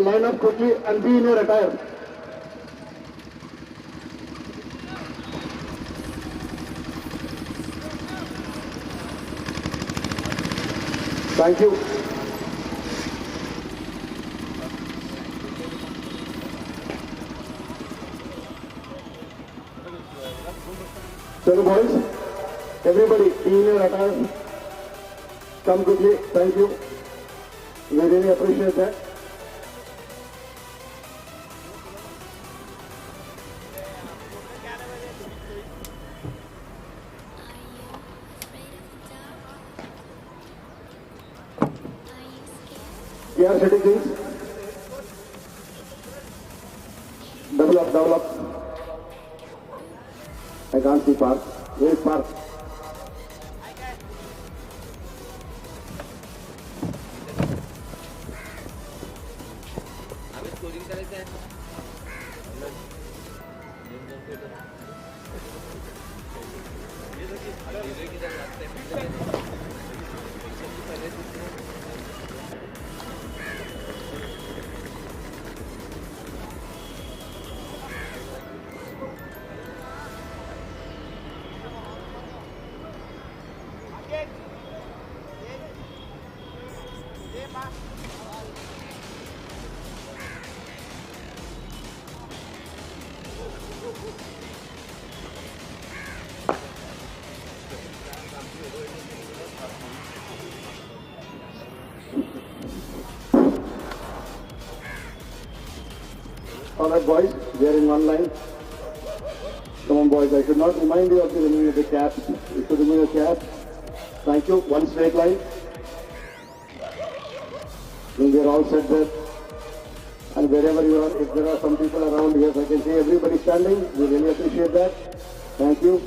line up quickly and be in your attire. Thank you. So boys, everybody be in your attire. Come quickly. Thank you. We really appreciate that. We are setting things. Double up, double up. I can't see Park. Where is Park? Alright boys, we are in one line. Come on boys, I should not remind you of the removing of the caps. You should remove your caps. Thank you. One straight line. Then we are all set there. And wherever you are, if there are some people around, yes, I can see everybody standing. We really appreciate that. Thank you.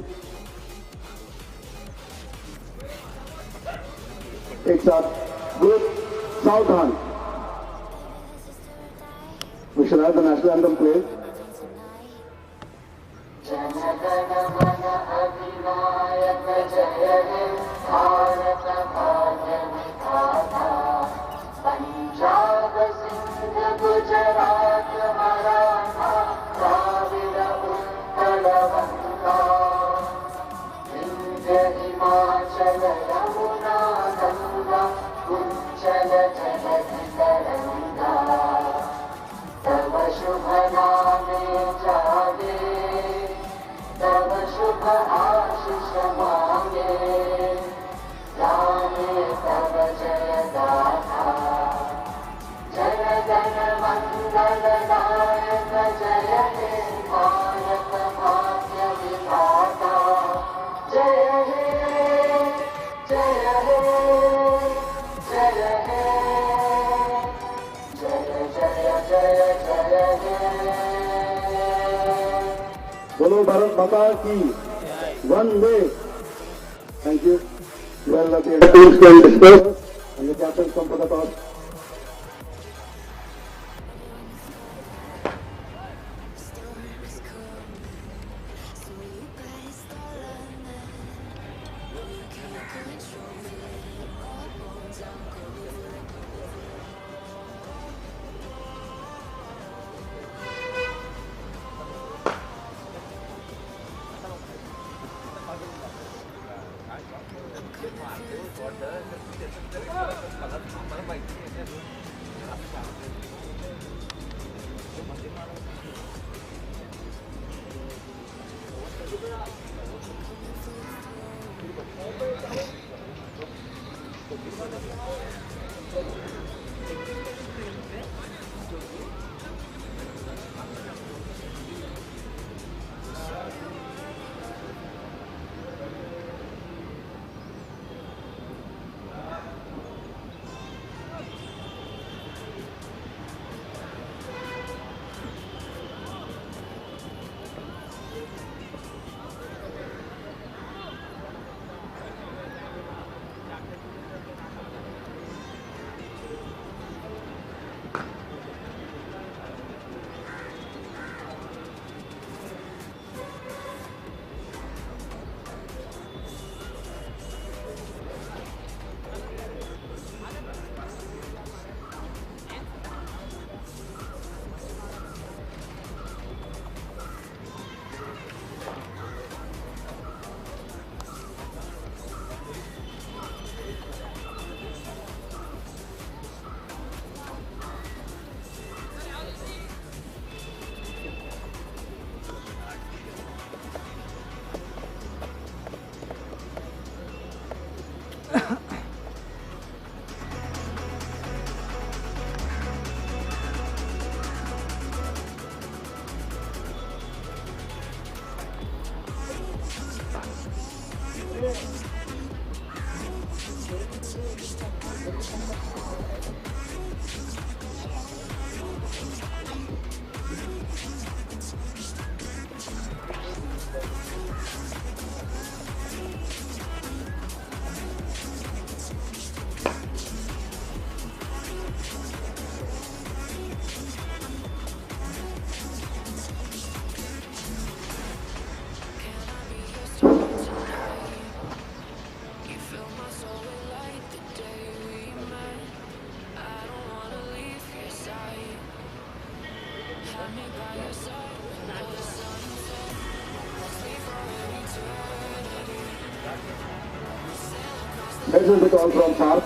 It's a good south hand. We shall have the national anthem played. Bolo Bharat Mata ki Vande. Thank you. Well, the teams can disperse and the captains come for the toss. This is the call from Park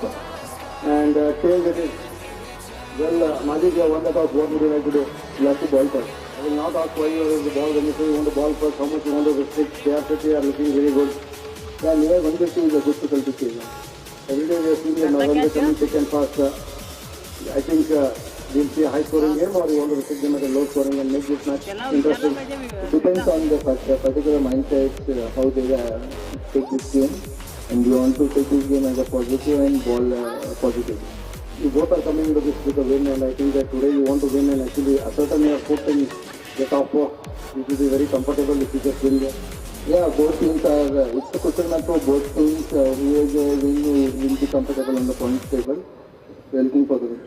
and change it is. Well, Majid, you have won the toss. What would you like to do? You have to ball first. I will not ask why you are the ball. When you say you want to ball first, how much you want to restrict. They are 50 are looking very good. Yeah, near 150 is a good to 50. Every day we are seeing a November coming thick and fast. I think we'll see a high scoring game, or you want to restrict them at a low scoring and make this match interesting. It depends on the particular mindset, how they take this game. And you want to take this game as a positive and ball positive. You both are coming into this with a win, and I think that today you want to win and actually ascertain your foot in the top four. It will be very comfortable if you just win there. Yeah, both teams are, it's a question mark for both teams. Who is will be comfortable on the points table. We are looking for the win.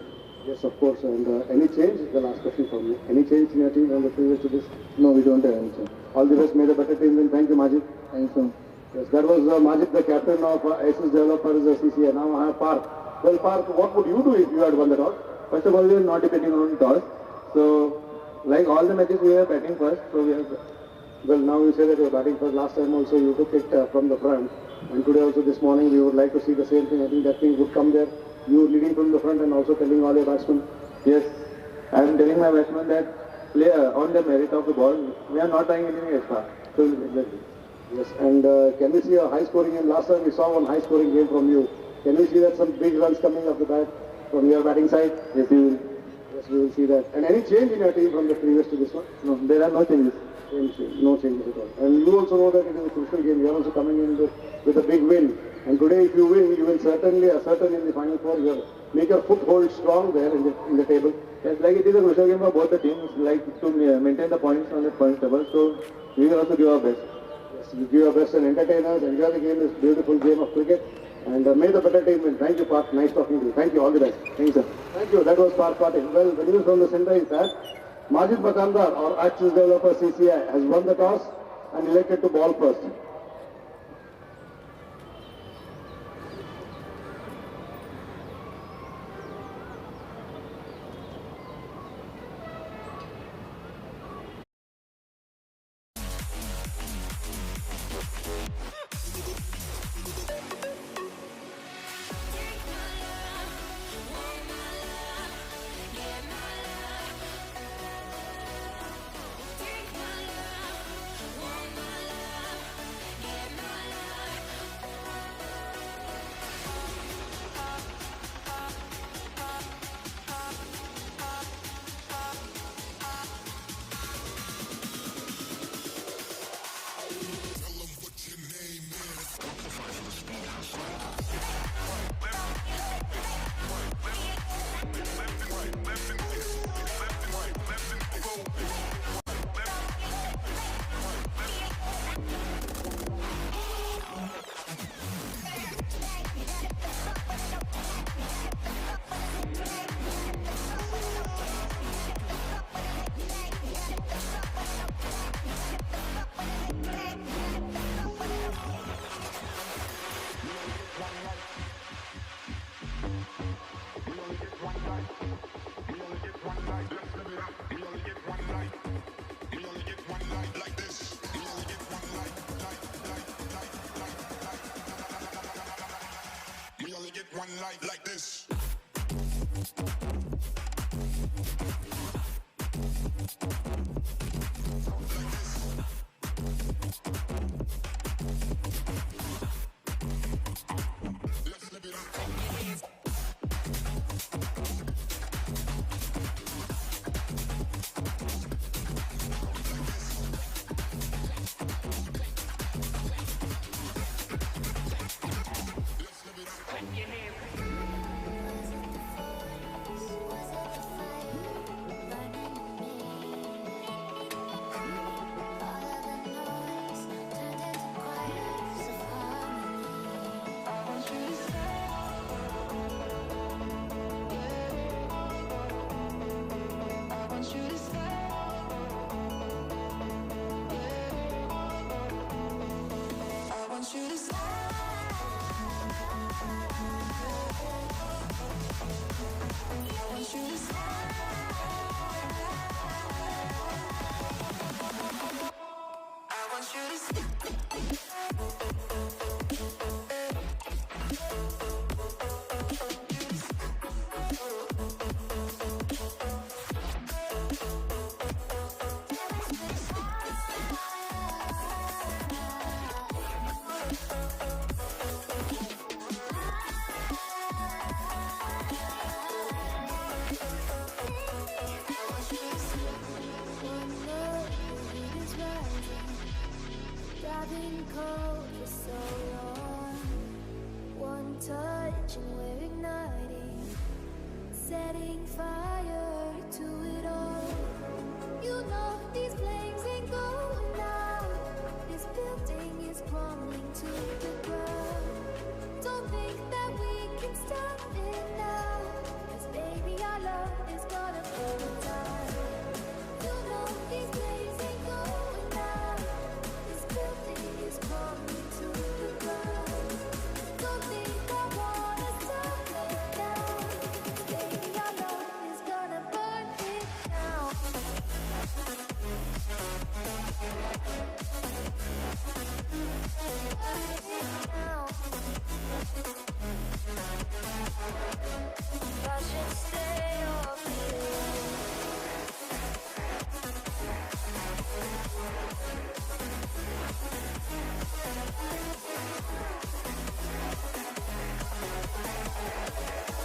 Yes, of course. And any change? The last question from you. Any change in your team from the previous to this? No, we don't have any change. All the best. May the better team win. Thank you, Majid. Thanks so much. Yes, that was Majid, the captain of SS Developers CCA. Now I have Park. Well, Park, what would you do if you had won the toss? First of all, we are not depending on toss. So, like all the matches, we are batting first. So we have. Well, now you say that you are batting first. Last time also you took it from the front, and today also this morning we would like to see the same thing. I think that thing would come there. You leading from the front and also telling all your batsmen. Yes, I am telling my batsmen that play on the merit of the ball. We are not trying anything extra. So exactly. Yes, and can we see a high-scoring game? Last time we saw one high-scoring game from you. Can we see that some big runs coming off the bat from your batting side? Yes, we will. Yes, we will see that. And any change in your team from the previous to this one? No, there are no changes. No changes at all. And you also know that it is a crucial game. You are also coming in with a big win. And today, if you win, you will certainly ascertain in the final four. You make your foothold strong there in the table. Yes, like it is a crucial game for both the teams, like to maintain the points on the points table. So we will also give our best. You give your best and entertain us, enjoy the game, this beautiful game of cricket, and may the better team win. Thank you, Park. Nice talking to you. Thank you. All the best. Thank you, sir. Thank you. That was Park Patil. Well, the news from the center is that Majid Bakandar, or Axis Developer CCI, has won the toss and elected to ball first. One light like this. Like this. touch and we're igniting, setting fire to it all. You know these flames ain't going out. This building is crumbling to the ground. Don't think that we can stop it now, 'cause baby our love is gonna burn down. You know these flames ain't going out. This building is crumbling to the ground. Don't think I wanna stop it now, 'cause baby our love is gonna burn it down. I should stay or be alone.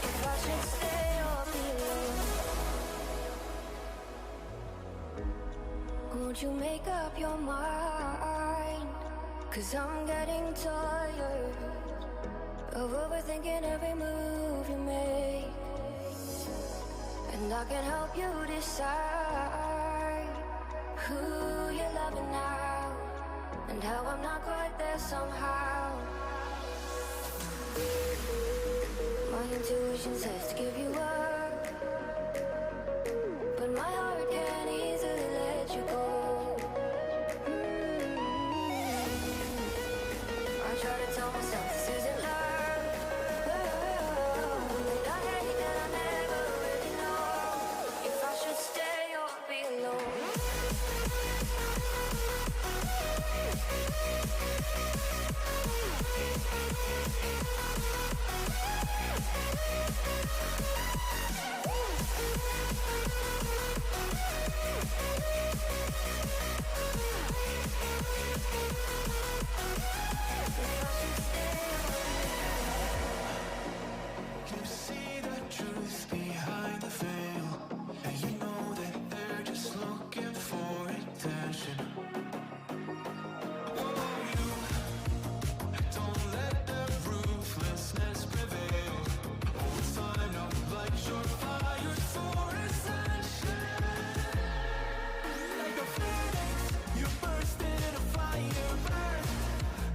If I should stay or be alone. Won't you make up your mind? 'Cause I'm getting tired of overthinking every move you make. And I can help you decide who you're loving now, and how I'm not quite there somehow. My intuition says to give you up, but my heart can't easily let you go. I try to tell myself this isn't love, but I hate that I never really know if I should stay or be alone. You see the truth behind the veil, and you know that they're just looking for attention. Oh, you don't let the ruthlessness prevail. Oh, it's fine, no, like your fire for ascension. Like a phoenix, you burst in a fire, burn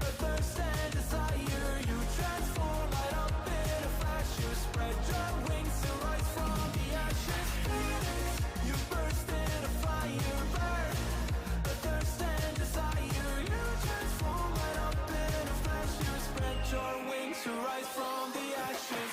a thirst and desire. You transform light up in a flash. You spread your wings to rise from the ashes. Phoenix, you burst in a fire, burn a thirst and desire. You transform light up in a flash. You spread your wings to rise from the ashes.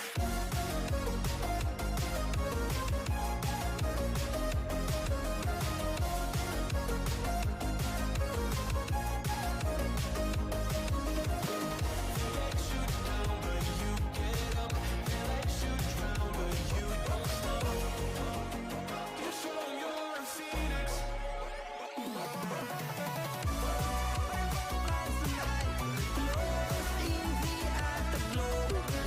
Let you down, but you get up. They let you drown, but you don't stop. You show you're a phoenix. Lost in the afterglow.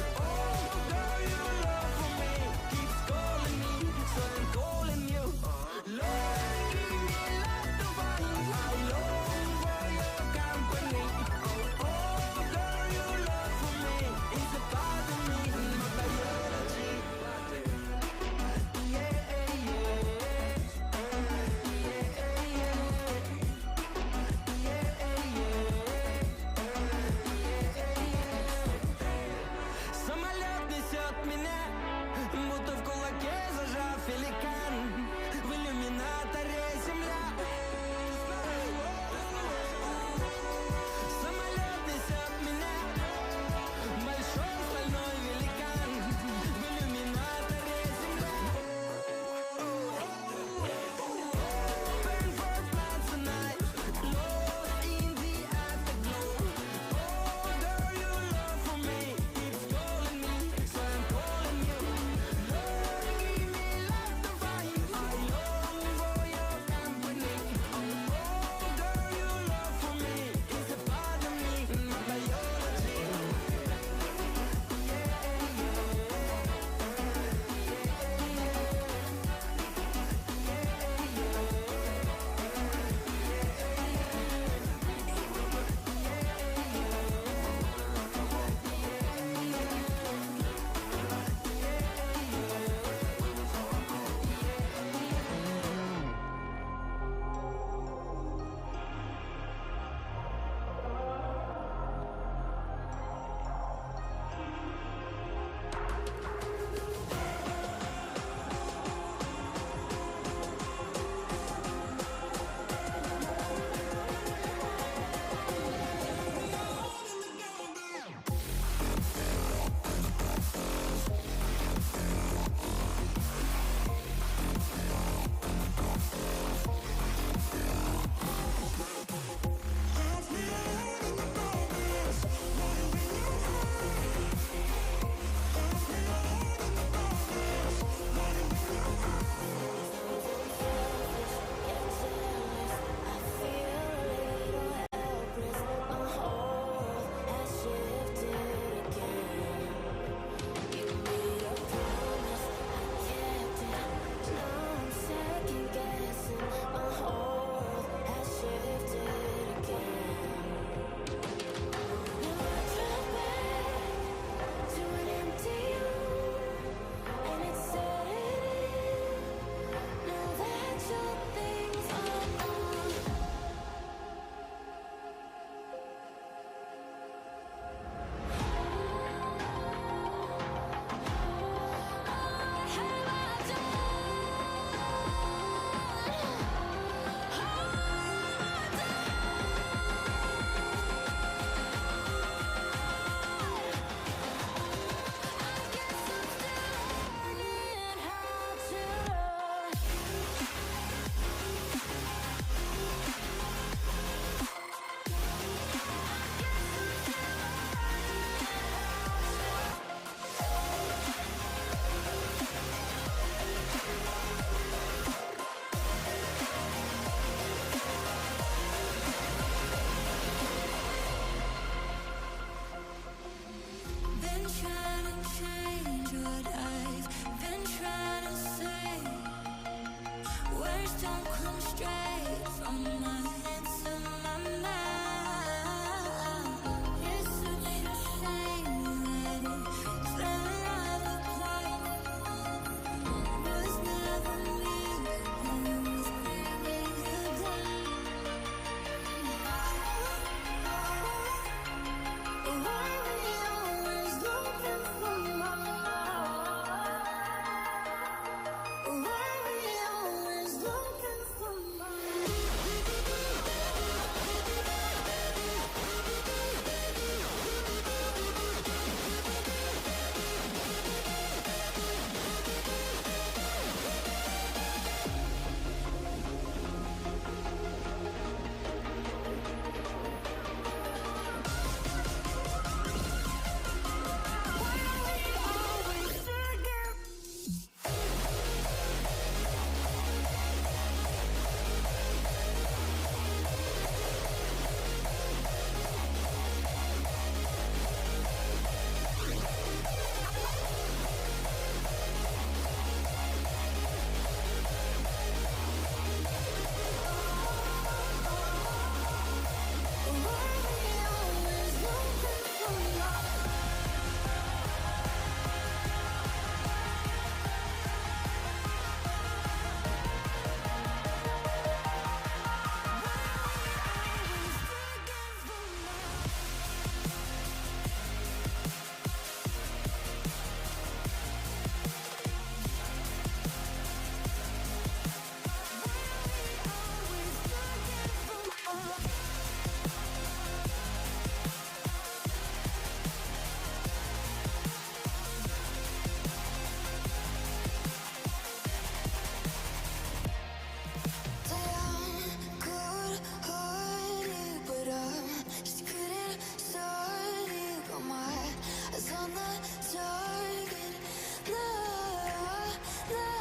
on the target. Love, love.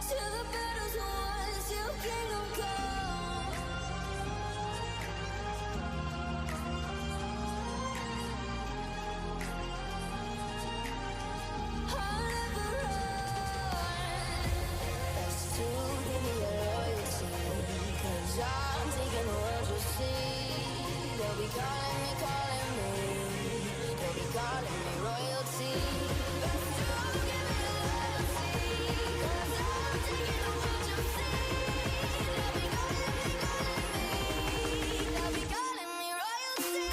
Till the battle's won, till kingdom come. I'll never run. That's to give me your loyalty. 'Cause I'm taking the world you'll see. They'll be calling me. They'll be calling me royalty. That's to give me your loyalty. 'Cause I'm taking the world you'll see. They'll be calling me. They'll be calling me royalty.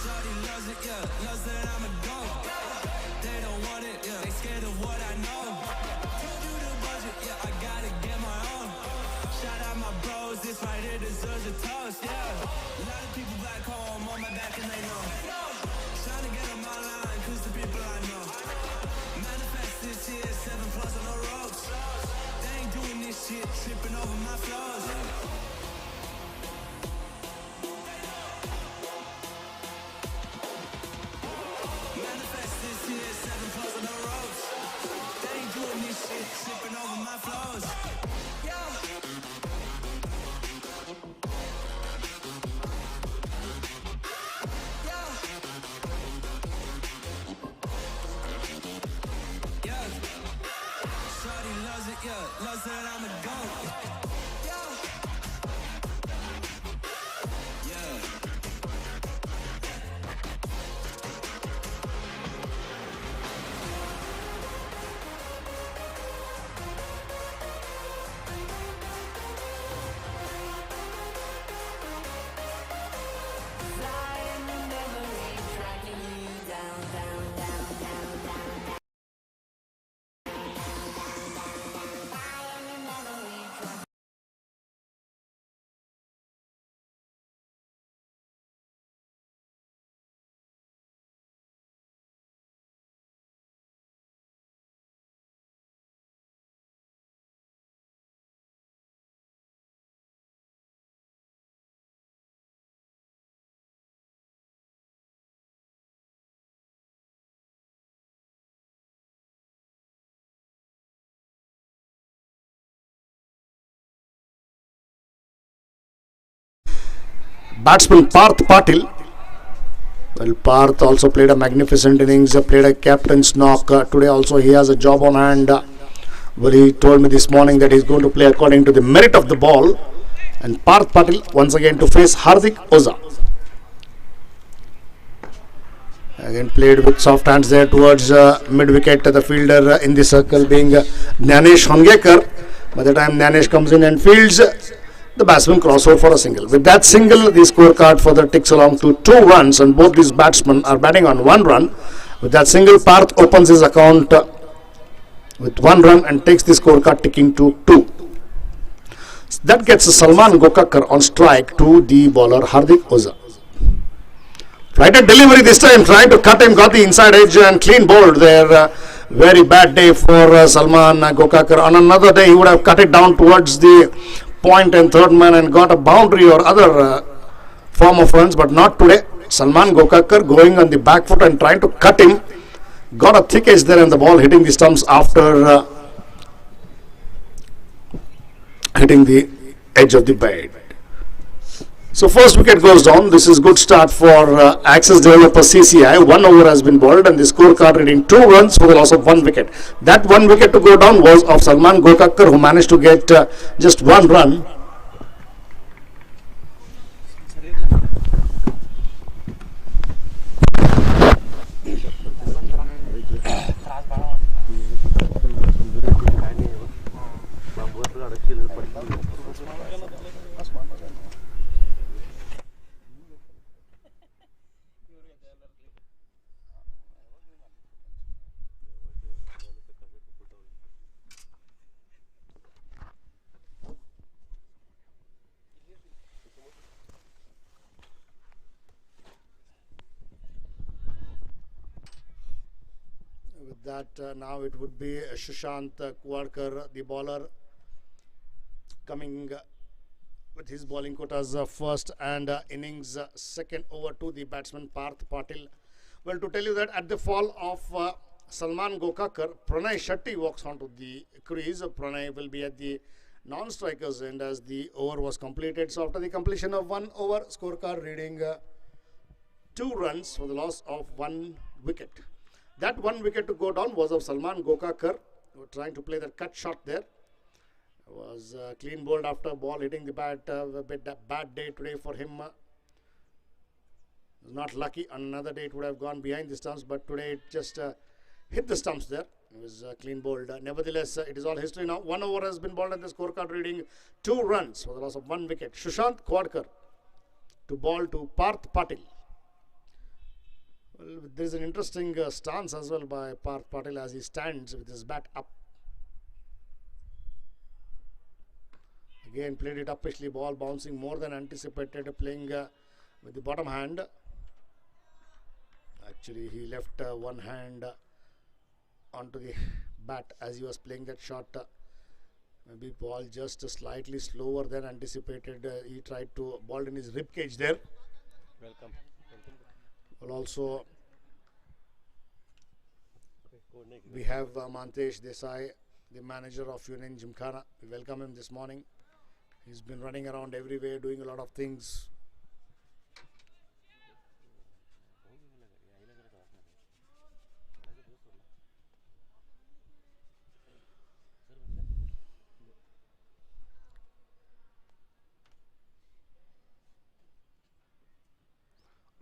Shawty loves it, loves that I'm a goat. They don't want it, they scared of what I know. Told you the budget, I gotta get my own. Shout out my bros, this right here deserves a toast, A lot of people back home on my back and they know. Trying to get on my line, 'cause the people I know. Manifest this year, 7+ on the ropes. They ain't doing this shit, tripping over my flows. Manifest this year, 7+ on the ropes. They ain't doing this shit, tripping over my flows. Shawty loves it, loves that I'm a goat. Flying in memory, tracking you down, down, down, down, down, down. Flying in memory, tracking. Batsman Parth Patil. Well, Parth also played a magnificent innings, played a captain's knock. Today also he has a job on hand. Well, he told me this morning that he's going to play according to the merit of the ball. And Parth Patil once again to face Hardik Oza. Again played with soft hands there towards mid-wicket. The fielder in the circle being Gyanesh Hongekar. By the time Gyanesh comes in and fields, the batsman cross over for a single. With that single, the scorecard further ticks along to 2 runs, and both these batsmen are batting on 1 run. With that single, Parth opens his account with 1 run and takes the scorecard ticking to 2. That gets Salman Gokakar on strike to the bowler Hardik Oza. Flighted delivery this time, trying to cut him, got the inside edge and clean bowled there. Very bad day for Salman Gokakar. On another day, he would have cut it down towards the point and third man and got a boundary or other form of runs, but not today. Salman Gokakar going on the back foot and trying to cut him. Got a thick edge there and the ball hitting the stumps after hitting the edge of the bat. So first wicket goes down. This is good start for Access Developer CCI. 1 over has been bowled and the scorecard reading 2 runs for the loss of 1 wicket. That 1 wicket to go down was of Salman Gokakar, who managed to get just 1 run. With that, now it would be Sushant Kwadkar, the bowler, coming with his bowling quotas first and innings second over to the batsman Parth Patil. Well, to tell you that at the fall of Salman Gokakar, Pranay Shetty walks onto the crease. Pranay will be at the non-strikers end as the over was completed. So after the completion of 1 over, scorecard reading 2 runs for the loss of 1 wicket. That 1 wicket to go down was of Salman Gokakar, who were trying to play that cut shot there. Was clean bowled after ball hitting the bat. A bit bad day today for him. Not lucky. On another day it would have gone behind the stumps, but today it just hit the stumps there. It was clean bowled. Nevertheless, it is all history now. 1 over has been bowled and the scorecard reading 2 runs for the loss of 1 wicket. Sushant Kwadkar to ball to Parth Patil. Well, there is an interesting stance as well by Parth Patil as he stands with his bat up. Again, played it uppishly, ball bouncing more than anticipated, playing with the bottom hand. Actually, he left one hand onto the bat as he was playing that shot. Maybe ball just slightly slower than anticipated. He tried to ball in his rib cage there. Welcome. Well, also we have Mantesh Desai, the manager of Union Gymkhana. We welcome him this morning. He's been running around everywhere, doing a lot of things.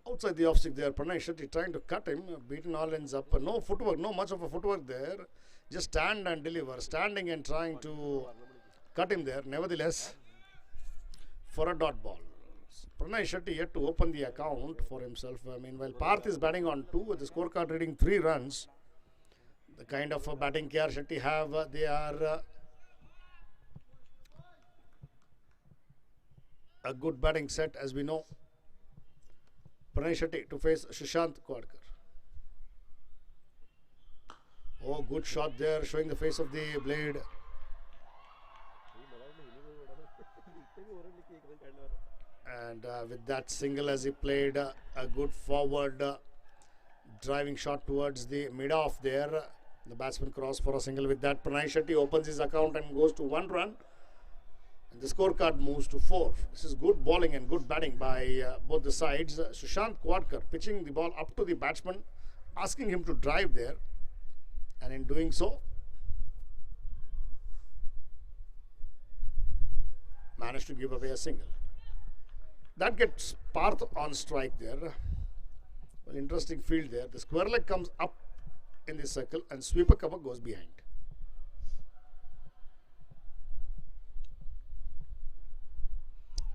Outside the off stick there, Pranay Shetty trying to cut him, beaten all ends up. No footwork, no much of a footwork there. Just stand and deliver, standing and trying to cut him there. Nevertheless, for a dot ball. Pranay Shetty yet to open the account for himself. Meanwhile, Parth is batting on 2 with the scorecard reading 3 runs. The kind of batting KR Shetty have, they are a good batting set, as we know. Pranay Shetty to face Sushant Kwadkar. Oh, good shot there, showing the face of the blade. And with that single as he played, a good forward driving shot towards the mid-off there. The batsman crossed for a single. With that, Pranay Shetty opens his account and goes to 1 run. And the scorecard moves to 4. This is good bowling and good batting by both the sides. Sushant Kwadkar pitching the ball up to the batsman, asking him to drive there. And in doing so, managed to give away a single. That gets Parth on strike there. Well, interesting field there. The square leg comes up in the circle and sweeper cover goes behind.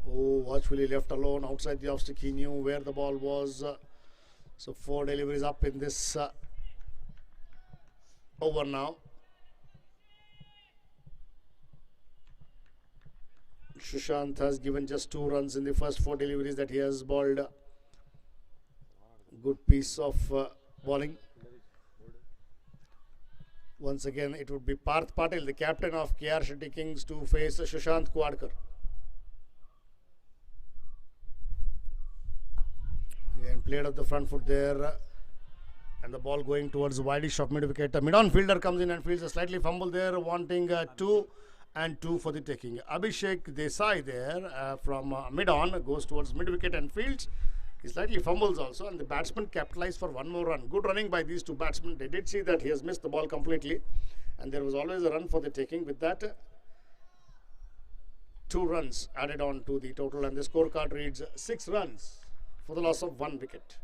Oh, watchfully left alone outside the off stick. He knew where the ball was. So 4 deliveries up in this over now. Sushant has given just 2 runs in the first 4 deliveries that he has bowled. Good piece of bowling. Once again, it would be Parth Patil, the captain of KR Shetty Kings, to face Sushant Kwadkar. Again, played up the front foot there. And the ball going towards the wideish of mid-wicket. A mid-on fielder comes in and fields a slightly fumble there, wanting 2 and 2 for the taking. Abhishek Desai there from mid-on goes towards mid-wicket and fields. He slightly fumbles also, and the batsman capitalized for 1 more run. Good running by these 2 batsmen. They did see that he has missed the ball completely, and there was always a run for the taking. With that, 2 runs added on to the total, and the scorecard reads 6 runs for the loss of 1 wicket.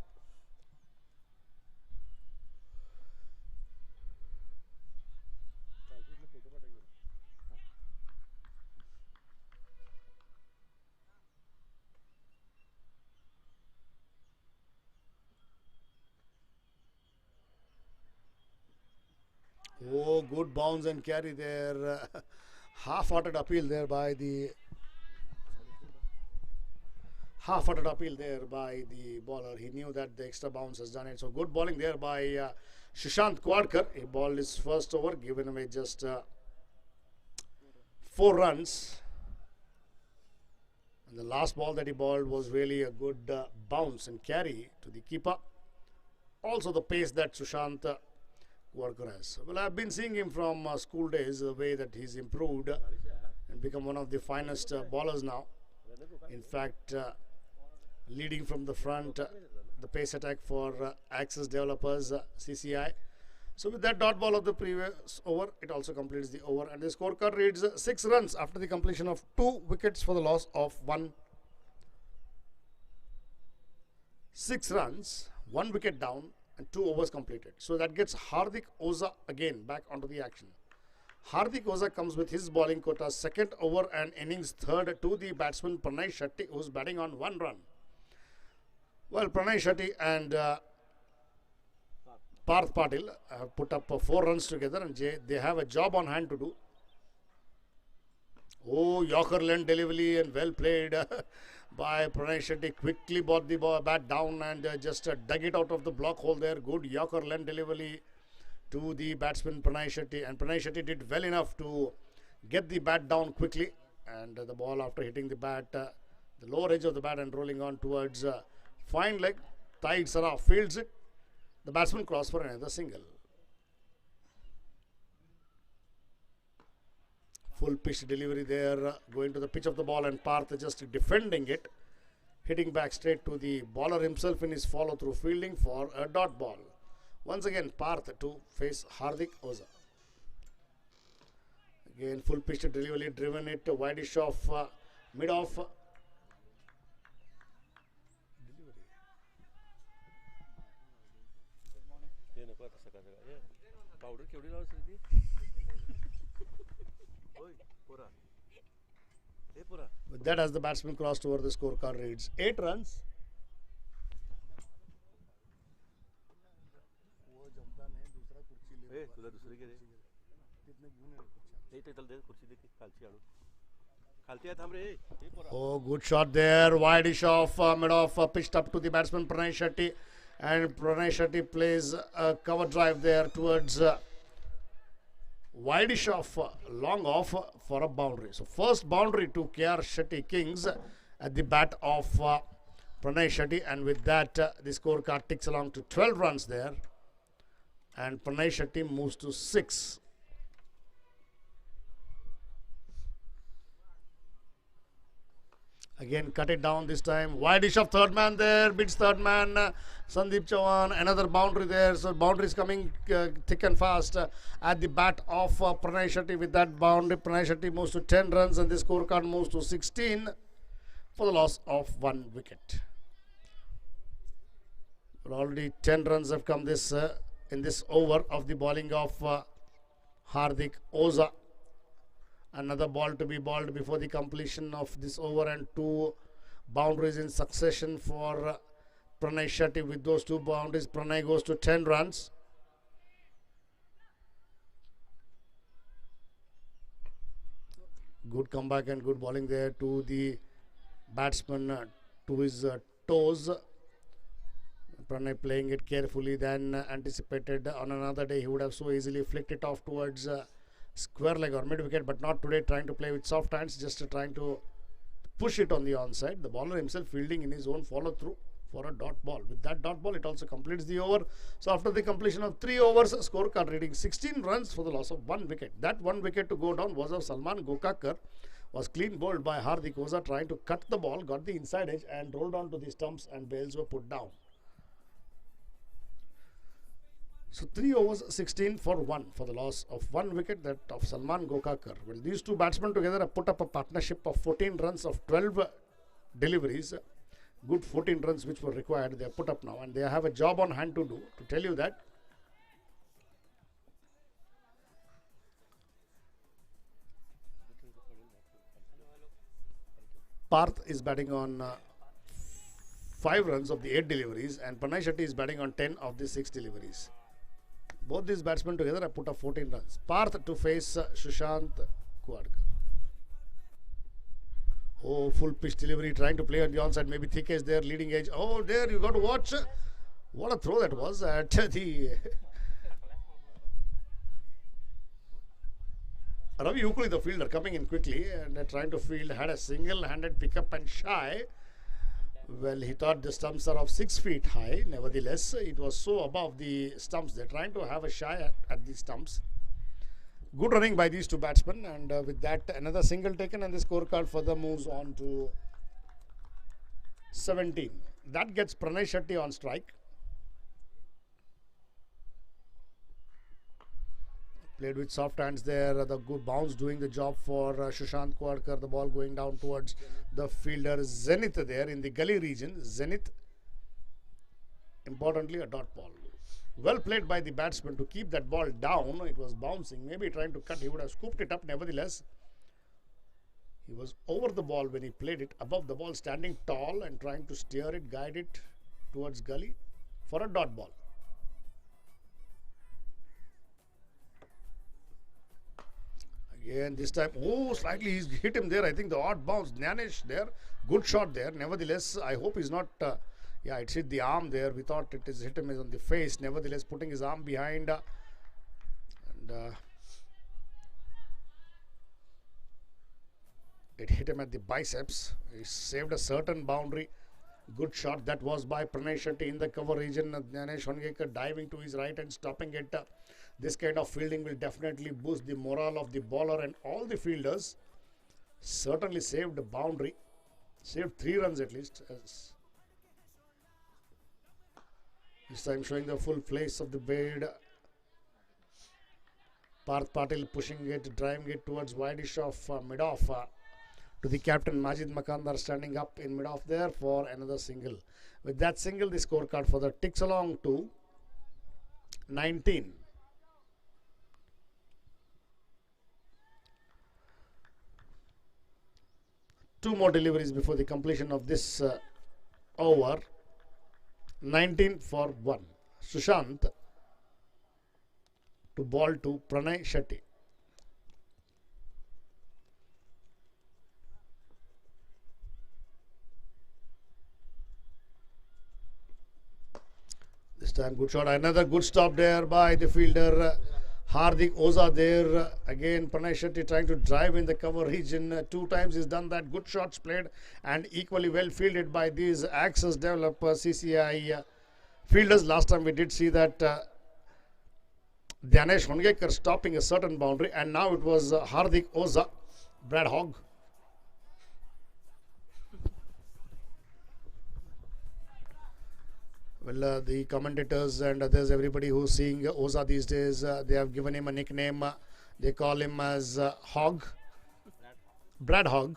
Oh, good bounce and carry there. Half-hearted appeal there by the bowler. He knew that the extra bounce has done it. So good bowling there by Sushant Kwadkar. He bowled his first over, given away just 4 runs. And the last ball that he bowled was really a good bounce and carry to the keeper. Also the pace that Sushant Kwadkar has. Well, I've been seeing him from school days, the way that he's improved and become one of the finest bowlers now. In fact, leading from the front, the pace attack for Axis Developers CCI. So with that dot ball of the previous over, it also completes the over, and the scorecard reads 6 runs after the completion of 2 wickets for the loss of 1. 6 runs, 1 wicket down, and 2 overs completed. So that gets Hardik Oza again back onto the action. Hardik Oza comes with his bowling quota, second over and innings third to the batsman Pranay Shetty, who's batting on 1 run. Well, Pranay Shetty and Parth Patil have put up 4 runs together, and they have a job on hand to do. Oh, Yorker length delivery and well played by Pranay Shetty. Quickly brought the bat down and just dug it out of the block hole there. Good Yorker length delivery to the batsman Pranay Shetty, and Pranay Shetty did well enough to get the bat down quickly, and the ball, after hitting the bat, the lower edge of the bat and rolling on towards fine leg, Taid Saraf fields it. The batsman crossed for another single. Full pitch delivery there, going to the pitch of the ball, and Parth just defending it, hitting back straight to the bowler himself in his follow through fielding for a dot ball. Once again, Parth to face Hardik Oza. Again, full pitch delivery, driven it wideish off, mid off. With that, as the batsman crossed over, the scorecard reads 8 runs. Oh, good shot there, wideish off, mid off, pitched up to the batsman Pranay Shetty, and Pranay Shetty plays a cover drive there towards wideish off, long off for a boundary. So first boundary to KR Shetty Kings at the bat of Pranay Shetty, and with that the scorecard ticks along to 12 runs there, and Pranay Shetty moves to 6. Again, cut it down this time. Wideish of third man there. Beats third man. Sandeep Chauhan. Another boundary there. So boundary is coming thick and fast at the bat of Pranay Shetty. With that boundary, Pranay Shetty moves to 10 runs, and the scorecard moves to 16 for the loss of 1 wicket. But already 10 runs have come this in this over of the bowling of Hardik Oza. Another ball to be bowled before the completion of this over, and 2 boundaries in succession for Pranay Shetty. With those 2 boundaries, Pranay goes to 10 runs. Good comeback and good bowling there to the batsman to his toes. Pranay playing it carefully than anticipated. On another day, he would have so easily flicked it off towards square leg or mid wicket, but not today, trying to play with soft hands, just trying to push it on the onside. The bowler himself fielding in his own follow through for a dot ball. With that dot ball, it also completes the over. So after the completion of 3 overs, scorecard reading 16 runs for the loss of 1 wicket. That 1 wicket to go down was of Salman Gokakar. Was clean bowled by Hardik Oza, trying to cut the ball, got the inside edge and rolled on to the stumps, and bails were put down. So 3 overs, 16 for 1 for the loss of 1 wicket, that of Salman Gokakar. Well, these 2 batsmen together have put up a partnership of 14 runs of 12 deliveries. Good 14 runs which were required, they have put up now, and they have a job on hand to do. To tell you that, Parth is batting on 5 runs of the 8 deliveries, and Pranay Shetty is batting on 10 of the 6 deliveries. Both these batsmen together have put up 14 runs. Parth to face Sushant Kwadkar. Oh, full pitch delivery, trying to play on the onside. Maybe thick edge there, leading edge. Oh, there you got to watch. What a throw that was at the Ravi Ukuli, the fielder, coming in quickly and trying to field, had a single-handed pickup and shy. Well, he thought the stumps are of 6 feet high. Nevertheless, it was so above the stumps. They're trying to have a shy at the stumps. Good running by these two batsmen, and with that, another single taken, and the scorecard further moves on to 17. That gets Pranay Shetty on strike. Played with soft hands there. The good bounce doing the job for Sushant Kwadkar. The ball going down towards the fielder Zenith there in the gully region. Zenith, importantly, a dot ball. Well played by the batsman to keep that ball down. It was bouncing. Maybe trying to cut. He would have scooped it up. Nevertheless, he was over the ball when he played it. Above the ball, standing tall and trying to steer it, guide it towards gully for a dot ball. Again, this time, slightly he's hit him there. I think the odd bounce. Gyanesh there. Good shot there. Nevertheless, I hope he's not... yeah, it hit the arm there. We thought it is hit him on the face. Nevertheless, putting his arm behind. It hit him at the biceps. He saved a certain boundary. Good shot. That was by Pranay Shetty in the cover region. Gyanesh Hongekar diving to his right and stopping it. This kind of fielding will definitely boost the morale of the bowler and all the fielders. Certainly saved a boundary. Saved 3 runs at least. This time showing the full place of the blade. Parth Patil pushing it, driving it towards wideish of mid-off. To the captain Majid Makandar standing up in mid-off there for another single. With that single, the scorecard for the ticks along to 19. Two more deliveries before the completion of this over. 19 for 1. Sushant to ball to Pranay Shetty. This time good shot. Another good stop there by the fielder Hardik Oza there. Again Pranay Shetty trying to drive in the cover region. 2 times he's done that. Good shots played and equally well fielded by these Axis developer CCI fielders. Last time we did see that Gyanesh Hongekar stopping a certain boundary, and now it was Hardik Oza, Brad Hogg. Well, the commentators and others, everybody who's seeing Oza these days, they have given him a nickname. They call him as Hogg, Brad Hogg.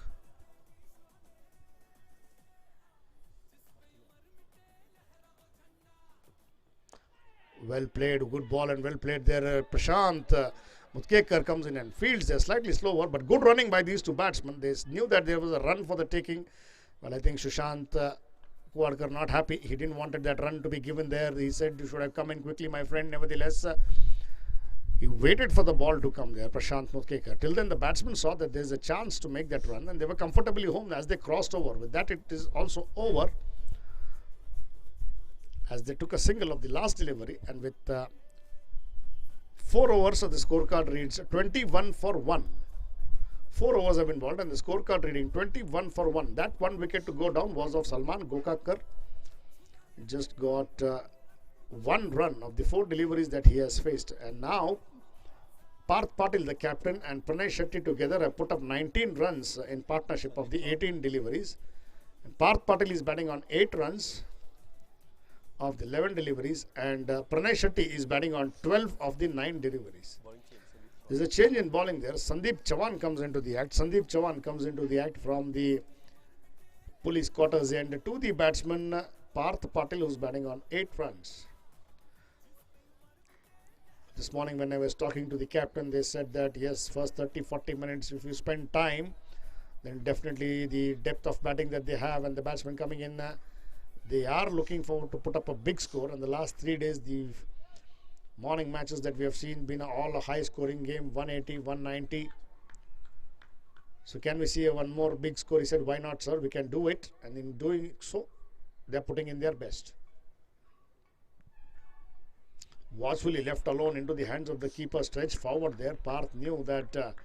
Well played, good ball and well played there. Prashant Mutkekar comes in and fields. They're slightly slower, but good running by these two batsmen. They knew that there was a run for the taking. Well, I think Sushant Kwadkar not happy. He didn't want that run to be given there. He said, you should have come in quickly, my friend. Nevertheless, he waited for the ball to come there, Prashant Mutkekar. Till then, the batsman saw that there's a chance to make that run, and they were comfortably home as they crossed over. With that, it is also over, as they took a single of the last delivery, and with 4 overs, so the scorecard reads 21 for 1. 4 overs have been bowled, and the scorecard reading 21 for 1. That 1 wicket to go down was of Salman Gokakar. He just got 1 run of the 4 deliveries that he has faced, and now Parth Patil, the captain, and Pranay Shetty together have put up 19 runs in partnership of the 18 deliveries. And Parth Patil is batting on 8 runs of the 11 deliveries, and Pranay Shetty is batting on 12 of the 9 deliveries. There's a change in bowling there. Sandeep Chavan comes into the act. Sandeep Chavan comes into the act from the police quarters end to the batsman Parth Patil, who's batting on 8 runs. This morning when I was talking to the captain, they said that yes, first 30-40 minutes, if you spend time, then definitely the depth of batting that they have and the batsmen coming in, they are looking forward to put up a big score. And the last 3 days, the morning matches that we have seen been all a high scoring game, 180, 190. So can we see one more big score? He said, why not, sir? We can do it. And in doing so, they are putting in their best. Watchfully left alone into the hands of the keeper, stretched forward there. Parth knew that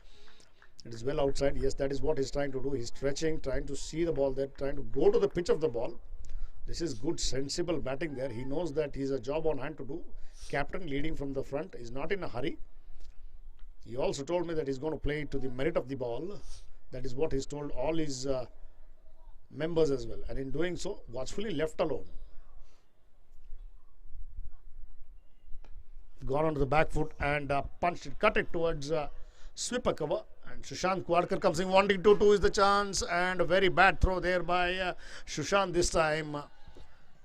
It is well outside. Yes, that is what he's trying to do. He's stretching, trying to see the ball there, trying to go to the pitch of the ball. This is good, sensible batting there. He knows that he's a job on hand to do. Captain leading from the front is not in a hurry. He also told me that he's going to play to the merit of the ball. That is what he's told all his members as well. And in doing so, watchfully left alone. Gone onto the back foot and punched it, cut it towards sweeper cover. And Sushant Kwadkar comes in wanting to. Two is the chance. And a very bad throw there by Sushant this time.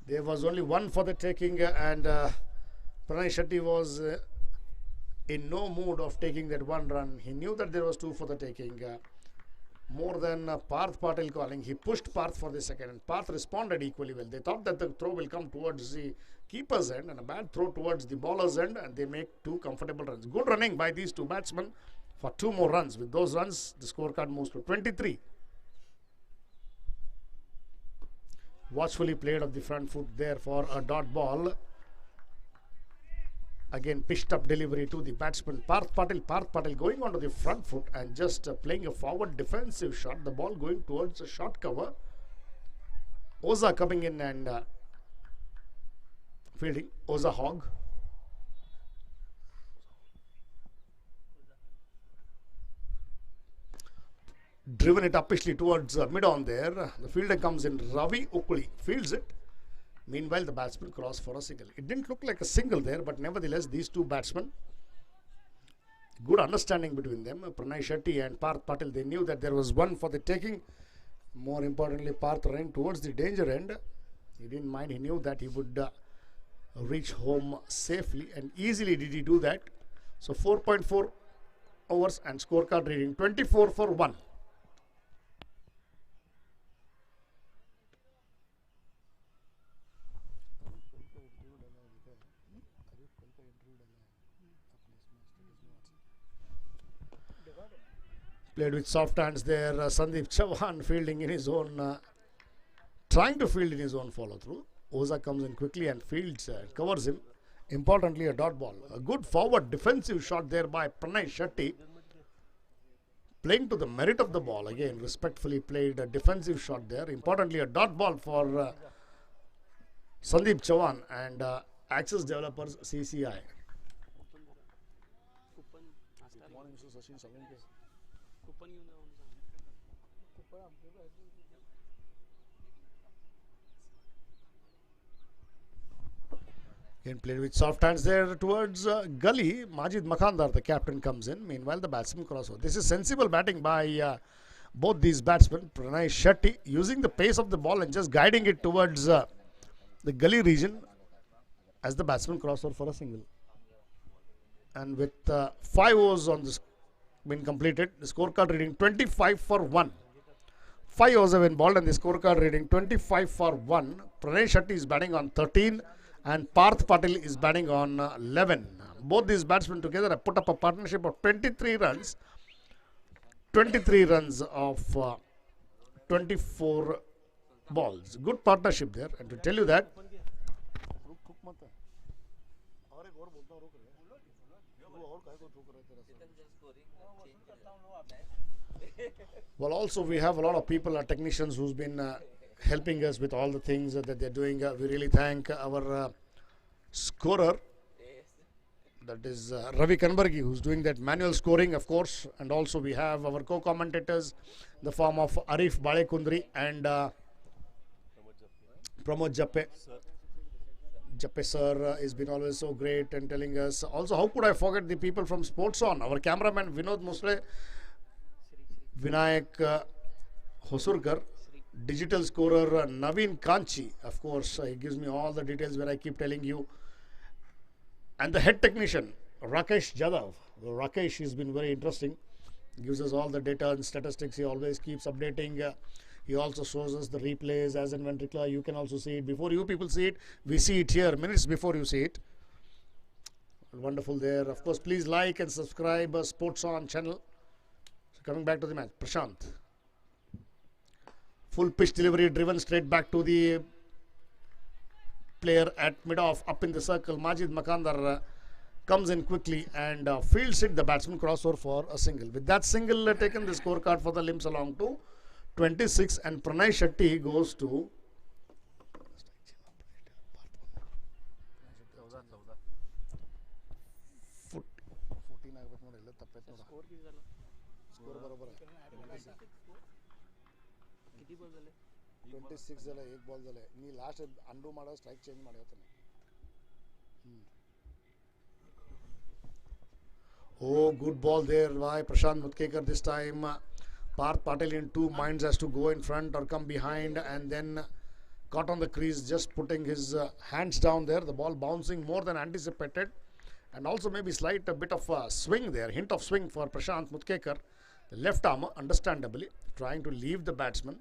There was only one for the taking. And Pranay Shetty was in no mood of taking that one run. He knew that there was two for the taking. More than Parth Patil calling. He pushed Parth for the second. And Parth responded equally well. They thought that the throw will come towards the keeper's end. And a bad throw towards the bowler's end. And they make two comfortable runs. Good running by these two batsmen for two more runs. With those runs, the scorecard moves to 23. Watchfully played off the front foot there for a dot ball. Again, pitched up delivery to the batsman Parth Patil. Parth Patil going onto the front foot and just playing a forward defensive shot. The ball going towards a short cover. Oza coming in and fielding. Oza Hogg. Driven it uppishly towards mid-on there. The fielder comes in. Ravi Ukuli fields it. Meanwhile, the batsman crossed for a single. It didn't look like a single there, but nevertheless, these two batsmen, good understanding between them. Pranay Shetty and Parth Patil, they knew that there was one for the taking. More importantly, Parth ran towards the danger end. He didn't mind. He knew that he would reach home safely, and easily did he do that. So 4.4 overs and scorecard reading 24 for 1. Played with soft hands there. Sandeep Chauhan fielding in his own, trying to field in his own follow through. Oza comes in quickly and fields, covers him. Importantly, a dot ball. A good forward defensive shot there by Pranay Shetty. Playing to the merit of the ball. Again, respectfully played a defensive shot there. Importantly, a dot ball for Sandeep Chauhan and Axis Developers CCI. Again played with soft hands there towards Gully. Majid Makandar, the captain, comes in. Meanwhile, the batsman crossover. This is sensible batting by both these batsmen. Pranay Shetty using the pace of the ball and just guiding it towards the Gully region as the batsman crossover for a single. And with 5 overs on this been completed, the scorecard reading 25 for 1. 5 overs have been bowled and the scorecard reading 25 for 1. Pranay Shetty is batting on 13 and Parth Patil is batting on 11. Both these batsmen together have put up a partnership of 23 runs. 23 runs of 24 balls. Good partnership there. And to tell you that, well, also we have a lot of people, technicians who's been helping us with all the things that they're doing. We really thank our scorer, that is Ravi Kanbargi, who's doing that manual scoring, of course. And also we have our co-commentators in the form of Arif Balekundri and Pramod Jappe. Jappe sir has been always so great and telling us. Also, how could I forget the people from Sports On? Our cameraman Vinod Musle, Vinayak Hosurkar, digital scorer Naveen Kanchi, of course, he gives me all the details where I keep telling you. And the head technician Rakesh Jadhav. Rakesh has been very interesting. He gives us all the data and statistics. He always keeps updating. He also shows us the replays as and when required. You can also see it before you people see it. We see it here minutes before you see it. Wonderful there. Of course, please like and subscribe Sports On channel. So coming back to the match, Prashant. Full pitch delivery driven straight back to the player at mid-off, up in the circle. Majid Makandar comes in quickly and fields it, the batsman crossover for a single. With that single taken, the scorecard for the limbs along to 26, and Pranay Shetty goes to 14 ಆಗ್ಬೇಕು ನೋಡಿ, ಎಲ್ಲ ತಪ್ಪೈತೆ ನೋಡ. Score ಬರೋಬರ 26 ಅಲ್ಲ, 1 ಬಾಲ್ದಲ್ಲೇ ನೀ last ಅಂಡು ಮಾಡೋ strike change ಮಾಡಿರ್ತಾನೆ. Oh, good ball there by Prashant Mutkekar this time. Parth Patel in two minds as to go in front or come behind, and then caught on the crease, just putting his hands down there. The ball bouncing more than anticipated, and also maybe slight a bit of a swing there, hint of swing for Prashant Mutkekar. The left arm, understandably, trying to leave the batsman.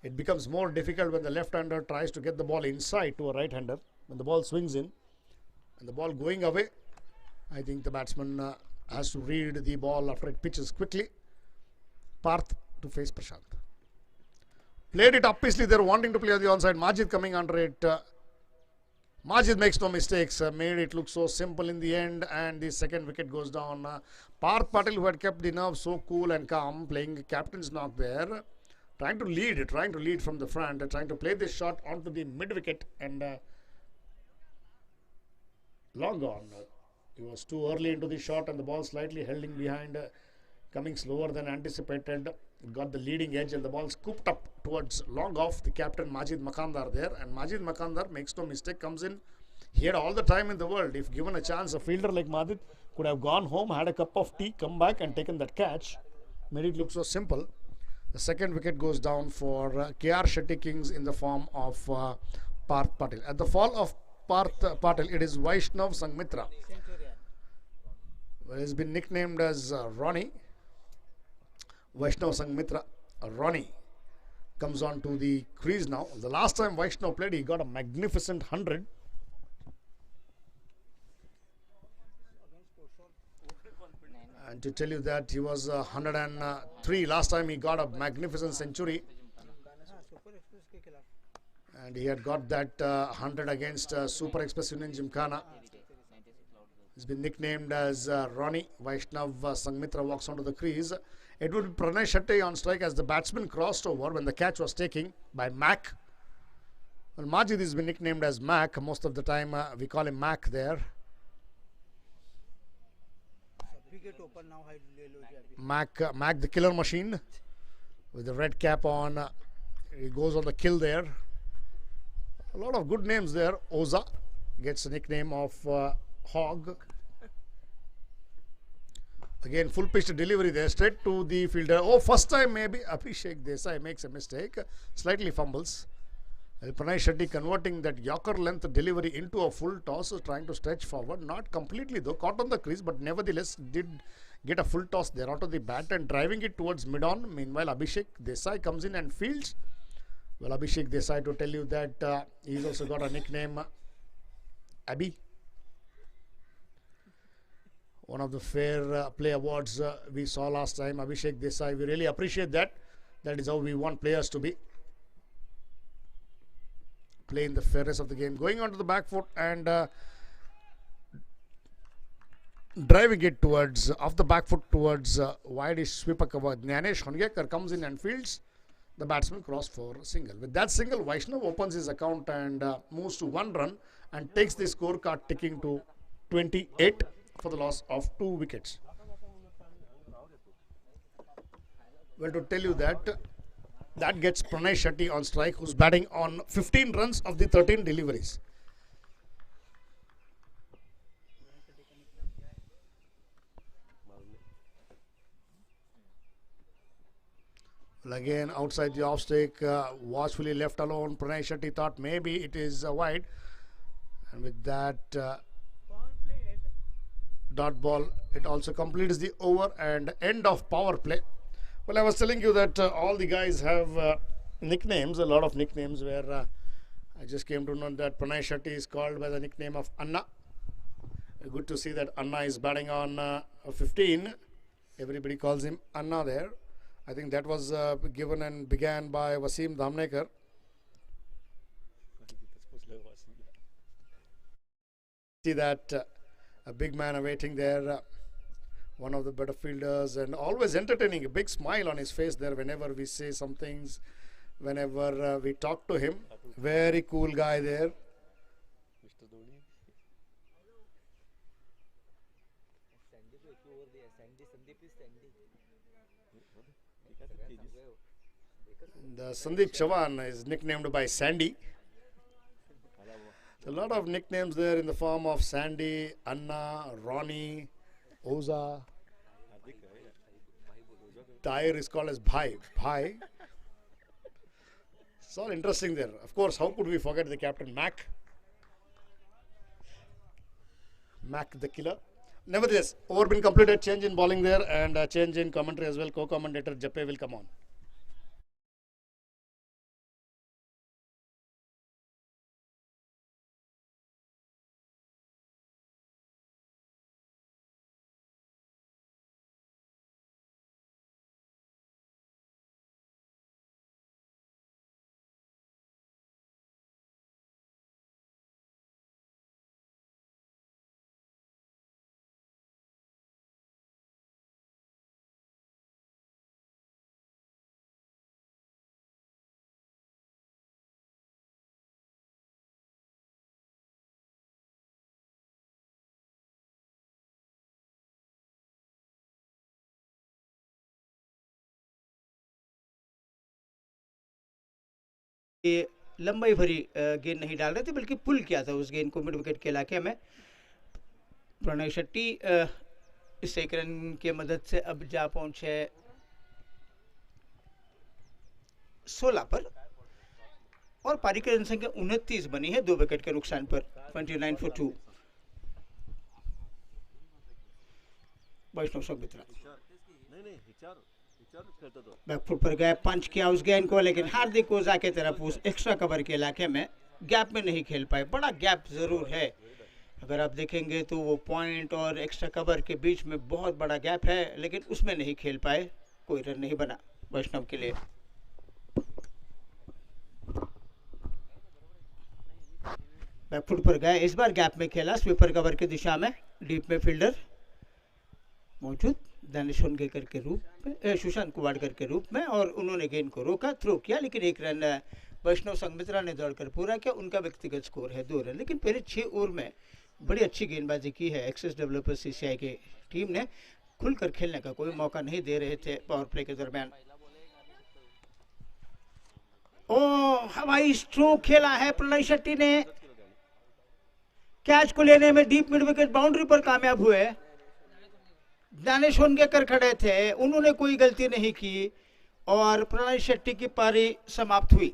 It becomes more difficult when the left-hander tries to get the ball inside to a right-hander. When the ball swings in and the ball going away, I think the batsman has to read the ball after it pitches quickly. Parth to face Prashant. Played it upishly, they're wanting to play on the onside. Majid coming under it. Majid makes no mistakes, made it look so simple in the end, and the second wicket goes down. Parth Patel, who had kept the nerves so cool and calm, playing captain's knock there, trying to lead from the front, trying to play this shot onto the mid-wicket, and long gone. He was too early into the shot, and the ball slightly held in behind, coming slower than anticipated. Got the leading edge, and the ball scooped up towards long off. The captain Majid Makandar there, and Majid Makandar makes no mistake, comes in. He had all the time in the world. If given a chance, a fielder like Majid could have gone home, had a cup of tea, come back and taken that catch. Made it look so simple. The second wicket goes down for KR Shetty Kings in the form of Parth Patel. At the fall of Parth Patel, it is Vaishnav Sangmitra. Well, he's been nicknamed as Ronnie. Vaishnav Sangmitra, Ronnie, comes on to the crease now. The last time Vaishnav played, he got a magnificent 100. And to tell you that he was 103 last time, he got a magnificent century. And he had got that 100 against Super Express Union Gymkhana. He's been nicknamed as Ronnie. Vaishnav Sangmitra walks onto the crease. It would be Pranay Shetty on strike as the batsman crossed over when the catch was taken by Mac. Well, Majid has been nicknamed as Mac. Most of the time we call him Mac there. Mac the killer machine with the red cap on. He goes on the kill there. A lot of good names there. Oza gets the nickname of Hog. Again, full pitch delivery there, straight to the fielder. Oh, first time maybe Abhishek Desai makes a mistake, slightly fumbles. Pranay Shetty converting that Yorker length delivery into a full toss, trying to stretch forward. Not completely though, caught on the crease, but nevertheless did get a full toss there out of the bat and driving it towards mid-on. Meanwhile, Abhishek Desai comes in and fields. Well, Abhishek Desai, to tell you that he's also got a nickname, Abhi. One of the fair play awards we saw last time, Abhishek Desai. We really appreciate that. That is how we want players to be. Play in the fairness of the game. Going onto the back foot and driving it towards, off the back foot towards wide-ish sweeper cover. Gyanesh Hongekar comes in and fields. The batsman crossed for a single. With that single, Vaishnav opens his account and moves to 1 run and takes the scorecard ticking to 28 for the loss of 2 wickets. Well, to tell you that gets Pranay Shetty on strike, who's batting on 15 runs of the 13 deliveries. Well, again, outside the off stake, watchfully left alone. Pranay Shetty thought maybe it is wide, and with that dot ball, it also completes the over and end of power play. Well, I was telling you that all the guys have nicknames, a lot of nicknames, where I just came to know that Pranay Shetty is called by the nickname of Anna. Good to see that Anna is batting on 15. Everybody calls him Anna there. I think that was given and began by Wasim Dhamnekar. See that A big man awaiting there. One of the better fielders and always entertaining. A big smile on his face there whenever we say some things, whenever we talk to him. Very cool guy there. The Sandeep Chavan is nicknamed by Sandy. A lot of nicknames there in the form of Sandy, Anna, Ronnie, Oza. Tyre is called as Bhai. Bhai. It's all interesting there. Of course, how could we forget the captain Mac? Mac the killer. Nevertheless, over been completed. Change in bowling there and change in commentary as well. Co-commentator Jappe will come on. ये लंबाई भरी गेंद नहीं डाल रहे थे बल्कि पुल किया था उस गेंद को मिड विकेट के इलाके में। प्रणय शेट्टी इस एक रन की मदद से अब जा पहुंचे 16 पर और पारी की रन संख्या 29 बनी है 2 विकेट के नुकसान पर। 29 for 2। वैष्णव संगमित्रा बैकफुट पर गए, पंच किया उस गेंद को, लेकिन हार्दिक ओझा की तरफ उस एक्स्ट्रा कवर के इलाके में गैप में नहीं खेल पाए। बड़ा गैप जरूर है, अगर आप देखेंगे तो वो पॉइंट और एक्स्ट्रा कवर के बीच में बहुत बड़ा गैप है, लेकिन उसमें नहीं खेल पाए। कोई रन नहीं बना वैष्णव के लिए। बैकफुट पर गए, इस बार गैप में खेला, स्वीपर कवर की दिशा में। डीप में फील्डर मौजूद दानिश होनगेकर के रूप में, सुशांत कुवाड़कर के रूप में, और उन्होंने गेंद को रोका, थ्रो किया, लेकिन एक रन वैष्णव संगमित्रा ने दौड़कर पूरा किया। उनका व्यक्तिगत स्कोर है 2 रन, लेकिन पहले 6 ओवर में बड़ी अच्छी गेंदबाजी की है एक्सेस डेवलपर सीसीआई की टीम ने। खुलकर खेलने का कोई मौका नहीं दे रहे थे पावर प्ले के दरमियान। ओ हवाई स्ट्रोक खेला है प्रणय शेट्टी ने, कैच को लेने में डीप मिड विकेट बाउंड्री पर कामयाब हुए। दानिश होनगेकर खड़े थे, उन्होंने कोई गलती नहीं की और प्रणय शेट्टी की पारी समाप्त हुई।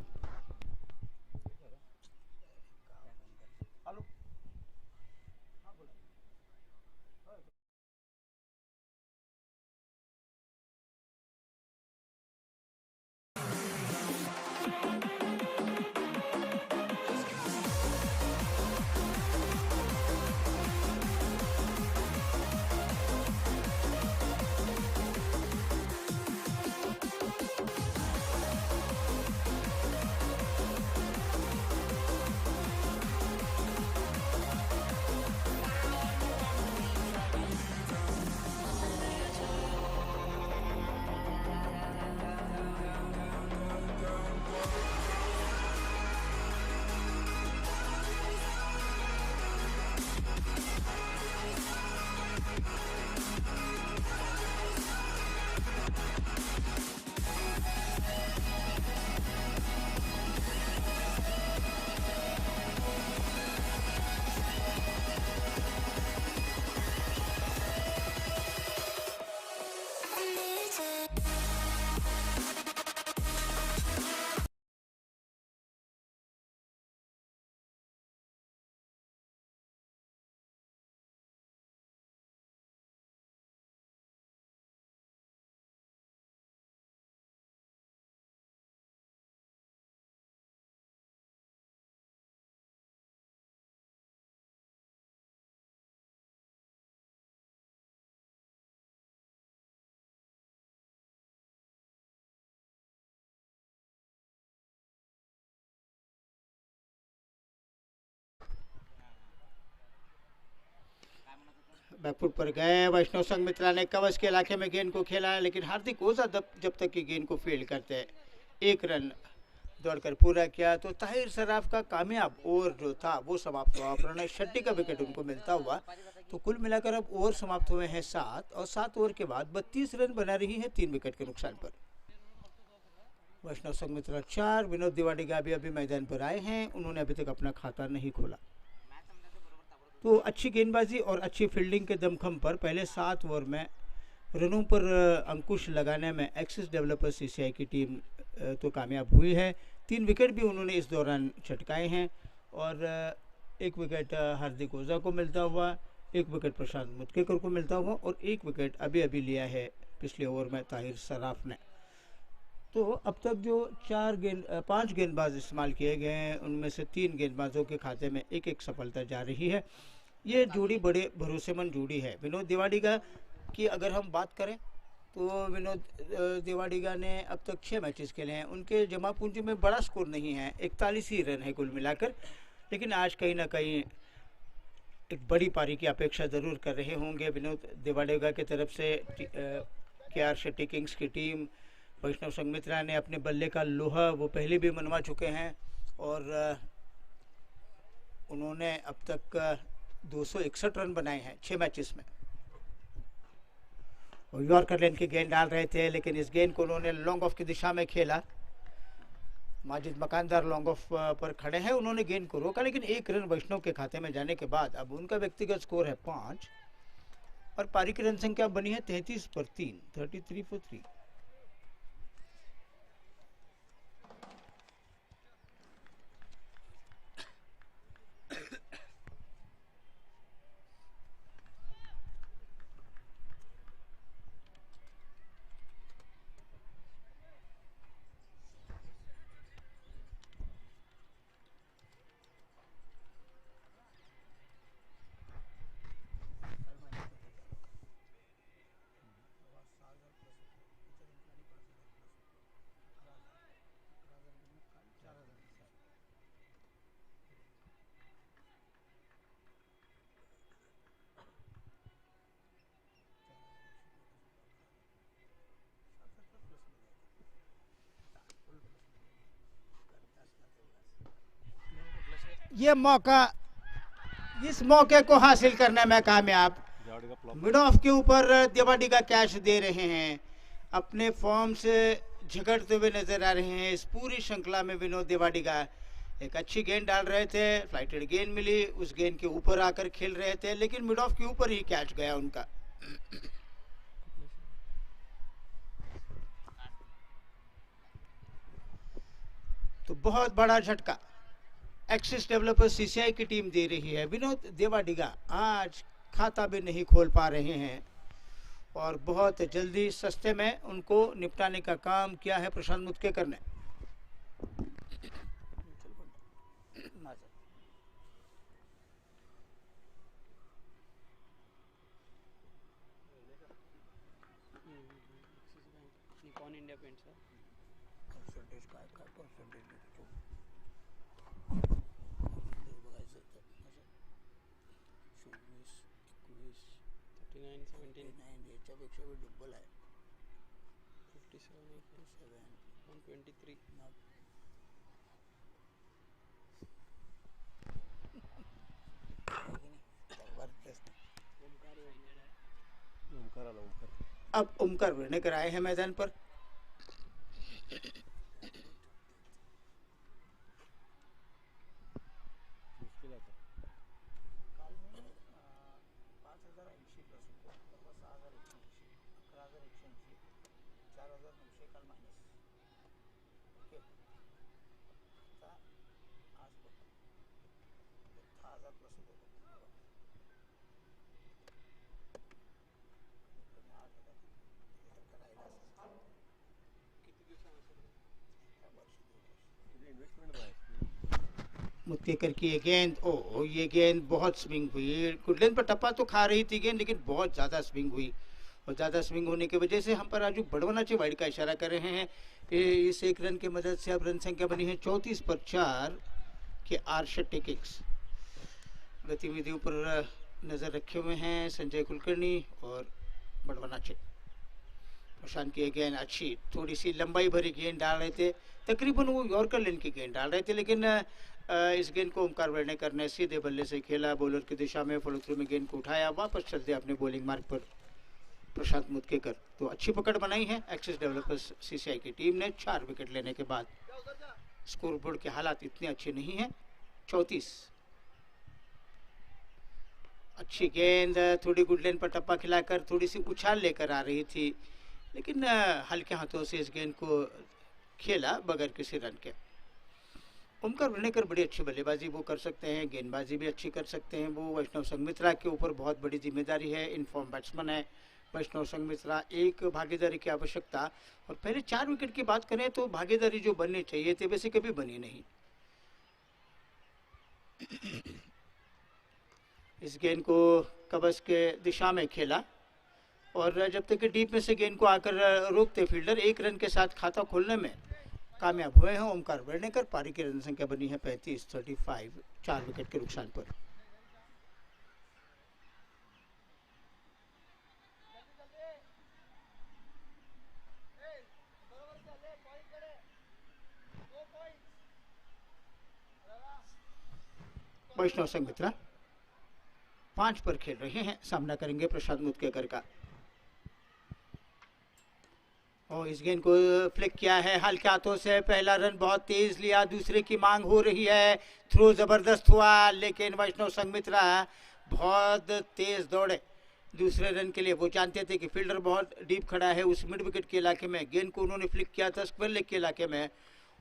बैकफुट पर गए, वैष्णव संघमित्रा ने कवच के इलाके में गेंद को खेला, लेकिन हार्दिक ओझा जब तक कि गेंद को फील्ड करते एक रन दौड़कर पूरा किया तो ताहिर सराफ का कामयाब ओवर जो था वो समाप्त हुआ। प्रणय शेट्टी का विकेट उनको मिलता हुआ। तो कुल मिलाकर अब ओवर समाप्त हुए हैं 7 और 7 ओवर के बाद 32 रन बना रही है 3 विकेट के नुकसान पर। वैष्णव संघमित्रा 4, विनोद दिवाड़ीगा अभी मैदान पर आए हैं, उन्होंने अभी तक अपना खाता नहीं खोला। तो अच्छी गेंदबाजी और अच्छी फील्डिंग के दमखम पर पहले 7 ओवर में रनों पर अंकुश लगाने में एक्सिस डेवलपर्स सीसीआई की टीम तो कामयाब हुई है। 3 विकेट भी उन्होंने इस दौरान चटकाए हैं और 1 विकेट हार्दिक ओझा को मिलता हुआ, 1 विकेट प्रशांत मुतकेकर को मिलता हुआ और 1 विकेट अभी लिया है पिछले ओवर में ताहिर सराफ ने। तो अब तक जो 5 गेंदबाज इस्तेमाल किए गए हैं उनमें से 3 गेंदबाजों के खाते में एक सफलता जा रही है। ये जोड़ी बड़े भरोसेमंद जोड़ी है। विनोद दिवाड़ीगा की अगर हम बात करें तो विनोद दिवाड़ीगा ने अब तक 6 मैचेस खेले हैं, उनके जमा पूंजी में बड़ा स्कोर नहीं है, 41 ही रन है कुल मिलाकर, लेकिन आज कहीं ना कहीं एक बड़ी पारी की अपेक्षा ज़रूर कर रहे होंगे विनोद दिवाड़ीगा की तरफ से। KR शेट्टी किंग्स की टीम, वैष्णव संघमित्रा ने अपने बल्ले का लोहा वो पहले भी मनवा चुके हैं और उन्होंने अब तक 261 रन बनाए हैं 6 मैचेस में। और यॉर्कर लेन की गेंद डाल रहे थे, लेकिन इस गेंद को उन्होंने लॉन्ग ऑफ की दिशा में खेला। माजिद मकानदार लॉन्ग ऑफ पर खड़े हैं, उन्होंने गेंद को रोका, लेकिन 1 रन वैष्णव के खाते में जाने के बाद अब उनका व्यक्तिगत स्कोर है 5 और पारी की रन संख्या बनी है 33 पर 3, 33 for 3। ये मौका, इस मौके को हासिल करने में कामयाब मिड ऑफ के ऊपर दिवाड़ीगा कैच दे रहे हैं, अपने फॉर्म से झगड़ते हुए नजर आ रहे हैं इस पूरी श्रृंखला में। विनोद दिवाड़ीगा एक अच्छी गेंद डाल रहे थे, फ्लाइटेड गेंद मिली, उस गेंद के ऊपर आकर खेल रहे थे, लेकिन मिड ऑफ के ऊपर ही कैच गया उनका। तो बहुत बड़ा झटका एक्सिस डेवलपर्स सीसीआई की टीम दे रही है। विनोद दिवाड़ीगा आज खाता भी नहीं खोल पा रहे हैं और बहुत जल्दी सस्ते में उनको निपटाने का काम किया है प्रशांत मुतकेकर ने। अब ओमकार वेणेकर आए हैं मैदान पर। मुतकेकर की ये गेंद, ओ ये गेंद बहुत स्विंग हुई, गुडलैंड पर टप्पा तो खा रही थी गेंद, लेकिन बहुत ज़्यादा स्विंग हुई और ज़्यादा स्विंग होने की वजह से हम पर राजू बड़वनाची वाइड का इशारा कर रहे हैं। इस 1 रन की मदद से अब रन संख्या बनी है 34 पर 4 KR शेट्टी किंग्स। गतिविधियों पर नज़र रखे हुए हैं संजय कुलकर्णी और बड़वनाचे। प्रशांत की गेंद अच्छी, थोड़ी सी लंबाई भरी गेंद डाल रहे थे, तकरीबन वो यॉर्कर लेन की गेंद डाल रहे थे, लेकिन इस गेंद को ओमकार वर्णेकर ने सीधे बल्ले से खेला, बॉलर की दिशा में, फॉलो में गेंद को उठाया, वापस चल दिया अपने बॉलिंग मार्ग पर प्रशांत मुदकेकर। तो अच्छी पकड़ बनाई है एक्सिस डेवलपर्स सीसीआई की टीम ने 4 विकेट लेने के बाद। स्कोरबोर्ड के हालात इतने अच्छे नहीं हैं। 34। अच्छी गेंद, थोड़ी गुड लेन पर टप्पा खिलाकर थोड़ी सी उछाल लेकर आ रही थी, लेकिन हल्के हाथों से इस गेंद को खेला बगैर किसी रन के। ओमकार वर्णेकर बड़ी अच्छी बल्लेबाजी वो कर सकते हैं, गेंदबाजी भी अच्छी कर सकते हैं वो। वैष्णव संघमित्रा के ऊपर बहुत बड़ी जिम्मेदारी है, इनफॉर्म बैट्समैन है वैष्णव संघमित्रा। एक भागीदारी की आवश्यकता, और पहले 4 विकेट की बात करें तो भागीदारी जो बननी चाहिए थी वैसे कभी बनी नहीं। इस गेंद को कबस के दिशा में खेला, और जब तक कि डीप में से गेंद को आकर रोकते फील्डर 1 रन के साथ खाता खोलने में कामयाब हुए हैं ओमकार वर्णेकर। पारी की रन संख्या बनी है 35, 4 विकेट के नुकसान पर। वैष्णव संघमित्रा 5 पर खेल रहे हैं, सामना करेंगे प्रशांत मुदकेकर का। और इस गेंद को फ्लिक किया है हल्के हाथों से, पहला रन बहुत तेज लिया, दूसरे की मांग हो रही है, थ्रो जबरदस्त हुआ, लेकिन वैष्णव संघमित्रा बहुत तेज दौड़े दूसरे रन के लिए। वो जानते थे कि फील्डर बहुत डीप खड़ा है उस मिड विकेट के इलाके में। गेंद को उन्होंने फ्लिक किया था स्क्वायर लेग के इलाके में,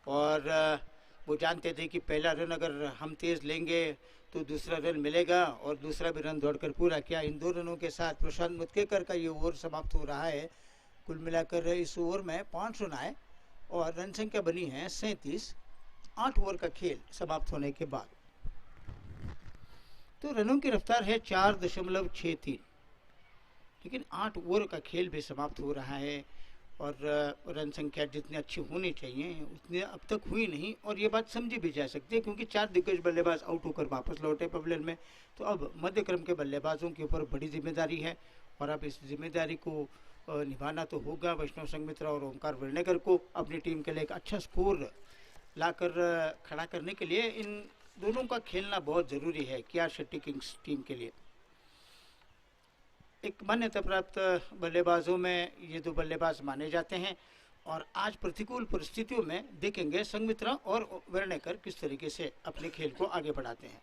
और वो जानते थे कि पहला रन अगर हम तेज लेंगे तो दूसरा रन मिलेगा, और दूसरा भी रन दौड़कर पूरा किया। इन 2 रनों के साथ प्रशांत मुदकेकर का ये ओवर समाप्त हो रहा है। कुल मिलाकर इस ओवर में 5 रन आए और रन संख्या बनी है 37, 8 ओवर का खेल समाप्त होने के बाद। तो रनों की रफ्तार है 4.63, लेकिन 8 ओवर का खेल भी समाप्त हो रहा है, और रन संख्या जितनी अच्छी होनी चाहिए उतनी अब तक हुई नहीं। और ये बात समझी भी जा सकती है क्योंकि 4 दिग्गज बल्लेबाज आउट होकर वापस लौटे पवेलियन में। तो अब मध्य क्रम के बल्लेबाजों के ऊपर बड़ी जिम्मेदारी है, और अब इस जिम्मेदारी को निभाना तो होगा वैष्णव संघमित्रा और ओमकार वर्णेकर को। अपनी टीम के लिए एक अच्छा स्कोर लाकर खड़ा करने के लिए इन दोनों का खेलना बहुत ज़रूरी है केआर शेट्टी किंग्स टीम के लिए। एक मान्यता प्राप्त बल्लेबाजों में ये 2 बल्लेबाज माने जाते हैं, और आज प्रतिकूल परिस्थितियों में देखेंगे संघमित्रा और वर्णेकर किस तरीके से अपने खेल को आगे बढ़ाते हैं।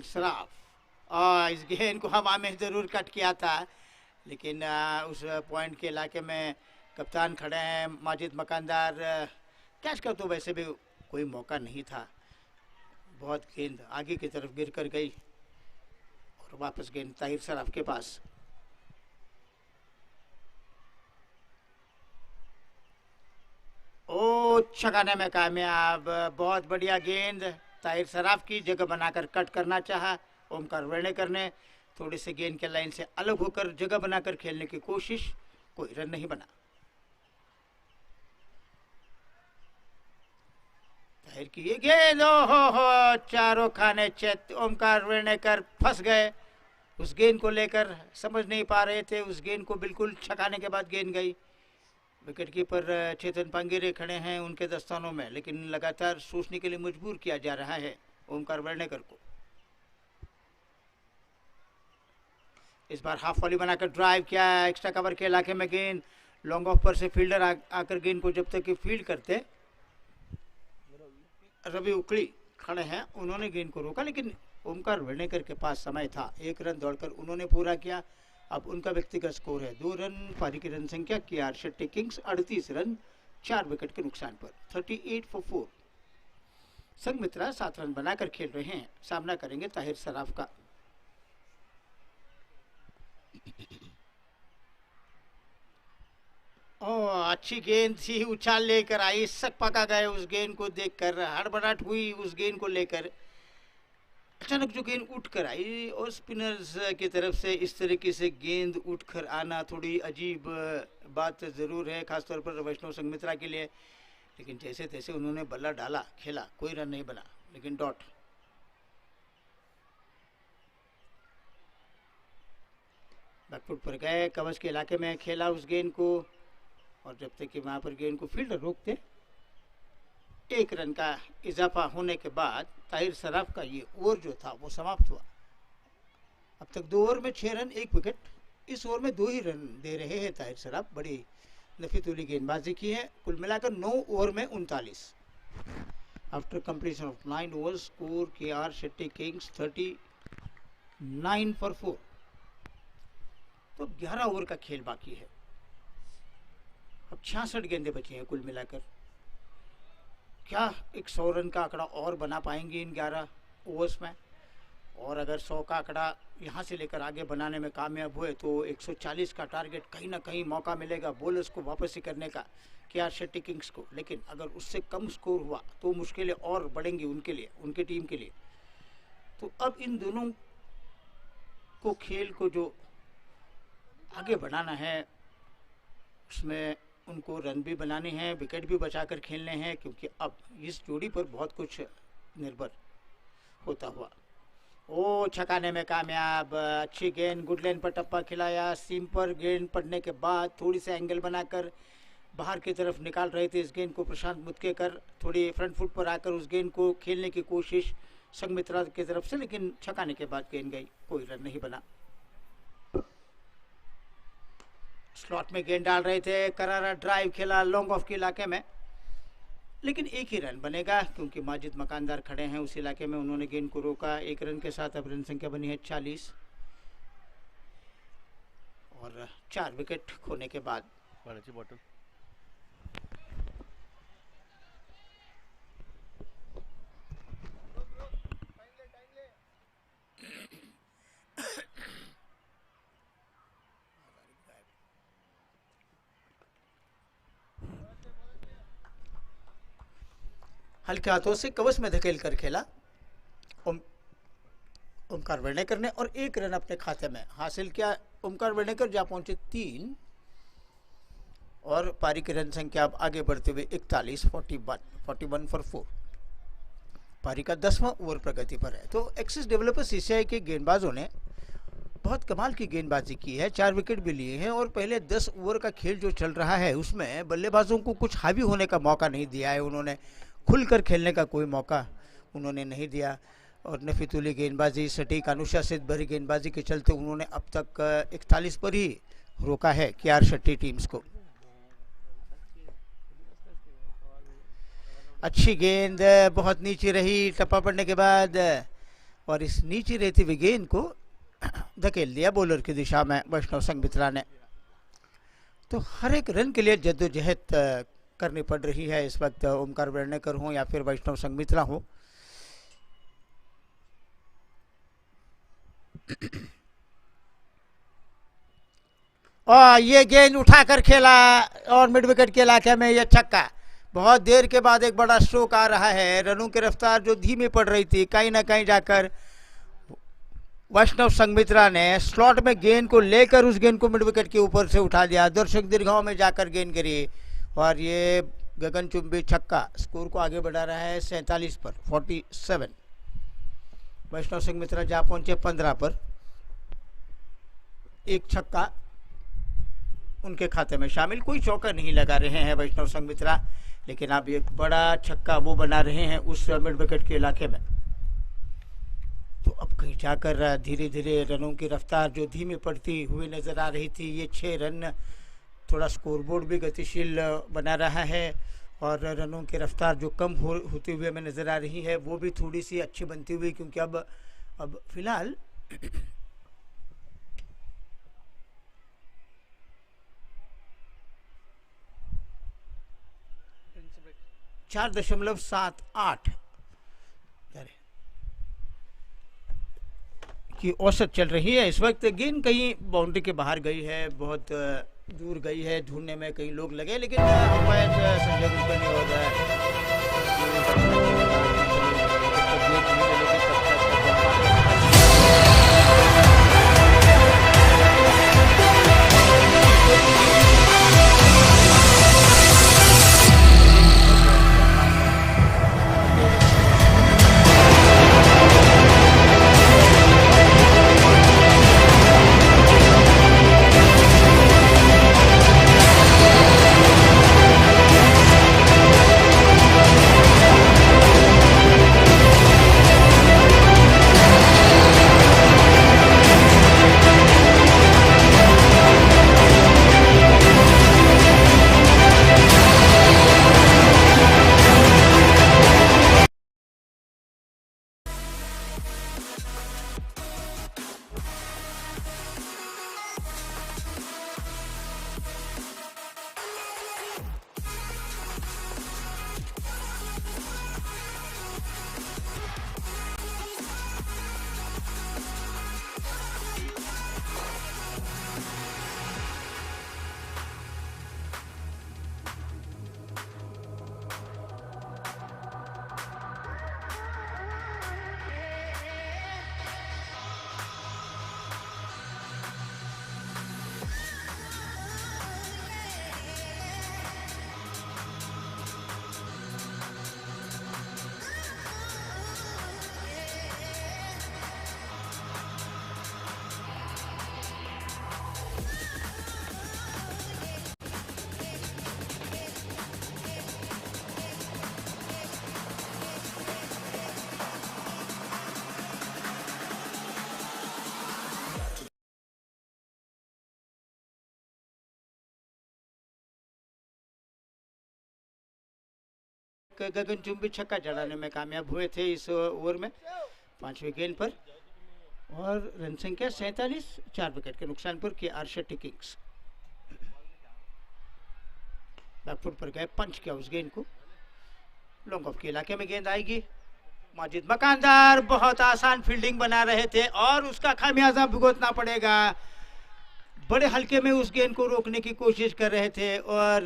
सराफ, इस गेंद को हवा में जरूर कट किया था, लेकिन उस पॉइंट के इलाके में कप्तान खड़े हैं माजिद मकानदार। कैच का तो वैसे भी कोई मौका नहीं था, बहुत गेंद आगे की तरफ गिर कर गई, और वापस गेंद ताहिर सराफ के पास। ओ, छकाने में कामयाब, बहुत बढ़िया गेंद। ताहिर सराफ की जगह बनाकर कट करना चाहा ओमकार वर्णेकर ने, थोड़ी सी गेंद के लाइन से अलग होकर जगह बनाकर खेलने की कोशिश, कोई रन नहीं बना। ताहिर की ये गेंद, हो चारों खाने चेत। ओमकार वर्णेकर फंस गए उस गेंद को लेकर, समझ नहीं पा रहे थे। उस गेंद को बिल्कुल छकाने के बाद गेंद गई। विकेट कीपर चेतन पांगेरे खड़े हैं उनके दस्तानों में, लेकिन लगातार सोचने के लिए मजबूर किया जा रहा है ओमकार वर्णेकर को। इस बार हाफ वॉली बनाकर ड्राइव किया, एक्स्ट्रा कवर के इलाके में गेंद, लॉन्ग ऑफ पर से फील्डर आकर गेंद को जब तक कि फील्ड करते, रवि उकड़ी खड़े हैं, उन्होंने गेंद को रोका, लेकिन ओमकार वर्णेकर के पास समय था। 1 रन दौड़कर उन्होंने पूरा किया। अब उनका व्यक्तिगत स्कोर है 2 रन। पारी की रन संख्या KR Shetty Kings 38 run 4 wicket के नुकसान पर, 38 for 4। संघमित्रा 7 रन बनाकर खेल रहे हैं, सामना करेंगे ताहिर सराफ का। अच्छी गेंद थी, उछाल लेकर आई, सक पका गए उस गेंद को देखकर, हड़बड़ाहट हुई उस गेंद को लेकर। अचानक जो गेंद उठ कर आई और स्पिनर्स की तरफ से इस तरीके से गेंद उठ कर आना थोड़ी अजीब बात ज़रूर है, खासतौर पर वैष्णव संघमित्रा के लिए। लेकिन जैसे तैसे उन्होंने बल्ला डाला, खेला, कोई रन नहीं बना, लेकिन डॉट। बैकफुट पर गए, कवच के इलाके में खेला उस गेंद को, और जब तक कि वहाँ पर गेंद को फील्डर रोकते, 1 रन का इजाफा होने के बाद ताहिर सराफ का ये ओवर जो था वो समाप्त हुआ। अब तक 2 ओवर में 6 रन 1 विकेट, इस ओवर में 2 ही रन दे रहे हैं ताहिर सराफ। बड़ी नफीतुली गेंदबाजी की है। कुल मिलाकर 9 ओवर में 39। After completion of 9 overs, score KR Shetty Kings 39 for 4। तो 11 ओवर का खेल बाकी है। अब 66 गेंदें बची हैं कुल मिलाकर। क्या एक 100 रन का आंकड़ा और बना पाएंगे इन 11 ओवर्स में? और अगर 100 का आंकड़ा यहाँ से लेकर आगे बनाने में कामयाब हुए तो 140 का टारगेट कहीं ना कहीं मौका मिलेगा बॉलर्स को वापसी करने का, KR शेट्टी किंग्स को। लेकिन अगर उससे कम स्कोर हुआ तो मुश्किलें और बढ़ेंगी उनके लिए, उनकी टीम के लिए। तो अब इन दोनों को खेल को जो आगे बढ़ाना है उसमें उनको रन भी बनाने हैं, विकेट भी बचाकर खेलने हैं, क्योंकि अब इस जोड़ी पर बहुत कुछ निर्भर होता हुआ। ओ छकाने में कामयाब, अच्छी गेंद, गुड लेन पर टप्पा खिलाया, सीम पर गेंद पड़ने के बाद थोड़ी सा एंगल बनाकर बाहर की तरफ निकाल रहे थे इस गेंद को प्रशांत मुत्केकर। थोड़ी फ्रंट फुट पर आकर उस गेंद को खेलने की कोशिश संघमित्रा की तरफ से, लेकिन छकाने के बाद गेंद गई, कोई रन नहीं बना। स्लॉट में गेंद डाल रहे थे, करारा ड्राइव खेला लॉन्ग ऑफ के इलाके में, लेकिन 1 ही रन बनेगा क्योंकि माजिद मकानदार खड़े हैं उस इलाके में। उन्होंने गेंद को रोका। 1 रन के साथ अब रन संख्या बनी है 40 और 4 विकेट खोने के बाद। बॉटल हल्के हाथों से कवच में धकेल कर खेला ओमकार वर्णेकर ने और 1 रन अपने खाते में हासिल किया। ओमकार वर्णेकर जा पहुंचे 3 और पारी की रन संख्या अब आगे बढ़ते हुए 41 41 for 4। पारी का 10वां ओवर प्रगति पर है। तो एक्सिस डेवलपर्स CCI के गेंदबाजों ने बहुत कमाल की गेंदबाजी की है, 4 विकेट भी लिए हैं और पहले 10 ओवर का खेल जो चल रहा है उसमें बल्लेबाजों को कुछ हावी होने का मौका नहीं दिया है। उन्होंने खुलकर खेलने का कोई मौका उन्होंने नहीं दिया और नफीतुली गेंदबाजी, सटीक अनुशासित भरी गेंदबाजी के चलते उन्होंने अब तक 41 पर ही रोका है KR शेट्टी टीम्स को। अच्छी गेंद बहुत नीचे रही टप्पा पड़ने के बाद और इस नीचे रहती हुई गेंद को धकेल दिया बॉलर की दिशा में वैष्णव संघमित्रा ने। तो हर एक रन के लिए जद्दोजहद करनी पड़ रही है इस वक्त, ओमकार वर्णेकर हो या फिर वैष्णव संघमित्रा हो। और ये गेंद उठाकर खेला और मिड विकेट के इलाके में ये छक्का। बहुत देर के बाद एक बड़ा स्ट्रोक आ रहा है। रनों की रफ्तार जो धीमी पड़ रही थी, कहीं ना कहीं जाकर वैष्णव संघमित्रा ने स्लॉट में गेंद को लेकर उस गेंद को मिड विकेट के ऊपर से उठा दिया। दर्शक दीर्घाओं में जाकर गेंद गिरी और ये गगनचुंबी छक्का स्कोर को आगे बढ़ा रहा है 47 पर 47। वैष्णव संघमित्रा जा पहुंचे 15 पर। एक छक्का उनके खाते में शामिल, कोई चौका नहीं लगा रहे हैं वैष्णव संघमित्रा, लेकिन अब एक बड़ा छक्का वो बना रहे हैं उस मिड विकेट के इलाके में। तो अब कहीं जाकर धीरे धीरे रनों की रफ्तार जो धीमी पड़ती हुई नजर आ रही थी, ये 6 रन थोड़ा स्कोरबोर्ड भी गतिशील बना रहा है और रनों की रफ्तार जो कम होती हुई हमें नजर आ रही है वो भी थोड़ी सी अच्छी बनती हुई, क्योंकि अब फिलहाल 4.78 की औसत चल रही है इस वक्त। गेंद कहीं बाउंड्री के बाहर गई है, बहुत दूर गई है, ढूंढने में कई लोग लगे, लेकिन अंपायर संजय कुलकर्णी और गगनचुंबी छक्का जड़ाने में कामयाब हुए थे इस ओवर में 5वें गेंद पर, और रन संख्या 47, 4 विकेट के नुकसान पर KR शेट्टी किंग्स। बैकफुट पर गए, पंच किया उस गेंद को, लॉन्ग ऑफ के इलाके में गेंद आएगी। माजिद मकानदार बहुत आसान फील्डिंग बना रहे थे और उसका खामियाजा भुगतना पड़ेगा। बड़े हल्के में उस गेंद को रोकने की कोशिश कर रहे थे और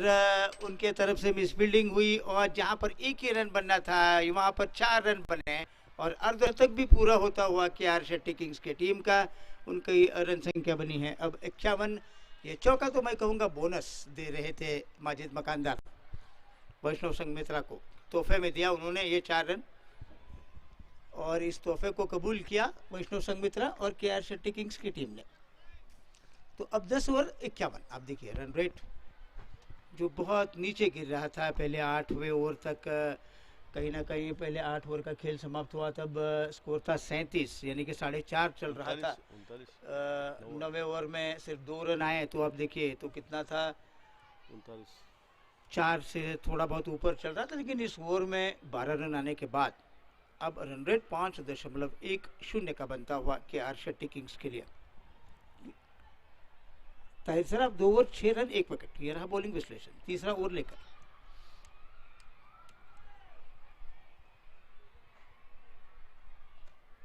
उनके तरफ से मिस फील्डिंग हुई, और जहां पर एक ही रन बनना था वहां पर 4 रन बने और अर्धशतक भी पूरा होता हुआ KR शेट्टी किंग्स के टीम का उनकी रन संख्या बनी है अब 51। ये चौका तो मैं कहूँगा बोनस दे रहे थे माजिद मकानदार, वैष्णव संघमित्रा को तोहफे में दिया उन्होंने ये 4 रन, और इस तोहफे को कबूल किया वैष्णव संघमित्रा और KR शेट्टी किंग्स की टीम ने। तो अब 10 ओवर 51, आप देखिए रन रेट जो बहुत नीचे गिर रहा था पहले 8वें ओवर तक, कहीं ना कहीं पहले 8 ओवर का खेल समाप्त हुआ तब स्कोर था 37, यानी कि 4.5 चल रहा था। 9वें ओवर में सिर्फ 2 रन आए, तो आप देखिए तो कितना था, 4 से थोड़ा बहुत ऊपर चल रहा था, लेकिन इस ओवर में 12 रन आने के बाद अब रन रेट 5.10 का बनता हुआ KR शेट्टी किंग्स के लिए। Tahir Saraf 2 over 6 run 1 wicket, ये रहा बॉलिंग विश्लेषण। तीसरा ओवर लेकर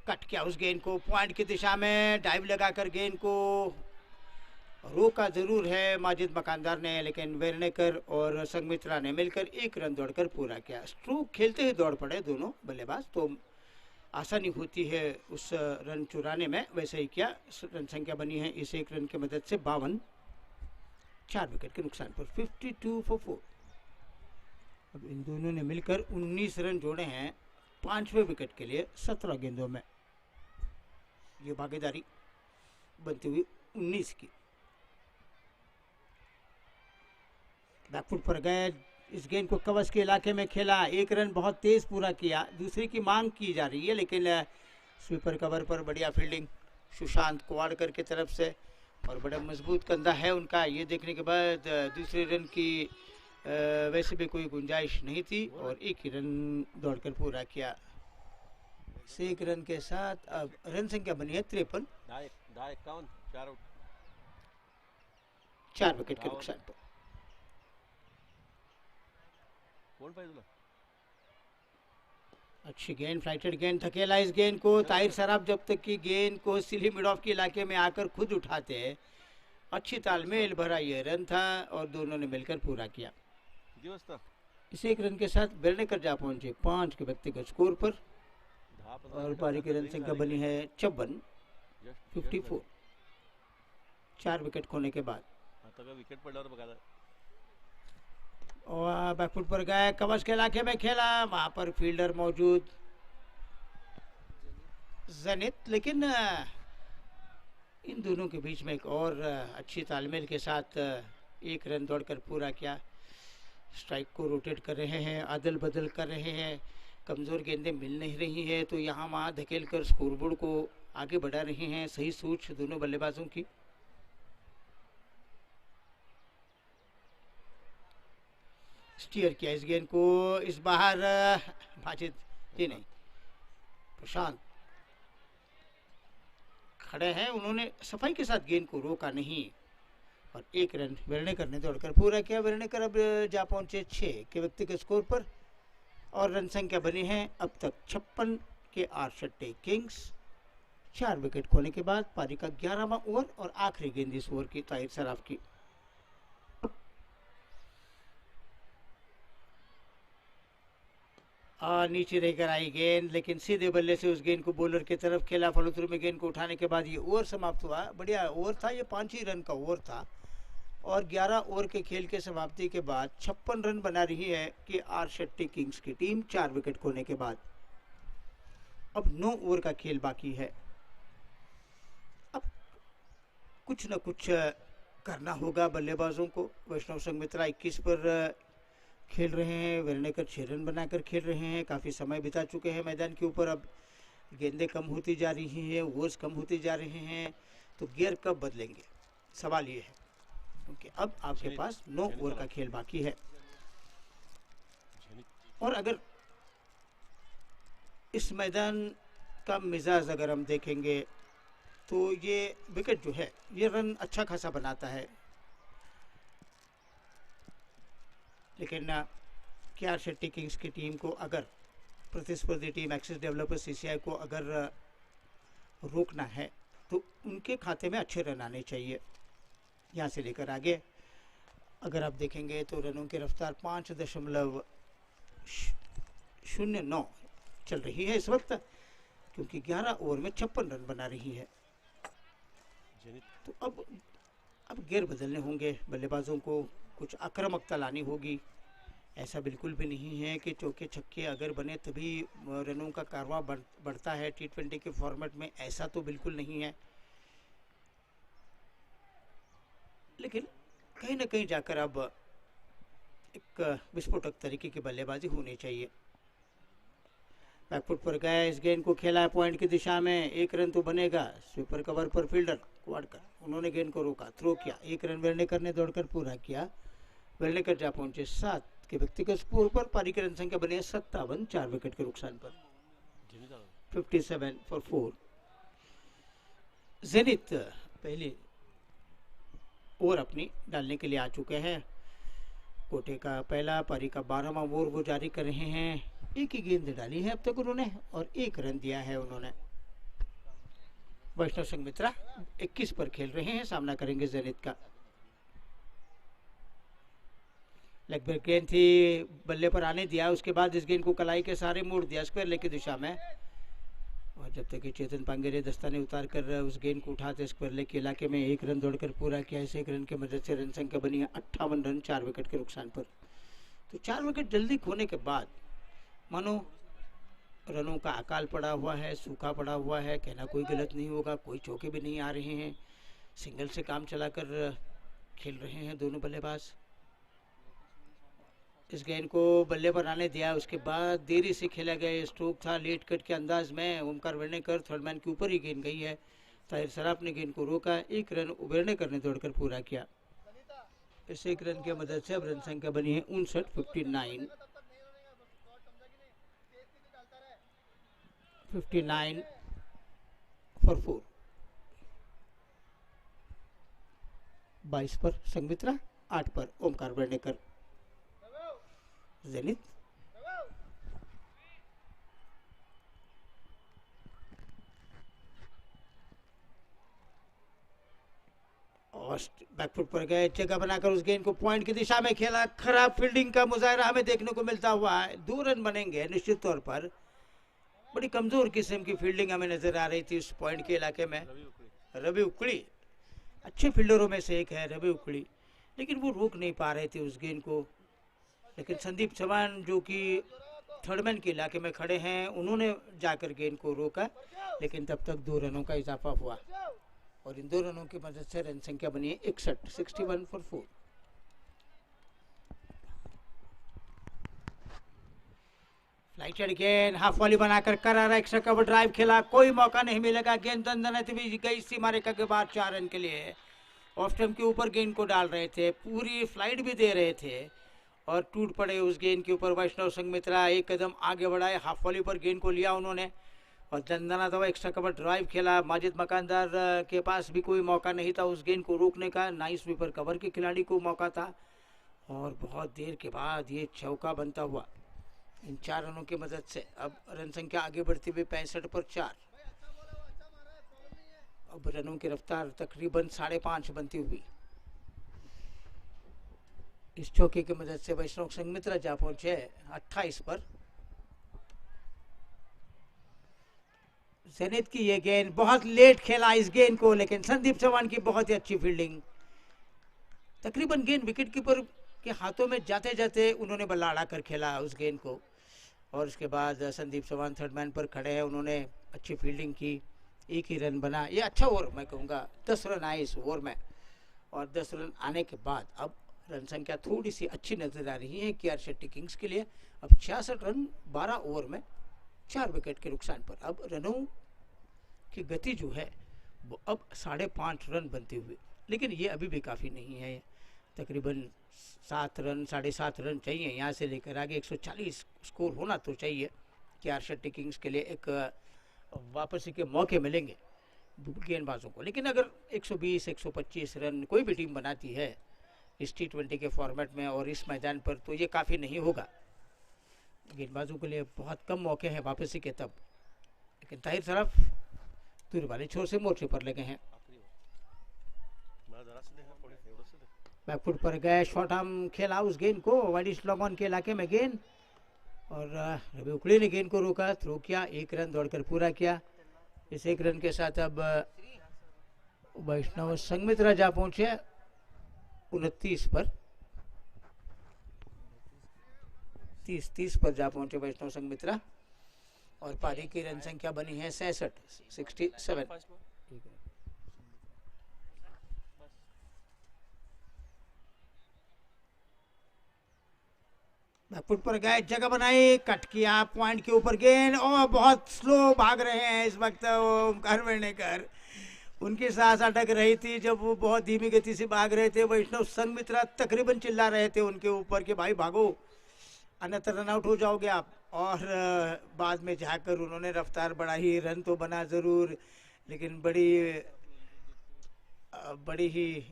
कट किया उस गेंद को, पॉइंट की दिशा में डाइव लगाकर गेंद को रोका जरूर है माजिद मकानदार ने, लेकिन वेर्नेकर और संघमित्रा ने मिलकर 1 रन दौड़कर पूरा किया। स्ट्रोक खेलते ही दौड़ पड़े दोनों बल्लेबाज, तो आसानी होती है उस रन चुराने में, वैसे ही किया। रन संख्या बनी है इस 1 रन की मदद से 52, 4 विकेट के नुकसान पर 52 for 4। अब इन दोनों ने मिलकर 19 रन जोड़े हैं 5वें विकेट के लिए 17 गेंदों में, ये भागीदारी बनती हुई 19 की। बैकफुट पर गए, इस गेंद को कवच के इलाके में खेला, 1 रन बहुत तेज पूरा किया, दूसरे की मांग की जा रही है, लेकिन स्वीपर कवर पर बढ़िया फील्डिंग सुशांत कुवाड़कर की तरफ से, और बड़ा मजबूत कंधा है उनका। ये देखने के बाद दूसरे रन की वैसे भी कोई गुंजाइश नहीं थी और 1 ही रन दौड़कर पूरा किया। इस 1 रन के साथ अब रन संख्या बनी है 53, 4 विकेट के नुकसान पर। अच्छी गेंद, फ्लाइटेड गेंद, धकेला इस गेंद को। ताहिर सराफ जब तक की गेंद को सिली मिड ऑफ के इलाके में आकर खुद उठाते हैं, अच्छी तालमेल भरा ये रन था और दोनों ने मिलकर पूरा किया। इस 1 रन के साथ वेर्नेकर जा पहुंचे 5 के व्यक्तिगत स्कोर पर, और पारी की रन संख्या बनी है 54, 54, 4 विकेट खोने के बाद। और बैकफुट पर गए, कवच के इलाके में खेला, वहां पर फील्डर मौजूद जनित, लेकिन इन दोनों के बीच में एक और अच्छी तालमेल के साथ 1 रन दौड़कर पूरा किया। स्ट्राइक को रोटेट कर रहे हैं, अदल बदल कर रहे हैं, कमज़ोर गेंदें मिल नहीं रही हैं, तो यहाँ वहाँ धकेल कर स्कोरबोर्ड को आगे बढ़ा रहे हैं। सही सूझ दोनों बल्लेबाजों की। स्टीयर किया इस गेंद को, इस बाहर माजिद जी नहीं, प्रशांत खड़े हैं, उन्होंने सफाई के साथ गेंद को रोका नहीं, और 1 रन वेर्नेकर ने दौड़कर पूरा किया। वेर्नेकर अब जा पहुंचे 6 के व्यक्तिगत स्कोर पर, और रन संख्या बनी है अब तक 56 KR शेट्टी किंग्स, 4 विकेट खोने के बाद। पारी का 11वां ओवर और आखिरी गेंद इस ओवर की ताहिर सराफ की। नीचे रहकर आई गेंद, लेकिन सीधे बल्ले से उस गेंद को बॉलर की तरफ खेला। फॉलोथ्रू में गेंद को उठाने के बाद ये ओवर समाप्त हुआ। बढ़िया ओवर था, ये 5 ही रन का ओवर था, और 11 ओवर के खेल के समाप्ति के बाद 56 रन बना रही है KR शेट्टी किंग्स की टीम 4 विकेट खोने के बाद। अब 9 ओवर का खेल बाकी है। अब कुछ न कुछ करना होगा बल्लेबाजों को। वैष्णव संघमित्रा 21 पर खेल रहे हैं, वेर्नेकर 6 रन बनाकर खेल रहे हैं, काफ़ी समय बिता चुके हैं मैदान के ऊपर। अब गेंदें कम होती जा रही हैं, ओवर्स कम होते जा रहे हैं, तो गियर कब बदलेंगे, सवाल ये है, क्योंकि अब आपके पास 9 ओवर का खेल बाकी है। और अगर इस मैदान का मिजाज अगर हम देखेंगे तो ये विकेट जो है ये रन अच्छा खासा बनाता है, लेकिन KR शेट्टी किंग्स की टीम को अगर प्रतिस्पर्धी टीम एक्सिस डेवलपर CCI को अगर रोकना है तो उनके खाते में अच्छे रन आने चाहिए। यहाँ से लेकर आगे अगर आप देखेंगे तो रनों की रफ्तार 5.09 चल रही है इस वक्त, क्योंकि 11 ओवर में 56 रन बना रही है। तो अब गेयर बदलने होंगे, बल्लेबाजों को कुछ आक्रामकता लानी होगी। ऐसा बिल्कुल भी नहीं है कि चौके छक्के अगर बने तभी रनों का कारवां बढ़ता है T20 के फॉर्मेट में, ऐसा तो बिल्कुल नहीं है। लेकिन कहीं ना कहीं जाकर अब एक विस्फोटक तरीके की बल्लेबाजी होनी चाहिए। बैकफुट पर गए, इस गेंद को खेला पॉइंट की दिशा में, 1 रन तो बनेगा। स्वीपर कवर पर फील्डर क्वाडकर, उन्होंने गेंद को रोका, थ्रो किया, 1 रन वेलनेकर ने दौड़कर पूरा किया। वेलनेकर जा पहुंचे 7 के व्यक्तिगत स्कोर पर। पारी की रन संख्या बनी है 57, 4 विकेट के नुकसान पर। 57 for 4। जेनिथ पहली ओवर अपनी डालने के लिए आ चुके हैं। कोटे का पहला, पारी का 12वां ओवर वो जारी कर रहे हैं। एक ही गेंद डाली है अब तक उन्होंने और 1 रन दिया है उन्होंने। वैष्णव संघमित्रा 21 पर खेल रहे हैं, सामना करेंगे जेनिथ का। लेग ब्रेक गेंद थी, बल्ले पर आने दिया, उसके बाद इस गेंद को कलाई के सहारे मोड़ दिया स्क्वायर लेग की दिशा में। और जब तक कि चेतन पांगेरे दस्ताने उतार कर उस गेंद को उठाते स्क्वायर लेग के इलाके में 1 रन दौड़कर पूरा किया। इस 1 रन की मदद से रन संख्या बनी है 58 रन, 4 विकेट के नुकसान पर। तो 4 विकेट जल्दी खोने के बाद मानो रनों का अकाल पड़ा हुआ है, सूखा पड़ा हुआ है, कहना कोई गलत नहीं होगा। कोई चौके भी नहीं आ रहे हैं, सिंगल से काम चलाकर खेल रहे हैं दोनों बल्लेबाज। इस गेंद को बल्ले पर आने दिया, उसके बाद देरी से खेला गया स्ट्रोक था लेट कट के अंदाज में। ओमकार वेलनेकर थर्ड मैन के ऊपर ही गेंद गई है, ताहिर सराफ ने गेंद को रोका, 1 रन वेलनेकर ने दौड़कर पूरा किया। इस 1 रन की मदद से अब रन संख्या बनी है 59, 59 for 4। 22 पर संघमित्रा, 8 पर ओमकार वेलनेकर। जेनिथ और बैकफुट पर गए, जगह बनाकर उस गेंद को पॉइंट की दिशा में खेला। खराब फील्डिंग का मुजाहरा हमें देखने को मिलता हुआ है। 2 रन बनेंगे निश्चित तौर पर। बड़ी कमजोर किस्म की फील्डिंग हमें नजर आ रही थी उस पॉइंट के इलाके में। रवि उकड़ी अच्छे फील्डरों में से एक है रवि उकड़ी, लेकिन वो रोक नहीं पा रहे थे उस गेंद को। लेकिन संदीप चौहान जो कि थर्डमैन के इलाके में खड़े हैं, उन्होंने जाकर गेंद को रोका, लेकिन तब तक 2 रनों का इजाफा हुआ और इन 2 रनों की मदद से रन संख्या बनी है 61, 61 for 4। फ्लाइटेड गेंद हाफ वॉली बनाकर करारा एक्स्ट्रा कवर ड्राइव खेला, कोई मौका नहीं मिलेगा। गेंद दंदनाती भी गई सीमा रेखा के बाद 4 रन के लिए। ऑफ स्टंप के ऊपर गेंद को डाल रहे थे, पूरी फ्लाइट भी दे रहे थे और टूट पड़े उस गेंद के ऊपर। वैष्णव संघमित्रा 1 कदम आगे बढ़ाए, हाफ वॉली पर गेंद को लिया उन्होंने और दंदनाता हुआ एक्स्ट्रा कवर ड्राइव खेला। माजिद मकानदार के पास भी कोई मौका नहीं था उस गेंद को रोकने का, ना ही स्वीपर कवर के खिलाड़ी को मौका था। और बहुत देर के बाद ये चौका बनता हुआ इन 4 रनों की मदद से अब रन संख्या आगे बढ़ती हुई 65 पर 4। अब रनों की रफ्तार तकरीबन 5.5 बनती हुई। इस चौके की मदद से वैष्णव संघमित्रा जा पहुंचे 28 पर। जेनिथ की ये गेंद बहुत लेट खेला इस गेंद को, लेकिन संदीप चौहान की बहुत ही अच्छी फील्डिंग। तकरीबन गेंद विकेट कीपर के हाथों में जाते जाते उन्होंने बल्ला अड़ा कर खेला उस गेंद को। और उसके बाद संदीप चौहान थर्ड मैन पर खड़े हैं, उन्होंने अच्छी फील्डिंग की, 1 ही रन बना। ये अच्छा ओवर मैं कहूँगा, 10 रन आए इस ओवर में और 10 रन आने के बाद अब रन संख्या थोड़ी सी अच्छी नजर आ रही है KR शेट्टी किंग्स के लिए। अब 66 रन 12 ओवर में 4 विकेट के नुकसान पर। अब रनों की गति जो है वो अब 5.5 रन बनती हुई, लेकिन ये अभी भी काफ़ी नहीं है। तकरीबन 7 रन 7.5 रन चाहिए यहाँ से लेकर आगे 140 स्कोर होना तो चाहिए कि आर्शेटी किंग्स के लिए एक वापसी के मौके मिलेंगे गेंदबाजों को। लेकिन अगर 120 125 रन कोई भी टीम बनाती है इस T20 के फॉर्मेट में और इस मैदान पर, तो ये काफ़ी नहीं होगा। गेंदबाजों के लिए बहुत कम मौके हैं वापसी के तब। लेकिन ताहिर सराफ दूर वाले छोर से मोर्चे पर लगे हैं। बैकफुट पर गए, शॉर्ट आर्म खेला उस गेंद को, वाइड स्लॉग ऑन के इलाके में गेंद, और रवि उकड़ी ने गेंद को रोका, थ्रो किया, 1 रन दौड़कर पूरा किया। इस 1 रन के साथ अब वैष्णव संघमित्रा जा पहुंचे 29 पर, 30 पर जा पहुंचे वैष्णव संघमित्रा, और पारी की रन संख्या बनी है 67। बैकफुट पर गए, जगह बनाई, कट किया, पॉइंट के ऊपर गेंद, और बहुत स्लो भाग रहे हैं इस वक्त ओमकार वेणेकर। उनकी सांस अटक रही थी जब वो बहुत धीमी गति से भाग रहे थे। वैष्णव संघमित्रा तकरीबन चिल्ला रहे थे उनके ऊपर कि भाई भागो, अन्यथा रन आउट हो जाओगे आप। और बाद में जाकर उन्होंने रफ्तार बढ़ाई, रन तो बना ज़रूर, लेकिन बड़ी ही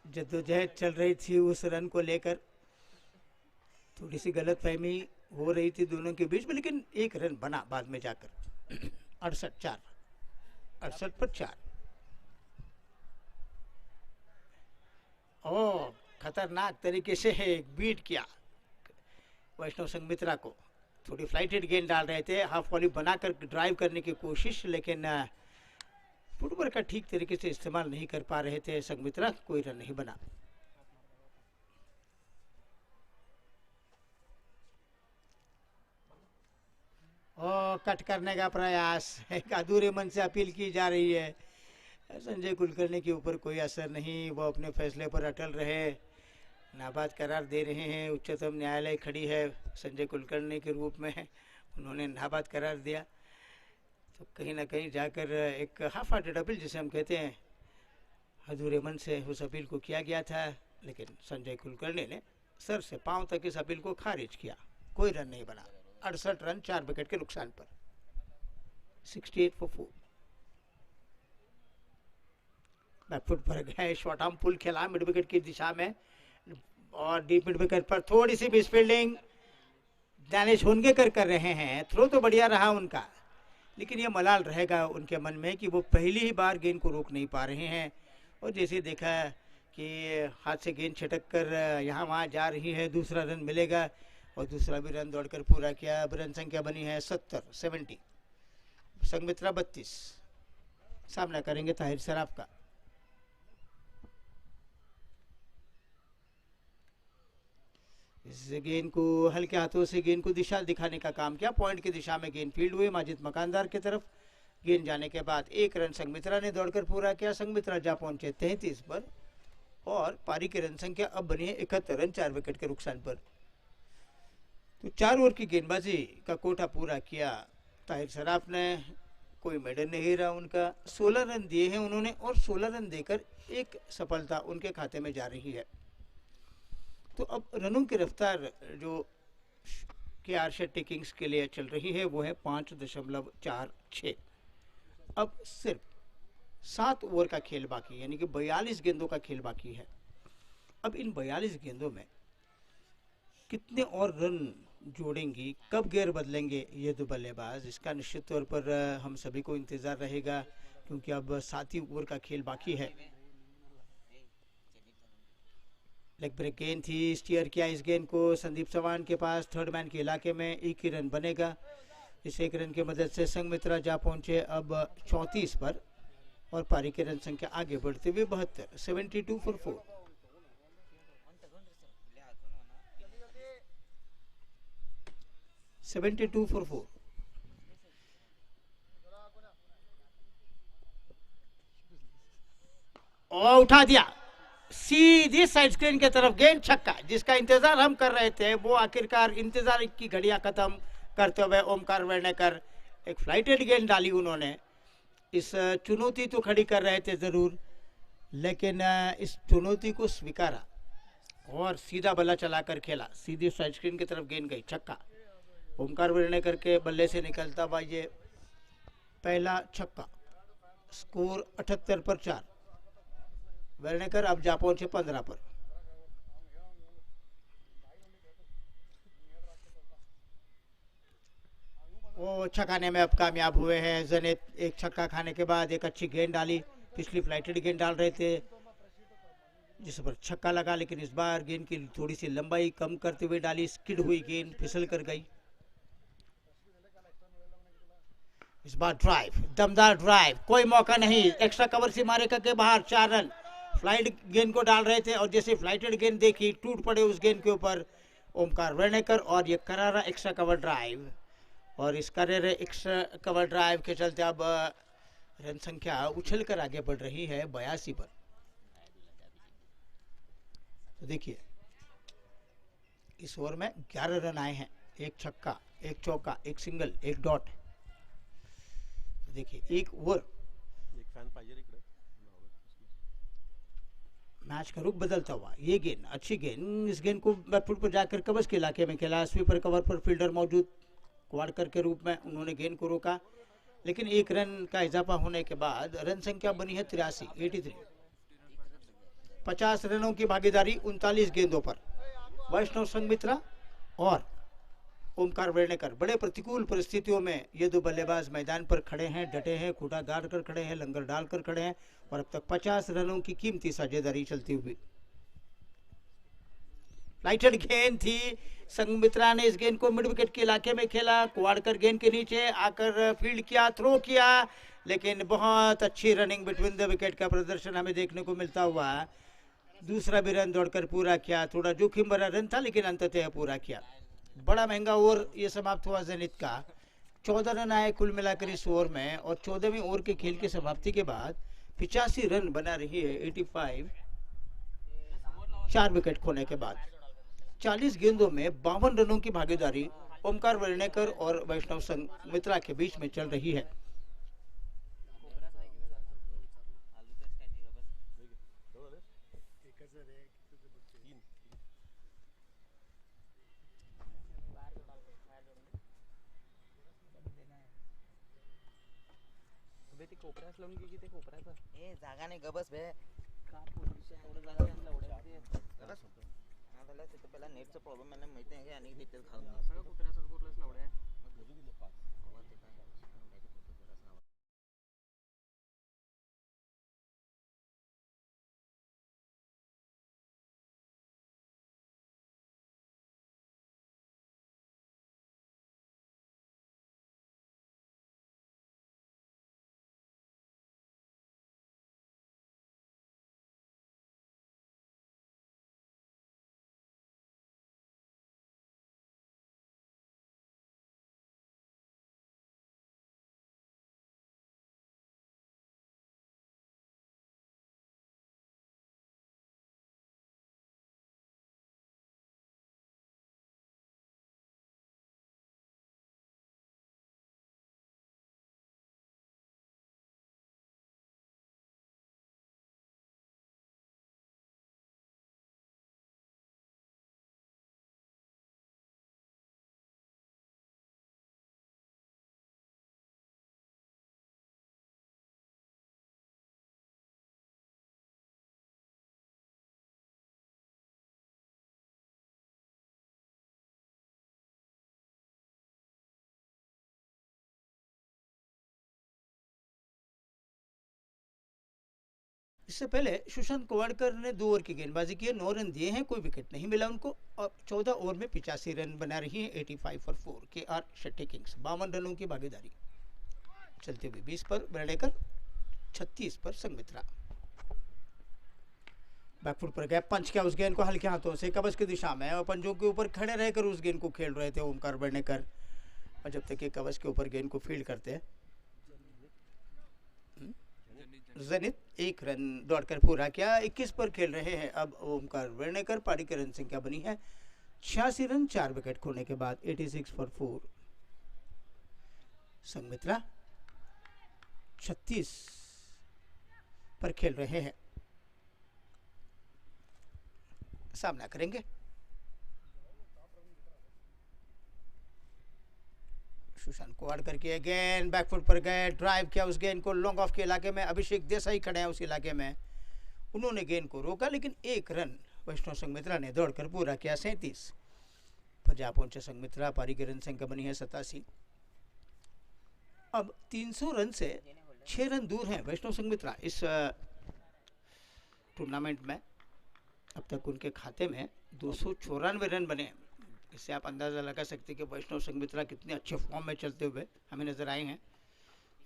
जद्दोजहद चल रही थी उस रन को लेकर। थोड़ी सी गलतफहमी हो रही थी दोनों के बीच में, लेकिन 1 रन बना बाद में जाकर। 68 पर 4। ओ खतरनाक तरीके से बीट किया वैष्णव संघमित्रा को। थोड़ी फ्लाइटेड गेंद डाल रहे थे, हाफ वॉली बनाकर ड्राइव करने की कोशिश, लेकिन फुटबॉल का ठीक तरीके से इस्तेमाल नहीं कर पा रहे थे संघमित्रा, कोई रन नहीं बना। और कट करने का प्रयास, एक अधूरे मन से अपील की जा रही है। संजय कुलकर्णी के ऊपर कोई असर नहीं, वो अपने फैसले पर अटल रहे, नाबाद करार दे रहे हैं। उच्चतम न्यायालय खड़ी है संजय कुलकर्णी के रूप में, उन्होंने नाबाद करार दिया। तो कहीं ना कहीं जाकर एक हाफ हार्टेड अपील जिसे हम कहते हैं, अधूरे मन से उस अपील को किया गया था, लेकिन संजय कुलकर्णी ने सर से पांव तक इस अपील को खारिज किया। कोई रन नहीं बना। 68 रन 4 विकेट के नुकसान पर, 68 for 4। बैकफुट पर गए, शॉर्ट आर्म पुल खेला मिड विकेट की दिशा में, और डीप मिड विकेट पर थोड़ी सी मिस फील्डिंग दानिश होनगेकर कर रहे हैं। थ्रो तो बढ़िया रहा उनका, लेकिन ये मलाल रहेगा उनके मन में कि वो पहली ही बार गेंद को रोक नहीं पा रहे हैं। और जैसे देखा कि हाथ से गेंद छिटक कर यहाँ वहाँ जा रही है, दूसरा रन मिलेगा, और दूसरा भी रन दौड़कर पूरा किया। अब रन संख्या बनी है 70। संघमित्रा 32 सामना करेंगे ताहिर सराफ का। इस गेंद को हल्के हाथों से गेंद को दिशा दिखाने का काम किया, पॉइंट की दिशा में गेंद फील्ड हुई माजिद मकानदार की तरफ। गेंद जाने के बाद 1 रन संघमित्रा ने दौड़कर पूरा किया। संघमित्रा जा पहुंचे 33 पर, और पारी की रन संख्या अब बनी है 71 रन 4 विकेट के नुकसान पर। तो 4 ओवर की गेंदबाजी का कोटा पूरा किया ताहिर सराफ ने। कोई मेडल नहीं रहा उनका, 16 रन दिए हैं उन्होंने, और 16 रन देकर एक सफलता उनके खाते में जा रही है। तो अब रनों की रफ्तार जो के आर्शेटी किंग्स के लिए चल रही है वो है 5.46। अब सिर्फ 7 ओवर का खेल बाकी, यानी कि 42 गेंदों का खेल बाकी है। अब इन 42 गेंदों में कितने और रन जोड़ेंगी, कब गेयर बदलेंगे ये दो बल्लेबाज, इसका निश्चित तौर पर हम सभी को इंतज़ार रहेगा, क्योंकि अब 7 ही ओवर का खेल बाकी है। लेग ब्रेक गेंद थी, स्टीयर किया इस गेंद को संदीप चौहान के पास, थर्ड मैन के इलाके में, 1 ही रन बनेगा। इस 1 रन की मदद से संघमित्रा जा पहुंचे अब 34 पर, और पारी की रन संख्या आगे बढ़ते हुए 72, 72 for 4। और उठा दिया सीधी साइड स्क्रीन की तरफ, गेंद छक्का, जिसका इंतजार हम कर रहे थे वो आखिरकार इंतजार की घड़ियां खत्म करते हुए ओमकार वेणेकर एक फ्लाइटेड गेंद डाली उन्होंने। इस चुनौती तो खड़ी कर रहे थे ज़रूर, लेकिन इस चुनौती को स्वीकारा और सीधा बल्ला चलाकर खेला। सीधी स्ट्राइक स्क्रीन की तरफ गेंद गई, छक्का। ओमकार वेलनेकर के बल्ले से निकलता हुआ ये पहला छक्का। स्कोर 78 पर 4। वेलनेकर अब जा पहुंचे 15 पर। वो छक्काने में अब कामयाब हुए हैं जनित। एक छक्का खाने के बाद एक अच्छी गेंद डाली। पिछली फ्लाइटेड गेंद डाल रहे थे जिस पर छक्का लगा, लेकिन इस बार गेंद की थोड़ी सी लंबाई कम करते हुए डाली। स्किड हुई गेंद, फिसल कर गई। इस बार ड्राइव, दमदार ड्राइव, कोई मौका नहीं। एक्स्ट्रा कवर से मारे के बाहर 4 रन। फ्लाइट गेंद को डाल रहे थे और जैसे फ्लाइटेड गेंद देखी टूट पड़े उस गेंद के ऊपर ओमकार वेलनेकर और ये करारा एक्स्ट्रा कवर ड्राइव। और इस करारे एक्स्ट्रा कवर ड्राइव के चलते अब रन संख्या उछल कर आगे बढ़ रही है 82 पर। तो देखिए इस ओवर में 11 रन आए हैं। एक छक्का, एक चौका, एक सिंगल, एक डॉट। तो देखिए एक ओवर मैच का रुख बदलता हुआ। ये गेंद अच्छी गेंद, इस गेंद को बैकफुट पर जाकर कवच के इलाके में खेला। स्वीपर कवर पर फील्डर मौजूद क्वाडकर के रूप में उन्होंने गेंद को रोका, लेकिन 1 रन का इजाफा होने के बाद रन संख्या बनी है 83। 50 रनों की भागीदारी 39 गेंदों पर। वैष्णव संघमित्रा और ओमकार वेलनेकर बड़े प्रतिकूल परिस्थितियों में ये दो बल्लेबाज मैदान पर खड़े हैं, डटे हैं, खूंटा गाड़ कर खड़े हैं, लंगर डालकर खड़े हैं और अब तक 50 रनों की कीमती साझेदारी चलती हुई। लाइटेड गेंद थी। संघमित्रा ने इस गेंद को मिड विकेट के इलाके में खेला। क्वाडकर गेंद के नीचे आकर फील्ड किया, थ्रो किया, लेकिन बहुत अच्छी रनिंग बिटवीन द विकेट का प्रदर्शन हमें देखने को मिलता हुआ। दूसरा भी रन दौड़कर पूरा किया। थोड़ा जोखिम भरा रन था लेकिन अंततः पूरा किया। बड़ा महंगा ओवर ये समाप्त हुआ जेनिथ का। 14 रन आए कुल मिलाकर इस ओवर में और 14वें ओवर के खेल की समाप्ति के बाद 85 रन बना रही है 85, 4 विकेट खोने के बाद। 40 गेंदों में 52 रनों की भागीदारी ओमकार वेलनेकर और वैष्णव संघमित्रा के बीच में चल रही है। जागा नाही गबस बे पहिला नेटचा प्रॉब्लेम मला माहिती आहे आणि डिटेल खाऊन इससे पहले सुशांत क्वाडकर ने 2 ओवर की गेंदबाजी की, 9 रन दिए हैं, कोई विकेट नहीं मिला उनको और 14 ओवर में 85 रन बना रही है 85 फॉर 4 के आर शेट्टी किंग्स। 52 रनों की भागीदारी चलते हुए 20 पर वेलनेकर, 36 पर संघमित्रा। बैकफुट पर गया, पंच किया उस गेंद को हल्के हाथों से कवच की दिशा में और पंजों के ऊपर खड़े रहकर उस गेंद को खेल रहे थे ओमकार वेलनेकर। और जब तक ये कवच के ऊपर गेंद को फील्ड करते हैं जेनिथ 1 रन दौड़कर पूरा किया। 21 पर खेल रहे हैं अब ओमकार वेलनेकर। पारी की रन संख्या बनी है 86 रन 4 विकेट खोने के बाद 86 फॉर 4। संघमित्रा 36 पर खेल रहे हैं। सामना करेंगे। सुशांत कुवाड़कर की गेंद बैकफुट पर गए, ड्राइव किया उस गेंद को लॉन्ग ऑफ के इलाके में। अभिषेक देसाई खड़े हैं उस इलाके में, उन्होंने गेंद को रोका, लेकिन एक रन वैष्णव संघमित्रा ने दौड़कर पूरा किया। 37 पर जा पहुंचे संघमित्रा। पारी की रन संख्या बनी है 87। अब 300 रन से 6 रन दूर हैं वैष्णव संघमित्रा इस टूर्नामेंट में। अब तक उनके खाते में 294 रन बने हैं। इससे आप अंदाज़ा लगा सकते हैं कि वैष्णव संघमित्रा कितने अच्छे फॉर्म में चलते हुए हमें नजर आए हैं।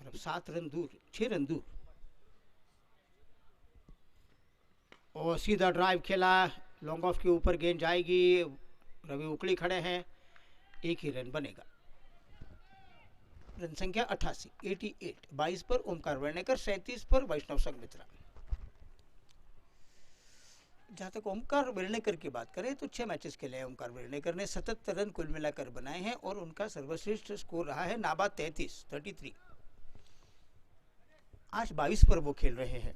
और अब 7 रन दूर, 6 रन दूर। और सीधा ड्राइव खेला, लॉन्ग ऑफ के ऊपर गेंद जाएगी। रवि उकड़ी खड़े हैं, एक ही रन बनेगा। रन संख्या 88, 88। 22 पर ओमकार वर्णेकर, 37 पर वैष्णव संघमित्रा। जहाँ तक ओमकार वर्णेकर की बात करें तो 6 मैचेस खेले हैं ओमकार वर्णेकर ने। 77 रन कुल मिलाकर बनाए हैं और उनका सर्वश्रेष्ठ स्कोर रहा है नाबाद 33। आज 22 पर वो खेल रहे हैं।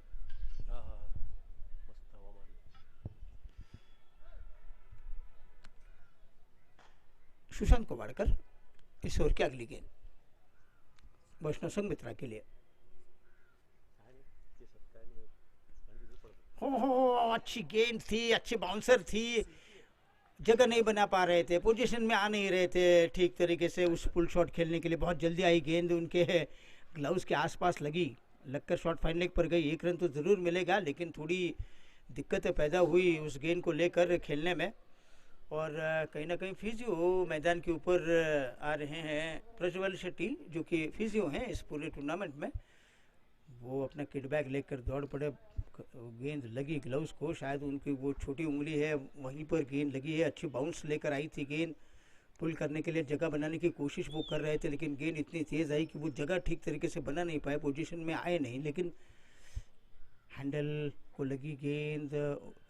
सुशांत कुवाड़कर इस ओवर की अगली गेंद वैष्णव संघमित्रा के लिए। हो अच्छी गेंद थी, अच्छी बाउंसर थी, जगह नहीं बना पा रहे थे, पोजीशन में आ नहीं रहे थे ठीक तरीके से उस पुल शॉट खेलने के लिए। बहुत जल्दी आई गेंद, उनके ग्लव्स के आसपास लगी, लगकर शॉट फाइन लेग पर गई। एक रन तो ज़रूर मिलेगा, लेकिन थोड़ी दिक्कतें पैदा हुई उस गेंद को लेकर खेलने में। और कहीं ना कहीं फिजियो मैदान के ऊपर आ रहे हैं प्रज्वल शेट्टी, जो कि फिजियो हैं इस पूरे टूर्नामेंट में। वो अपना किट बैग लेकर दौड़ पड़े। गेंद लगी ग्लव्स को, शायद उनकी वो छोटी उंगली है वहीं पर गेंद लगी है। अच्छी बाउंस लेकर आई थी गेंद, पुल करने के लिए जगह बनाने की कोशिश वो कर रहे थे, लेकिन गेंद इतनी तेज़ आई कि वो जगह ठीक तरीके से बना नहीं पाए, पोजीशन में आए नहीं। लेकिन हैंडल को लगी गेंद,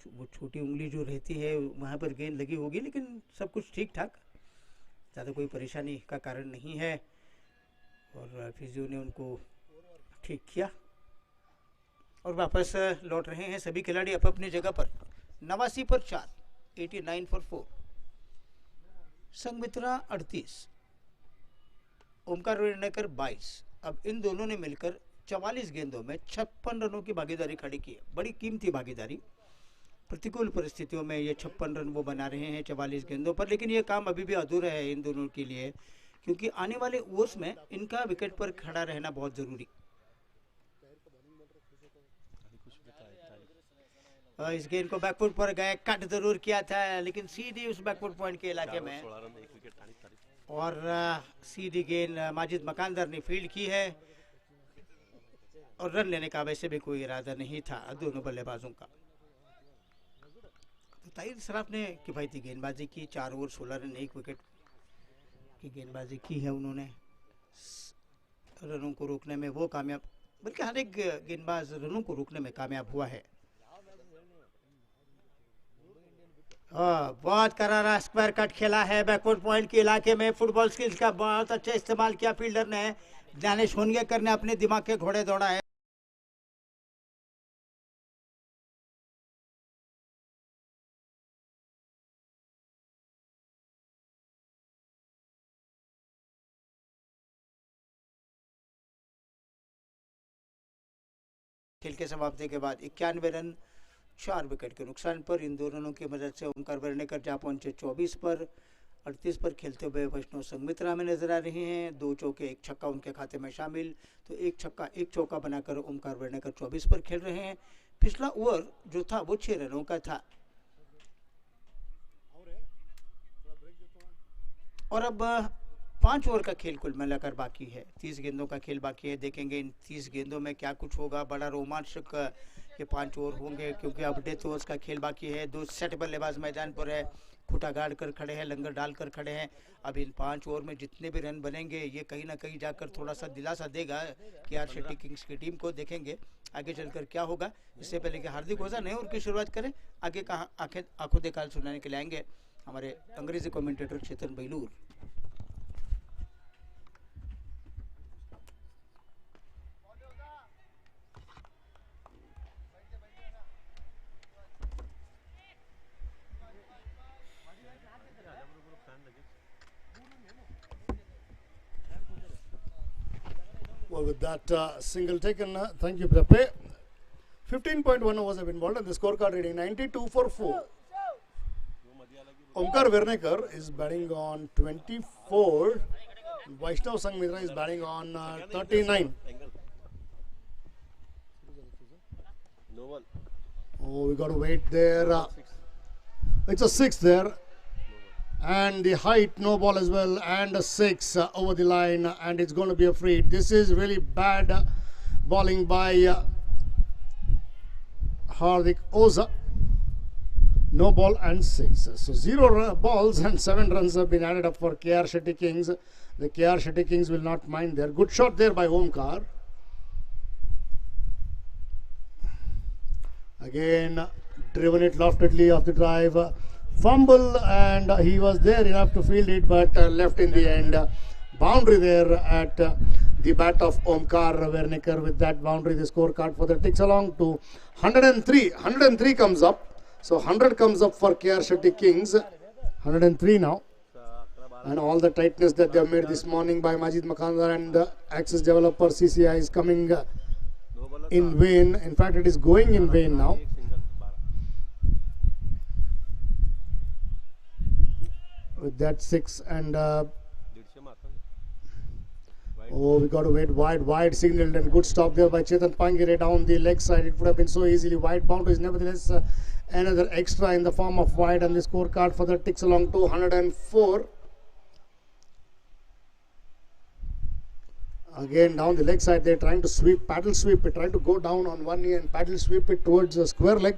वो छोटी उंगली जो रहती है वहाँ पर गेंद लगी होगी, लेकिन सब कुछ ठीक ठाक, ज़्यादा कोई परेशानी का कारण नहीं है। और फिजियो ने उनको ठीक किया और वापस लौट रहे हैं सभी खिलाड़ी अपनी जगह पर। 89 पर 4, 89 for 4। संघमित्रा 38, ओमकार वर्णेकर 22। अब इन दोनों ने मिलकर 44 गेंदों में 56 रनों की भागीदारी खड़ी की है। बड़ी कीमती भागीदारी। प्रतिकूल परिस्थितियों में ये 56 रन वो बना रहे हैं 44 गेंदों पर, लेकिन ये काम अभी भी अधूरा है इन दोनों के लिए, क्योंकि आने वाले ओवर्स में इनका विकेट पर खड़ा रहना बहुत ज़रूरी। इस गेंद को बैकफुट पर गए, कट जरूर किया था, लेकिन सीधी उस बैकफुट पॉइंट के इलाके में। और सीधी गेंद माजिद मकानदार ने फील्ड की है और रन लेने का वैसे भी कोई इरादा नहीं था दोनों बल्लेबाजों का। तो ताहिर सराफ ने किफायती गेंदबाजी की, 4 ओवर 16 रन 1 विकेट की गेंदबाजी की है उन्होंने। रनों को रोकने में वो कामयाब, बल्कि हर एक गेंदबाज रनों को रोकने में कामयाब हुआ है। बहुत करारा स्क्वायर कट खेला है बैकवर्ड पॉइंट के इलाके में। फुटबॉल स्किल्स का बहुत अच्छा इस्तेमाल किया फील्डर ने। ज्ञानेश होनगेकर ने अपने दिमाग के घोड़े दौड़ा है। खेल के समाप्ति के बाद 91 रन 4 विकेट के नुकसान पर। इन 2 रनों की मदद से ओमकार वर्णेकर जा पहुंचे 24 पर। 38 पर खेलते हुए वैष्णव संघमित्रा में नजर आ रहे हैं। 2 चौके 1 छक्का उनके खाते में शामिल, तो 1 छक्का 1 चौका बनाकर ओमकार वर्णेकर 24 पर खेल रहे हैं। पिछला ओवर जो था वो 6 रनों का था। और अब 5 ओवर का खेल कुल मिलाकर बाकी है। 30 गेंदों का खेल बाकी है। देखेंगे इन 30 गेंदों में क्या कुछ होगा। बड़ा रोमांचक ये 5 ओवर होंगे, क्योंकि अब डेथ ओवर्स का खेल बाकी है। 2 सेट बल्लेबाज मैदान पर है, खूटा गाड़ कर खड़े हैं, लंगर डाल कर खड़े हैं। अब इन 5 ओवर में जितने भी रन बनेंगे ये कहीं ना कहीं जाकर थोड़ा सा दिलासा देगा कि आर शेट्टी किंग्स की टीम को। देखेंगे आगे चलकर क्या होगा। इससे पहले कि हार्दिक ओझा नए ओवर की शुरुआत करें, आगे कहाँ आंखों देखाल सुनाने के लिए आएंगे हमारे अंग्रेजी commentator Chetan Belur. Well, with that single taken, thank you, Pepe. 15.1 overs have been bowled and the scorecard reading 92 for 4. Omkar Vernekar is batting on 24. Vaishnav Sangmitra is batting on 39. Oh, we got to wait there. It's a 6 there. And the height, no ball as well, and a 6 over the line, and it's going to be a free. This is really bad bowling by Hardik Oza. No ball and 6. So 0 balls and 7 runs have been added up for KR Shetty Kings. The KR Shetty Kings will not mind there. Good shot there by Omkar. Again, driven it loftedly off the drive. Fumble, and he was there enough to field it, but left in the end. Boundary there at the bat of Omkar Vernekar. With that boundary, the scorecard for the ticks along to 103. 103 comes up. So 100 comes up for KR Shetty Kings. 103 now. And all the tightness that they have made this morning by Majid Makandar and the Axis developer CCI is coming in vain. In fact, it is going in vain now. With that 6 and oh, we got to wait. Wide signaled, and good stop there by Chetan Pangire down the leg side. It would have been so easily wide. Boundaries, nevertheless, another extra in the form of wide, and the scorecard for the ticks along to 104. Again down the leg side, they're trying to sweep, paddle sweep it, trying to go down on one knee and paddle sweep it towards the square leg.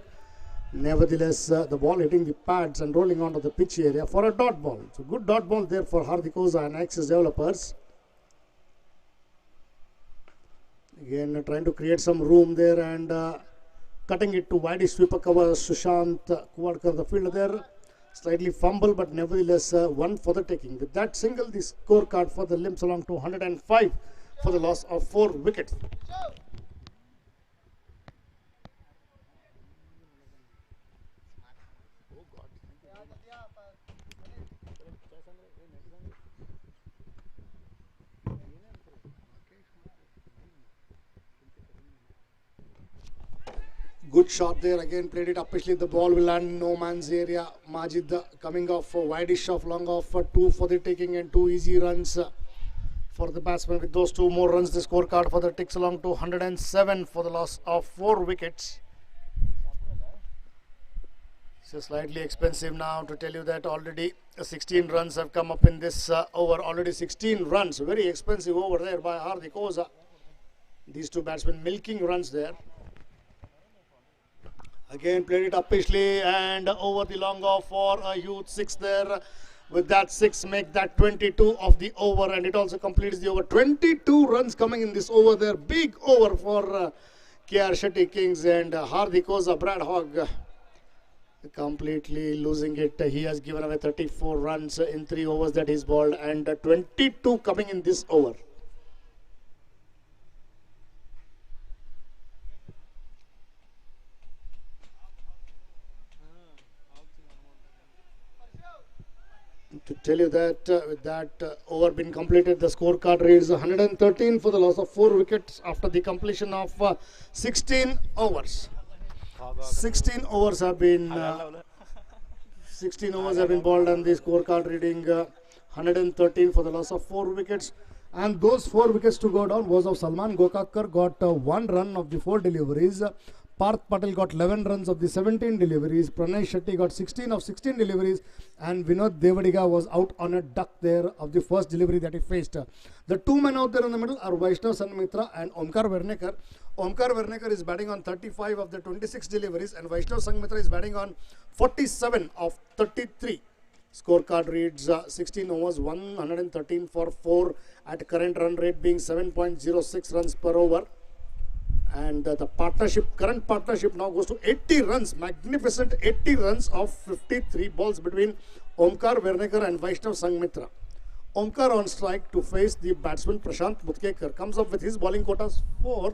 Nevertheless, the ball hitting the pads and rolling onto the pitch area for a dot ball. So good dot ball there for Hardik Oza and Axis developers. Again, trying to create some room there and cutting it to wide sweeper cover. Sushant Kuwadkar, the fielder there, slightly fumble, but nevertheless one for the taking. With that single, the scorecard for the Limps along to 105 for the loss of 4 wickets. Good shot there, again played it uppishly. The ball will land in no man's area. Majid coming off for wideish off, long off for 2 for the taking and 2 easy runs for the batsman. With those 2 more runs, the scorecard for the ticks along to 107 for the loss of 4 wickets. It's slightly expensive now to tell you that already 16 runs have come up in this over. Already 16 runs, very expensive over there by Hardik Oza. These 2 batsmen milking runs there. Again played it uppishly and over the long off for a huge 6 there. With that 6, make that 22 of the over, and it also completes the over. 22 runs coming in this over there. Big over for KR Shetty Kings, and Hardik Oza, Brad Hogg, completely losing it. He has given away 34 runs in 3 overs that he's bowled, and 22 coming in this over. To tell you that with that over been completed, the scorecard reads 113 for the loss of 4 wickets after the completion of 16 overs. 16 overs have been bowled, and the scorecard reading 113 for the loss of 4 wickets. And those 4 wickets to go down was of Salman Gokakkar, got 1 run of the 4 deliveries. Parth Patel got 11 runs of the 17 deliveries. Pranay Shetty got 16 of 16 deliveries. And Vinod Devadiga was out on a duck there of the first delivery that he faced. The 2 men out there in the middle are Vaishnav Sangmitra and Omkar Vernekar. Omkar Vernekar is batting on 35 of the 26 deliveries, and Vaishnav Sangmitra is batting on 47 of 33. Scorecard reads 16 overs, 113 for 4 at current run rate being 7.06 runs per over. And the current partnership now goes to 80 runs, magnificent 80 runs of 53 balls between Omkar Vernekar and Vaishnav Sangmitra. Omkar on strike to face the batsman Prashant Mutkekar, comes up with his bowling quotas 4.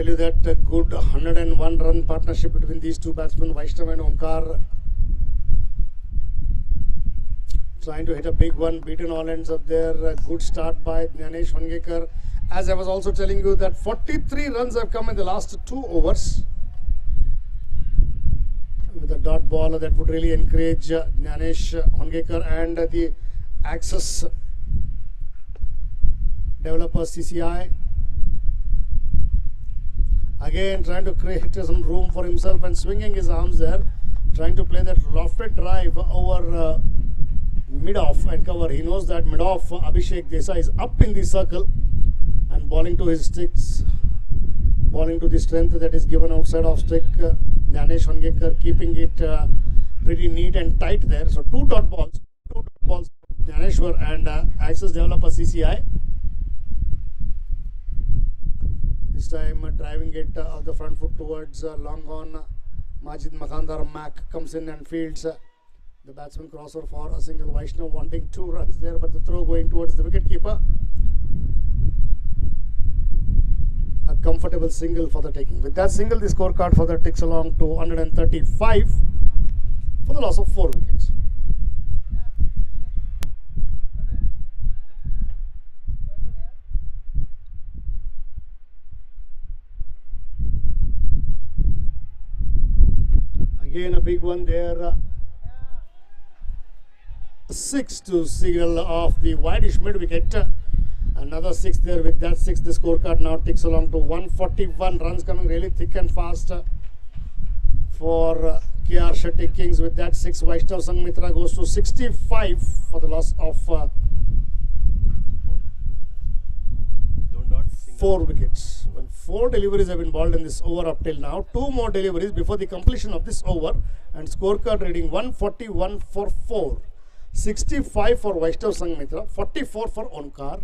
tell you that a good 101 run partnership between these two batsmen, Vaishnav and Omkar, trying to hit a big one, beaten all ends up there. A good start by Gyanesh Hongekar. As I was also telling you that 43 runs have come in the last 2 overs. With a dot ball that would really encourage Gyanesh Hongekar and the Axis developer CCI. Again trying to create some room for himself and swinging his arms there, trying to play that lofted drive over mid-off and cover. He knows that mid-off Abhishek Desai is up in the circle and bowling to his sticks, bowling to the strength that is given outside of stick. Gyanesh Hongekar keeping it pretty neat and tight there. So two dot balls Gyaneshwar and Axis developer CCI. This time driving it off the front foot towards long on. Majid Makandar Mac comes in and fields the batsman crosser for a single. Vaishnav wanting 2 runs there, but the throw going towards the wicket keeper. A comfortable single for the taking. With that single, the scorecard for the ticks along to 135 for the loss of 4 wickets. Again a big one there. 6 to single off the wideish mid wicket. Another 6 there. With that 6, the scorecard now ticks along to 141 runs, coming really thick and fast for KR Shetty Kings. With that 6, Vaishnav Sangmitra goes to 65 for the loss of 4 wickets. Well, 4 deliveries have been bowled in this over up till now. 2 more deliveries before the completion of this over, and scorecard reading 141 for 4. 65 for Vaishnav Sangmitra, 44 for Omkar.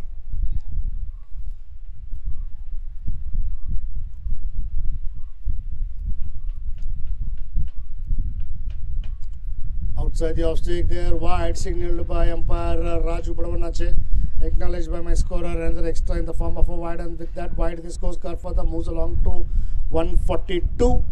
Outside the off stick there, wide, signaled by umpire Raju Badavanache, acknowledged by my scorer, another extra in the form of a wide, and with that wide, the scorecard further moves along to 142.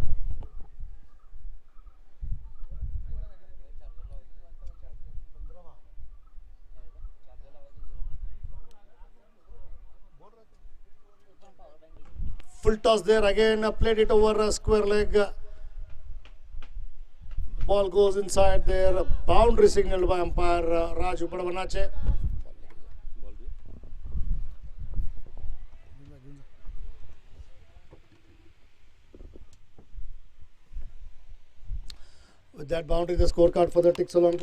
Full toss there again, played it over a square leg. Ball goes inside there, boundary signaled by umpire Raju Badavanache. With that boundary, the scorecard for the ticks along.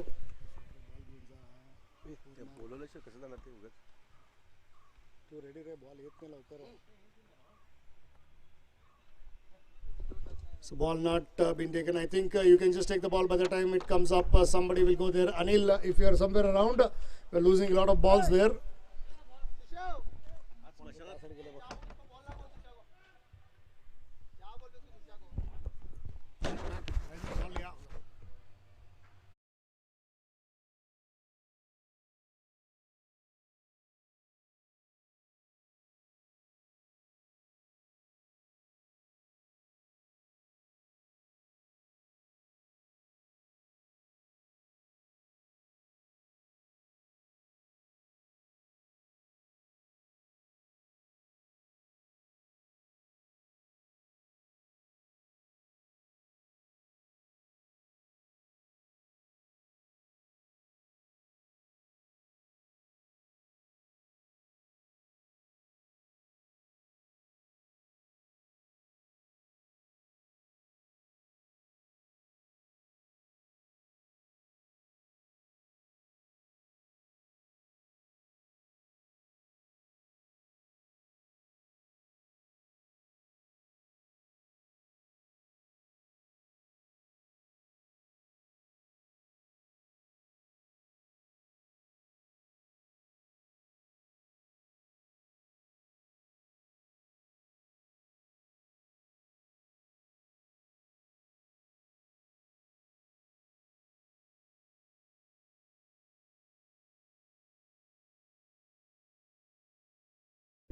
So ball not been taken. I think you can just take the ball by the time it comes up. Somebody will go there. Anil, if you are somewhere around, we're losing a lot of balls there.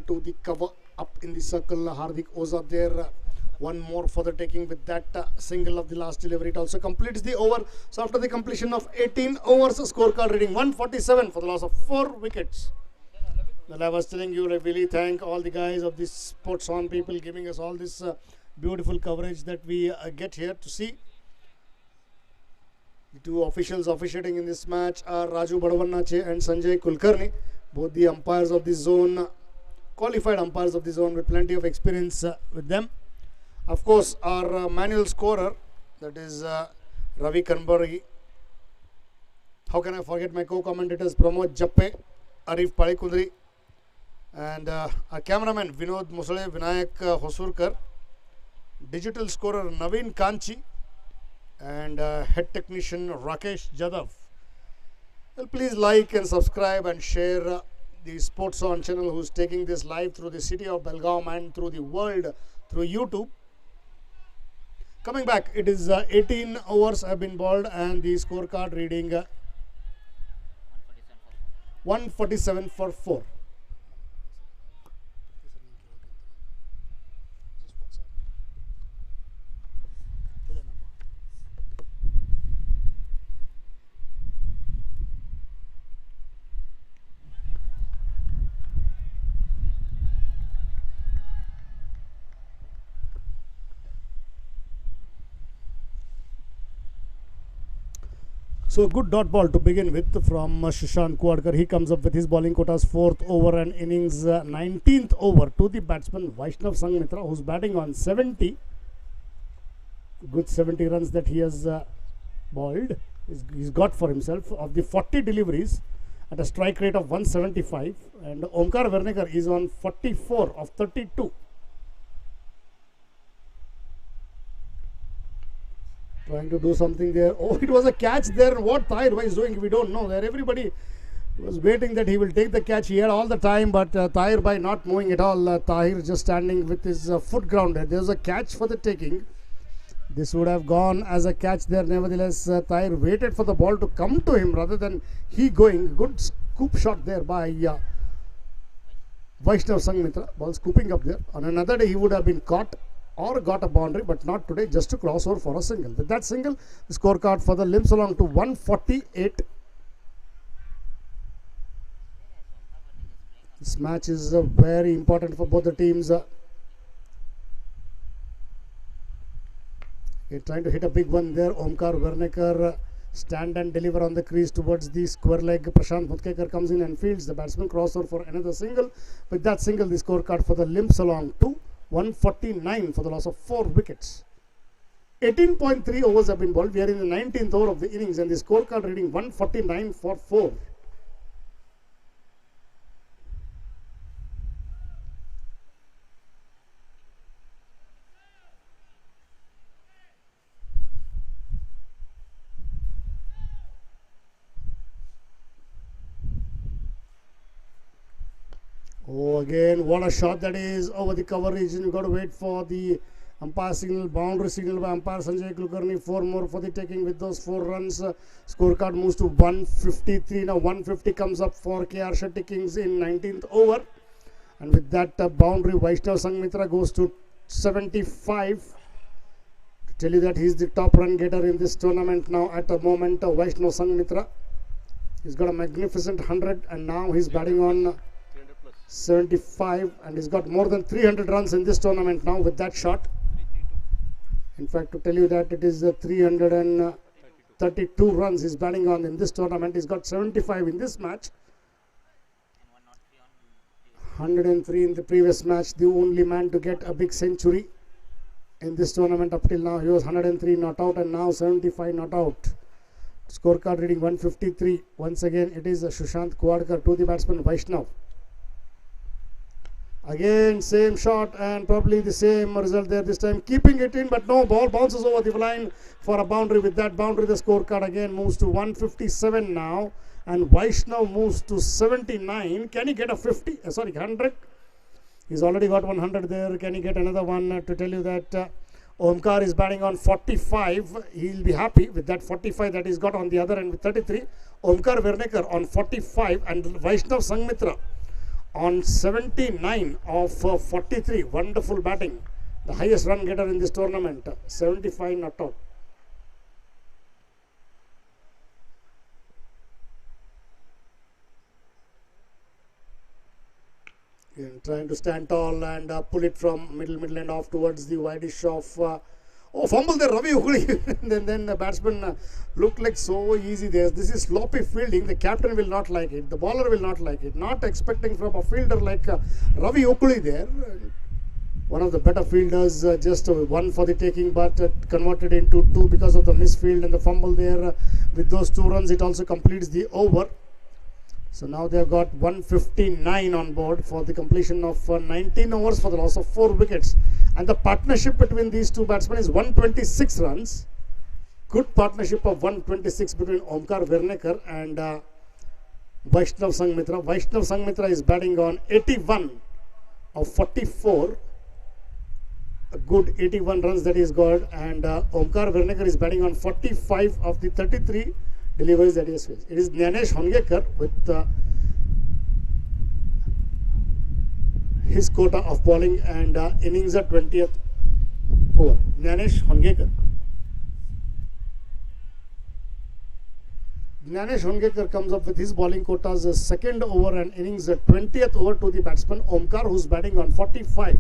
To the cover up in the circle. Hardik Oza there. One more for the taking with that single of the last delivery. It also completes the over. So after the completion of 18 overs, scorecard reading 147 for the loss of 4 wickets. Well, I was telling you, I really thank all the guys of this Sports On people giving us all this beautiful coverage that we get here to see. The two officials officiating in this match are Raju Badavannache and Sanjay Kulkarni, both the umpires of the zone, qualified umpires of the zone with plenty of experience with them. Of course, our manual scorer, that is Ravi Kanbari. How can I forget my co-commentators Pramod Jappe, Arif Palikundri, and our cameraman Vinod Musale, Vinayak Hosurkar, digital scorer Naveen Kanchi, and head technician Rakesh Jadav. Well, please like and subscribe and share the Sports On channel, who's taking this live through the city of Belgaum and through the world through YouTube. Coming back, it is 18 overs have been bowled and the scorecard reading 147 for 4. So good dot ball to begin with from Shashank Kuadkar. He comes up with his bowling quotas 4th over and innings 19th over to the batsman Vaishnav Sangmitra, who's batting on 70. Good 70 runs that he has bowled. He's got for himself of the 40 deliveries at a strike rate of 175, and Omkar Werneker is on 44 of 32. Trying to do something there. Oh, it was a catch there. What Tahir is doing, we don't know. There, everybody was waiting that he will take the catch. He had all the time, but Tahir by not moving at all. Tahir just standing with his foot grounded. There was a catch for the taking. This would have gone as a catch there. Nevertheless, Tahir waited for the ball to come to him rather than he going. Good scoop shot there by Vaishnav Sangmitra. Ball scooping up there. On another day, he would have been caught or got a boundary, but not today, just to cross over for a single. With that single, the scorecard for the limps along to 148. This match is very important for both the teams. They're trying to hit a big one there. Omkar Werneker stand and deliver on the crease towards the square leg. Prashant Mutkekar comes in and fields. The batsman crossover for another single. With that single, the scorecard for the limps along to 149 for the loss of 4 wickets. 18.3 overs have been bowled. We are in the 19th over of the innings and the scorecard reading 149 for 4. Oh, again, what a shot that is over the cover region. You've got to wait for the umpire signal, boundary signal by umpire Sanjay Kulkarni. 4 more for the taking with those 4 runs. Scorecard moves to 153. Now 150 comes up for KR Shetty Kings in 19th over. And with that boundary, Vaishnav Sangmitra goes to 75. To tell you that he's the top run getter in this tournament now at the moment. Vaishnav Sangmitra. He's got a magnificent 100 and now he's batting on 75 and he's got more than 300 runs in this tournament now with that shot. In fact, to tell you that it is 332 runs he's batting on in this tournament. He's got 75 in this match, 103 in the previous match. The only man to get a big century in this tournament up till now. He was 103 not out and now 75 not out. Scorecard reading 153. Once again, it is Shashank Kuadkar to the batsman Vaishnav. Again, same shot and probably the same result there this time. Keeping it in, but no, ball bounces over the line for a boundary. With that boundary, the scorecard again moves to 157 now. And Vaishnav moves to 79. Can he get a 100? He's already got 100 there. Can he get another one? To tell you that Omkar is batting on 45. He'll be happy with that 45 that he's got on the other end with 33. Omkar Werneker on 45 and Vaishnav Sangmitra on 79 of 43. Wonderful batting. The highest run getter in this tournament. 75 not out. Again, trying to stand tall and pull it from middle end off towards the wideish of fumble there, Ravi Ukuli. then the batsman looked like so easy there. This is sloppy fielding. The captain will not like it. The bowler will not like it. Not expecting from a fielder like Ravi Ukuli there. One of the better fielders, just one for the taking, but converted into two because of the misfield and the fumble there. With those 2 runs, it also completes the over. So now they have got 159 on board for the completion of 19 overs for the loss of 4 wickets. And the partnership between these 2 batsmen is 126 runs. Good partnership of 126 between Omkar Vernekar and Vaishnav Sangmitra. Vaishnav Sangmitra is batting on 81 of 44. A good 81 runs that he's got. And Omkar Vernekar is batting on 45 of the 33 deliveries that he has faced. It is Gyanesh Hongekar with his quota of bowling and innings at 20th over. Gyanesh Hongekar. Gyanesh Hongekar comes up with his bowling quotas as second over and innings at 20th over to the batsman Omkar, who's batting on 45.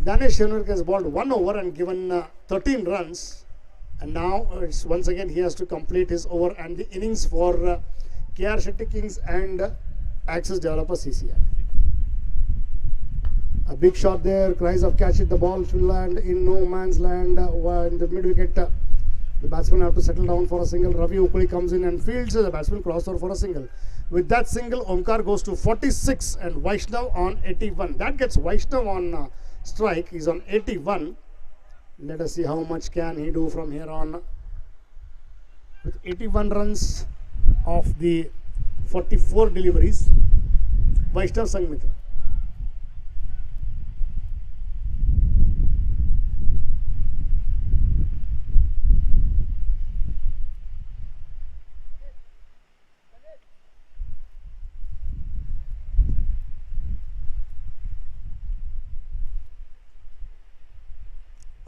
Gyanesh Hongekar has bowled 1 over and given 13 runs. And now it's once again he has to complete his over and the innings for KR Shetty Kings and Axis Developer CCI. A big shot there, cries of catch it, the ball will land in no man's land in the mid wicket. The batsman have to settle down for a single. Ravi Ukuli comes in and fields. The batsman cross over for a single. With that single, Omkar goes to 46 and Vaishnav on 81. That gets Vaishnav on strike. He's on 81. Let us see how much can he do from here on. With 81 runs of the 44 deliveries, Vaishnav Sangmitra.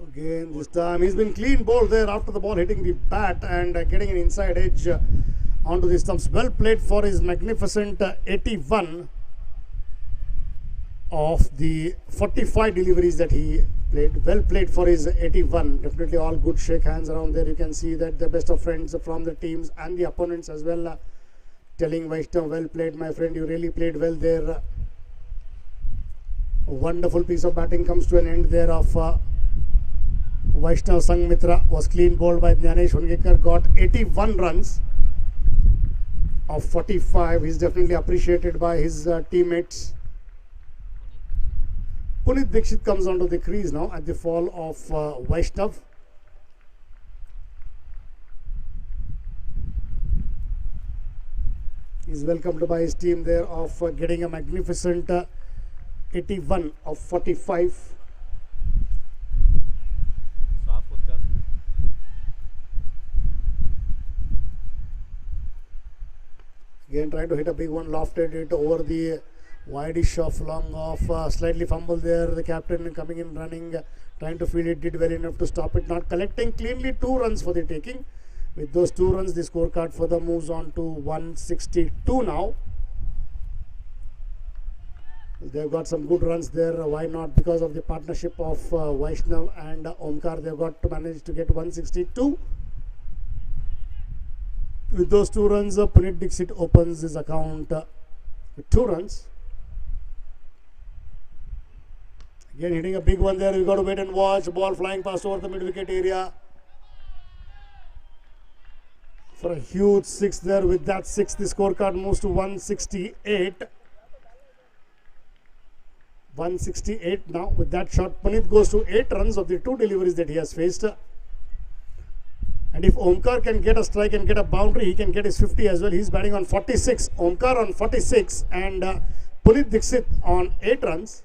Again, this time he's been clean bowled there after the ball hitting the bat and getting an inside edge onto the stumps. Well played for his magnificent 81 of the 45 deliveries that he played. Well played for his 81. Definitely all good shake hands around there. You can see that the best of friends from the teams and the opponents as well telling Vaishnav, well played my friend, you really played well there. A wonderful piece of batting comes to an end there of Vaishnav Sangmitra. Was clean bowled by Gyanesh Hongekar, got 81 runs of 45. He's definitely appreciated by his teammates. Punit Dixit comes onto the crease now at the fall of Vaishnav. He's welcomed by his team there of getting a magnificent 81 of 45. Again trying to hit a big one, lofted it over the wideish of long off, slightly fumbled there. The captain coming in running, trying to field it, did well enough to stop it, not collecting cleanly. 2 runs for the taking. With those 2 runs, the scorecard further moves on to 162 now. They've got some good runs there. Why not? Because of the partnership of Vaishnav and Omkar, they've got to manage to get 162. With those 2 runs, Punit Dixit opens his account with 2 runs. Again hitting a big one there. We've got to wait and watch. Ball flying past over the mid-wicket area. For a huge 6 there. With that 6, the scorecard moves to 168. 168 now. With that shot, Punit goes to 8 runs of the 2 deliveries that he has faced. And if Omkar can get a strike and get a boundary, he can get his 50 as well. He's batting on 46. Omkar on 46 and Punit Dixit on 8 runs.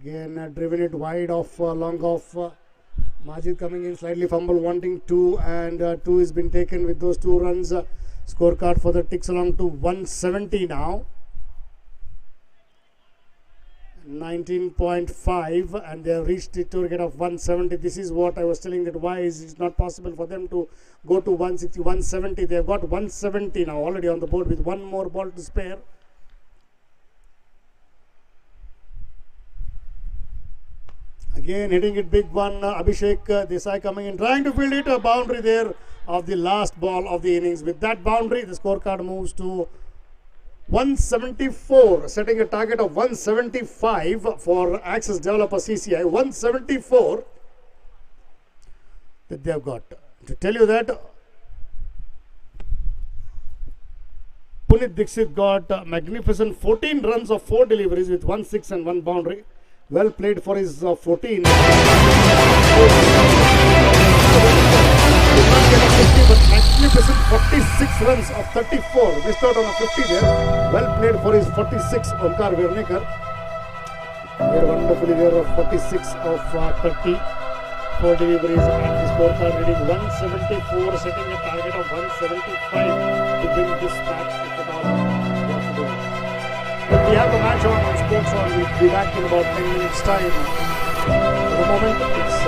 Again driven it wide off, long off. Majid coming in, slightly fumble, wanting 2 and 2 has been taken with those 2 runs. Scorecard for the ticks along to 170 now. 19.5, and they have reached the target of 170. This is what I was telling, that why is it not possible for them to go to 160, 170. They have got 170 now already on the board with one more ball to spare. Again hitting it big one, Abhishek Desai coming in, trying to field it, a boundary there of the last ball of the innings. With that boundary, the scorecard moves to 174, setting a target of 175 for Axis Developer CCI. 174 that they have got. To tell you that, Punit Dixit got a magnificent 14 runs of 4 deliveries with 1 6 and 1 boundary. Well played for his 14. But magnificent 46 runs of 34. Missed out on a 50 there. Well played for his 46, Omkar Virnekar. Very wonderfully there of 46 of 34 deliveries, and the scorecard reading 174, setting a target of 175 to win this match if at all possible. But we have the match on Sports On. We'll be back in about 10 minutes time. For the moment, it's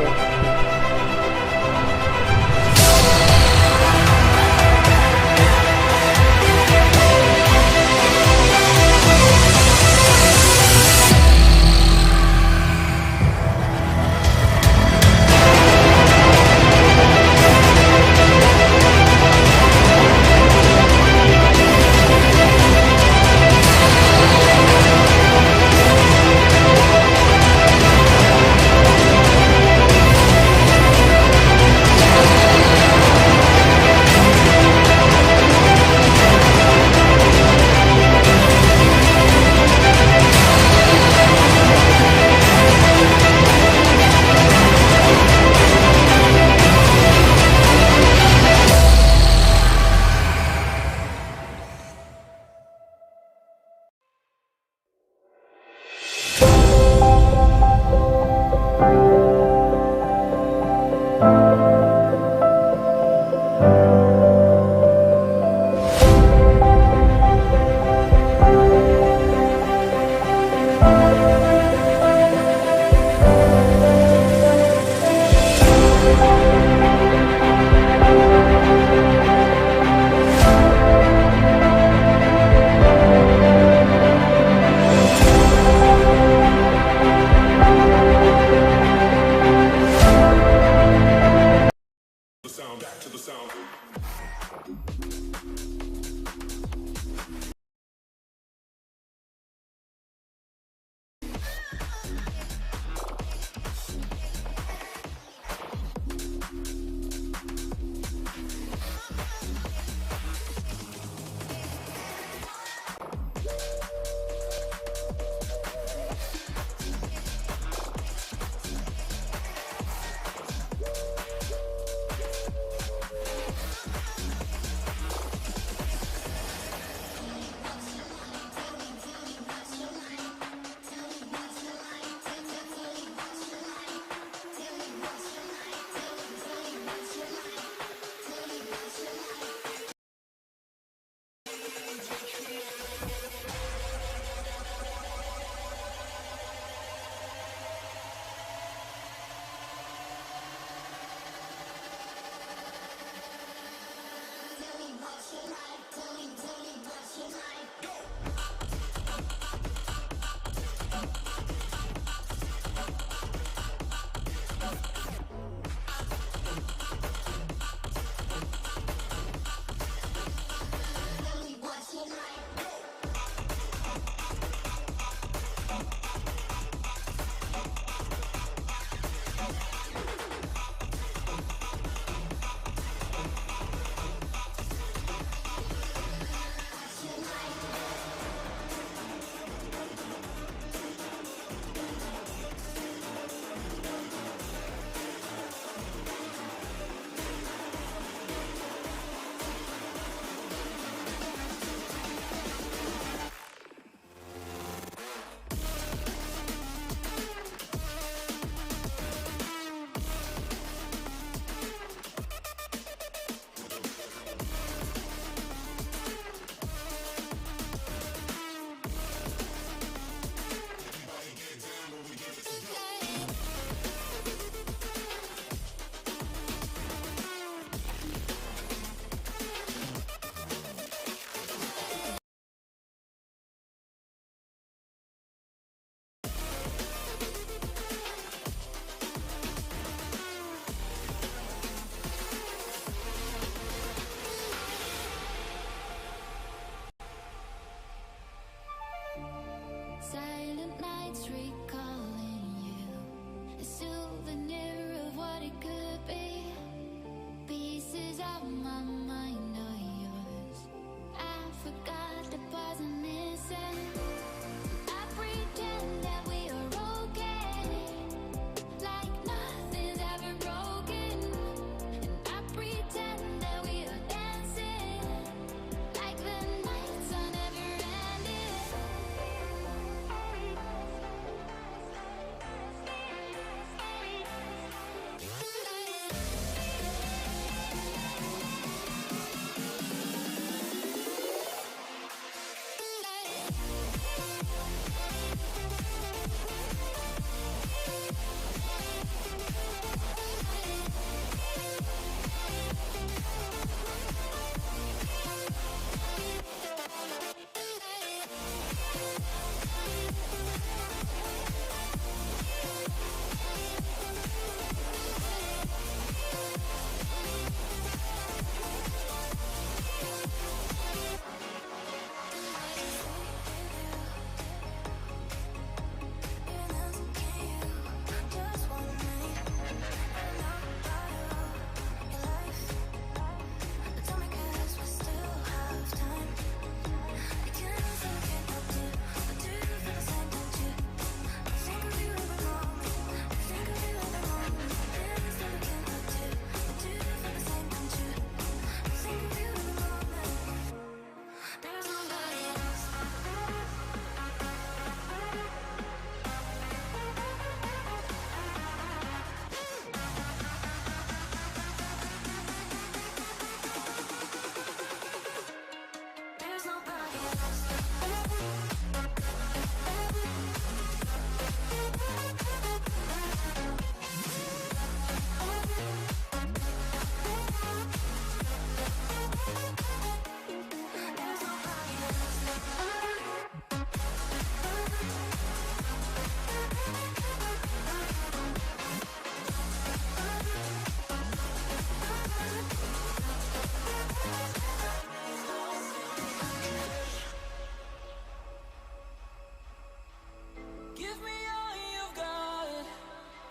Give me all you've got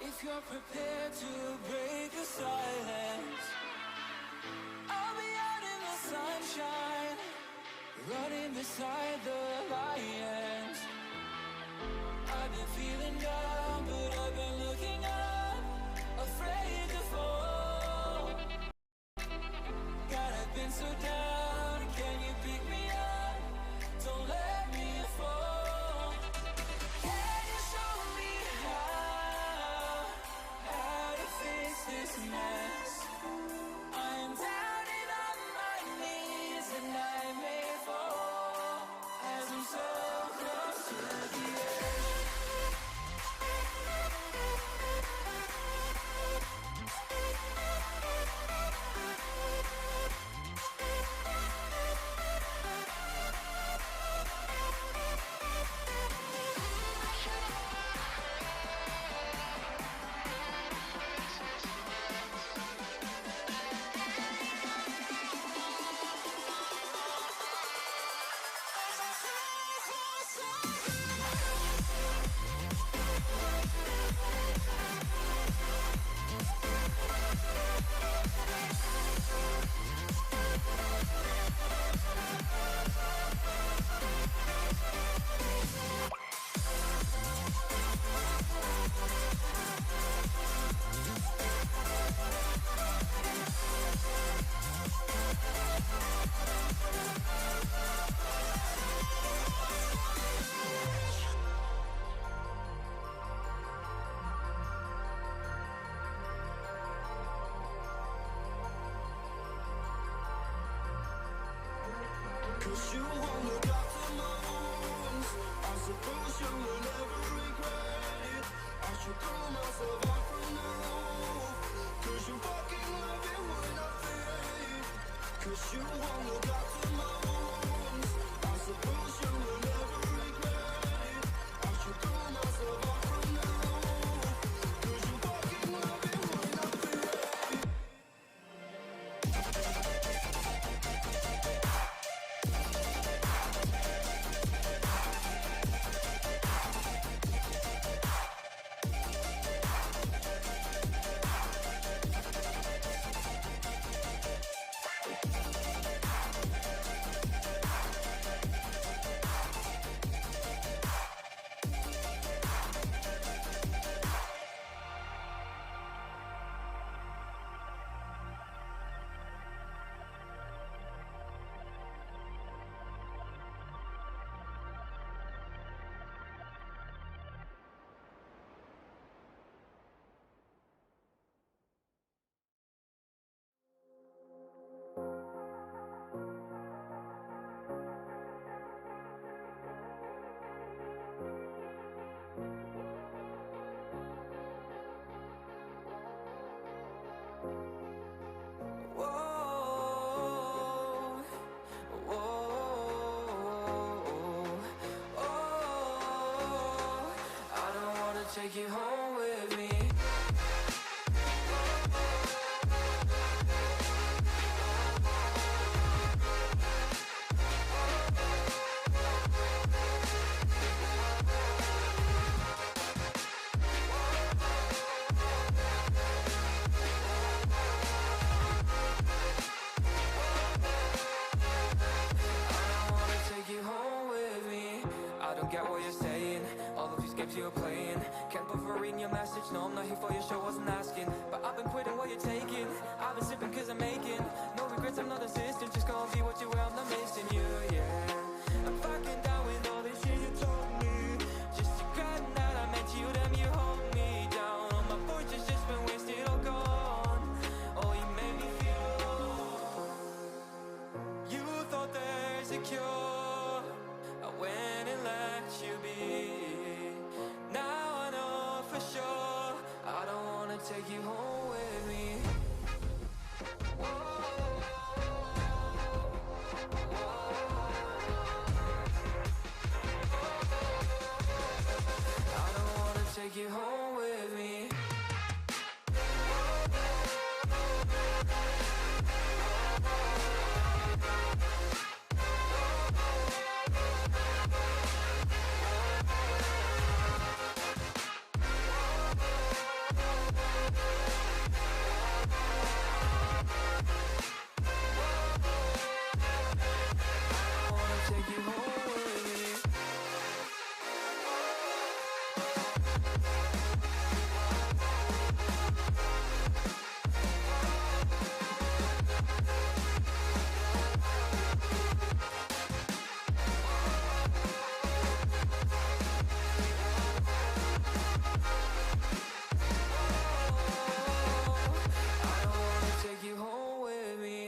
if you're prepared to break the silence. I'll be out in the sunshine, running beside the lions. I've been feeling down, but I've been looking up, afraid to fall. God, I've been so down, can you pick me up? Don't let me fall. Can you show me how to fix this mess? I'm down and on my knees and I may fall as I'm so close to the edge. Cause you won't look after my wounds. I suppose you will never regret it. I should throw myself out from the roof. Cause you fucking love it when I fade. Cause you won't look after my wounds. I suppose you will never regret it. I should throw myself out from the roof. Cause you fucking love it when I fade. Take you home with me. Get what you're saying, all of these games you're playing. Can't bother reading your message, no I'm not here for your show, wasn't asking. But I've been quitting what you're taking, I've been sipping cause I'm making no regrets, I'm not assistant, just gonna be what you were, I'm not missing you, yeah. I'm fucking down with all this shit you told me. Just regretting that I met you, damn you hold me down. All my fortune's just been wasted, all gone. Oh, you made me feel low. You thought there's a cure when you home with me. I don't wanna take you home with me. Take you home with me. I don't wanna take you home with me.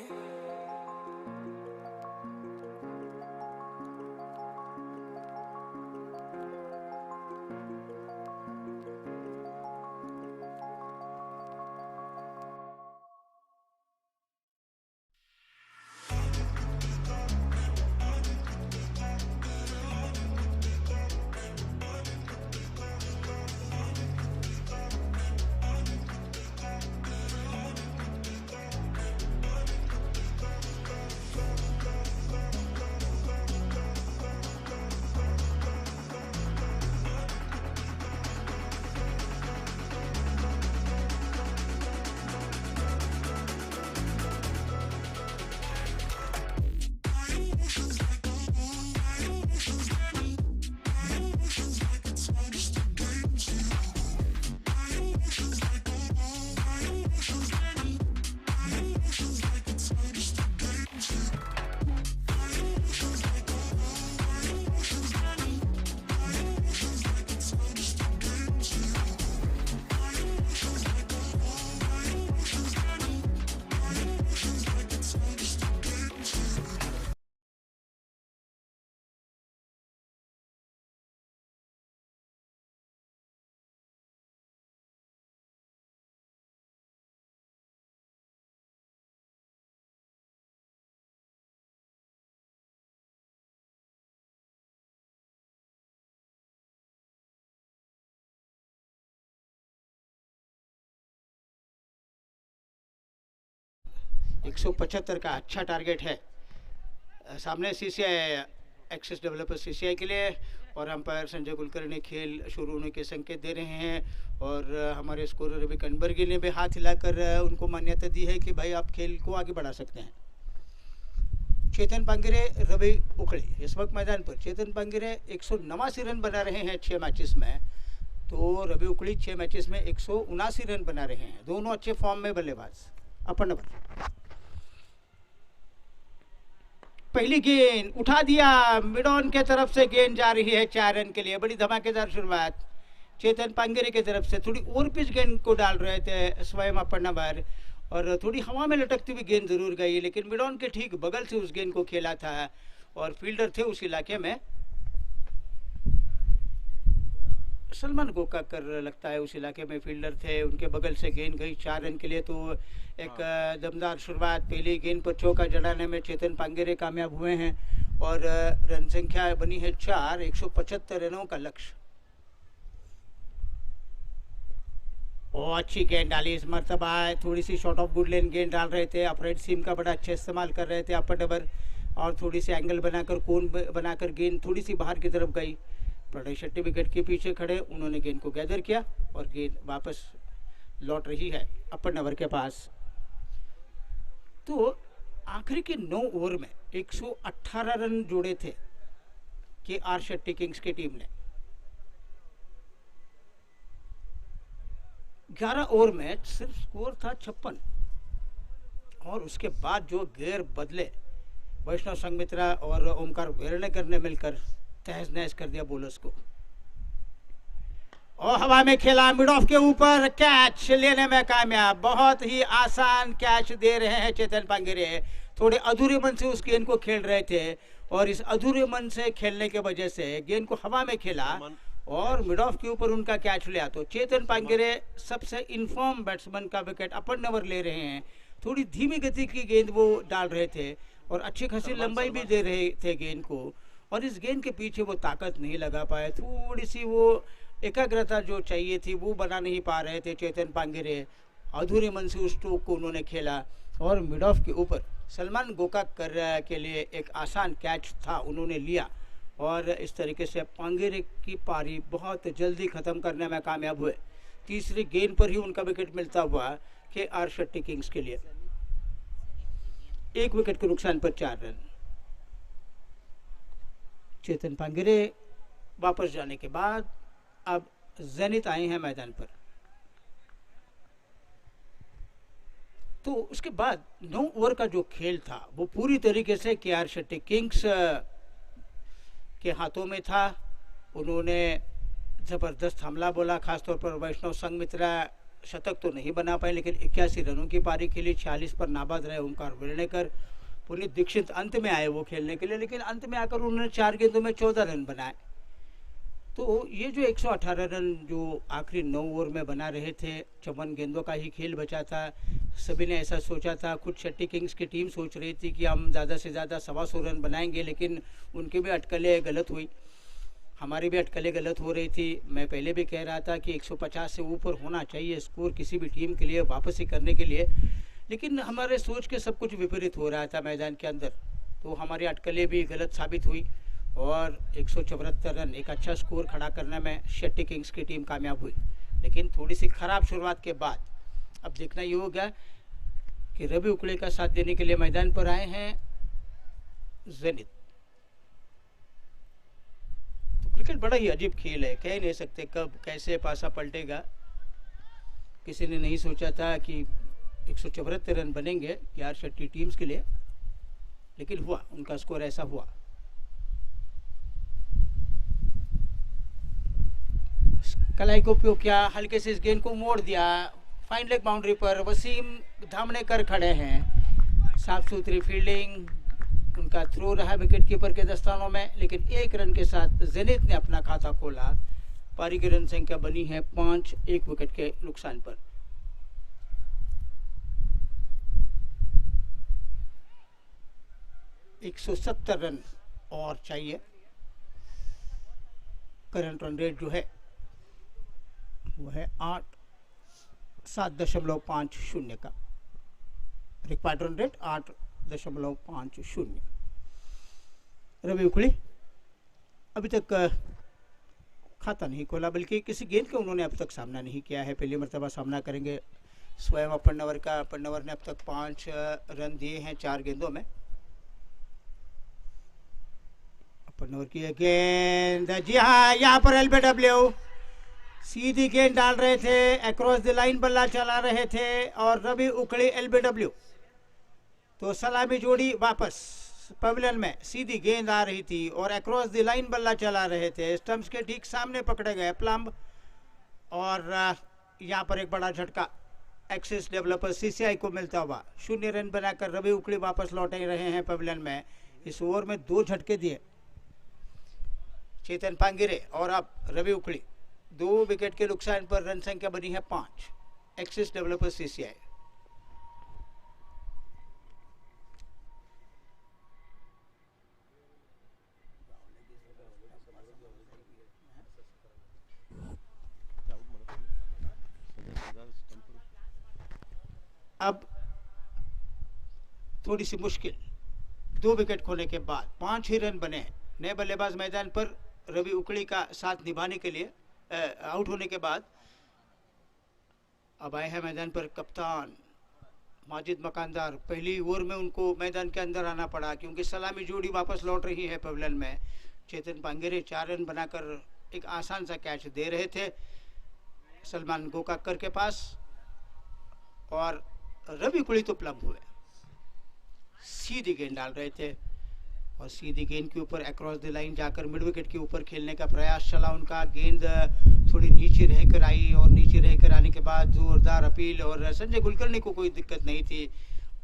एक 175 का अच्छा target है सामने CCI access developer CCI के लिए, और umpire Sanjay Kulkarni खेल शुरू होने के संकेत दे रहे हैं। और हमारे स्कोरर रवि कनबर्गी ने भी हाथ हिलाकर उनको मान्यता दी है कि भाई आप खेल को आगे बढ़ा सकते हैं। चेतन पांगिरे, रवि उखड़ी इस वक्त मैदान पर। चेतन पांगिरे 189 रन बना रहे हैं 6 मैचेस में, तो रवि उखड़ी 6 मैचेस में 179 रन बना रहे हैं। दोनों अच्छे फॉर्म में बल्लेबाज। अपर नंबर पहली गेंद उठा दिया, मिड ऑन के तरफ से गेंद जा रही है 4 रन के लिए। बड़ी धमाकेदार शुरुआत चेतन पांगिरे की तरफ से। थोड़ी ओवर पिच गेंद को डाल रहे थे स्वयं अपर नंबर, और थोड़ी हवा में लटकती हुई गेंद जरूर गई, लेकिन मिड ऑन के ठीक बगल से उस गेंद को खेला था, और फील्डर थे उस इलाके में सलमान गोकाकर लगता है, उस इलाके में फील्डर थे, उनके बगल से गेंद गई 4 रन के लिए। तो एक दमदार शुरुआत, पहली गेंद पर चौका जड़ाने में चेतन पांगिरे कामयाब हुए हैं, और रन संख्या बनी है 4, 175 रनों का लक्ष्य। और अच्छी गेंद डाली इस मरतबा, थोड़ी सी शॉर्ट ऑफ गुड लेन गेंद डाल रहे थे, अपराइट सीम का बड़ा अच्छा इस्तेमाल कर रहे थे अपर डबर, और थोड़ी सी एंगल बनाकर कोन बनाकर गेंद थोड़ी सी बाहर की तरफ गई। प्रणय शेट्टी विकेट के पीछे खड़े, उन्होंने गेंद को गैदर किया, और गेंद वापस लौट रही है अपर नंबर के पास। तो आखिरी के 9 ओवर में 118 रन जोड़े थे के आर शेट्टी किंग्स की टीम ने। 11 ओवर में सिर्फ स्कोर था 56, और उसके बाद जो गेयर बदले वैष्णव संघमित्रा और ओमकार वेरनेकर ने मिलकर तहस नहस कर दिया बॉलर्स को। और हवा में खेला, मिड ऑफ के ऊपर कैच लेने में कामयाब। बहुत ही आसान कैच दे रहे हैं चेतन पांगिरे। थोड़े अधूरे मन से उस गेंद को खेल रहे थे, और इस अधूरे मन से खेलने के वजह से गेंद को हवा में खेला और मिड ऑफ के ऊपर उनका कैच लिया। तो चेतन पांगेरे सबसे इन्फॉर्म बैट्समैन का विकेट अपन नंबर ले रहे हैं। थोड़ी धीमी गति की गेंद वो डाल रहे थे और अच्छी खासी लंबाई भी दे रहे थे गेंद को, और इस गेंद के पीछे वो ताकत नहीं लगा पाए। थोड़ी सी वो एकाग्रता जो चाहिए थी वो बना नहीं पा रहे थे चेतन पांगेरे। अधूरे मन से उस स्ट्रोक को उन्होंने खेला और मिड ऑफ के ऊपर सलमान गोकाकर के लिए एक आसान कैच था, उन्होंने लिया और इस तरीके से पांगेरे की पारी बहुत जल्दी ख़त्म करने में कामयाब हुए। तीसरी गेंद पर ही उनका विकेट मिलता हुआ KR शेट्टी किंग्स के लिए। 1 विकेट के नुकसान पर 4 रन। चेतन पांगेरे वापस जाने के बाद अब जेनिथ आए हैं मैदान पर। तो उसके बाद 9 ओवर का जो खेल था वो पूरी तरीके से KR शेट्टी किंग्स के हाथों में था। उन्होंने ज़बरदस्त हमला बोला, खासतौर पर वैष्णव संघमित्रा शतक तो नहीं बना पाए लेकिन 81 रनों की पारी खेली। 46 पर नाबाद रहे ओंकार वेलनेकर। पुनीत दीक्षित अंत में आए वो खेलने के लिए, लेकिन अंत में आकर उन्होंने 4 गेंदों में 14 रन बनाए। तो ये जो 118 रन जो आखिरी 9 ओवर में बना रहे थे, 54 गेंदों का ही खेल बचा था। सभी ने ऐसा सोचा था, खुद शेट्टी किंग्स की टीम सोच रही थी कि हम ज़्यादा से ज़्यादा 125 रन बनाएंगे, लेकिन उनकी भी अटकलें गलत हुई, हमारी भी अटकलें गलत हो रही थी। मैं पहले भी कह रहा था कि 150 से ऊपर होना चाहिए स्कोर किसी भी टीम के लिए वापसी करने के लिए, लेकिन हमारे सोच के सब कुछ विपरीत हो रहा था मैदान के अंदर। तो हमारी अटकलें भी गलत साबित हुई और 174 रन एक अच्छा स्कोर खड़ा करने में शेट्टी किंग्स की टीम कामयाब हुई। लेकिन थोड़ी सी ख़राब शुरुआत के बाद अब देखना ये होगा कि रवि उकड़े का साथ देने के लिए मैदान पर आए हैं जेनिथ। तो क्रिकेट बड़ा ही अजीब खेल है, कह नहीं सकते कब कैसे पासा पलटेगा। किसी ने नहीं सोचा था कि 174 रन बनेंगे KR शेट्टी टीम्स के लिए, लेकिन हुआ, उनका स्कोर ऐसा हुआ। कलाई को उपयोग किया, हल्के से इस गेंद को मोड़ दिया, फाइन लेग बाउंड्री पर वसीम धामने कर खड़े हैं। साफ सुथरी फील्डिंग, उनका थ्रो रहा विकेट कीपर के दस्तानों में, लेकिन 1 रन के साथ जेनिथ ने अपना खाता खोला। पारी की रन संख्या बनी है 5, 1 विकेट के नुकसान पर। एक 170 रन और चाहिए। करंट रन रेट जो है वो है 7.50 का। Required run rate 8.50। रवि उखड़ी अभी तक खाता नहीं खोला, बल्कि किसी गेंद का उन्होंने अब तक सामना नहीं किया है। पहली मरतबा सामना करेंगे स्वयं अपर्णवर का। अपर्णवर ने अब तक 5 रन दिए हैं 4 गेंदों में। अपर्णवर की गेंद, जी हाँ, यहाँ पर LBW सीधी गेंद डाल रहे थे, अक्रॉस द लाइन बल्ला चला रहे थे और रवि उखड़ी LBW। तो सलामी जोड़ी वापस पवेलियन में, सीधी गेंद आ रही थी और अक्रॉस द लाइन बल्ला चला रहे थे। स्टंप्स के ठीक सामने पकड़े गए प्लम्ब और यहाँ पर एक बड़ा झटका एक्सिस डेवलपर CCI को मिलता हुआ। 0 रन बनाकर रवि उखड़ी वापस लौट रहे हैं पवेलियन में। इस ओवर में 2 झटके दिए चेतन पांगेरे और अब रवि उखड़ी। 2 विकेट के नुकसान पर रन संख्या बनी है 5, एक्सिस डेवलपर CCI। अब थोड़ी सी मुश्किल, 2 विकेट खोने के बाद 5 ही रन बने। नए बल्लेबाज मैदान पर रवि उखड़ी का साथ निभाने के लिए आउट होने के बाद अब आए हैं मैदान पर कप्तान माजिद मकानदार। पहली ओवर में उनको मैदान के अंदर आना पड़ा क्योंकि सलामी जोड़ी वापस लौट रही है पवेलियन में। चेतन पांगेरे 4 रन बनाकर एक आसान सा कैच दे रहे थे सलमान गोकाकर के पास और रवि उखड़ी तो प्लम्ब हुए, सीधी गेंद डाल रहे थे और सीधी गेंद के ऊपर अक्रॉस द लाइन जाकर मिड विकेट के ऊपर खेलने का प्रयास चला उनका। गेंद थोड़ी नीचे रहकर आई और नीचे रहकर आने के बाद जोरदार अपील और संजय कुलकर्णी को कोई दिक्कत नहीं थी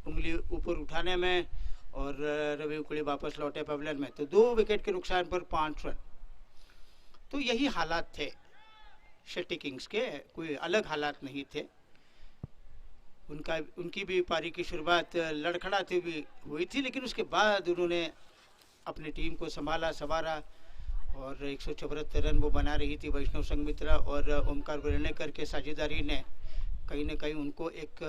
उंगली ऊपर उठाने में और रवि उखड़ी वापस लौटे पवेलियन में। तो 2 विकेट के नुकसान पर 5 रन। तो यही हालात थे शेट्टी किंग्स के, कोई अलग हालात नहीं थे। उनकी भी पारी की शुरुआत लड़खड़ाती हुई हुई थी, लेकिन उसके बाद उन्होंने अपनी टीम को संभाला संवारा और 174 रन वो बना रही थी वैष्णव संघमित्रा और ओमकार वर्णेकर के साझेदारी ने कहीं न कहीं उनको एक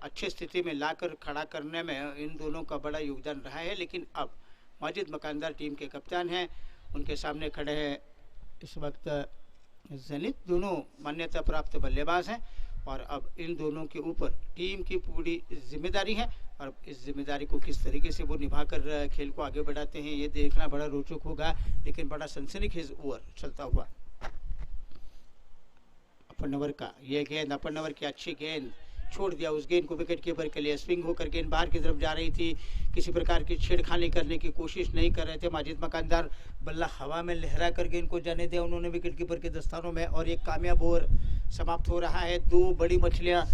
अच्छी स्थिति में लाकर खड़ा करने में इन दोनों का बड़ा योगदान रहा है। लेकिन अब माजिद मकानदार टीम के कप्तान हैं, उनके सामने खड़े हैं इस वक्त ज़ेनिथ, दोनों मान्यता प्राप्त बल्लेबाज हैं और अब इन दोनों के ऊपर टीम की पूरी जिम्मेदारी है और इस जिम्मेदारी को किस तरीके से वो निभाकर खेल को आगे बढ़ाते हैं ये देखना बड़ा रोचक होगा। लेकिन बड़ा सनसनीखेज ओवर चलता हुआ अपर ओवर का ये गेंद, अपर ओवर की अच्छी गेंद छोड़ दिया उस गेंद को विकेट कीपर के लिए, स्विंग होकर गेंद बाहर की तरफ जा रही थी, किसी प्रकार की छेड़खानी करने की कोशिश नहीं कर रहे थे माजिद मकानदार, बल्ला हवा में लहरा कर गेंद को जाने दिया उन्होंने विकेट कीपर के दस्तानों में और एक कामयाब ओवर समाप्त हो रहा है। दो बड़ी मछलियां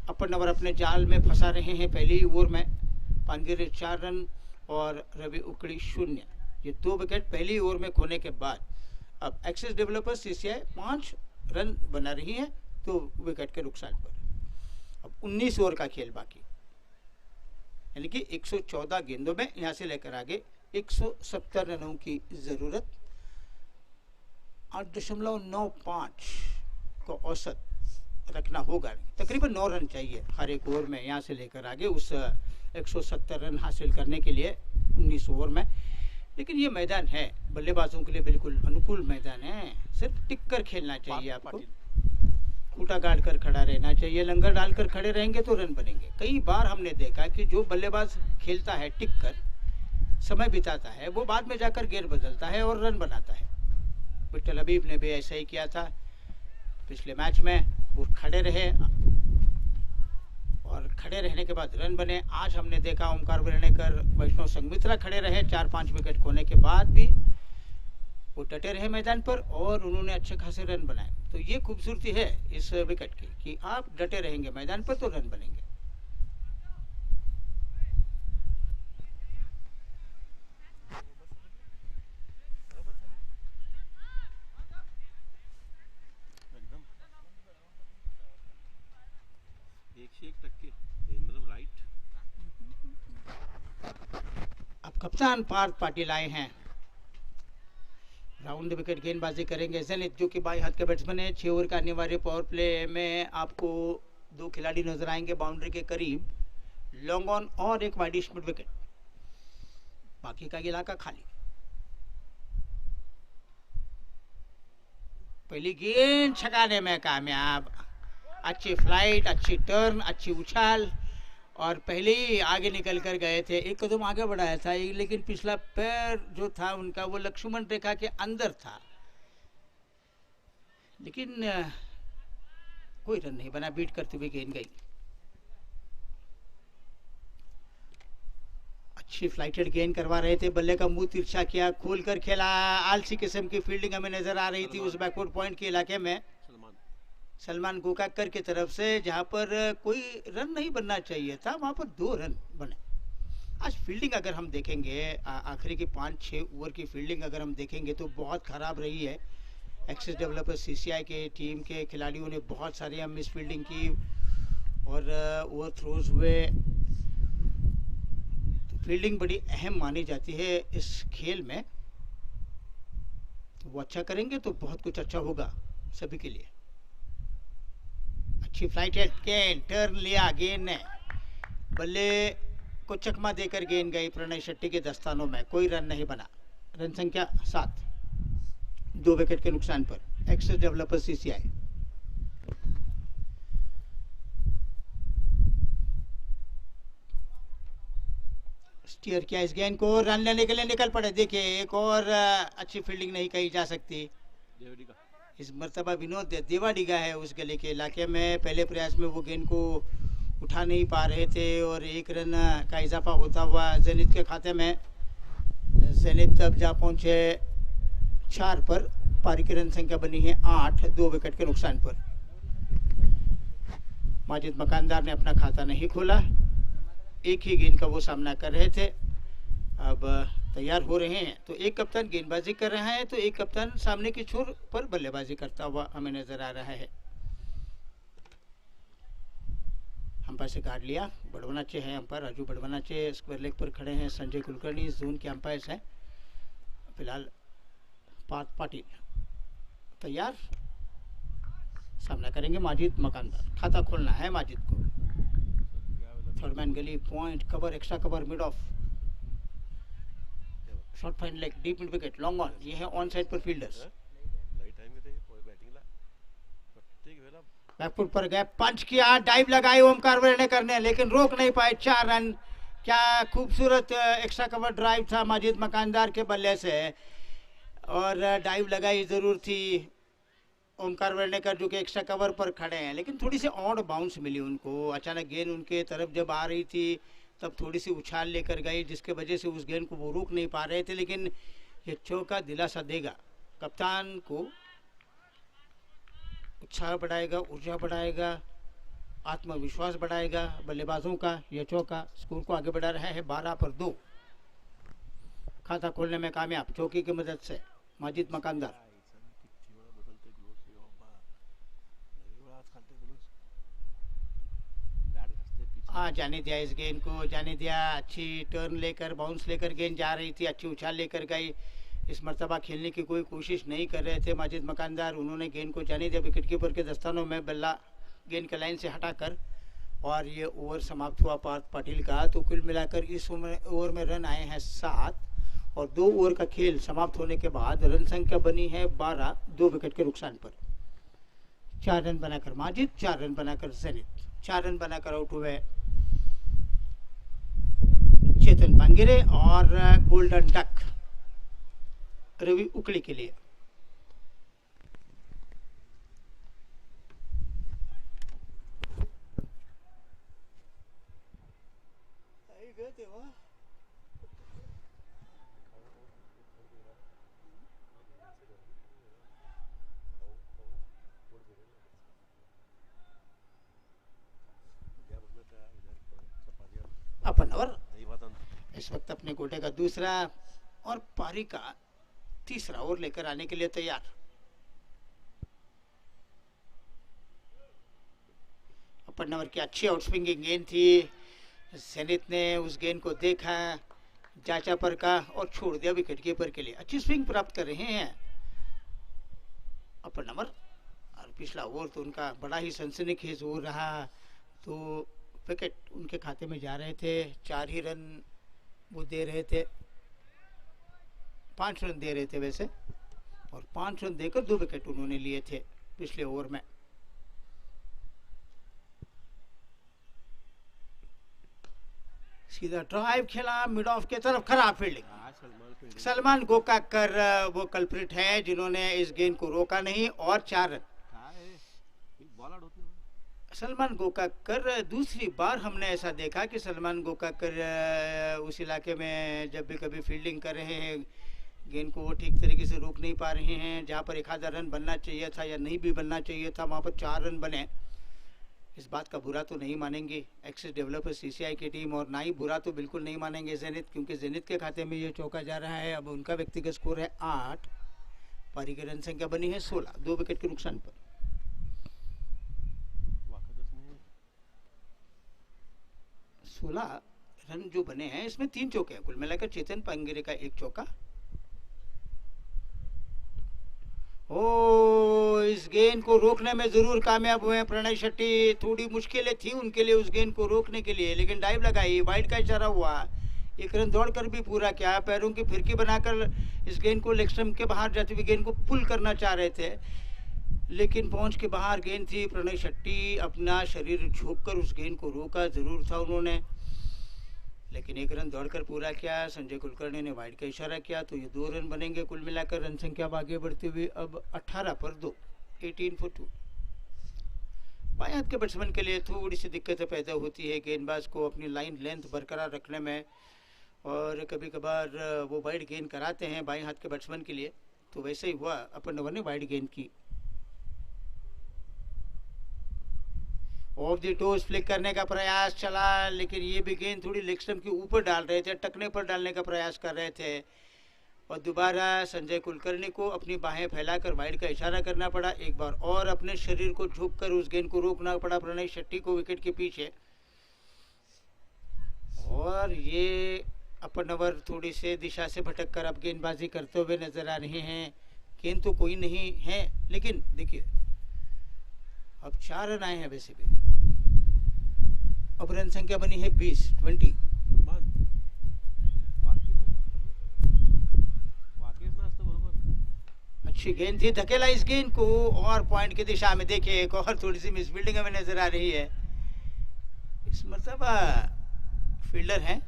अपर ओवर अपने जाल में फंसा रहे हैं पहली ही ओवर में, पानगिरी 4 रन और रवि उकड़ी 0। ये 2 विकेट पहली ओवर में खोने के बाद अब एक्सिस डेवलपर्स CCI 5 रन बना रही है 2 विकेट के नुकसान पर। अब 19 ओवर का खेल बाकी, यानी कि 114 गेंदों में यहां से लेकर आगे 170 रनों की जरूरत। 8.95 को औसत रखना होगा, तकरीबन 9 रन चाहिए हर एक ओवर में यहाँ से लेकर आगे उस 170 रन हासिल करने के लिए 19 ओवर में। लेकिन ये मैदान है बल्लेबाजों के लिए बिल्कुल अनुकूल मैदान है, सिर्फ टिक कर खेलना चाहिए आपको, खूटा गाड़ कर खड़ा रहना चाहिए, लंगर डालकर खड़े रहेंगे तो रन बनेंगे। कई बार हमने देखा कि जो बल्लेबाज खेलता है टिक कर समय बिताता है वो बाद में जाकर गेयर बदलता है और रन बनाता है। विट्ठल हबीब ने भी ऐसा ही किया था पिछले मैच में, वो खड़े रहे और खड़े रहने के बाद रन बने। आज हमने देखा ओमकार वर्णेकर, वैष्णव संघमित्रा खड़े रहे 4-5 विकेट खोने के बाद भी वो डटे रहे मैदान पर और उन्होंने अच्छे खासे रन बनाए। तो ये खूबसूरती है इस विकेट की कि आप डटे रहेंगे मैदान पर तो रन बनेंगे। अब कप्तान पार्थ पाटिल आए हैं, राउंड विकेट गेंदबाजी करेंगे ज़ेनिथ जो कि बाई हाथ के बैट्समैन है। 6 ओवर का अनिवार्य पावर प्ले में आपको 2 खिलाड़ी नजर आएंगे बाउंड्री के करीब, लॉन्ग ऑन और एक वाइडिश मिड विकेट, बाकी का इलाका खाली। पहली गेंद छकाने में कामयाब, अच्छी फ्लाइट, अच्छी टर्न, अच्छी उछाल और पहले ही आगे निकल कर गए थे। एक कदम आगे बढ़ाया था लेकिन पिछला पैर जो था उनका वो लक्ष्मण रेखा के अंदर था, लेकिन कोई रन नहीं बना, बीट करते हुए गेंद गई। अच्छी फ्लाइटेड गेंद करवा रहे थे, बल्ले का मुंह तिरछा किया, खोलकर खेला, आलसी किस्म की फील्डिंग हमें नजर आ रही थी उस बैकवर्ड पॉइंट के इलाके में सलमान गोकाकर की तरफ से, जहां पर कोई रन नहीं बनना चाहिए था वहां पर 2 रन बने। आज फील्डिंग अगर हम देखेंगे आखिरी की 5-6 ओवर की फील्डिंग अगर हम देखेंगे तो बहुत खराब रही है। एक्सिस डेवलपर CCI के टीम के खिलाड़ियों ने बहुत सारी मिस फील्डिंग की और ओवर थ्रोज हुए। तो फील्डिंग बड़ी अहम मानी जाती है इस खेल में, वो अच्छा करेंगे तो बहुत कुछ अच्छा होगा सभी के लिए। अच्छी फ्लाइटेड गेंद, टर्न लिया गेंद ने, बल्ले को चकमा देकर गेंद गई प्रणय शेट्टी के दस्तानों में, कोई रन नहीं बना। रन संख्या 7, 2 विकेट के नुकसान पर एक्सिस डेवलपर CCI। स्टीयर किया इस गेंद को, रन लेने के लिए निकल पड़े। देखिए एक और अच्छी फील्डिंग नहीं कही जा सकती, इस मर्तबा विनोद देवाडिगा है उस गले के इलाके में। पहले प्रयास में वो गेंद को उठा नहीं पा रहे थे और 1 रन का इजाफा होता हुआ ज़ेनिथ के खाते में। ज़ेनिथ अब जा पहुंचे 4 पर, पारी की रन संख्या बनी है 8, 2 विकेट के नुकसान पर। माजिद मकानदार ने अपना खाता नहीं खोला, एक ही गेंद का वो सामना कर रहे थे। अब तैयार हो रहे हैं। तो एक कप्तान गेंदबाजी कर रहा है तो एक कप्तान सामने की छोर पर बल्लेबाजी करता हुआ हमें नजर आ रहा है। अंपायर से कार्ड लिया, बड़वनाचे हैं अंपायर राजू बड़वनाचे, स्क्वायर लेग पर खड़े हैं संजय कुलकर्णी, जोन के अंपायर्स हैं फिलहाल पार्थ पाटिल। तैयार, सामना करेंगे माजिद मकानदार, खाता खोलना है माजिद को। थर्ड मैन गली, point, cover, extra cover, mid of, short fine leg, deep mid wicket, long on. ये है ऑन साइड पर फील्डर्स। बैकफुट पर गए, पंच किया, डाइव लगाई ओमकार वर्णेकर ने लेकिन रोक नहीं पाए। 4 रन। क्या खूबसूरत एक्स्ट्रा कवर ड्राइव था माजिद मकानदार के बल्ले से, और डाइव लगाई जरूर थी ओमकार वर्णेकर जो कि एक्स्ट्रा कवर पर खड़े हैं, लेकिन थोड़ी सी ऑड बाउंस मिली उनको। अचानक गेंद उनके तरफ जब आ रही थी तब थोड़ी सी उछाल लेकर गई जिसके वजह से उस गेंद को वो रोक नहीं पा रहे थे। लेकिन ये चौका दिलासा देगा कप्तान को, उत्साह बढ़ाएगा, ऊर्जा बढ़ाएगा, आत्मविश्वास बढ़ाएगा बल्लेबाजों का। यह चौका स्कोर को आगे बढ़ा रहा है 12 पर 2। खाता खोलने में कामयाब चौकी की मदद से माजिद मकानदार। जाने दिया इस गेंद को, जाने दिया। अच्छी टर्न लेकर, बाउंस लेकर गेंद जा रही थी, अच्छी उछाल लेकर गई। इस मर्तबा खेलने की कोई कोशिश नहीं कर रहे थे माजिद मकानदार, उन्होंने गेंद को जाने दिया विकेट कीपर के दस्तानों में, बल्ला गेंद के लाइन से हटाकर, और ये ओवर समाप्त हुआ पार्थ पाटिल का। तो कुल मिलाकर इस ओवर में रन आए हैं 7, और 2 ओवर का खेल समाप्त होने के बाद रन संख्या बनी है 12, 2 विकेट के नुकसान पर। 4 रन बनाकर माजिद, 4 रन बनाकर जेनित, 4 रन बनाकर आउट हुए चेतन पांगिरे और गोल्डन डक रवि उकली के लिए। अपन ओवर इस वक्त अपने कोटे का दूसरा और पारी का तीसरा ओवर लेकर आने के लिए तैयार। अपन नंबर की अच्छी आउटस्विंगिंग गेंद थी, जेनित ने उस गेंद को देखा, जांचा पर का और छोड़ दिया विकेट कीपर के लिए। अच्छी स्विंग प्राप्त कर रहे हैं अपन नंबर, और पिछला ओवर तो उनका बड़ा ही सनसनीखेज ओवर रहा। तो विकेट उनके खाते में जा रहे थे, 4 ही रन वो दे रहे थे, 5 रन दे रहे थे वैसे, और 5 रन देकर 2 विकेट उन्होंने लिए थे पिछले ओवर में। सीधा ड्राइव खेला मिड ऑफ के तरफ, खराब फील्डिंग। सलमान गोकाकर वो कल्प्रिट हैं जिन्होंने इस गेंद को रोका नहीं, और 4 रन। सलमान गोकाकर, दूसरी बार हमने ऐसा देखा कि सलमान गोकाकर उस इलाके में जब भी कभी फील्डिंग कर रहे हैं गेंद को वो ठीक तरीके से रोक नहीं पा रहे हैं। जहां पर 1 आधा रन बनना चाहिए था या नहीं भी बनना चाहिए था, वहां पर 4 रन बने। इस बात का बुरा तो नहीं मानेंगे एक्सिस डेवलपर्स सीसीआई की टीम, और ना ही बुरा तो बिल्कुल नहीं मानेंगे जेनित, क्योंकि जेनित के खाते में ये चौका जा रहा है। अब उनका व्यक्तिगत स्कोर है 8, पारी की रन संख्या बनी है 16, 2 विकेट के नुकसान पर। 16 रन जो बने हैं इसमें 3 चौके हैं कुल मिलाकर, चेतन पांगिरे का 1 चौका। ओ, इस गेंद को रोकने में जरूर कामयाब हुए प्रणय शेट्टी। थोड़ी मुश्किलें थी उनके लिए उस गेंद को रोकने के लिए, लेकिन डाइव लगाई, वाइड का इशारा हुआ, 1 रन दौड़कर भी पूरा किया। पैरों की फिरकी बनाकर इस गेंद को लेग स्टंप के बाहर जाती हुई गेंद को पुल करना चाह रहे थे, लेकिन पहुंच के बाहर गेंद थी। प्रणय शेट्टी अपना शरीर झोंककर उस गेंद को रोका जरूर था उन्होंने, लेकिन 1 रन दौड़कर पूरा किया। संजय कुलकर्णी ने वाइड का इशारा किया, तो ये 2 रन बनेंगे। कुल मिलाकर रन संख्या आगे बढ़ती हुई अब 18 पर 2, 18 for 2। बाएं हाथ के बैट्समैन के लिए थोड़ी सी दिक्कतें पैदा होती है गेंदबाज को अपनी लाइन लेंथ बरकरार रखने में, और कभी कभार वो वाइड गेंद कराते हैं बाएं हाथ के बैट्समैन के लिए। तो वैसे ही हुआ, अपन ओवर ने वाइड गेंद की। ऑफ द टोज फ्लिक करने का प्रयास चला, लेकिन ये भी गेंद थोड़ी लेग स्टंप के ऊपर डाल रहे थे, टकने पर डालने का प्रयास कर रहे थे और दोबारा संजय कुलकर्णी को अपनी बाहें फैलाकर वाइड का इशारा करना पड़ा। एक बार और अपने शरीर को झुककर उस गेंद को रोकना पड़ा प्रणय शेट्टी को विकेट के पीछे। और ये अपर नवर थोड़ी से दिशा से भटक कर अब गेंदबाजी करते हुए नजर आ रहे हैं। गेंद तो कोई नहीं है, लेकिन देखिए अब 4 रन आए हैं वैसे भी। अब रन संख्या बनी है 20। अच्छी गेंद थी, धकेला इस गेंद को और पॉइंट की दिशा में। देखिए एक और थोड़ी सी मिस फील्डिंग हमें नजर आ रही है। इस मरतबा फील्डर हैं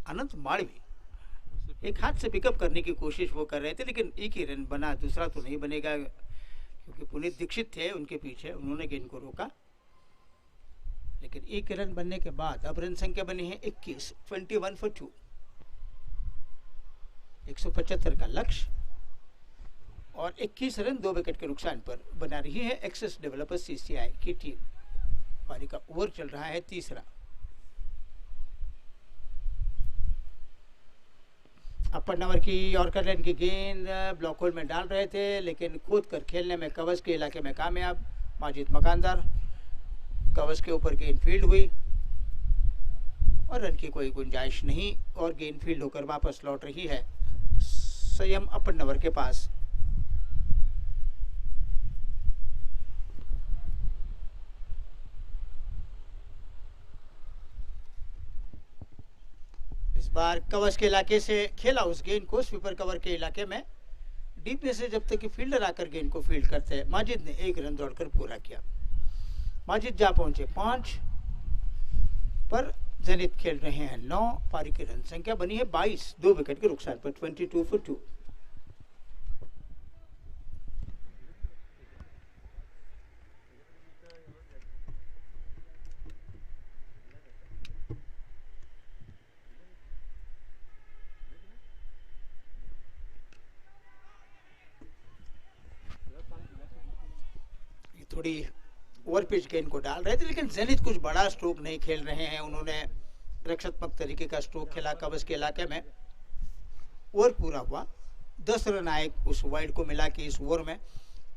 अनंत माड़वी, एक हाथ से पिकअप करने की कोशिश वो कर रहे थे, लेकिन एक ही रन बना, दूसरा तो नहीं बनेगा क्योंकि पुनीत दीक्षित थे उनके पीछे, उन्होंने गेंद को रोका। लेकिन एक रन बनने के बाद अब रन संख्या बनी है 21, 21 for 2, 175 का लक्ष्य और 21 रन 2 विकेट के नुकसान पर बना रही है एक्सेस डेवलपर सीसीआई की टीम। पारी का ओवर चल रहा है तीसरा। अपर नंबर की यॉर्कर लाइन की गेंद ब्लॉक होल में डाल रहे थे, लेकिन कूद कर खेलने में कवच के इलाके में कामयाब माजिद मकानदार। कवच के ऊपर गेंद फील्ड हुई और रन की कोई गुंजाइश नहीं और गेंद फील्ड होकर वापस लौट रही है संयम अपर नंबर के पास। इस बार कवच के इलाके से खेला उस गेंद को स्वीपर कवर के इलाके में, डीप में से जब तक कि फील्डर आकर गेंद को फील्ड करते हैं। माजिद ने 1 रन दौड़कर पूरा किया। माजिद जा पहुंचे 5 पर, जेनित खेल रहे हैं 9। पारी की रन संख्या बनी है 22, 2 विकेट के नुकसान पर 22 for 2। थोड़ी ओवर पिच गेंद को डाल रहे थे, लेकिन जेनित कुछ बड़ा स्ट्रोक नहीं खेल रहे हैं। उन्होंने रक्षात्मक तरीके का स्ट्रोक खेला कवच के इलाके में। ओवर पूरा हुआ, 10 रन आए उस वाइड को मिला के इस ओवर में,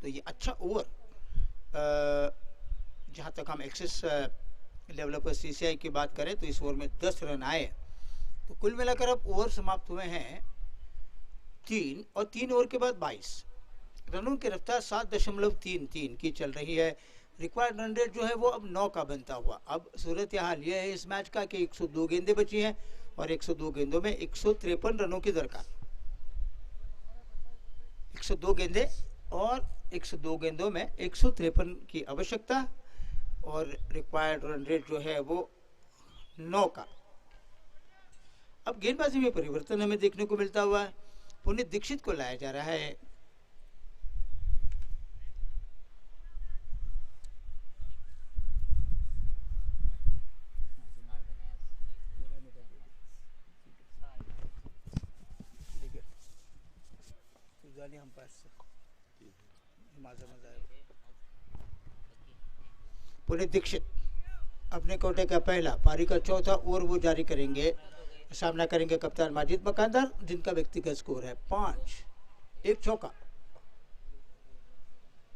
तो ये अच्छा ओवर। जहां तक हम एक्सेस डेवलपर सीसीआई की बात करें तो इस ओवर में 10 रन आए, तो कुल मिलाकर अब ओवर समाप्त हुए हैं 3 और 3 ओवर के बाद 22 रनों की रफ्तार 7.33 की चल रही है। रिक्वायर्ड रन रेट जो है वो अब 9 का बनता हुआ। अब सूरत हाल यह है इस मैच का कि 102 गेंदें बची हैं और 102 गेंदों में 153 रनों की दरकार। 102 गेंदें और 102 गेंदों में 153 की आवश्यकता और रिक्वायर्ड रन रेट जो है वो 9 का। अब गेंदबाजी में परिवर्तन हमें देखने को मिलता हुआ है। पुनीत दीक्षित को लाया जा रहा है। पुनीत दीक्षित अपने कोटे का पहला, पारी का चौथा ओवर वो जारी करेंगे। सामना करेंगे कप्तान माजिद मकानदार, जिनका व्यक्तिगत स्कोर है 5। 1 चौका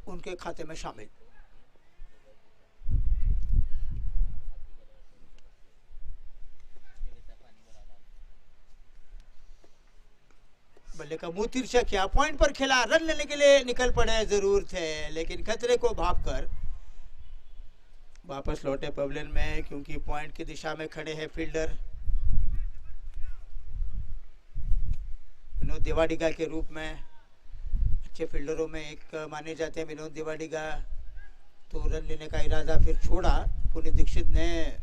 उनके खाते में शामिल। बल्ले का मुंह तिरछा किया, पॉइंट पर खेला, रन लेने के लिए निकल पड़े जरूर थे, लेकिन खतरे को भांपकर वापस लौटे पवेलियन में, क्योंकि पॉइंट की दिशा में खड़े हैं फील्डर विनोद देवाडिगा के रूप में। अच्छे फील्डरों में एक माने जाते हैं विनोद देवाडिगा। तो रन लेने का इरादा फिर छोड़ा पुनीत दीक्षित ने,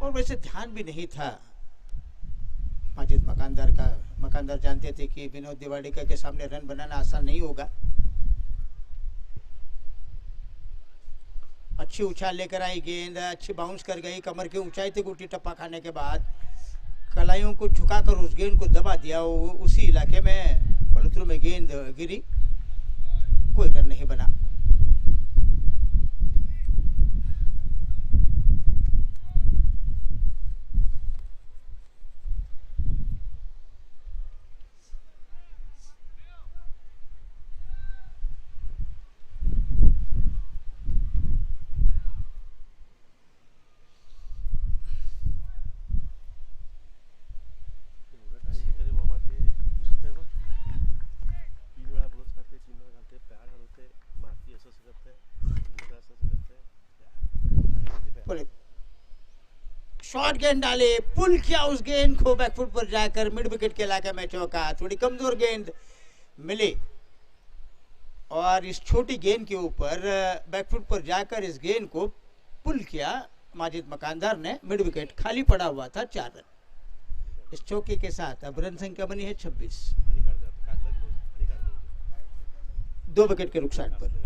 और वैसे ध्यान भी नहीं था माजिद मकानदार का। मकानदार जानते थे कि विनोद देवाडिगा के सामने रन बनाना आसान नहीं होगा। अच्छी उछाल लेकर आई गेंद, अच्छी बाउंस कर गई, कमर की ऊंचाई तक गुटी टप्पा खाने के बाद कलाइयों को झुकाकर उस गेंद को दबा दिया। उसी इलाके में पलथरू में गेंद गिरी, कोई रन नहीं बना। शॉर्ट गेंद डाले, पुल किया उस गेंद को बैकफुट पर जाकर मिड विकेट के इलाके में चौका। थोड़ी कमजोर गेंद मिली और इस छोटी गेंद के ऊपर बैकफुट पर जाकर इस गेंद को पुल किया माजिद मकानदार ने। मिड विकेट खाली पड़ा हुआ था, 4 रन। इस चौके के साथ अब रन संख्या बनी है 26, 2 विकेट के नुकसान पर।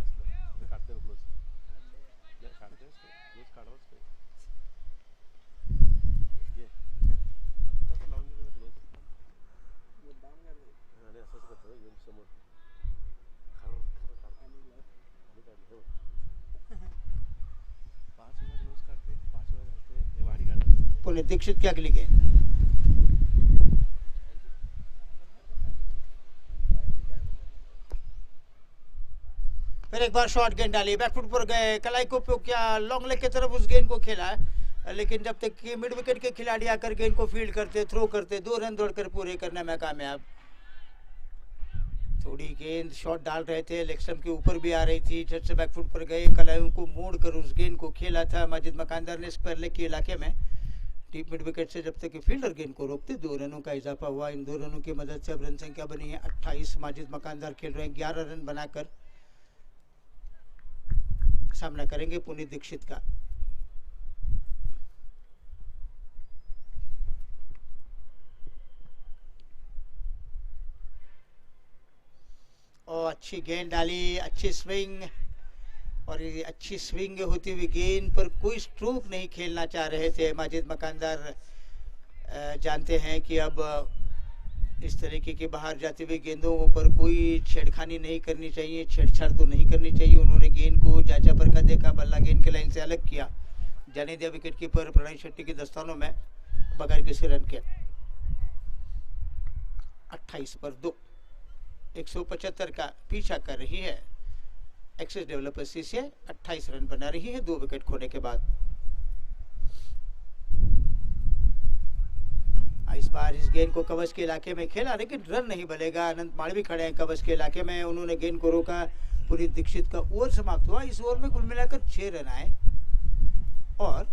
पुनीत दीक्षित की अगली गेंद, फिर एक बार शॉर्ट गेंद डाली, बैकफुट पर गए, कलाई को उपयोग किया, लॉन्ग लेग की तरफ उस गेंद को खेला, लेकिन जब तक कि मिड विकेट के खिलाड़ी आकर गेंद को फील्ड करते, थ्रो करते, 2 रन दौड़कर पूरे करने में कामयाब। थोड़ी गेंद शॉट डाल रहे थे, लेग स्टंप के ऊपर भी आ रही थी, झट से बैकफुट पर गए, कलाइयों को मोड़कर उस गेंद को खेला था माजिद मकानदार ने स्क्वायर लेग के इलाके में। डीप मिड विकेट से जब तक कि फील्डर गेंद को रोकते, 2 रनों का इजाफा हुआ। इन 2 रनों की मदद से अब रन संख्या बनी है 28। माजिद मकानदार खेल रहे हैं 11 रन बनाकर, सामना करेंगे पुनीत दीक्षित का। और अच्छी गेंद डाली, अच्छी स्विंग, और ये अच्छी स्विंग होती हुई गेंद पर कोई स्ट्रोक नहीं खेलना चाह रहे थे माजिद मकानदार। जानते हैं कि अब इस तरीके की बाहर जाती हुई गेंदों पर कोई छेड़खानी नहीं करनी चाहिए, छेड़छाड़ तो नहीं करनी चाहिए। उन्होंने गेंद को जांचा परखा देखा, बल्ला गेंद के लाइन से अलग किया, जाने दिया विकेट कीपर प्रणय शेट्टी के दस्तानों में बगैर किसी रन के। 28 पर 2, 175 का पीछा कर रही है एक्सिस डेवलपर्स से, 28 रन बना रही है 2 विकेट खोने के बाद। इस बार इस गेंद को कवच के इलाके में खेला, लेकिन रन नहीं बनेगा। अनंत मालवी खड़े हैं कवच के इलाके में, उन्होंने गेंद को रोका। पुनीत दीक्षित का ओवर समाप्त हुआ। इस ओवर में कुल मिलाकर 6 रन आए और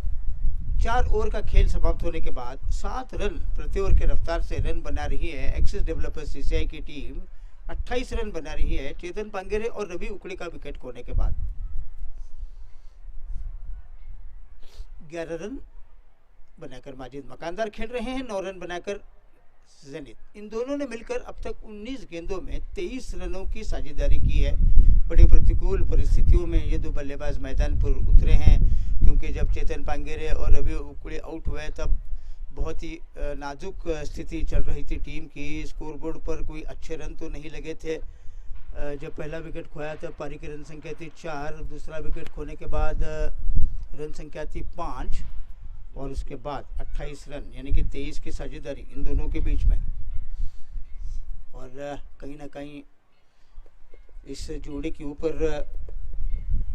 4 ओवर का खेल समाप्त होने के बाद 7 रन प्रति ओवर के रफ्तार से रन बना रही है एक्सिस डेवलपर्स सीसीआई की टीम। 28 रन बना रही है चेतन पांगेरे और रवि उकड़ी का विकेट खोने के बाद। 11 रन बनाकर माजिद मकानदार खेल रहे हैं, 9 रन बनाकर जेनित। इन दोनों ने मिलकर अब तक 19 गेंदों में 23 रनों की साझेदारी की है। बड़ी प्रतिकूल परिस्थितियों में ये 2 बल्लेबाज मैदान पर उतरे हैं, क्योंकि जब चेतन पांगेरे और रवि उकड़ी आउट हुए तब बहुत ही नाजुक स्थिति चल रही थी टीम की। स्कोरबोर्ड पर कोई अच्छे रन तो नहीं लगे थे। जब पहला विकेट खोया तब पारी की रन संख्या थी 4, दूसरा विकेट खोने के बाद रन संख्या थी 5 और उसके बाद 28 रन यानी कि 23 की साझेदारी इन दोनों के बीच में। और कहीं ना कहीं इस जोड़ी के ऊपर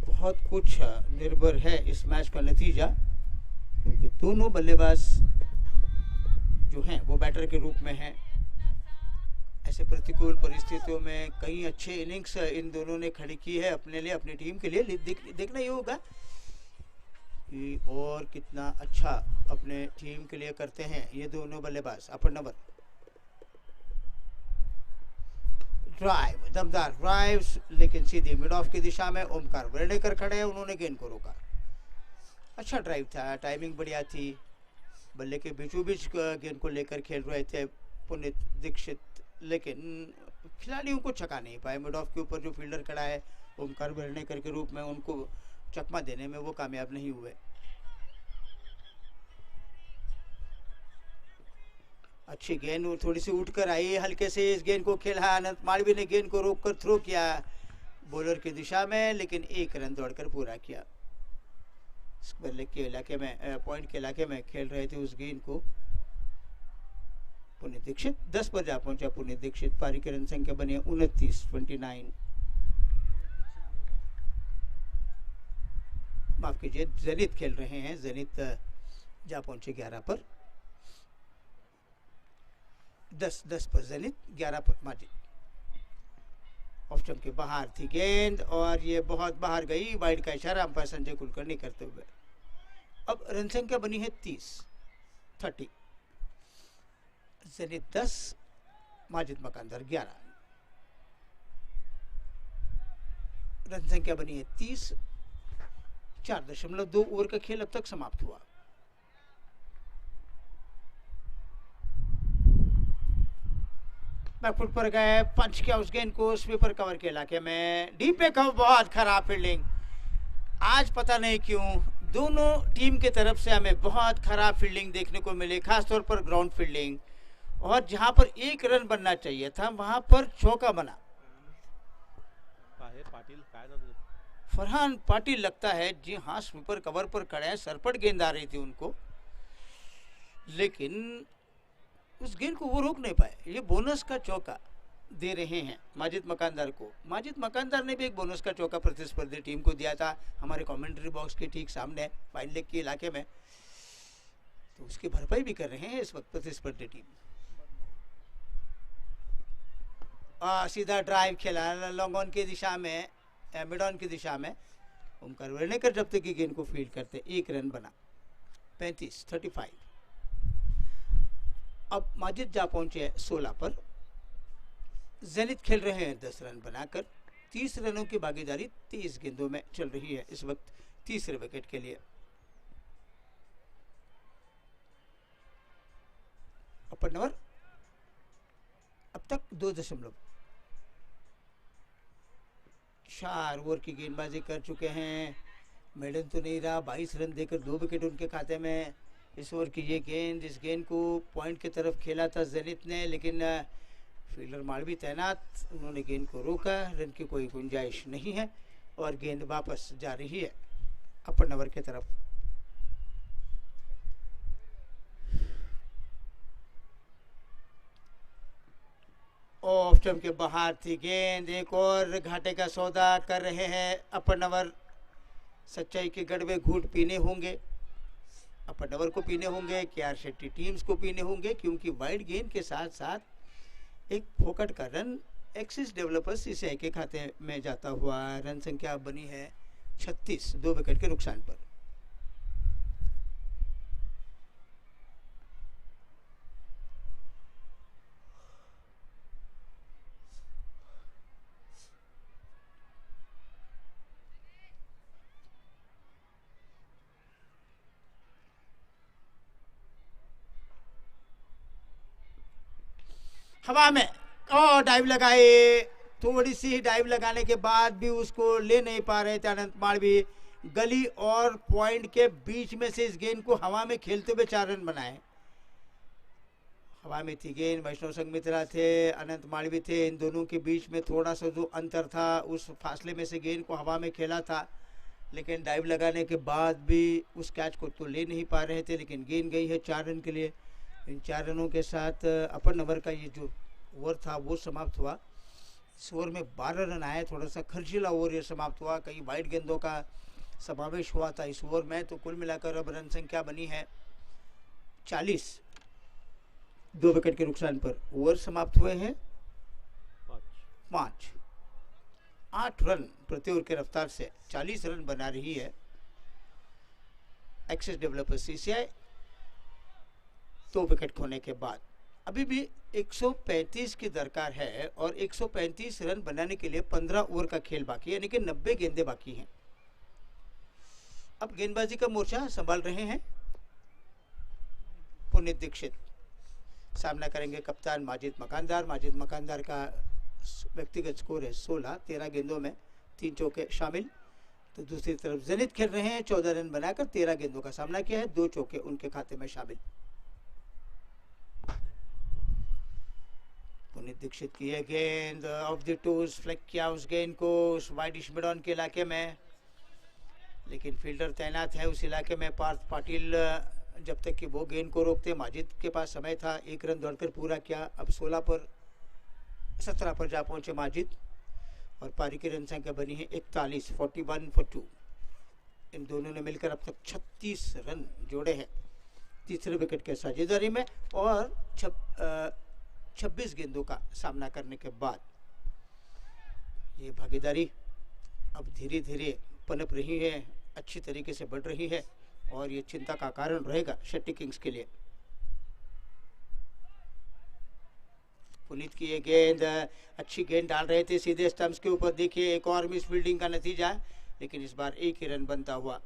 बहुत कुछ निर्भर है इस मैच का नतीजा, क्योंकि दोनों बल्लेबाज जो हैं वो बैटर के रूप में हैं। ऐसे प्रतिकूल परिस्थितियों में कई अच्छे इनिंग्स इन दोनों ने खड़ी की है अपने लिए, अपनी टीम के लिए। देखना ये होगा कि और कितना अच्छा अपने टीम के लिए करते हैं ये दोनों बल्लेबाज। अपर नंबर ड्राइव, दमदार ड्राइव, लेकिन सीधे मिड ऑफ की दिशा में ओमकार वर्णेकर खड़े हैं, उन्होंने गेंद को रोका। अच्छा ड्राइव था, टाइमिंग बढ़िया थी, बल्ले के बीचों बीच गेंद को लेकर खेल रहे थे पुनीत दीक्षित, लेकिन खिलाड़ियों को छका नहीं पाए। मिड ऑफ के ऊपर जो फील्डर खड़ा है ओमकार वर्णेकर के रूप में, उनको चकमा देने में वो कामयाब नहीं हुए। अच्छी गेंद थोड़ी सी उठकर आई, हल्के से इस गेंद को खेला, अनंत मालवी ने गेंद को रोककर थ्रो किया बॉलर की दिशा में, लेकिन 1 रन दौड़कर पूरा किया। स्क्वायर लेग के इलाके में, पॉइंट के इलाके में खेल रहे थे उस गेंद को पुनीत दीक्षित। 10 पर जा पहुंचा पुनीत दीक्षित। पारी की रन संख्या बनी 29। माफ कीजिए, जेनित खेल रहे हैं, जेनित जा पहुंचे 11 पर। 10 पर जेनित, 11 पर माजिद। ऑफ स्टंप के बाहर थी गेंद और ये बहुत बाहर गई, वाइड का इशारा अंपायर संजय कुलकर्णी करते हुए। अब रन संख्या बनी है 30। 30, ज़ेनिथ 10, माजिद मकानदार 11। रन संख्या बनी है 30। 4.2 ओवर का खेल अब तक समाप्त हुआ। बैकफुट पर गए, पंच किया उस गेंद को स्वीपर कवर के इलाके में, डीप पे कवर, बहुत खराब फील्डिंग। आज पता नहीं क्यों दोनों टीम की तरफ से हमें बहुत खराब फील्डिंग देखने को मिली, खासतौर पर ग्राउंड फील्डिंग। और जहां पर 1 रन बनना चाहिए था वहां पर चौका बना। फरहान पाटिल लगता है, जी हाँ, स्वीपर कवर पर खड़े हैं, सरपट गेंद आ रही थी उनको, लेकिन उस गेंद को वो रोक नहीं पाए। ये बोनस का चौका दे रहे हैं माजिद मकानदार को। माजिद मकानदार ने भी एक बोनस का चौका प्रतिस्पर्धी टीम को दिया था हमारे कमेंट्री बॉक्स के ठीक सामने फाइन लेग के इलाके में, तो उसकी भरपाई भी कर रहे हैं इस वक्त प्रतिस्पर्धी टीम। सीधा ड्राइव खेला लॉन्ग ऑन की दिशा में, मिड ऑन की दिशा में, ओमकार वर्णेकर जब तक की गेंद को फील्ड करते 1 रन बना। 35 अब माजिद जा पहुंचे 16 पर। ज़ेनिथ खेल रहे हैं 10 रन बनाकर। 30 रनों की भागीदारी 30 गेंदों में चल रही है इस वक्त तीसरे विकेट के लिए। अपर नंबर अब तक 2.4 ओवर की गेंदबाजी कर चुके हैं। मेडन तो नहीं रहा, 22 रन देकर 2 विकेट उनके खाते में। इस ओवर की ये गेंद, इस गेंद को पॉइंट की तरफ खेला था ज़ेनिथ ने, लेकिन फील्डर मालवी तैनात, उन्होंने गेंद को रोका। रन की कोई गुंजाइश नहीं है और गेंद वापस जा रही है अपर नंबर की तरफ। ऑफ स्टंप के बाहर थी गेंद। एक और घाटे का सौदा कर रहे हैं अपर नंबर। सच्चाई के गड़बे घूट पीने होंगे, अपर नंबर को पीने होंगे, केआर शेट्टी टीम्स को पीने होंगे, क्योंकि वाइड गेंद के साथ साथ एक फोकट का रन एक्सिस डेवलपर्स सीसीआई के खाते में जाता हुआ। रन संख्या बनी है 36, 2 विकेट के नुकसान पर। हवा में और डाइव लगाए, थोड़ी सी डाइव लगाने के बाद भी उसको ले नहीं पा रहे थे अनंत मालवी। गली और पॉइंट के बीच में से इस गेंद को हवा में खेलते हुए 4 रन बनाए। हवा में थी गेंद, वैष्णव संघमित्रा थे, अनंत मालवी थे, इन दोनों के बीच में थोड़ा सा जो अंतर था उस फासले में से गेंद को हवा में खेला था, लेकिन डाइव लगाने के बाद भी उस कैच को तो ले नहीं पा रहे थे। लेकिन गेंद गई है 4 रन के लिए। इन 4 रनों के साथ अपर नंबर का ये जो ओवर था वो समाप्त हुआ। इस ओवर में 12 रन आए, थोड़ा सा खर्चीला ओवर ये समाप्त हुआ। कई वाइड गेंदों का समावेश हुआ था इस ओवर में, तो कुल मिलाकर अब रन संख्या बनी है 40, 2 विकेट के नुकसान पर। ओवर समाप्त हुए हैं 5, 8 रन प्रति ओवर की रफ्तार से 40 रन बना रही है एक्सिस डेवलपर सीसीआई 2 विकेट खोने के बाद। अभी भी 135 की दरकार है और 135 रन बनाने के लिए 15 ओवर का खेल बाकी है, यानी कि 90 गेंदें बाकी हैं। अब गेंदबाजी का मोर्चा संभाल रहे हैं पुनीत दीक्षित। सामना करेंगे कप्तान माजिद मकानदार। माजिद मकानदार का व्यक्तिगत स्कोर है 16, 13 गेंदों में 3 चौके शामिल। तो दूसरी तरफ ज़ेनिथ खेल रहे हैं, 14 रन बनाकर 13 गेंदों का सामना किया है, 2 चौके उनके खाते में शामिल। पुनीत दीक्षित की यह गेंद ऑफ द टूज, फ्लिक किया उस गेंद को उस वाइडिश मिड ऑन के इलाके में, लेकिन फील्डर तैनात है उस इलाके में पार्थ पाटिल। जब तक कि वो गेंद को रोकते, माजिद के पास समय था, 1 रन दौड़कर पूरा किया। अब 17 पर जा पहुंचे माजिद और पारी की रन संख्या बनी है 41, 41 for 2। इन दोनों ने मिलकर अब तक 36 रन जोड़े हैं तीसरे विकेट के साझेदारी में और 26 गेंदों का सामना करने के बाद ये भागीदारी अब धीरे धीरे पनप रही है, अच्छी तरीके से बढ़ रही है और ये चिंता का कारण रहेगा शेट्टी किंग्स के लिए। पुनीत की ये गेंद, अच्छी गेंद डाल रहे थे सीधे स्टंप्स के ऊपर। देखिए एक और मिस फील्डिंग का नतीजा, लेकिन इस बार एक ही रन बनता हुआ।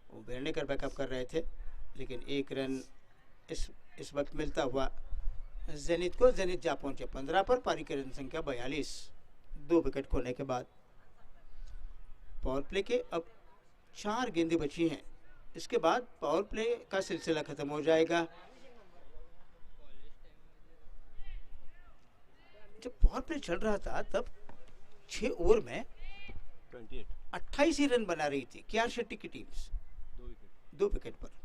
वो बेरनेकर बैकअप कर रहे थे, लेकिन एक रन इस वक्त मिलता हुआ जेनिथ को। जेनिथ जा पहुंचे 15 पर, पारी की रन संख्या 42, 2 विकेट खोने के बाद। पावर प्ले के अब 4 गेंदें बची हैं, इसके बाद पावर प्ले का सिलसिला खत्म हो जाएगा। जब पावर प्ले चल रहा था तब 6 ओवर में 28 ही रन बना रही थी केआर शेट्टी की टीम्स, 2 विकेट पर।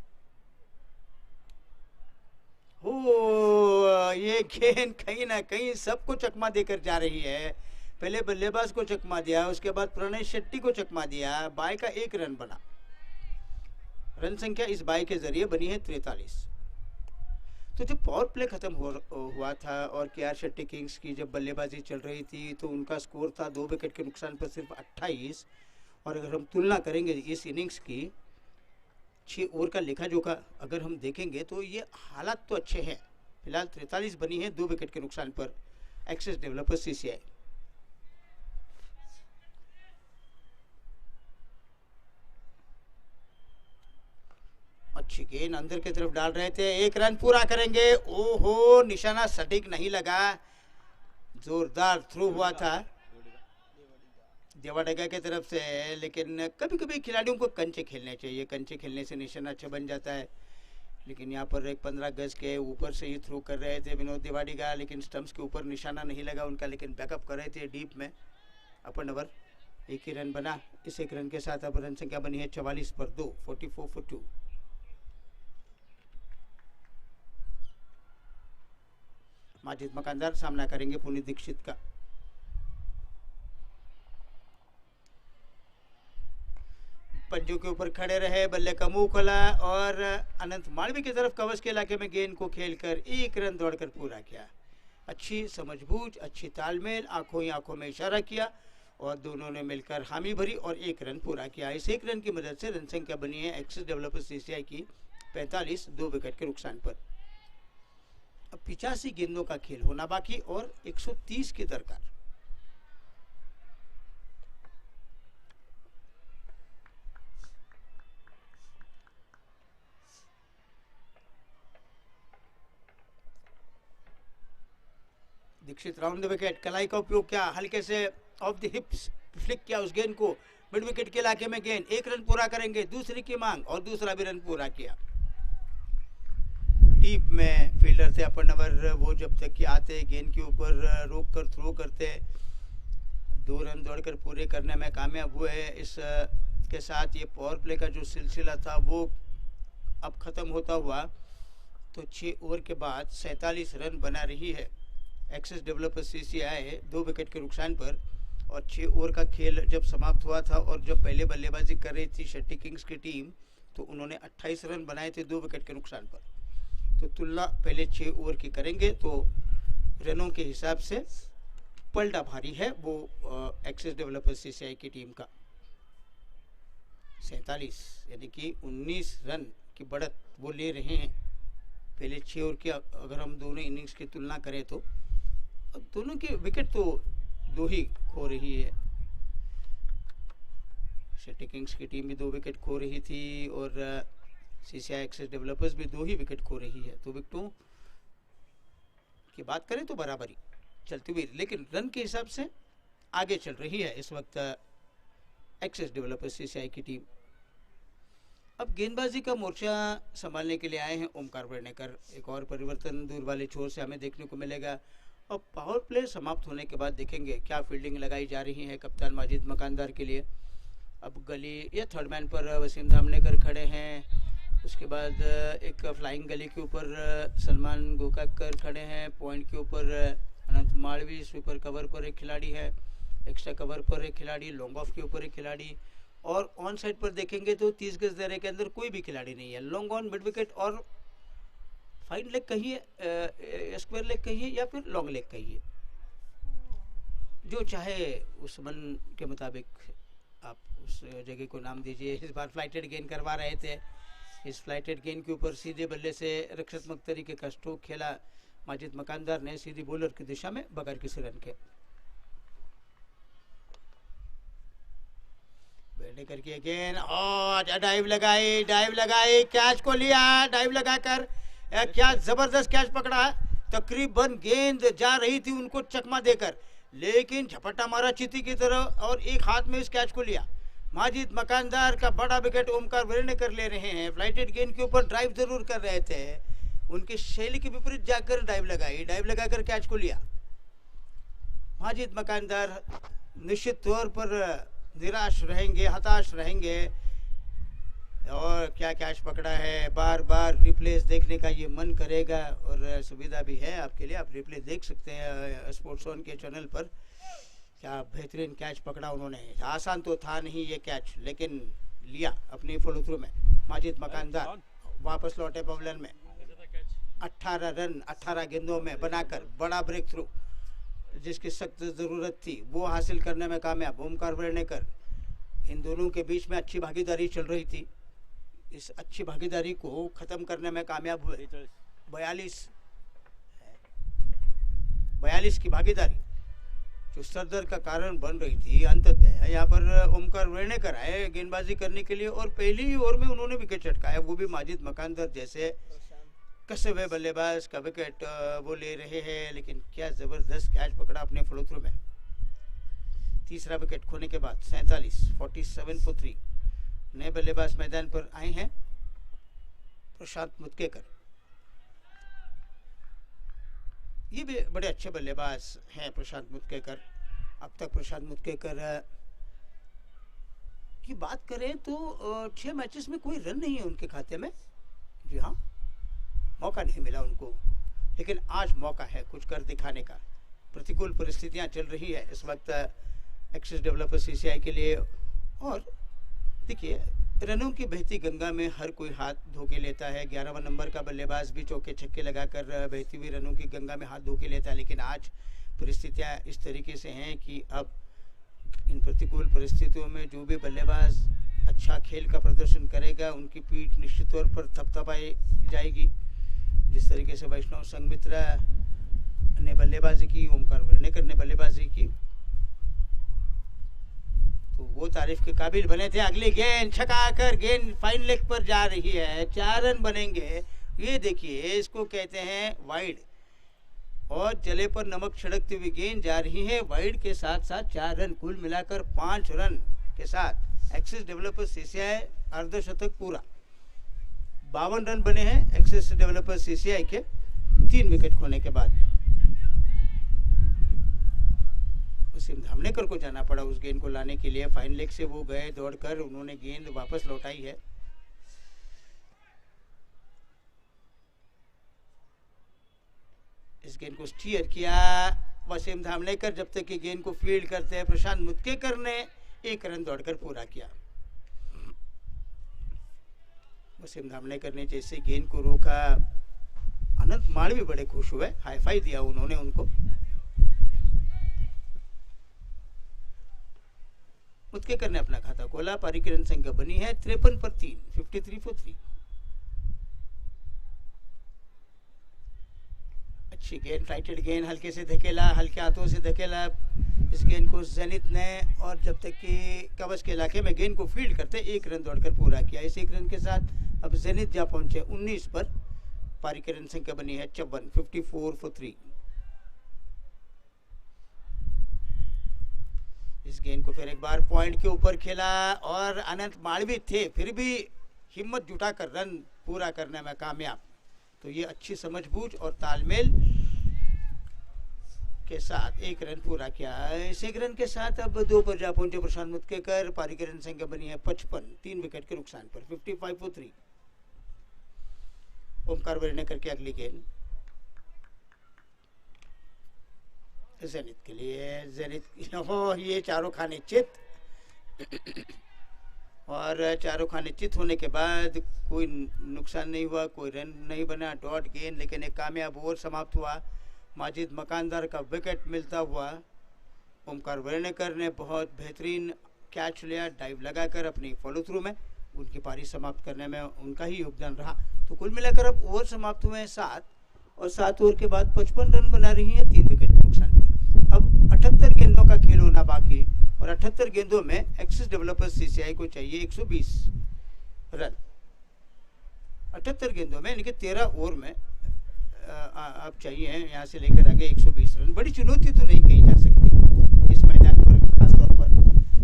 हो ये गेंद कहीं ना कहीं सबको चकमा देकर जा रही है। पहले बल्लेबाज को चकमा दिया, उसके बाद प्रणय शेट्टी को चकमा दिया। बाई का 1 रन बना। रन संख्या इस बाई के जरिए बनी है 43। तो जब पावर प्ले खत्म हुआ था और केआर शेट्टी किंग्स की जब बल्लेबाजी चल रही थी तो उनका स्कोर था 2 विकेट के नुकसान पर सिर्फ 28। और अगर हम तुलना करेंगे इस इनिंग्स की 6 ओवर का लेखा जोखा अगर हम देखेंगे तो ये हालात तो अच्छे हैं। फिलहाल 43 बनी है 2 विकेट के नुकसान पर एक्सिस डेवलपर्स सीसीआई। अच्छी गेंद अंदर की तरफ डाल रहे थे, 1 रन पूरा करेंगे। ओहो, निशाना सटीक नहीं लगा, जोरदार थ्रू हुआ था देवाडेगा की तरफ से। लेकिन कभी कभी खिलाड़ियों को कंचे खेलने चाहिए, कंचे खेलने से निशाना अच्छा बन जाता है। लेकिन यहाँ पर एक 15 गज के ऊपर से ही थ्रू कर रहे थे विनोद देवाडेगा, लेकिन स्टंप्स के ऊपर निशाना नहीं लगा उनका, लेकिन बैकअप कर रहे थे डीप में। अपर नंबर 1 ही रन बना। इस 1 रन के साथ अब रन संख्या बनी है 44 पर 2, 44 for 2। माजिद मकानदार सामना करेंगे पुनीत दीक्षित का। पंजों के ऊपर खड़े रहे, बल्ले का मुंह खोला और अनंत मालवी की तरफ कवच के इलाके में गेंद को खेलकर 1 रन दौड़कर पूरा किया। अच्छी समझबूझ, अच्छी तालमेल, आंखों ही आंखों में इशारा किया और दोनों ने मिलकर हामी भरी और 1 रन पूरा किया। इस 1 रन की मदद से रन संख्या बनी है एक्सिस डेवलपर्स सीसीआई की 45, 2 विकेट के नुकसान पर। अब 85 गेंदों का खेल होना बाकी और 130 की दरकार। दीक्षित राउंड द विकेट, कलाई का उपयोग किया, हल्के से ऑफ द हिप्स फ्लिक किया उस गेंद को मिड विकेट के इलाके में। गेंद 1 रन पूरा करेंगे, दूसरी की मांग और दूसरा भी रन पूरा किया। डीप में फील्डर थे अपर नंबर, वो जब तक कि आते गेंद के ऊपर रोक कर थ्रो करते, 2 रन दौड़कर पूरे करने में कामयाब हुए। इस के साथ ये पावर प्ले का जो सिलसिला था वो अब ख़त्म होता हुआ। तो 6 ओवर के बाद 47 रन बना रही है एक्सिस डेवलपर्स सीसीआई 2 विकेट के नुकसान पर। और 6 ओवर का खेल जब समाप्त हुआ था और जब पहले बल्लेबाजी कर रही थी शेट्टी किंग्स की टीम, तो उन्होंने 28 रन बनाए थे 2 विकेट के नुकसान पर। तो तुलना पहले 6 ओवर की करेंगे तो रनों के हिसाब से पलटा भारी है वो एक्सिस डेवलपर्स सीसीआई की टीम का। 47 यानी कि 19 रन की बढ़त वो ले रहे हैं पहले 6 ओवर की। अगर हम दोनों इनिंग्स की तुलना करें तो दोनों के विकेट तो 2 ही खो रही है। शेट्टी किंग्स की टीम भी 2 विकेट खो रही थी और सीसीआई एक्सिस डेवलपर्स भी 2 ही विकेट खो रही है। तो विकेटों की बात करें तो बराबरी चलती हुई, लेकिन रन के हिसाब से आगे चल रही है इस वक्त एक्सिस डेवलपर्स सीसीआई की टीम। अब गेंदबाजी का मोर्चा संभालने के लिए आए हैं ओमकार वर्णेकर। एक और परिवर्तन दूर वाले छोर से हमें देखने को मिलेगा। और पावर प्ले समाप्त होने के बाद देखेंगे क्या फील्डिंग लगाई जा रही है कप्तान माजिद मकानदार के लिए। अब गली या थर्ड मैन पर वसीम धामनेकर खड़े हैं, उसके बाद एक फ्लाइंग गली के ऊपर सलमान गोकाकर खड़े हैं, पॉइंट के ऊपर अनंत मालवी, स्वीपर कवर पर एक खिलाड़ी है, एक्स्ट्रा कवर पर एक खिलाड़ी, लॉन्ग ऑफ के ऊपर एक खिलाड़ी, और ऑन साइड पर देखेंगे तो 30 गज दायरे के अंदर कोई भी खिलाड़ी नहीं है। लॉन्ग ऑन, मिड विकेट और फाइन लेग कहिए, स्क्वायर लेग कहिए या फिर लॉन्ग लेग कहिए, जो चाहे उस मन के मुताबिक आप उस जगह को नाम दीजिए। इस बार फ्लाइटेड गेंद करवा रहे थे। इस फ्लाइटेड गेंद के ऊपर सीधे बल्ले से रक्षात्मक तरीके का स्ट्रोक खेला माजिद मकानदार ने सीधी बॉलर की दिशा में बगैर किसी रन के। बैटिंग करके अगेन और डाइव लगाई, कैच को लिया, डाइव लगाकर क्या जबरदस्त कैच पकड़ा। तकरीबन गेंद जा रही थी उनको चकमा देकर, लेकिन झपट्टा मारा चीती की तरह और एक हाथ में इस कैच को लिया। माजिद मकानदार का बड़ा विकेट ओमकार वेर्णेकर ले रहे हैं। फ्लाइटेड गेंद के ऊपर ड्राइव जरूर कर रहे थे, उनकी शैली के विपरीत जाकर डाइव लगाकर कैच को लिया। माजिद मकानदार निश्चित तौर पर निराश रहेंगे, हताश रहेंगे। और क्या कैच पकड़ा है, बार बार रिप्लेस देखने का ये मन करेगा और सुविधा भी है आपके लिए, आप रिप्ले देख सकते हैं स्पोर्ट्स ऑन के चैनल पर। क्या बेहतरीन कैच पकड़ा उन्होंने, आसान तो था नहीं ये कैच, लेकिन लिया अपनी फॉलो थ्रू में। माजिद मकानदार वापस लौटे पवेलियन में, 18 रन 18 गेंदों में बनाकर बड़ा ब्रेक थ्रू जिसकी सख्त ज़रूरत थी वो हासिल करने में कामयाब ओमकार वेर्णेकर। इन दोनों के बीच में अच्छी भागीदारी चल रही थी, इस अच्छी भागीदारी को ख़त्म करने में कामयाब हुए। 42 की भागीदारी जो सरदर्द का कारण बन रही थी, अंततः यहाँ पर ओमकार वेर्णेकर आए गेंदबाजी करने के लिए और पहली ही ओवर में उन्होंने विकेट चटकाया, वो भी माजिद मकानदार जैसे कसे हुए बल्लेबाज का विकेट वो ले रहे हैं। लेकिन क्या ज़बरदस्त कैच पकड़ा अपने फॉलो थ्रू में। तीसरा विकेट खोने के बाद 47 for 3 नए बल्लेबाज मैदान पर आए हैं, प्रशांत मुतकेकर। ये भी बड़े अच्छे बल्लेबाज हैं प्रशांत मुतकेकर। अब तक प्रशांत मुतकेकर की बात करें तो 6 मैचेस में कोई रन नहीं है उनके खाते में। जी हाँ, मौका नहीं मिला उनको, लेकिन आज मौका है कुछ कर दिखाने का। प्रतिकूल परिस्थितियां चल रही है इस वक्त एक्सिस डेवलपर सीसीआई के लिए। और देखिए, रनों की बहती गंगा में हर कोई हाथ धो के लेता है। 11वां नंबर का बल्लेबाज भी चौके छक्के लगाकर बहती हुई रनों की गंगा में हाथ धो के लेता है, लेकिन आज परिस्थितियां इस तरीके से हैं कि अब इन प्रतिकूल परिस्थितियों में जो भी बल्लेबाज अच्छा खेल का प्रदर्शन करेगा उनकी पीठ निश्चित तौर पर थपथपाई जाएगी। जिस तरीके से वैष्णव संघमित्रा ने बल्लेबाजी की, ओमकार वेर्णेकर ने बल्लेबाजी की, तो वो तारीफ के काबिल बने थे। अगली गेंद छकाकर गेंद फाइन लेग पर जा रही है, 4 रन बनेंगे। ये देखिए, इसको कहते हैं वाइड, और जले पर नमक छिड़कती हुई गेंद जा रही है वाइड के साथ साथ 4 रन, कुल मिलाकर 5 रन के साथ एक्सिस डेवलपर सीसीआई अर्धशतक पूरा। 52 रन बने हैं एक्सिस डेवलपर सीसीआई के 3 विकेट खोने के बाद। वसीम धामनेकर को जाना पड़ा उस गेंद को लाने के लिए, फाइन लेग से वो गए दौड़कर, उन्होंने गेंद वापस लौटाई है। इस गेंद को स्टीयर किया वसीम धामनेकर, जब तक कि गेंद को फील्ड करते हैं प्रशांत मुतकेकर ने 1 रन दौड़कर पूरा किया। वसीम धामनेकर ने जैसे गेंद को रोका, अनंत माड़ भी बड़े खुश हुए, हाई फाई दिया उन्होंने उनको। मुतकेकर ने अपना खाता खोला, पारी की रन संख्या बनी है 53 पर 3, 53 for 3। अच्छी गेंद, फ्लाइटेड गेंद, हल्के से धकेला, हल्के हाथों से धकेला इस गेंद को जेनिथ ने, और जब तक कि कवच के इलाके में गेंद को फील्ड करते 1 रन दौड़कर पूरा किया। इस 1 रन के साथ अब जेनिथ जा पहुंचे 19 पर, पारी की रन संख्या बनी है 54, 54 for 3। इस गेंद को फिर एक बार पॉइंट के ऊपर खेला और अनंत मालवी थे, फिर भी हिम्मत जुटाकर रन पूरा करने में कामयाब। तो ये अच्छी समझबूझ और तालमेल के साथ 1 रन पूरा किया। इस 1 रन के साथ अब 2 पर जा पहुंचे प्रशांत मुतकेकर, पारी की रन संख्या बनी है 55, 3 विकेट के नुकसान पर, 55 for 3। ओमकार वेर्णेकर की अगली गेंद जेनिथ के लिए, जेनिथ ये चारों खाने चित, और चारों खाने चित होने के बाद कोई नुकसान नहीं हुआ, कोई रन नहीं बना, डॉट गेंद, लेकिन एक कामयाब ओवर समाप्त हुआ। माजिद मकानदार का विकेट मिलता हुआ ओमकार वेर्णेकर ने बहुत बेहतरीन कैच लिया, डाइव लगाकर अपनी फॉलो थ्रू में उनकी पारी समाप्त करने में उनका ही योगदान रहा। तो कुल मिलाकर अब ओवर समाप्त हुए हैं 7 और 7 ओवर के बाद 55 रन बना रही हैं 3 विकेट के नुकसान पर। अब 78 गेंदों का खेल होना बाकी, और 78 गेंदों में एक्सिस डेवलपर्स सीसीआई को चाहिए 120 रन। 78 गेंदों में यानी कि 13 ओवर में आप चाहिए हैं यहाँ से लेकर आगे 120 रन। बड़ी चुनौती तो नहीं कही जा सकती इस मैदान पर, खासतौर पर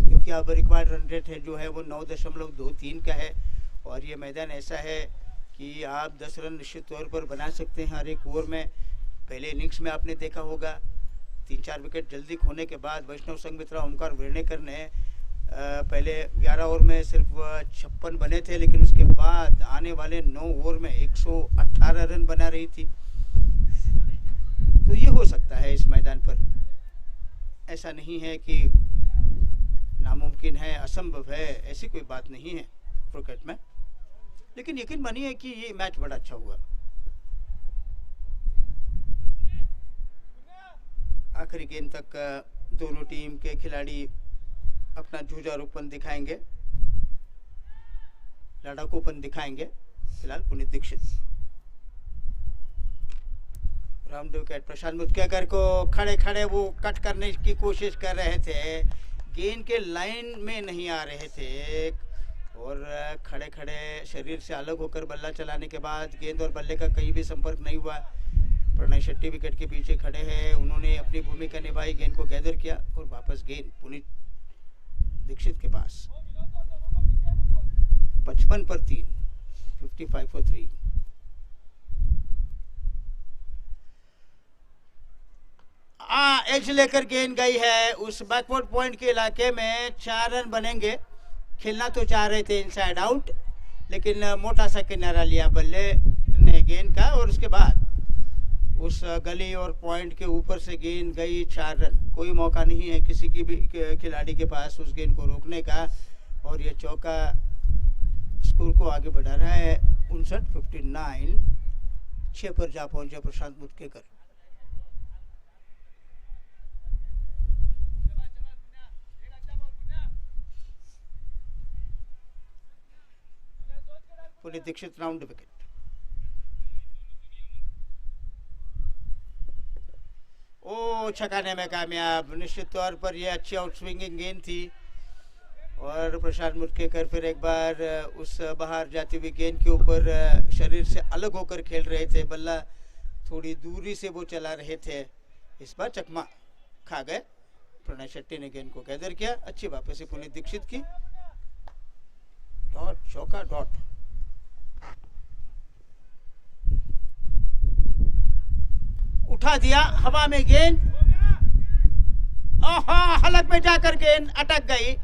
क्योंकि अब रिक्वायर्ड रन रेट है जो है वो 9.23 का है, और ये मैदान ऐसा है कि आप 10 रन निश्चित तौर पर बना सकते हैं हर एक ओवर में। पहले इनिंग्स में आपने देखा होगा 3-4 विकेट जल्दी खोने के बाद वैष्णव संघमित्रा ओमकार वेर्णेकर ने पहले 11 ओवर में सिर्फ 56 बने थे, लेकिन उसके बाद आने वाले 9 ओवर में 118 रन बना रही थी। तो ये हो सकता है इस मैदान पर, ऐसा नहीं है कि नामुमकिन है, असंभव है, ऐसी कोई बात नहीं है क्रिकेट में। लेकिन यकीन मानिए कि ये मैच बड़ा अच्छा हुआ। आखिरी गेंद तक दोनों टीम के खिलाड़ी अपना जुझारूपन दिखाएंगे, लड़ाकूपन दिखाएंगे। फिलहाल पुनीत दीक्षित राउंड विकेट। प्रशांत मुतकेकर को खड़े खड़े वो कट करने की कोशिश कर रहे थे, गेंद के लाइन में नहीं आ रहे थे, और खड़े खड़े शरीर से अलग होकर बल्ला चलाने के बाद गेंद और बल्ले का कहीं भी संपर्क नहीं हुआ। प्रणय शेट्टी विकेट के पीछे खड़े हैं, उन्होंने अपनी भूमिका निभाई, गेंद को गैदर किया और वापस गेंद पुनीत दीक्षित के पास। 55 पर 3, 55 for 3। एज लेकर गेंद गई है उस बैकवर्ड पॉइंट के इलाके में। 4 रन बनेंगे। खेलना तो चाह रहे थे इनसाइड आउट, लेकिन मोटा सा किनारा लिया बल्ले ने गेंद का, और उसके बाद उस गली और पॉइंट के ऊपर से गेंद गई। 4 रन। कोई मौका नहीं है किसी की भी खिलाड़ी के पास उस गेंद को रोकने का, और यह चौका स्कोर को आगे बढ़ा रहा है। 59-59। 6 पर जा पहुंचे प्रशांत मुतकेकर। Puneet Dixit round wicket. ओ छकाने में कामयाब। निश्चित तौर पर यह अच्छी आउट स्विंगिंग गेंद थी, और प्रशांत मुतकेकर फिर एक बार उस बाहर जाती हुई गेंद के ऊपर शरीर से अलग होकर खेल रहे थे, बल्ला थोड़ी दूरी से वो चला रहे थे। इस बार चकमा खा गए। प्रणय शेट्टी ने गेंद को गैदर किया। अच्छी वापसी पुनीत दीक्षित की। डॉट, चौका, डॉट। उठा दिया हवा में गेंद, हलक में जाकर गेंद अटक गई।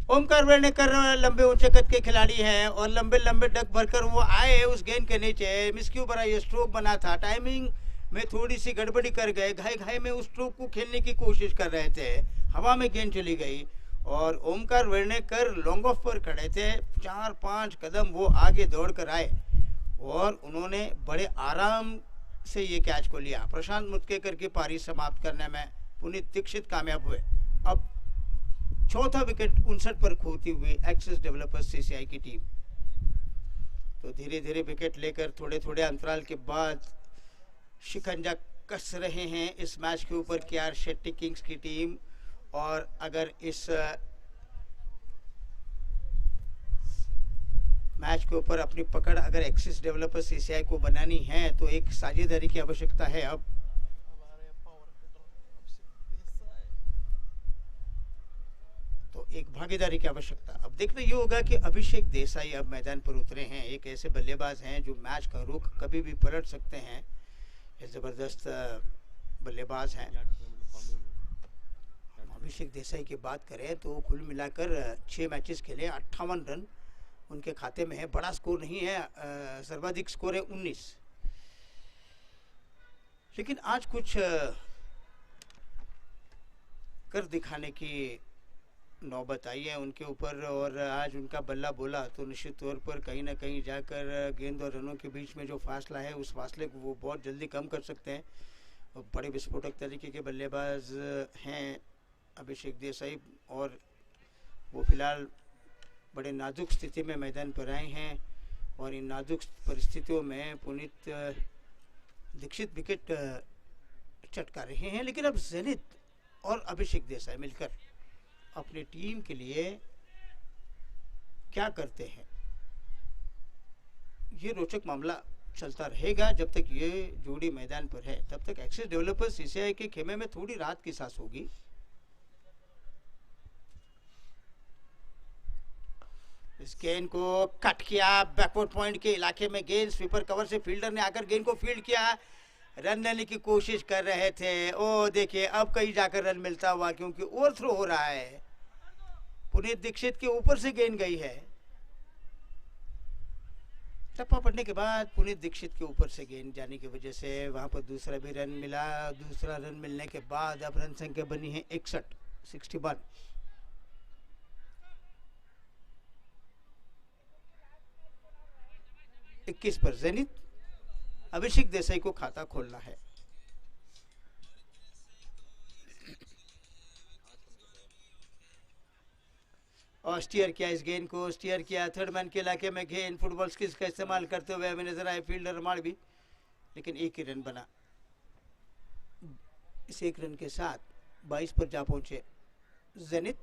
ओमकार वेर्णेकर लंबे ऊंचे कद के खिलाड़ी हैं, और लंबे लंबे डग भरकर वो आए उस गेंद के नीचे। मिसक्यू बड़ा ये स्ट्रोक बना था, टाइमिंग में थोड़ी सी गड़बड़ी कर गए, घाई घाई में उस स्ट्रोक को खेलने की कोशिश कर रहे थे। हवा में गेंद चली गई, और ओमकार वेर्णेकर लॉन्ग ऑफ पर खड़े थे। 4-5 कदम वो आगे दौड़ कर आए, और उन्होंने बड़े आराम से ये कैच को लिया। प्रशांत मुतकेकर की पारी समाप्त करने में पुनीत दीक्षित कामयाब हुए। अब चौथा विकेट 59 पर खोती हुई एक्सिस डेवलपर्स सीसीआई की टीम। तो धीरे धीरे विकेट लेकर थोड़े थोड़े अंतराल के बाद शिकंजा कस रहे हैं इस मैच के ऊपर केआर शेट्टी किंग्स की टीम। और अगर इस मैच के ऊपर अपनी पकड़ अगर एक्सिस डेवलपर सीसीआई को बनानी है, तो एक साझेदारी की आवश्यकता है। अब तो एक भागीदारी की आवश्यकता। अब देखना ये होगा कि अभिषेक देसाई अब मैदान पर उतरे हैं। एक ऐसे बल्लेबाज हैं जो मैच का रुख कभी भी पलट सकते हैं। ये जबरदस्त बल्लेबाज हैं। अभिषेक देसाई की बात करें तो कुल मिलाकर 6 मैचेस खेले, 58 रन उनके खाते में है। बड़ा स्कोर नहीं है, सर्वाधिक स्कोर है 19। लेकिन आज कुछ कर दिखाने की नौबत आई है उनके ऊपर, और आज उनका बल्ला बोला तो निश्चित तौर पर कहीं ना कहीं जाकर गेंद और रनों के बीच में जो फासला है उस फासले को वो बहुत जल्दी कम कर सकते हैं। और बड़े विस्फोटक तरीके के बल्लेबाज हैं अभिषेक देसाई, और वो फिलहाल बड़े नाजुक स्थिति में मैदान पर आए हैं। और इन नाजुक परिस्थितियों में पुनीत दीक्षित विकेट चटका रहे हैं, लेकिन अब जेनित और अभिषेक देसाई मिलकर अपनी टीम के लिए क्या करते हैं, ये रोचक मामला चलता रहेगा। जब तक ये जोड़ी मैदान पर है तब तक एक्सिस डेवलपर्स सीसीआई के खेमे में थोड़ी राहत की सांस होगी। इस गेंद को कट किया, बैकवर्ड पॉइंट के इलाके में गेंद, स्वीपर कवर से फील्डर ने आकर गेंद को फील्ड किया, रन लेने की कोशिश कर रहे थे। ओ देखिए अब कहीं जाकर रन मिलता हुआ, क्योंकि ओवर थ्रो हो रहा है। पुनीत दीक्षित के ऊपर से गेंद गई है, टप्पा पड़ने के बाद पुनीत दीक्षित के ऊपर से गेंद जाने की वजह से वहां पर दूसरा भी रन मिला। दूसरा रन मिलने के बाद अब रन संख्या बनी है 61। 21 पर जेनित अभिषेक देसाई को खाता खोलना है। और स्टीयर किया, इस गेंद को स्टीयर किया, थर्ड मैन के इलाके में गेंद फुटबॉल स्किल्स का इस्तेमाल करते हुए हमें नजर आए फील्डर मालवी, लेकिन एक ही रन बना। इस एक रन के साथ 22 पर जा पहुंचे जेनित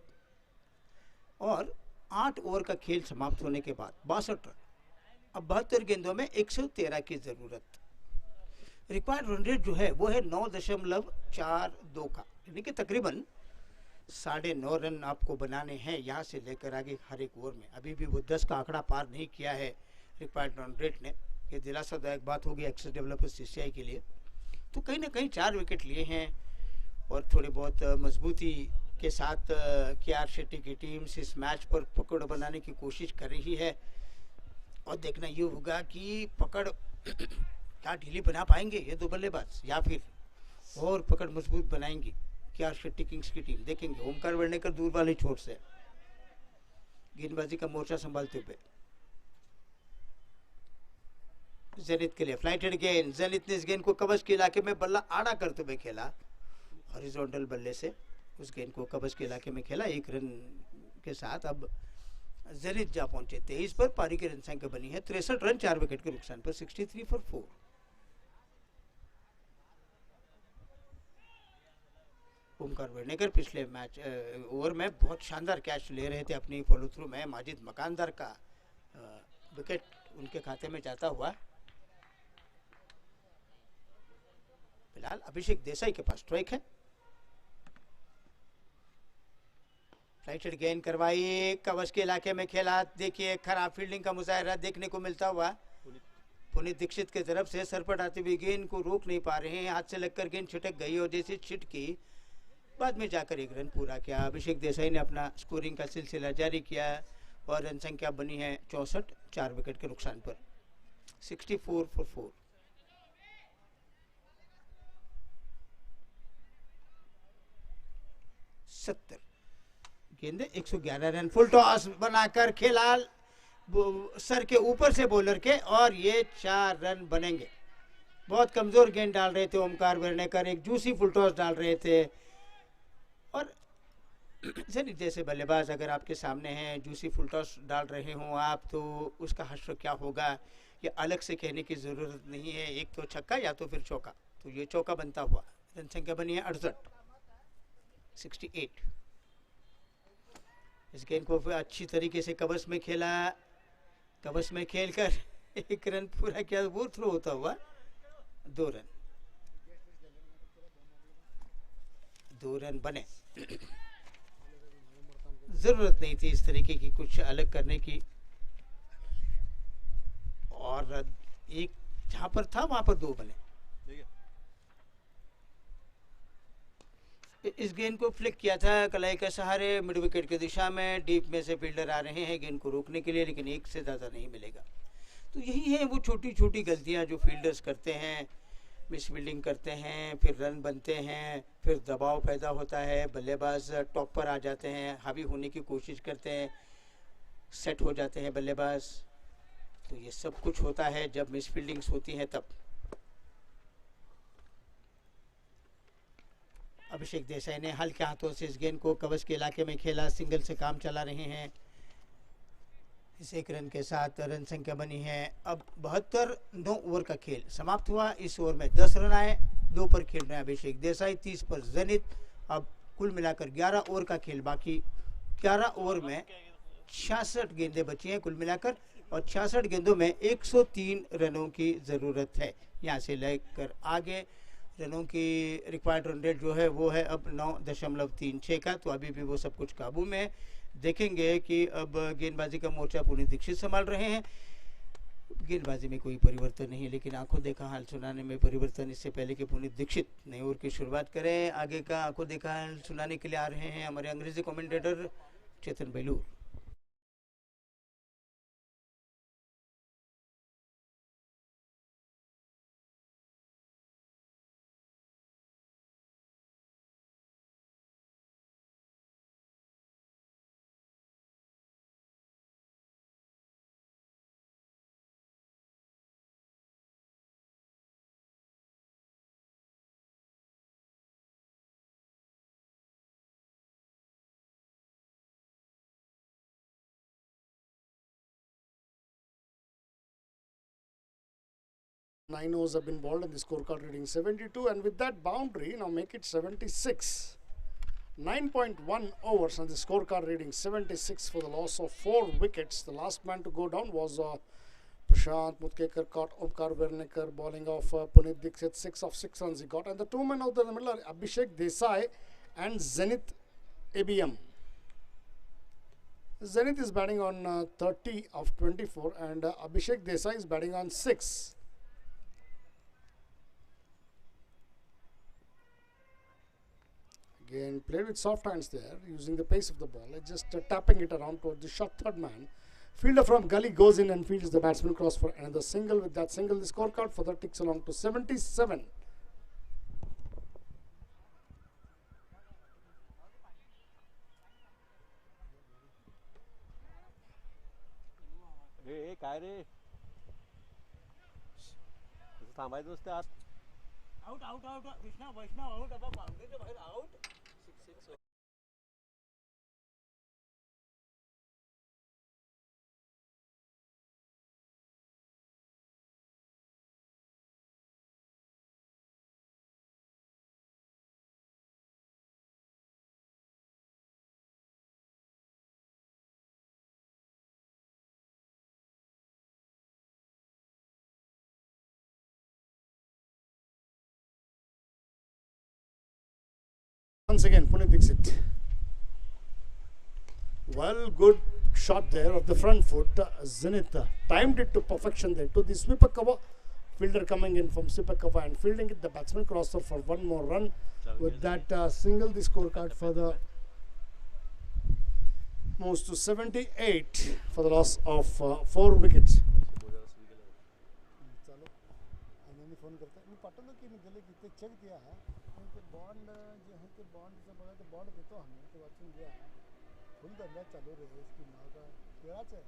और 8 ओवर का खेल समाप्त होने के बाद 62 रन। अब 72 गेंदों में 113 की जरूरत। रिक्वायर्ड रन रेट जो है वो है 9.42 का, यानी कि तकरीबन 9.5 रन आपको बनाने हैं यहाँ से लेकर आगे हर एक ओवर में। अभी भी वो 10 का आंकड़ा पार नहीं किया है रिक्वायर्ड रन रेट ने। ये दिलासादायक बात होगी एक्सिस डेवलपर्स सीसीआई के लिए। तो कहीं ना कहीं 4 विकेट लिए हैं और थोड़ी बहुत मजबूती के साथ KR शेट्टी की टीम इस मैच पर पकड़ बनाने की कोशिश कर रही है। और देखना ये होगा कि पकड़ क्या ढीली बना पाएंगे ये दो बल्लेबाज, या फिर और पकड़ मजबूत बनाएंगी KR शेट्टी किंग्स की टीम। देखेंगे ओमकार वर्णेकर दूर वाली छोर से गेंदबाजी का मोर्चा संभालते हुए। जेनित के लिए फ्लाइटेड गेंद, जेनित ने इस गेंद को कवच के इलाके में बल्ला आड़ा करते हुए खेला, हॉरिजॉन्टल बल्ले से उस गेंद को कवच के इलाके में खेला। 1 रन के साथ अब जेनित जा पहुंचे 23 पर। पारी की रन संख्या बनी है 63 रन 4 विकेट के नुकसान पर 63 for 4। ओमकार वर्णेकर पिछले मैच ओवर में बहुत शानदार कैच ले रहे थे अपनी फॉलो थ्रू में। माजिद मकानदार का विकेट उनके खाते में जाता हुआ। फिलहाल अभिषेक देसाई के पास स्ट्राइक है। राइटेड गेंद करवाई, कवच के इलाके में खेला। देखिए खराब फील्डिंग का मुजाहरा देखने को मिलता हुआ पुनीत दीक्षित की तरफ से। सरपट आती हुई गेंद को रोक नहीं पा रहे हैं, हाथ से लगकर गेंद छिटक गई और जैसे छिटकी बाद में जाकर 1 रन पूरा किया। अभिषेक देसाई ने अपना स्कोरिंग का सिलसिला जारी किया और रन संख्या बनी है 64 4 विकेट के नुकसान पर 64 for 4। गेंदे 111 रन। फुल टॉस बनाकर खेला सर के ऊपर से बॉलर के और ये 4 रन बनेंगे। बहुत कमजोर गेंद डाल रहे थे ओमकार वर्णेकर, एक जूसी फुल टॉस डाल रहे थे। और जेनित जैसे बल्लेबाज अगर आपके सामने हैं, जूसी फुल टॉस डाल रहे हों आप, तो उसका हश्र क्या होगा ये अलग से कहने की ज़रूरत नहीं है। एक तो छक्का या तो फिर चौका, तो ये चौका बनता हुआ। रन संख्या बनी है 68 68। इस गेंद को अच्छी तरीके से कवच में खेला, कवच में खेलकर 1 रन पूरा किया। वो थ्रो होता हुआ 2 रन, 2 रन बने। जरूरत नहीं थी इस तरीके की कुछ अलग करने की। और एक जहां पर था वहां पर 2 बने। इस गेंद को फ्लिक किया था कलाई के सहारे मिड विकेट की दिशा में। डीप में से फील्डर आ रहे हैं गेंद को रोकने के लिए, लेकिन 1 से ज़्यादा नहीं मिलेगा। तो यही है वो छोटी छोटी गलतियां जो फील्डर्स करते हैं, मिस फील्डिंग करते हैं, फिर रन बनते हैं, फिर दबाव पैदा होता है, बल्लेबाज टॉप पर आ जाते हैं, हावी होने की कोशिश करते हैं, सेट हो जाते हैं बल्लेबाज। तो ये सब कुछ होता है जब मिस फील्डिंग्स होती हैं तब। अभिषेक देसाई ने हल्के हाथों से इस गेंद को कवच के इलाके में खेला, सिंगल से काम चला रहे हैं। इस 1 रन के साथ रन संख्या बनी है अब 72। 9 ओवर का खेल समाप्त हुआ। इस ओवर में 10 रन आए। 2 पर खेल रहे हैं अभिषेक देसाई, 30 पर जनित। अब कुल मिलाकर 11 ओवर का खेल बाकी। 11 ओवर में 66 गेंदें बची हैं कुल मिलाकर और 66 गेंदों में 103 रनों की ज़रूरत है। यहाँ से लेकर आगे रनों की रिक्वायर्ड रन रेट जो है वो है अब 9.36 का, तो अभी भी वो सब कुछ काबू में है। देखेंगे कि अब गेंदबाजी का मोर्चा पुनीत दीक्षित संभाल रहे हैं। गेंदबाजी में कोई परिवर्तन नहीं, लेकिन आंखों देखा हाल सुनाने में परिवर्तन। इससे पहले कि पुनीत दीक्षित नए ओवर की शुरुआत करें, आगे का आंखों देखा हाल सुनाने के लिए आ रहे हैं हमारे अंग्रेजी commentator Chetan Belur. Nine overs have been bowled and the scorecard reading 72, and with that boundary now make it 76. 9.1 overs and the scorecard reading 76 for the loss of 4 wickets. The last man to go down was Prashant Mutkekar, caught Omkar Vernekar, bowling of Puneet Dixit. 6 of 6 runs he got, and the 2 men out there in the middle are Abhishek Desai and Zenith ABM. Zenith is batting on 30 of 24 and Abhishek Desai is batting on 6. Again, played with soft hands there, using the pace of the ball, just tapping it around towards the short third man. Fielder from gully goes in and fields the batsman cross for another single. With that single, the scorecard for that ticks along to 77. काय रे थांबायचं नुसतं आत out out out वैष्णव out अब बाउंड्रीच्या बाहेर out. Once again, Puneet Dixit. Well, good shot there of the front foot. Zenith timed it to perfection there to the sweeper cover. Fielder coming in from sweeper cover and fielding it. The batsman crosser for one more run. With that single, the scorecard for the moves to 78 for the loss of 4 wickets. Bond जो है कि bond से बघा तो bond देतो आम्ही ते वाचून घ्या. फुल धंदा चालू रे की नाव का खेळाच आहे.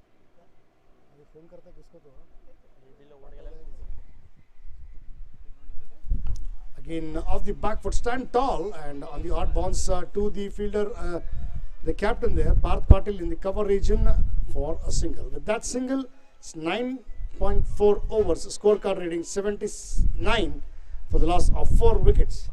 आणि फोन करता किसको तो again off the back foot, stand tall and on the odd bounce to the fielder, the captain there, Parth Patil in the cover region for a single. With that single, it's 9.4 overs, scorecard rating 79 for the loss of 4 wickets.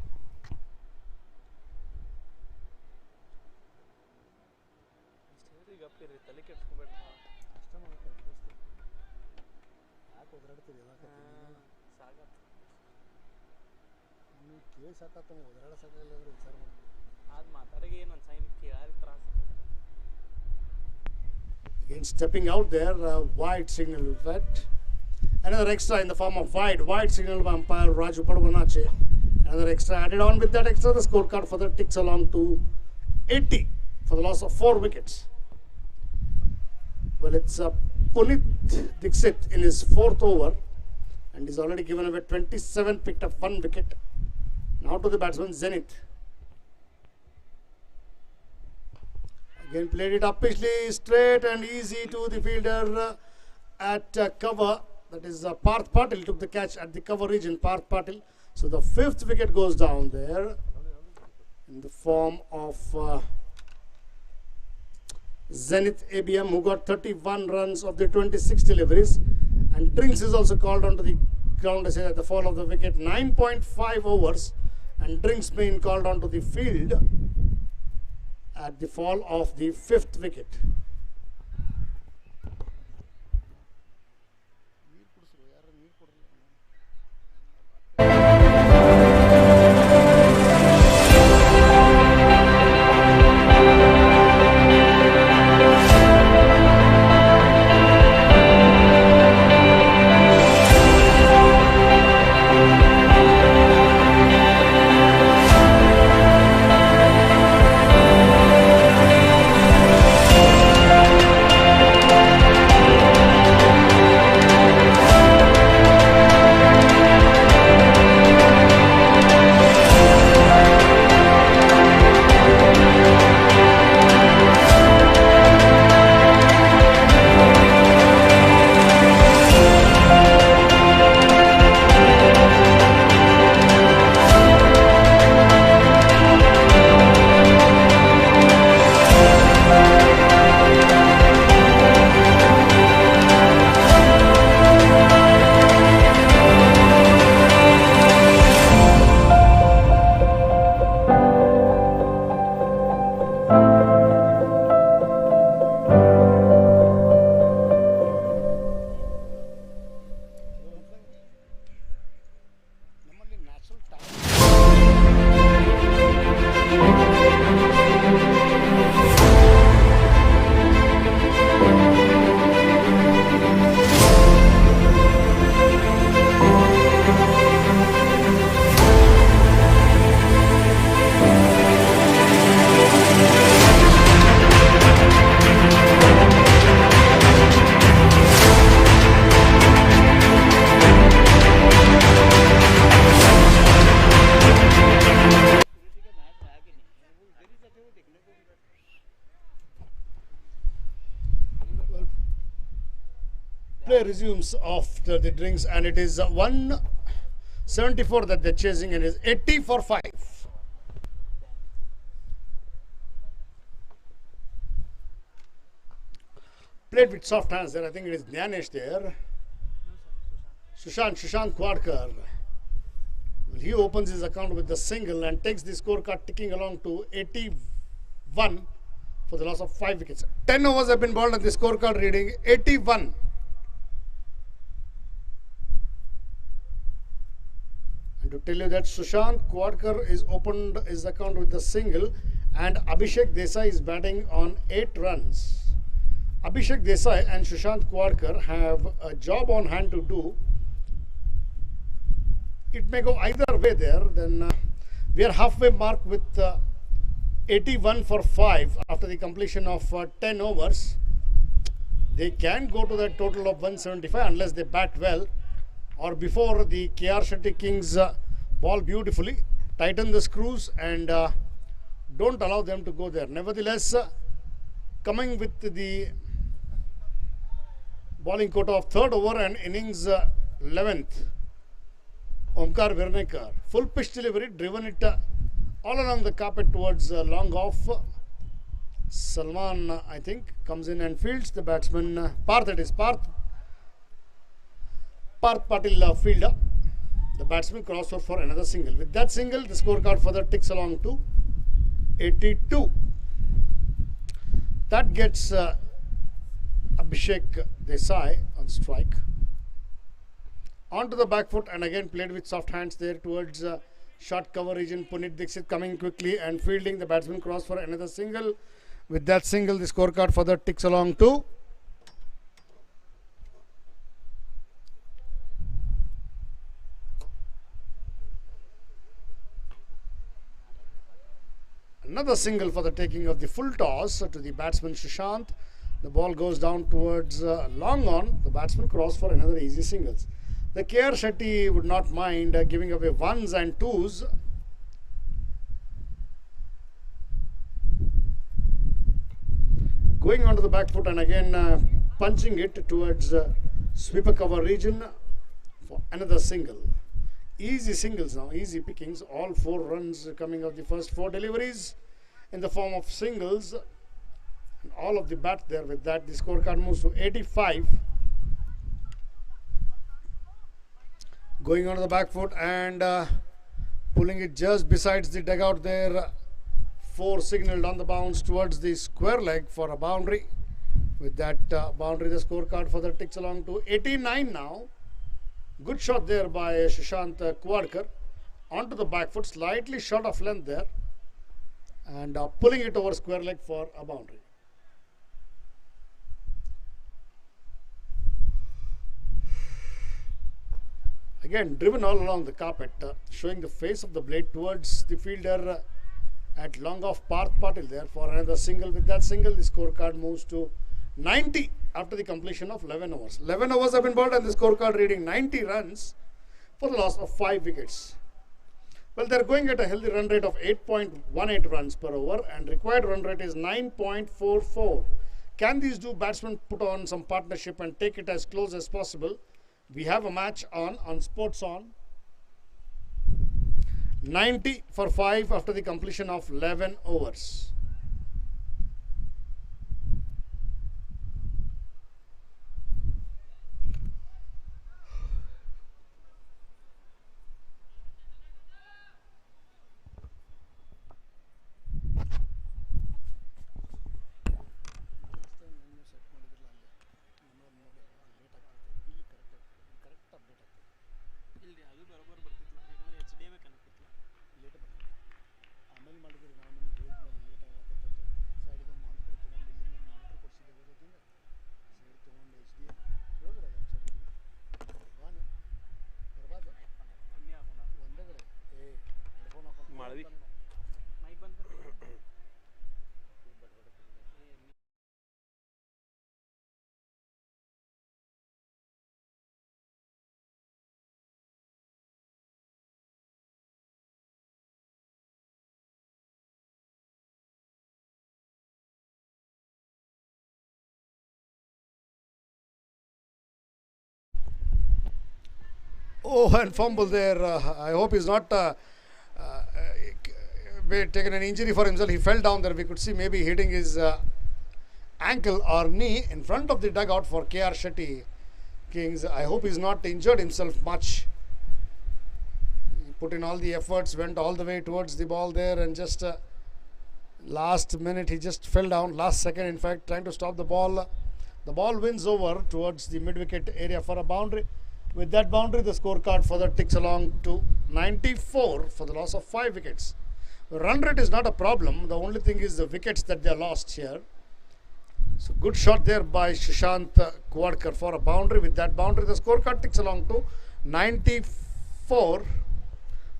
Again stepping out there, wide signal with that. Another extra in the form of wide signal by umpire Raju Padmanache. Another extra added on. With that extra, the scorecard for that ticks along to 80 for the loss of 4 wickets. Well, it's Puneet Dixit in his 4th over and he's already given away 27, picked up 1 wicket. Now to the batsman Zenith. Again played it uppishly, straight and easy to the fielder at cover. That is Parth Patil took the catch at the cover region, Parth Patil. So the 5th wicket goes down there in the form of Zenith ABM, who got 31 runs of the 26 deliveries. And Drinks is also called onto the ground at the fall of the wicket. 9.5 overs. And Drinks being called onto the field at the fall of the 5th wicket. Play resumes after the Drinks, and it is 174 that they're chasing, and it is 80 for 5. Played with soft hands there. I think it is Dhyanesh there. Sushant Kwadkar. Well, he opens his account with the single and takes the scorecard ticking along to 81 for the loss of 5 wickets. 10 overs have been bowled, and the scorecard reading 81. And to tell you that Sushant Kwadkar is opened his account with the single, and Abhishek Desai is batting on 8 runs. Abhishek Desai and Sushant Kwadkar have a job on hand to do. It may go either way there. Then we are halfway mark with 81 for 5 after the completion of 10 overs. They can go to that total of 175 unless they bat well, or before the KR Shetty Kings ball beautifully, tighten the screws and don't allow them to go there. Nevertheless, coming with the bowling quota of 3rd over and innings 11th, Omkar Virnekar, full pitch delivery, driven it all along the carpet towards long off. Salman, I think, comes in and fields. The batsman, Parth Patil fielder. The batsman crossover for another single. With that single, the scorecard further ticks along to 82. That gets Abhishek Desai on strike. Onto the back foot, and again played with soft hands there towards short cover region. Punit Dixit coming quickly and fielding. The batsman cross for another single. With that single, the scorecard further ticks along to 1. Another single for the taking of the full toss to the batsman Sushant. The ball goes down towards long on. The batsman cross for another easy singles. The KR Shetty would not mind giving away 1s and 2s. Going onto the back foot and again punching it towards sweeper cover region for another single. Easy singles now, easy pickings. All 4 runs coming of the first 4 deliveries in the form of singles. And all of the bats there. With that, the scorecard moves to 85. Going on to the back foot and pulling it just besides the dugout there. 4 signaled on the bounce towards the square leg for a boundary. With that boundary, the scorecard for the ticks along to 89 now. Good shot there by Sushant Kwadkar. Onto the back foot, slightly short of length there. And pulling it over square leg for a boundary. Again, driven all along the carpet, showing the face of the blade towards the fielder at long off Parth Patil there for another single. With that single, the scorecard moves to 90 after the completion of 11 overs. 11 overs have been bowled and the scorecard reading 90 runs for the loss of 5 wickets. Well, they're going at a healthy run rate of 8.18 runs per over and required run rate is 9.44. Can these two batsmen put on some partnership and take it as close as possible? We have a match on Sports On. 90 for 5 after the completion of 11 overs. Oh, and fumble there. I hope he's not taken an injury for himself. He fell down there. We could see maybe hitting his ankle or knee in front of the dugout for KR Shetty Kings. I hope he's not injured himself much. He put in all the efforts, went all the way towards the ball there, and just last minute he just fell down. Last second, in fact, trying to stop the ball. The ball wins over towards the mid-wicket area for a boundary. With that boundary, the scorecard further ticks along to 94 for the loss of 5 wickets. Run rate is not a problem. The only thing is the wickets that they lost here. So good shot there by Sushant Kwadkar for a boundary. With that boundary, the scorecard ticks along to 94 for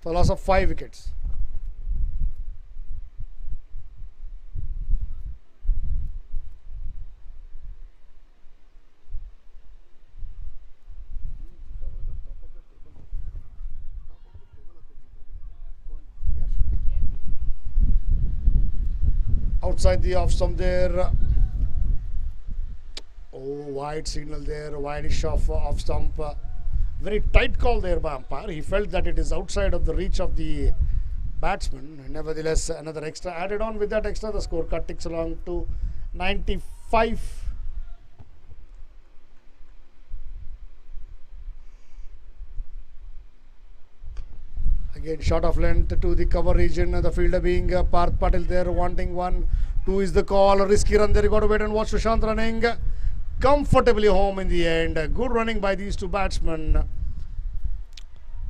the loss of 5 wickets. Outside the off stump there. Oh, wide signal there, wideish off stump. Very tight call there by umpire. He felt that it is outside of the reach of the batsman. Nevertheless, another extra added on. With that extra, the scorecard ticks along to 95. Again, shot of length to the cover region. The fielder being Parth Patil there, wanting 1. 2 is the call. Risky run there. You got to wait and watch Sushant running comfortably home in the end. Good running by these two batsmen.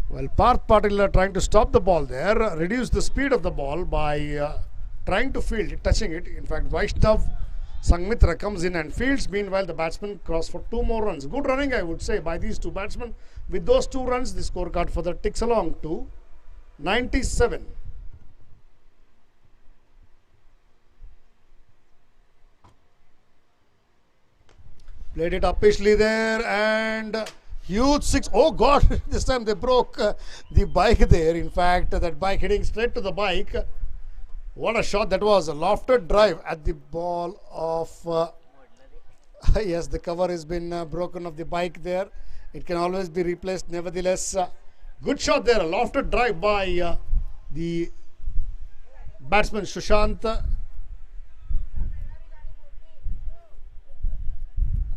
Well, Parth Patil trying to stop the ball there, reduce the speed of the ball by trying to field it, touching it. In fact, Vaishnav Sangmitra comes in and fields. Meanwhile, the batsman crossed for 2 more runs. Good running, I would say, by these two batsmen. With those 2 runs, the scorecard further ticks along to 97. Played it uppishly there and huge 6. Oh God, this time they broke the bike there. In fact, that bike hitting straight to the bike. What a shot that was. A lofted drive at the ball of... yes, the cover has been broken of the bike there. It can always be replaced. Nevertheless, good shot there. A lofted drive by the batsman Sushant.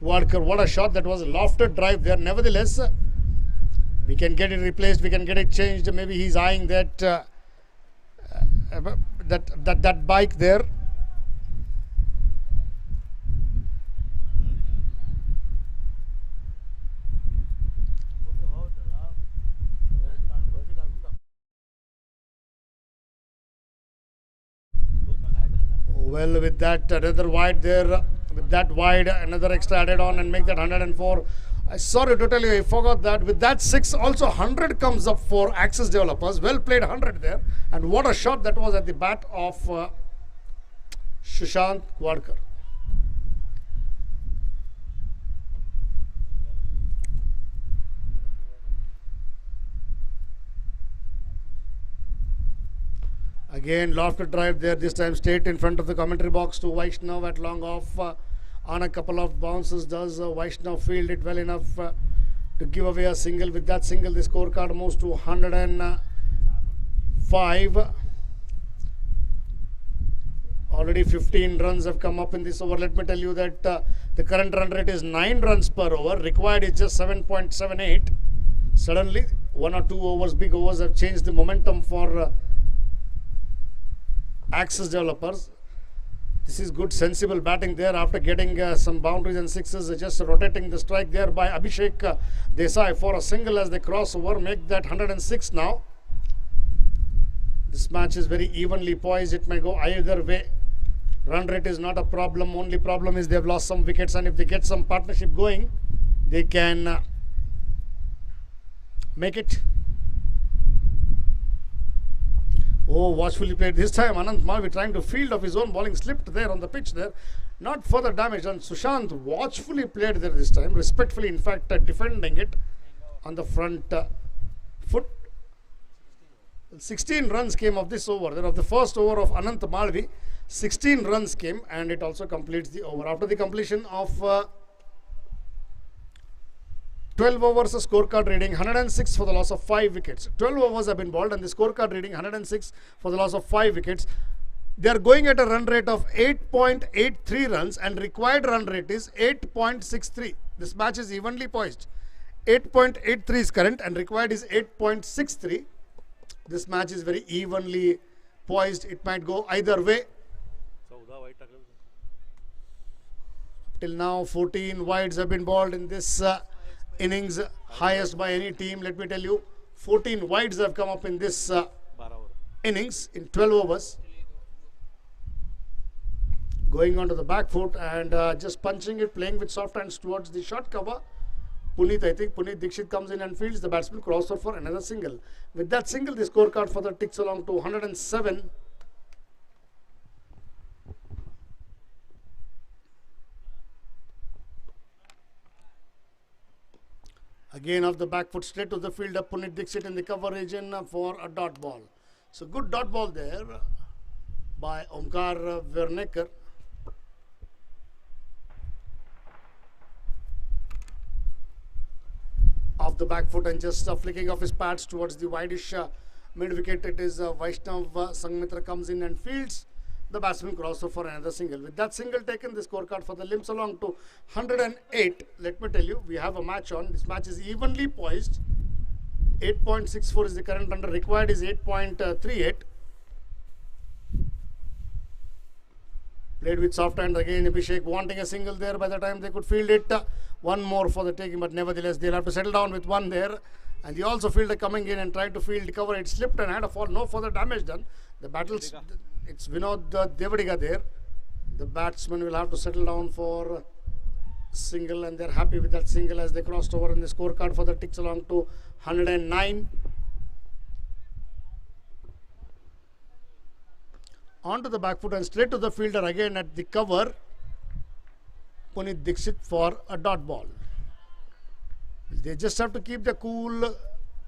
Wadkar. What a shot. That was a lofted drive there. Nevertheless, we can get it replaced. We can get it changed. Maybe he's eyeing that that bike there. Well, with that another wide there, with that wide another extra added on and make that 104. Sorry to tell you, I forgot that. With that 6, also 100 comes up for Axis Developers. Well played 100 there. And what a shot that was at the bat of Sushant Wadkar. Again, lofted drive there, this time straight in front of the commentary box to Vaishnav at long off. On a couple of bounces, does Vaishnav field it well enough to give away a single? With that single, the scorecard moves to 105. Already 15 runs have come up in this over. Let me tell you that the current run rate is 9 runs per over. Required is just 7.78. Suddenly, 1 or 2 overs, big overs have changed the momentum for Axis Developers. This is good sensible batting there after getting some boundaries and sixes, just rotating the strike there by Abhishek Desai for a single as they cross over, make that 106 now. This match is very evenly poised, it may go either way. Run rate is not a problem, only problem is they have lost some wickets, and if they get some partnership going, they can make it. Oh, watchfully played this time. Anant Malvi trying to field of his own bowling, slipped there on the pitch there. Not further damage, and Sushant watchfully played there this time, respectfully in fact defending it on the front foot. 16 runs came of this over. There of the first over of Anant Malvi, 16 runs came, and it also completes the over. After the completion of 12 overs, a scorecard reading 106 for the loss of 5 wickets. 12 overs have been bowled and the scorecard reading 106 for the loss of 5 wickets. They are going at a run rate of 8.83 runs and required run rate is 8.63. This match is evenly poised. 8.83 is current and required is 8.63. This match is very evenly poised. It might go either way. Till now, 14 wides have been bowled in this innings, highest by any team. Let me tell you, 14 wides have come up in this innings in 12 overs. Going on to the back foot and just punching it, playing with soft hands towards the short cover. Puneet, I think Puneet Dixit comes in and fields. The batsman crossover for another single. With that single, the scorecard further ticks along to 107. Again off the back foot, straight to the fielder, Puneet Dixit in the cover region for a dot ball. So good dot ball there by Omkar Vernekar. Off the back foot and just flicking off his pads towards the wideish mid wicket. It is Vaishnav Sangmitra comes in and fields. The batsman crossover for another single. With that single taken, the scorecard for the limps along to 108. Let me tell you, we have a match on. This match is evenly poised. 8.64 is the current under. Required is 8.38. Played with soft hand again. Abhishek wanting a single there by the time they could field it. One more for the taking, but nevertheless they'll have to settle down with one there. And the also fielder coming in and tried to field cover. It slipped and had a fall. No further damage done. The battles. It's Vinod Devadiga there. The batsman will have to settle down for single, and they're happy with that single as they crossed over in the scorecard for the ticks along to 109. Onto the back foot and straight to the fielder again at the cover. Puneet Dixit for a dot ball. They just have to keep the cool,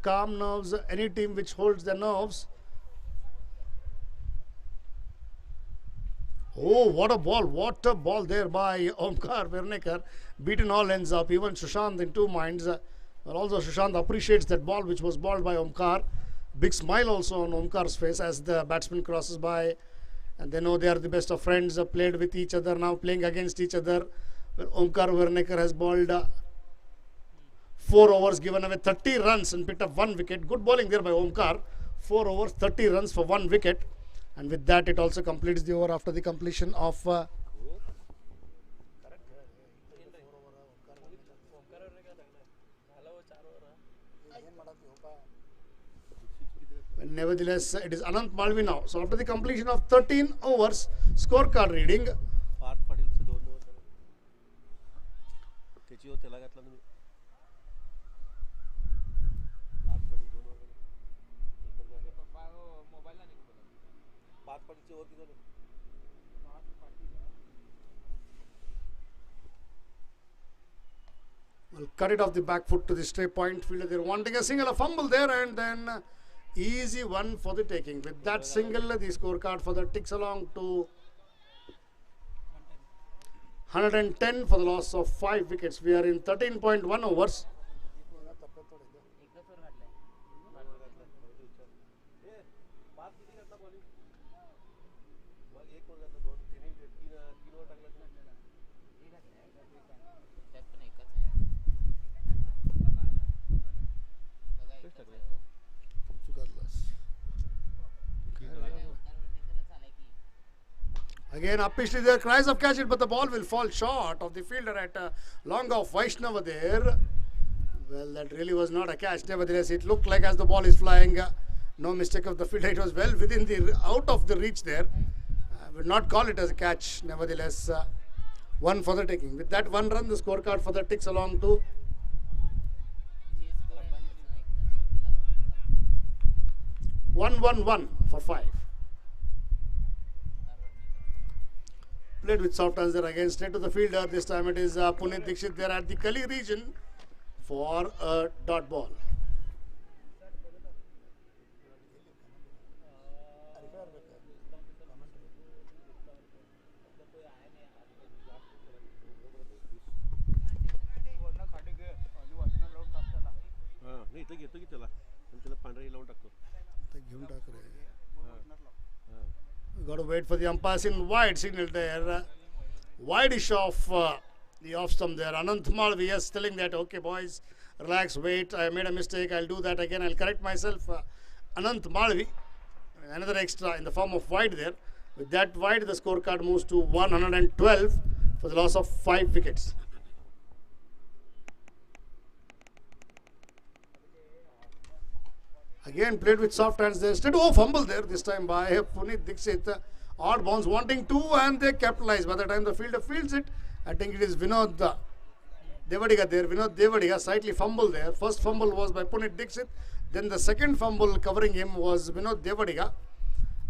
calm nerves. Any team which holds their nerves. Oh, what a ball. What a ball there by Omkar Vernekar. Beaten all ends up. Even Sushant in two minds. Well, also Sushant appreciates that ball which was balled by Omkar. Big smile also on Omkar's face as the batsman crosses by. And they know they are the best of friends. Played with each other, now playing against each other. Well, Omkar Varnekar has bowled 4 overs, given away 30 runs and picked up 1 wicket. Good bowling there by Omkar. 4 overs, 30 runs for 1 wicket. And with that, it also completes the over after the completion of nevertheless, it is Anant Malvi now. So after the completion of 13 overs, scorecard reading. पार पडेल से 2 over त्याची त्याला घातला तुम्ही पार पडेल 2 over मोबाईलला नाही पार पडेलचे over किती झाले Will cut it off the back foot to the straight point fielder. They're wanting a single, a fumble there, and then easy one for the taking. With that single, the scorecard for the ticks along to 110 for the loss of 5 wickets. We are in 13.1 overs. Again, upishly there, cries of catch it, but the ball will fall short of the fielder at long off Vaishnava there. Well, that really was not a catch. Nevertheless, it looked like as the ball is flying, no mistake of the fielder. It was well within the out of the reach there. I would not call it as a catch. Nevertheless, one for the taking. With that 1 run, the scorecard for the ticks along to 1-1-1 for 5. Played with soft hands there again, straight to the fielder. This time it is Punit Dixit there at the Kali region for a dot ball. नाही इथं घेतो की त्याला आणि त्याला पांढरी लावून टाकतो घेऊन टाक रे. Got to wait for the umpires in wide signal there. Wide-ish off the off stump there. Anant Malvi is telling that, okay boys, relax, wait, I made a mistake, I'll do that again, I'll correct myself. Anant Malvi, another extra in the form of wide there. With that wide, the scorecard moves to 112 for the loss of 5 wickets. Again played with soft hands there. Instead of fumble there this time by Punit Dixit. Odd bounce wanting 2 and they capitalize. By the time the fielder fields it, I think it is Vinod Devadiga there. Vinod Devadiga slightly fumble there. First fumble was by Punit Dixit. Then the second fumble covering him was Vinod Devadiga.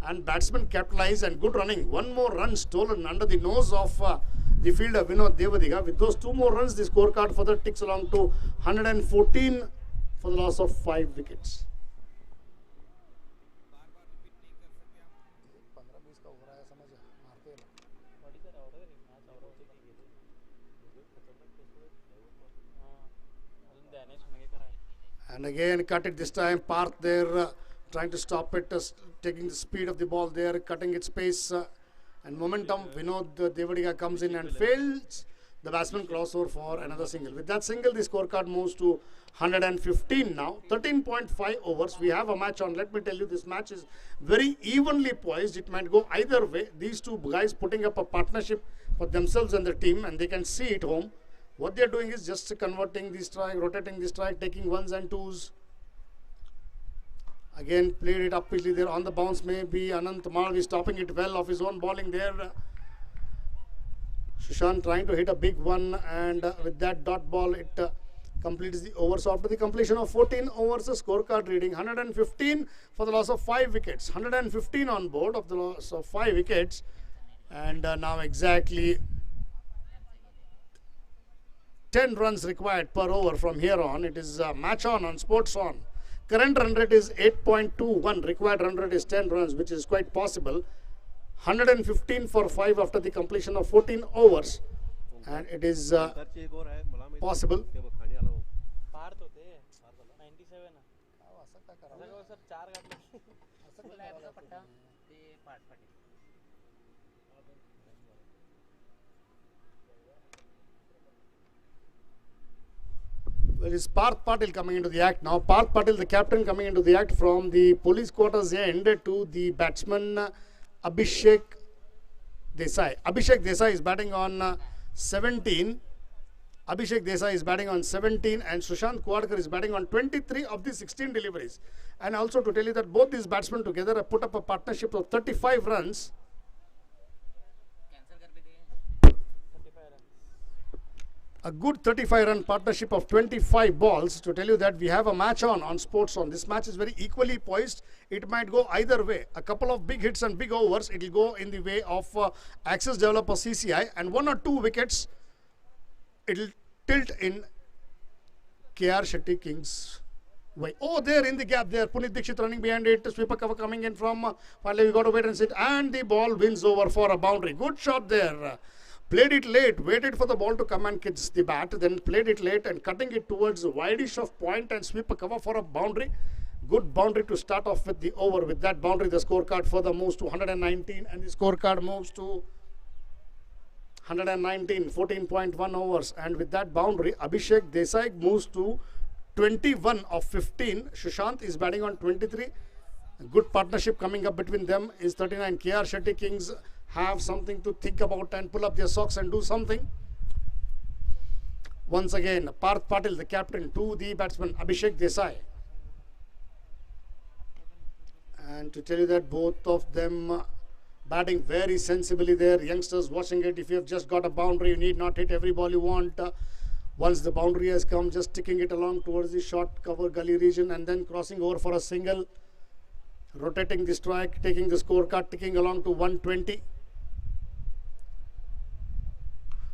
And batsman capitalized and good running. 1 more run stolen under the nose of the fielder Vinod Devadiga. With those 2 more runs, the scorecard further ticks along to 114 for the loss of 5 wickets. And again cut it this time. Parth there trying to stop it, taking the speed of the ball there, cutting its pace and momentum. Vinod Devadiga comes in and fails. The batsman crossover for another single. With that single, the scorecard moves to 115 now. 13.5 overs. We have a match on. Let me tell you, this match is very evenly poised. It might go either way. These two guys putting up a partnership for themselves and the team, and they can see it home. What they are doing is just converting the strike, rotating the strike, taking 1s and 2s. Again, played it upwardly there on the bounce. Maybe Anant Malvi stopping it well off his own bowling there. Sushant trying to hit a big one, and with that dot ball, it completes the over. So after the completion of 14 overs, the scorecard reading 115 for the loss of 5 wickets. 115 on board of the loss of 5 wickets. And now exactly 10 runs required per over from here on. It is match on sports on. Current run rate is 8.21. Required run rate is 10 runs, which is quite possible. 115 for 5 after the completion of 14 overs. And it is possible. Well, is Parth Patil coming into the act now. Parth Patil, the captain, coming into the act from the police quarters end to the batsman Abhishek Desai. Abhishek Desai is batting on 17. Abhishek Desai is batting on 17 and Sushant Kuwadkar is batting on 23 of the 16 deliveries. And also to tell you that both these batsmen together have put up a partnership of 35 runs. A good 35-run partnership of 25 balls. To tell you that we have a match on Sports On. This match is very equally poised. It might go either way. A couple of big hits and big overs. It will go in the way of Axis developer CCI, and 1 or 2 wickets it will tilt in KR Shetty Kings way. Oh, there in the gap there, Punit Dixit running behind it, sweeper cover coming in from finally we got to wait and sit, and the ball wins over for a boundary. Good shot there. Played it late, waited for the ball to come and kiss the bat, then played it late and cutting it towards wideish of point and sweeper cover for a boundary. Good boundary to start off with the over. With that boundary, the scorecard further moves to 119 and the scorecard moves to 119, 14.1 overs. And with that boundary, Abhishek Desai moves to 21 of 15. Sushant is batting on 23. A good partnership coming up between them is 39. KR Shetty Kings have something to think about and pull up their socks and do something. Once again, Parth Patil, the captain, to the batsman Abhishek Desai. And to tell you that both of them batting very sensibly there. Youngsters watching it, if you have just got a boundary, you need not hit every ball you want. Once the boundary has come, just sticking it along towards the short cover gully region and then crossing over for a single. Rotating the strike, taking the scorecard, ticking along to 120.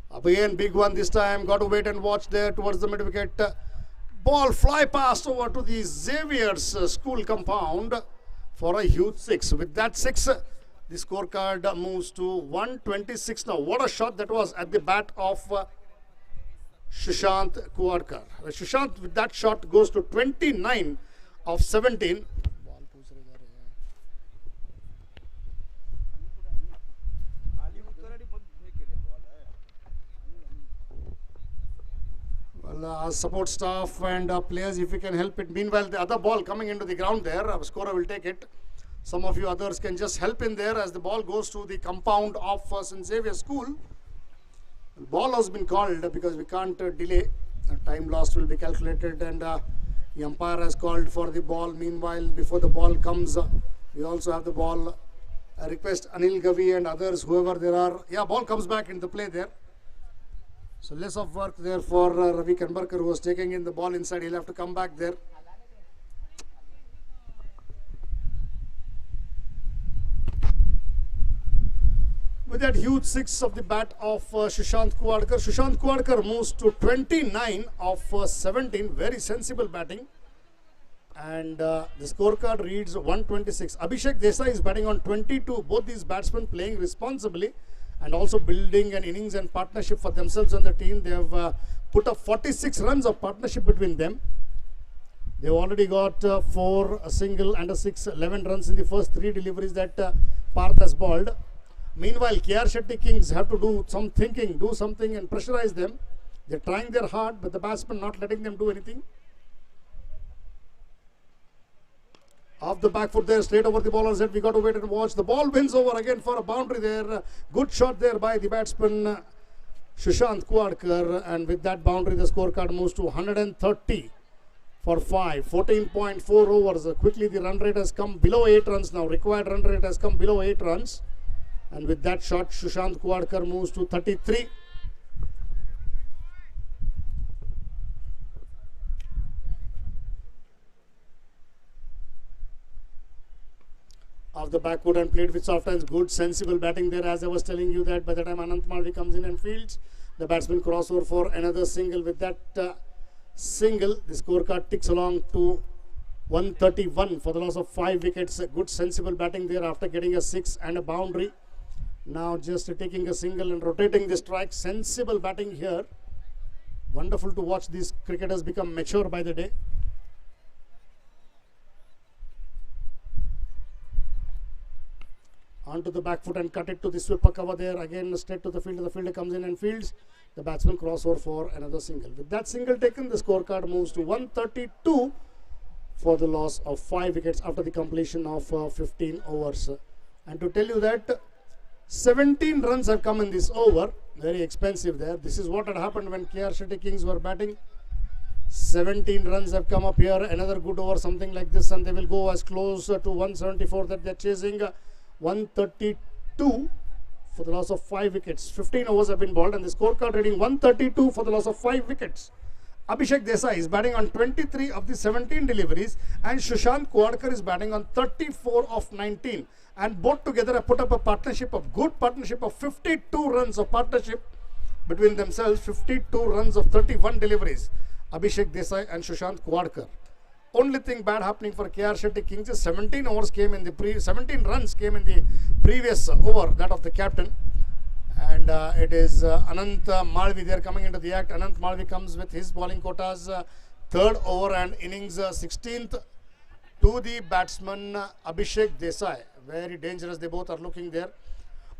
Up again, big one this time. Got to wait and watch there towards the mid wicket. Ball fly past over to the Xavier's school compound for a huge 6. With that 6, the scorecard moves to 126 now. What a shot that was at the bat of Sushant Kuwadkar. Sushant with that shot goes to 29 of 17. Well, support staff and players, if you can help it. Meanwhile, the other ball coming into the ground there, scorer will take it. Some of you others can just help in there as the ball goes to the compound of St. Xavier School. The ball has been called because we can't delay. Time lost will be calculated, and the umpire has called for the ball. Meanwhile, before the ball comes, we also have the ball. I request Anil Gavi and others, whoever there are. Yeah, ball comes back into play there. So less of work there for Ravi Kanbarkar, who was taking in the ball inside. He'll have to come back there. With that huge 6 of the bat of Sushant Kuwadkar. Sushant Kuwadkar moves to 29 of 17. Very sensible batting. And the scorecard reads 126. Abhishek Desai is batting on 22. Both these batsmen playing responsibly and also building an innings and partnership for themselves and the team. They have put up 46 runs of partnership between them. They've already got 4, a single and a 6, 11 runs in the first 3 deliveries that Parth has bowled. Meanwhile, KR Shetty Kings have to do some thinking, do something and pressurize them. They're trying their hard, but the batsman not letting them do anything. Off the back foot there, straight over the bowler's head. We got to wait and watch. The ball wins over again for a boundary there. Good shot there by the batsman Sushant Kuwadkar. And with that boundary, the scorecard moves to 130 for 5. 14.4 overs. Quickly the run rate has come below 8 runs now. Required run rate has come below 8 runs. And with that shot, Sushant Kuwadkar moves to 33. Off the backwood and played with soft hands. Good sensible batting there, as I was telling you that by the time Anant Malvi comes in and fields, the batsman crossover for another single. With that single, the scorecard ticks along to 131 for the loss of 5 wickets. Good sensible batting there after getting a 6 and a boundary. Now just taking a single and rotating the strike. Sensible batting here. Wonderful to watch these cricketers become mature by the day. onto the back foot and cut it to the sweeper cover there. Again straight to the fielder. The fielder comes in and fields. The batsman crossover for another single. With that single taken, the scorecard moves to 132 for the loss of 5 wickets after the completion of 15 overs. And to tell you that 17 runs have come in this over. Very expensive there. This is what had happened when KR Shetty Kings were batting. 17 runs have come up here. Another good over, something like this, and they will go as close to 174 that they are chasing. 132 for the loss of 5 wickets. 15 overs have been bowled, and the scorecard reading 132 for the loss of 5 wickets. Abhishek Desai is batting on 23 of the 17 deliveries, and Sushant Kuwadkar is batting on 34 of 19. And both together have put up a partnership of 52 runs of partnership between themselves. 52 runs of 31 deliveries. Abhishek Desai and Sushant Kuwadkar. Only thing bad happening for KR Shetty Kings is 17 runs came in the previous over, that of the captain. And it is Anant Malvi there coming into the act. Anant Malvi comes with his bowling quotas, third over and innings 16th to the batsman Abhishek Desai. Very dangerous, they both are looking there.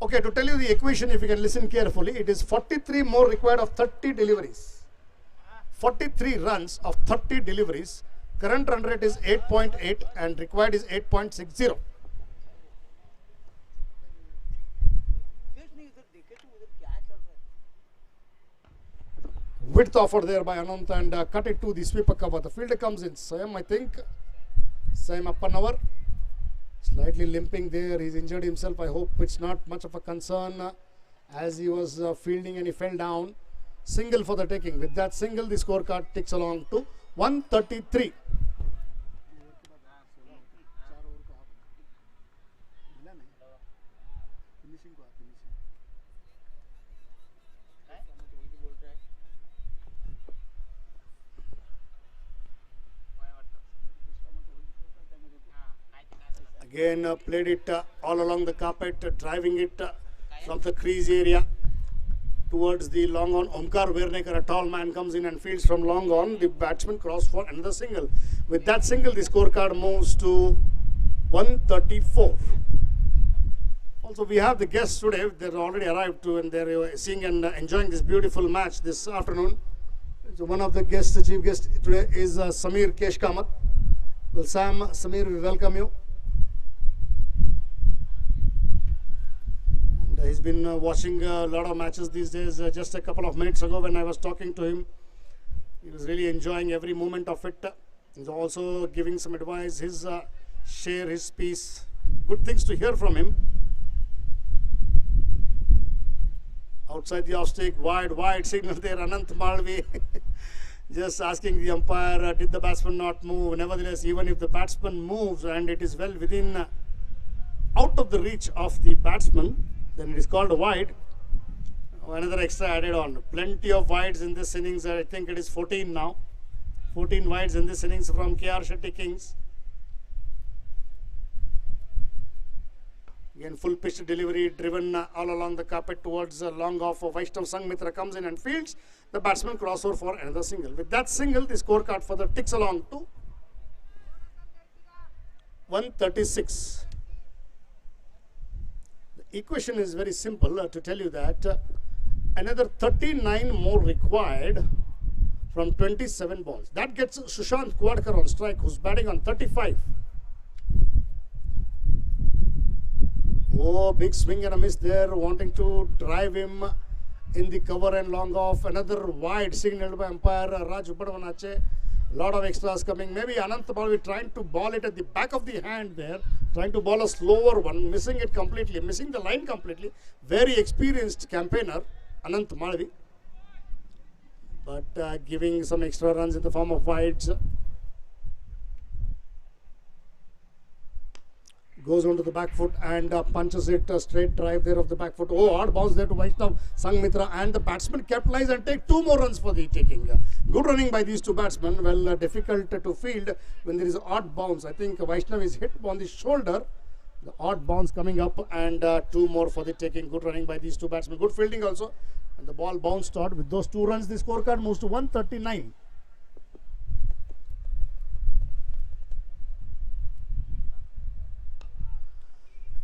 Okay, to tell you the equation, if you can listen carefully, it is 43 more required of 30 deliveries. 43 runs of 30 deliveries. Current run rate is 8.8 and required is 8.60. Width offered there by Anant and cut it to the sweeper cover. The fielder comes in. Sam, I think. Sam Appanavar. Slightly limping there. He's injured himself. I hope it's not much of a concern as he was fielding and he fell down. Single for the taking. With that single, the scorecard ticks along to 133. Again played it all along the carpet, driving it from the crease area towards the long on. Omkar Wernekar, a tall man, comes in and fields from long on. The batsman crossed for another single. With that single, the scorecard moves to 134. Also, we have the guests today. They're already arrived too, and they're seeing and enjoying this beautiful match this afternoon. So one of the guests, the chief guest today, is Samir Keshkamat. Well, Sam, Samir, we welcome you. He's been watching a lot of matches these days. Just a couple of minutes ago when I was talking to him, he was really enjoying every moment of it. He's also giving some advice, his share, his piece. Good things to hear from him. Outside the off-stick, wide signal there, Anant Malvi. Just asking the umpire, did the batsman not move? Nevertheless, even if the batsman moves and it is well within, out of the reach of the batsman, then it is called a wide. Another extra added on. Plenty of wides in this innings. I think it is 14 now. 14 wides in this innings from KR Shetty Kings. Again, full pitch delivery driven all along the carpet towards long off. Vaishnav Sangmitra comes in and fields. The batsman crossover for another single. With that single, the scorecard further ticks along to 136. Equation is very simple to tell you that another 39 more required from 27 balls. That gets Sushant Kuwadkar on strike, who's batting on 35. Oh, big swing and a miss there, wanting to drive him in the cover and long off. Another wide signaled by umpire Raj Upadavanache. Lot of extras coming. Maybe Anant Malvi trying to ball it at the back of the hand there. Trying to ball a slower one. Missing it completely. Missing the line completely. Very experienced campaigner, Anant Malvi. But giving some extra runs in the form of wides. Goes onto the back foot and punches it straight drive there of the back foot. Oh, odd bounce there to Vaishnav Sangmitra, and the batsman capitalize and take 2 more runs for the taking. Good running by these two batsmen. Well, difficult to field when there is odd bounce. I think Vaishnav is hit on the shoulder. The odd bounce coming up and 2 more for the taking. Good running by these two batsmen. Good fielding also. And the ball bounced out. With those 2 runs, the scorecard moves to 139.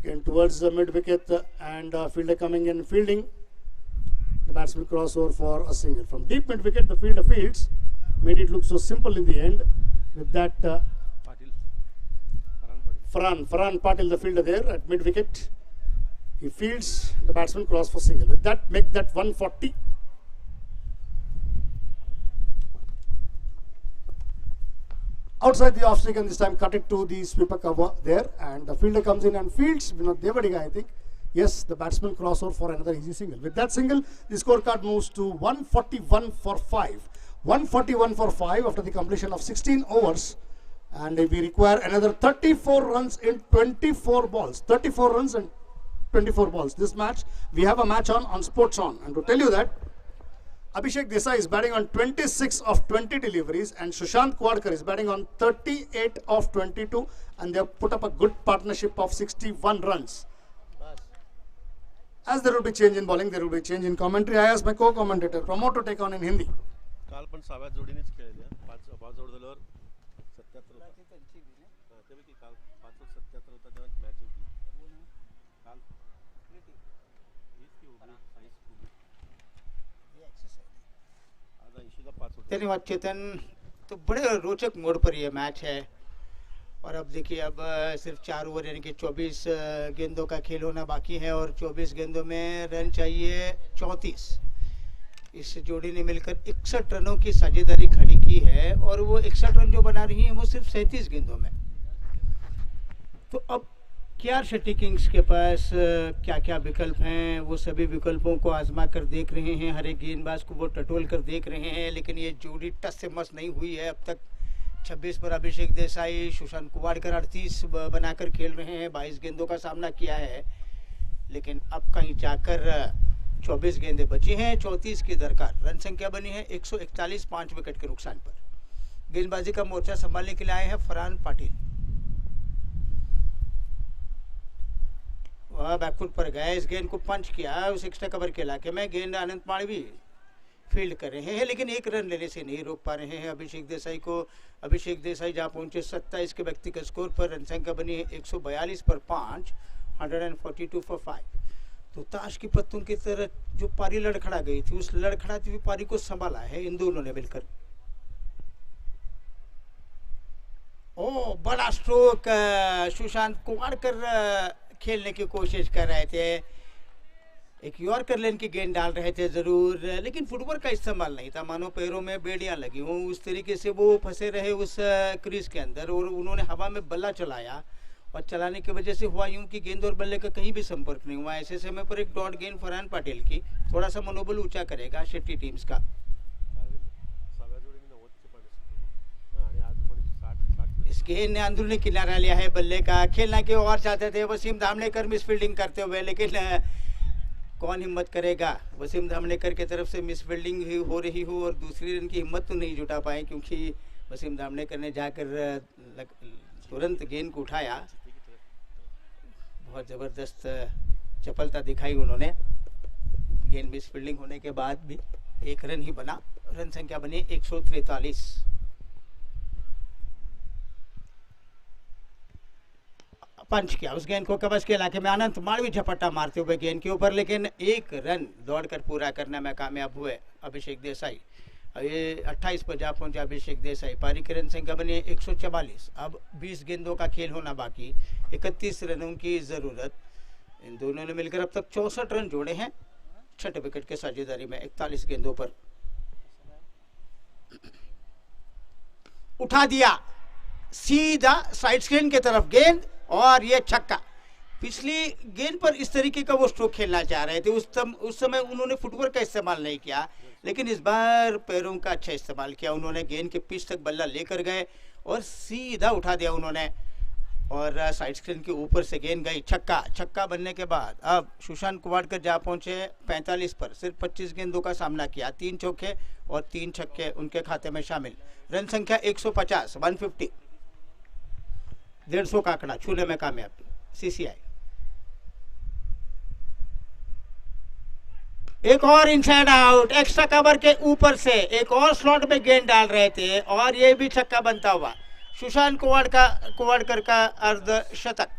Again, towards the mid wicket and fielder coming in fielding. The batsman cross over for a single. From deep mid wicket, the fielder fields. Made it look so simple in the end. With that, Farhan Patil, the fielder there at mid wicket. He fields, the batsman cross for single. With that, make that 140. Outside the off stick, and this time cut it to the sweeper cover there, and the fielder comes in and fields. Vinod Devadiga, I think. Yes, the batsman crossover for another easy single. With that single, the scorecard moves to 141 for 5. 141 for 5 after the completion of 16 overs. And we require another 34 runs in 24 balls. 34 runs and 24 balls. This match, we have a match on Sports On. And to tell you that, Abhishek Desai is batting on 26 of 20 deliveries and Sushant Kwadkar is batting on 38 of 22, and they have put up a good partnership of 61 runs. As there will be change in bowling, there will be change in commentary. I ask my co-commentator Pramod to take on in Hindi. काल पण 6व्या जोडीनेच खेळल्या. 5 जोड झाल्यावर 77 होता. ते की काल 577 होता तेव्हा मॅच जिंकली. काल धन्यवाद चेतन। तो बड़े रोचक मोड़ पर यह मैच है और अब देखिए अब सिर्फ 4 ओवर यानी कि 24 गेंदों का खेल होना बाकी है और 24 गेंदों में रन चाहिए 34। इस जोड़ी ने मिलकर 61 रनों की साझेदारी खड़ी की है और वो 61 रन जो बना रही हैं वो सिर्फ 37 गेंदों में। तो अब KR शेट्टी किंग्स के पास क्या क्या विकल्प हैं, वो सभी विकल्पों को आजमा कर देख रहे हैं। हर एक गेंदबाज को वो टटोल कर देख रहे हैं, लेकिन ये जोड़ी टस से मस नहीं हुई है अब तक। 26 पर अभिषेक देसाई, सुशांत कुवाड़कर 38 बनाकर खेल रहे हैं, 22 गेंदों का सामना किया है, लेकिन अब कहीं जाकर 24 गेंदें बची हैं, 34 की दरकार। रन संख्या बनी है 141, 5 विकेट के नुकसान पर। गेंदबाजी का मोर्चा संभालने के लिए आए हैं फरहान पाटिल। वह बैकफुट पर गए, इस गेंद को पंच किया उस एक्स्ट्रा कवर के इलाके में। गेंद आनंद माड़वी फील्ड कर रहे हैं, लेकिन एक रन लेने से नहीं रोक पा रहे हैं अभिषेक देसाई को। अभिषेक देसाई जहां पहुंचे 27 के व्यक्तिगत स्कोर पर, रन संख्या बनी है 142 पर 5, 142 फॉर 5। तो ताश की पत्तों की तरह जो पारी लड़खड़ा गई थी, उस लड़खड़ाती हुई पारी को संभाला है इन दोनों ने मिलकर। ओ बड़ा स्ट्रोक, सुशांत कुवाड़कर खेलने की कोशिश कर रहे थे, एक यॉर्कर लेन की गेंद डाल रहे थे जरूर, लेकिन फुटबॉल का इस्तेमाल नहीं था, मानो पैरों में बेड़ियां लगी हों। उस तरीके से वो फंसे रहे उस क्रीज के अंदर और उन्होंने हवा में बल्ला चलाया और चलाने की वजह से हुआ यूं कि गेंद और बल्ले का कहीं भी संपर्क नहीं हुआ। ऐसे समय पर एक डॉट गेंद फरहान पाटिल की थोड़ा सा मनोबल ऊंचा करेगा शेट्टी टीम्स का। इस गेंद ने अंदरूनी किनारा लिया है बल्ले का। खेलना की और चाहते थे वसीम धामनेकर मिस फील्डिंग करते हुए, लेकिन कौन हिम्मत करेगा। वसीम धामनेकर की तरफ से मिस फील्डिंग ही हो रही हो और दूसरी रन की हिम्मत तो नहीं जुटा पाए, क्योंकि वसीम धामनेकर ने जाकर तुरंत गेंद को उठाया। बहुत ज़बरदस्त चपलता दिखाई उन्होंने। गेंद मिस फील्डिंग होने के बाद भी एक रन ही बना। रन संख्या बनी 143। पंच किया उस गेंद को कवच के इलाके में। अनंत माड़वी झपट्टा मारते हुए गेंद के ऊपर, लेकिन एक रन दौड़कर पूरा करने में कामयाब हुए अभिषेक देसाई। ये 28 पर जा पहुंचे अभिषेक देसाई। पारी की रन संख्या बनी 144। अब 20 गेंदों का खेल होना बाकी, 31 रनों की जरूरत। इन दोनों ने मिलकर अब तक 64 रन जोड़े हैं 6 विकेट के साझेदारी में 41 गेंदों पर। उठा दिया सीधा साइड स्क्रीन की तरफ गेंद और ये छक्का। पिछली गेंद पर इस तरीके का वो स्ट्रोक खेलना चाह रहे थे, उस समय उन्होंने फुटवर्क का इस्तेमाल नहीं किया, लेकिन इस बार पैरों का अच्छा इस्तेमाल किया उन्होंने। गेंद के पिच तक बल्ला लेकर गए और सीधा उठा दिया उन्होंने और साइड स्क्रीन के ऊपर से गेंद गई। छक्का। छक्का बनने के बाद अब सुशांत कुवाड़कर जा पहुंचे 45 पर। सिर्फ 25 गेंदों का सामना किया, 3 चौके और 3 छक्के उनके खाते में शामिल। रन संख्या 150, 150, 150 का आंकड़ा छूने में कामयाब सीसीआई। एक और इनसाइड आउट, एक्स्ट्रा कवर के ऊपर से एक और स्लॉट में गेंद डाल रहे थे और ये भी छक्का बनता हुआ। सुशांत कुवाड़कर का अर्धशतक।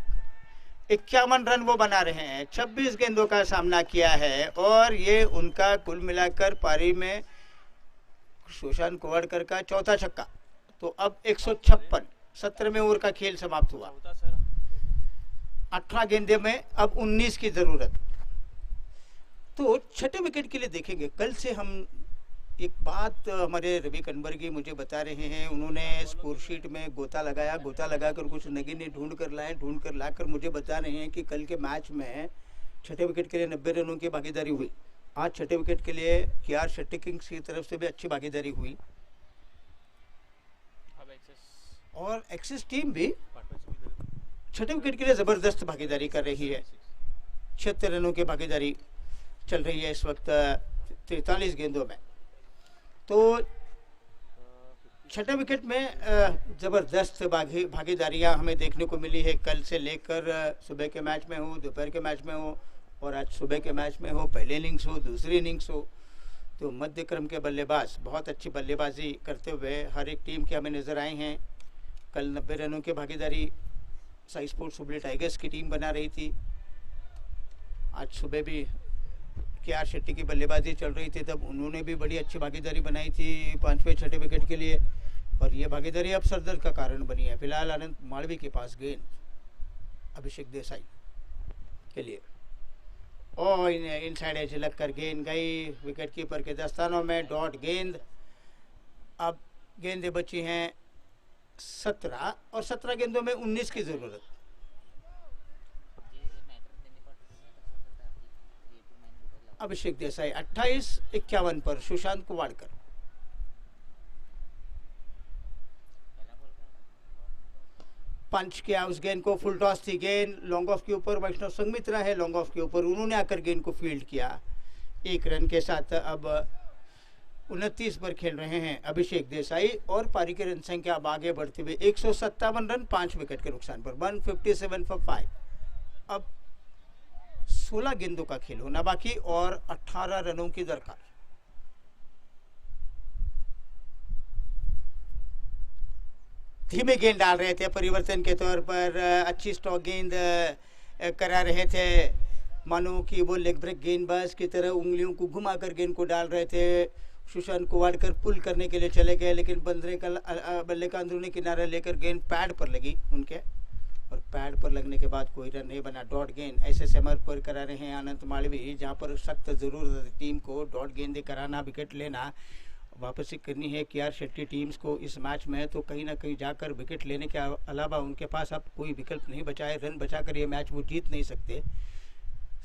51 रन वो बना रहे हैं, 26 गेंदों का सामना किया है और ये उनका कुल मिलाकर पारी में सुशांत कोवाड़कर का चौथा छक्का। तो अब 156, 17वें ओवर का खेल समाप्त हुआ। 18 गेंदे में अब 19 की जरूरत। तो छठे विकेट के लिए देखेंगे। कल से हम एक बात हमारे रवि कनबर्गी मुझे बता रहे हैं, उन्होंने स्कोर शीट में गोता लगाकर कुछ नगीने ढूंढ कर लाकर मुझे बता रहे हैं कि कल के मैच में छठे विकेट के लिए 90 रनों की भागीदारी हुई। आज छठे विकेट के लिए केआर शेट्टी किंग्स की तरफ से भी अच्छी भागीदारी हुई और एक्सिस टीम भी छठे विकेट के लिए जबरदस्त भागीदारी कर रही है। 76 रनों की भागीदारी चल रही है इस वक्त 43 गेंदों में। तो छठे विकेट में जबरदस्त भागीदारियां हमें देखने को मिली है, कल से लेकर सुबह के मैच में हो, दोपहर के मैच में हो और आज सुबह के मैच में हो, पहले इनिंग्स हो, दूसरी इनिंग्स हो। तो मध्य क्रम के बल्लेबाज बहुत अच्छी बल्लेबाजी करते हुए हर एक टीम के हमें नज़र आए हैं। कल 90 रनों की भागीदारी साई स्पोर्ट्स हुबली टाइगर्स की टीम बना रही थी। आज सुबह भी केआर शेट्टी की बल्लेबाजी चल रही थी, तब उन्होंने भी बड़ी अच्छी भागीदारी बनाई थी 5वें छठे विकेट के लिए और ये भागीदारी अब सरदर्द का कारण बनी है। फिलहाल अनंत मालवी के पास गेंद अभिषेक देसाई के लिए और इनसाइड एज लग कर गेंद गई विकेट कीपर के दस्तानों में, डॉट गेंद। अब गेंदें बची हैं 17 और 17 गेंदों में 19 की जरूरत। अभिषेक देसाई 28-51 पर सुशांत कोवाड़कर। पंच किया उस गेंद को, फुल टॉस थी गेंद, लॉन्ग ऑफ के ऊपर वैष्णव संगमित्रा है, लॉन्ग ऑफ के ऊपर उन्होंने आकर गेंद को फील्ड किया। 1 रन के साथ अब 29 पर खेल रहे हैं अभिषेक देसाई और पारी की रन संख्या अब आगे बढ़ते हुए 157 रन 5 विकेट के नुकसान पर 157 for 5। अब 16 गेंदों का खेल होना बाकी और 18 रनों की दरकार। धीमे गेंद डाल रहे थे परिवर्तन के तौर पर, अच्छी स्टॉक गेंद करा रहे थे, मानो कि वो लेग ब्रेक गेंदबाज की तरह उंगलियों को घुमाकर गेंद को डाल रहे थे। सुशांत कोवाड़कर पुल करने के लिए चले गए लेकिन बल्ले का अंदरूनी किनारा लेकर गेंद पैड पर लगी उनके और पैड पर लगने के बाद कोई रन नहीं बना। डॉट गेंद ऐसे समर पर करा रहे हैं अनंत मालवी, जहां पर सख्त जरूरत है टीम को डॉट गेंदे कराना, विकेट लेना, वापसी करनी है केआर शेट्टी टीम्स को इस मैच में। तो कहीं ना कहीं जाकर विकेट लेने के अलावा उनके पास अब कोई विकल्प नहीं बचा है। रन बचाकर ये मैच वो जीत नहीं सकते,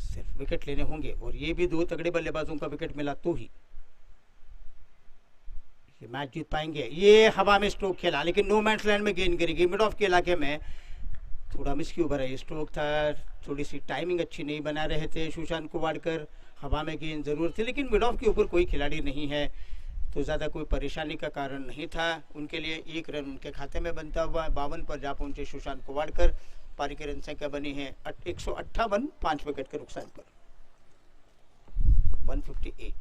सिर्फ विकेट लेने होंगे और ये भी 2 तगड़े बल्लेबाजों का विकेट मिला तो ही ये मैच जीत पाएंगे। ये हवा में स्ट्रोक खेला लेकिन नो मैच लैंड में गेंद गिरेगी। मिड ऑफ के इलाके में थोड़ा मिस क्यों भरा, ये स्ट्रोक था, थोड़ी सी टाइमिंग अच्छी नहीं बना रहे थे सुशांत कोवाड़कर। हवा में गेंद जरूर थी लेकिन मिड ऑफ के ऊपर कोई खिलाड़ी नहीं है तो ज़्यादा कोई परेशानी का कारण नहीं था उनके लिए। 1 रन उनके खाते में बनता हुआ 52 पर जा पहुंचे सुशांत कोवाड़कर। पारी की रन संख्या बनी है 158 5 विकेट के नुकसान पर 158।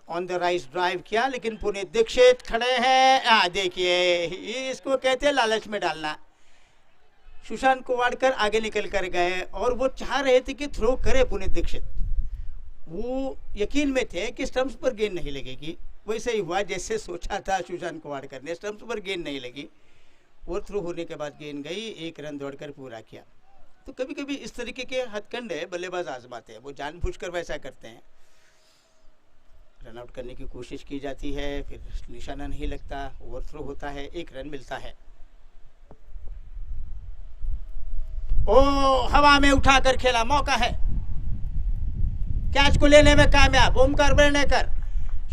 ऑन द राइज ड्राइव किया लेकिन पुनीत दीक्षित खड़े हैं। देखिए इसको कहते हैं लालच में डालना। सुशांत कोवाड़कर आगे निकल कर गए और वो चाह रहे थे कि थ्रो करे पुनीत दीक्षित, वो यकीन में थे कि स्टंप्स पर गेंद नहीं लगेगी। वैसे ही हुआ जैसे सोचा था सुशांत कोवाड़कर ने, स्टंप्स पर गेंद नहीं लगी और थ्रो होने के बाद गेंद गई। 1 रन दौड़कर पूरा किया। तो कभी कभी इस तरीके के हथकंडे बल्लेबाज आजमाते हैं, वो जानबूझकर वैसा करते हैं। रन आउट करने की कोशिश की जाती है, फिर निशाना नहीं लगता, ओवर थ्रो होता है, 1 रन मिलता है। ओ हवा में उठाकर खेला, मौका है, कैच को लेने में कामयाब ओमकार वर्णेकर।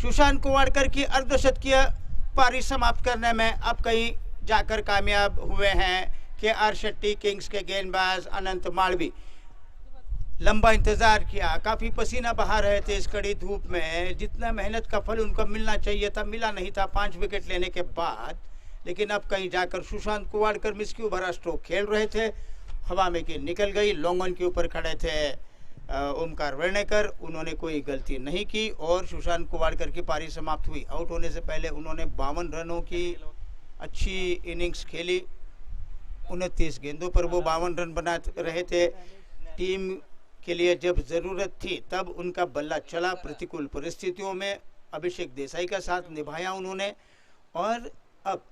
सुशांत कोवाड़कर की अर्धशतकीय पारी समाप्त करने में अब कहीं जाकर कामयाब हुए हैं केआर शेट्टी किंग्स के गेंदबाज अनंत मालवी। लंबा इंतजार किया, काफी पसीना बहा रहे थे इस कड़ी धूप में, जितना मेहनत का फल उनको मिलना चाहिए था मिला नहीं था 5 विकेट लेने के बाद। लेकिन अब कहीं जाकर सुशांत कोवाड़कर मिसक्यू भरा स्ट्रोक खेल रहे थे, हवा में गेंद निकल गई। लॉन्ग ऑन के ऊपर खड़े थे ओमकार वर्णेकर, उन्होंने कोई गलती नहीं की और सुशांत कोवाड़कर की पारी समाप्त हुई। आउट होने से पहले उन्होंने 52 रनों की अच्छी इनिंग्स खेली 29 गेंदों पर वो 52 रन बना रहे थे। टीम के लिए जब ज़रूरत थी तब उनका बल्ला चला। प्रतिकूल परिस्थितियों में अभिषेक देसाई का साथ निभाया उन्होंने और अब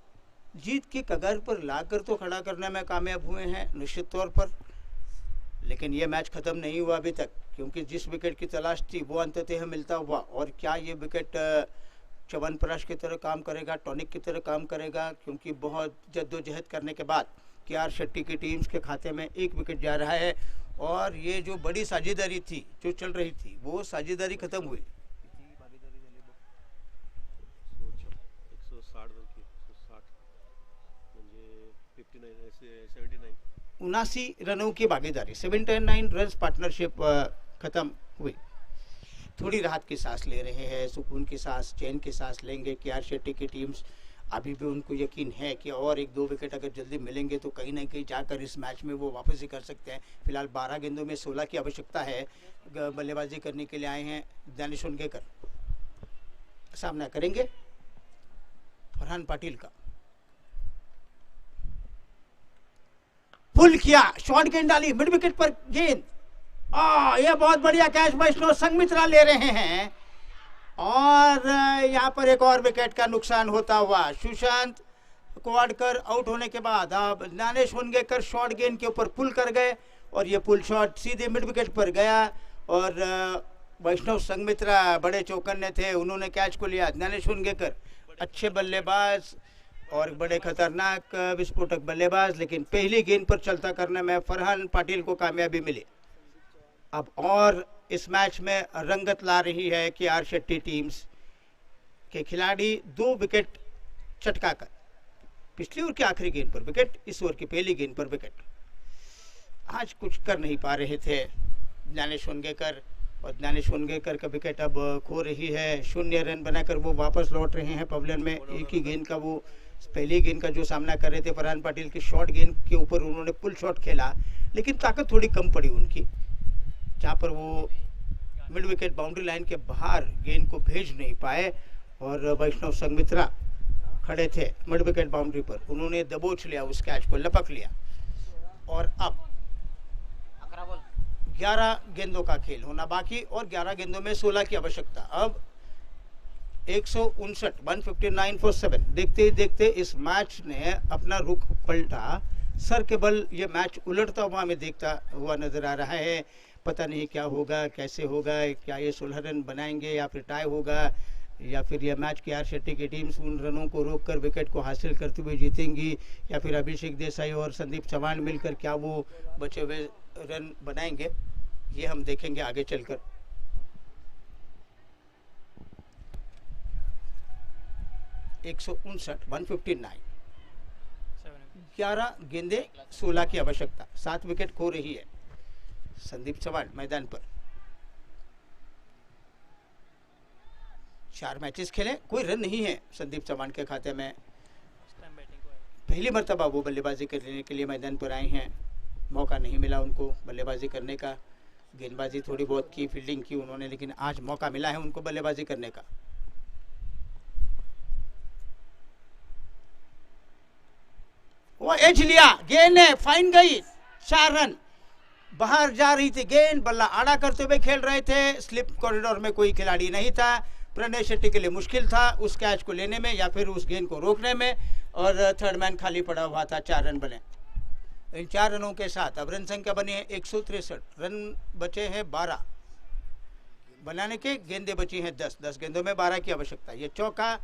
जीत की कगार पर लाकर तो खड़ा करने में कामयाब हुए हैं निश्चित तौर पर। लेकिन ये मैच ख़त्म नहीं हुआ अभी तक, क्योंकि जिस विकेट की तलाश थी वो अंततः मिलता हुआ। और क्या ये विकेट च्यवनप्राश की तरह काम करेगा, टॉनिक की तरह काम करेगा, क्योंकि बहुत जद्दोजहद करने के बाद के.आर. शेट्टी की टीम्स के खाते में 1 विकेट जा रहा है। और ये जो बड़ी साझेदारी थी जो चल रही थी वो साझेदारी खत्म हुई। 79 रनों की भागीदारी, 79 रन पार्टनरशिप खत्म हुई। थोड़ी राहत की सांस ले रहे हैं, सुकून की सांस, चैन की सांस लेंगे के.आर. शेट्टी की टीम्स। अभी भी उनको यकीन है कि और 1-2 विकेट अगर जल्दी मिलेंगे तो कहीं ना कहीं जाकर इस मैच में वो वापसी कर सकते हैं। फिलहाल 12 गेंदों में 16 की आवश्यकता है। बल्लेबाजी करने के लिए आए हैं दानिश उनगेकर। सामना करेंगे फरहान पाटिल का। पुल किया, शॉर्ट गेंद डाली, मिड विकेट पर गेंद। ये बहुत बढ़िया कैच वैष्णव संघमित्रा ले रहे हैं और यहाँ पर एक और विकेट का नुकसान होता हुआ। सुशांत कुवाडकर आउट होने के बाद अब दानिश उनगेकर शॉर्ट गेंद के ऊपर पुल कर गए और ये पुल शॉट सीधे मिड विकेट पर गया और वैष्णव संघमित्रा बड़े चौकन्ने थे, उन्होंने कैच को लिया। दानिश उनगेकर अच्छे बल्लेबाज और बड़े खतरनाक विस्फोटक बल्लेबाज, लेकिन पहली गेंद पर चलता करने में फरहान पाटिल को कामयाबी मिली। अब और इस मैच में रंगत ला रही है के.आर. शेट्टी टीम्स के खिलाड़ी। 2 विकेट चटकाकर, पिछली ओवर की आखिरी गेंद पर विकेट, इस ओवर की पहली गेंद पर विकेट। आज कुछ कर नहीं पा रहे थे दानिश उनगेकर और दानिश उनगेकर का विकेट अब खो रही है। 0 रन बनाकर वो वापस लौट रहे हैं पवेलियन में। एक ही गेंद का वो पहली गेंद का जो सामना कर रहे थे फरहान पाटिल की शॉर्ट गेंद के ऊपर उन्होंने पुल शॉट खेला, लेकिन ताकत थोड़ी कम पड़ी उनकी, जहाँ पर वो मिड विकेट बाउंड्री लाइन के बाहर गेंद को भेज नहीं पाए। और वैष्णव संघमित्रा खड़े थे मिड विकेट बाउंड्री पर, उन्होंने दबोच लिया उस कैच को, लपक लिया। और अब 11 गेंदों का खेल होना बाकी और 11 गेंदों में 16 की आवश्यकता। अब 159 159 for 7। देखते ही देखते इस मैच ने अपना रुख पलटा। सर के बल ये मैच उलटता हुआ हमें देखता हुआ नजर आ रहा है। पता नहीं क्या होगा, कैसे होगा, क्या ये 16 रन बनाएंगे या फिर टाई होगा, या फिर यह मैच के.आर. शेट्टी की टीम्स उन रनों को रोककर विकेट को हासिल करते हुए जीतेंगी, या फिर अभिषेक देसाई और संदीप चौहान मिलकर क्या वो बचे हुए रन बनाएंगे, ये हम देखेंगे आगे चलकर। (159) 11 गेंदे 16 की आवश्यकता, 7 विकेट खो रही है संदीप चौहान मैदान पर। 4 मैचेस खेले, कोई रन नहीं है संदीप चौहान के खाते में। पहली मर्तबा वो बल्लेबाजी करने के लिए मैदान पर आए हैं, मौका नहीं मिला उनको बल्लेबाजी करने का। गेंदबाजी थोड़ी बहुत की, फील्डिंग की उन्होंने, लेकिन आज मौका मिला है उनको बल्लेबाजी करने का। वो एज लिया, गेंद है फाइन गई, 4 रन। बाहर जा रही थी गेंद, बल्ला आड़ा करते हुए खेल रहे थे, स्लिप कॉरिडोर में कोई खिलाड़ी नहीं था। प्रणय शेट्टी के लिए मुश्किल था उस कैच को लेने में या फिर उस गेंद को रोकने में, और थर्ड मैन खाली पड़ा हुआ था। 4 रन बने। इन 4 रनों के साथ अब रन संख्या बनी है 163 रन, बचे हैं 12 बनाने के, गेंदें बची हैं 10 गेंदों में 12 की आवश्यकता। ये चौका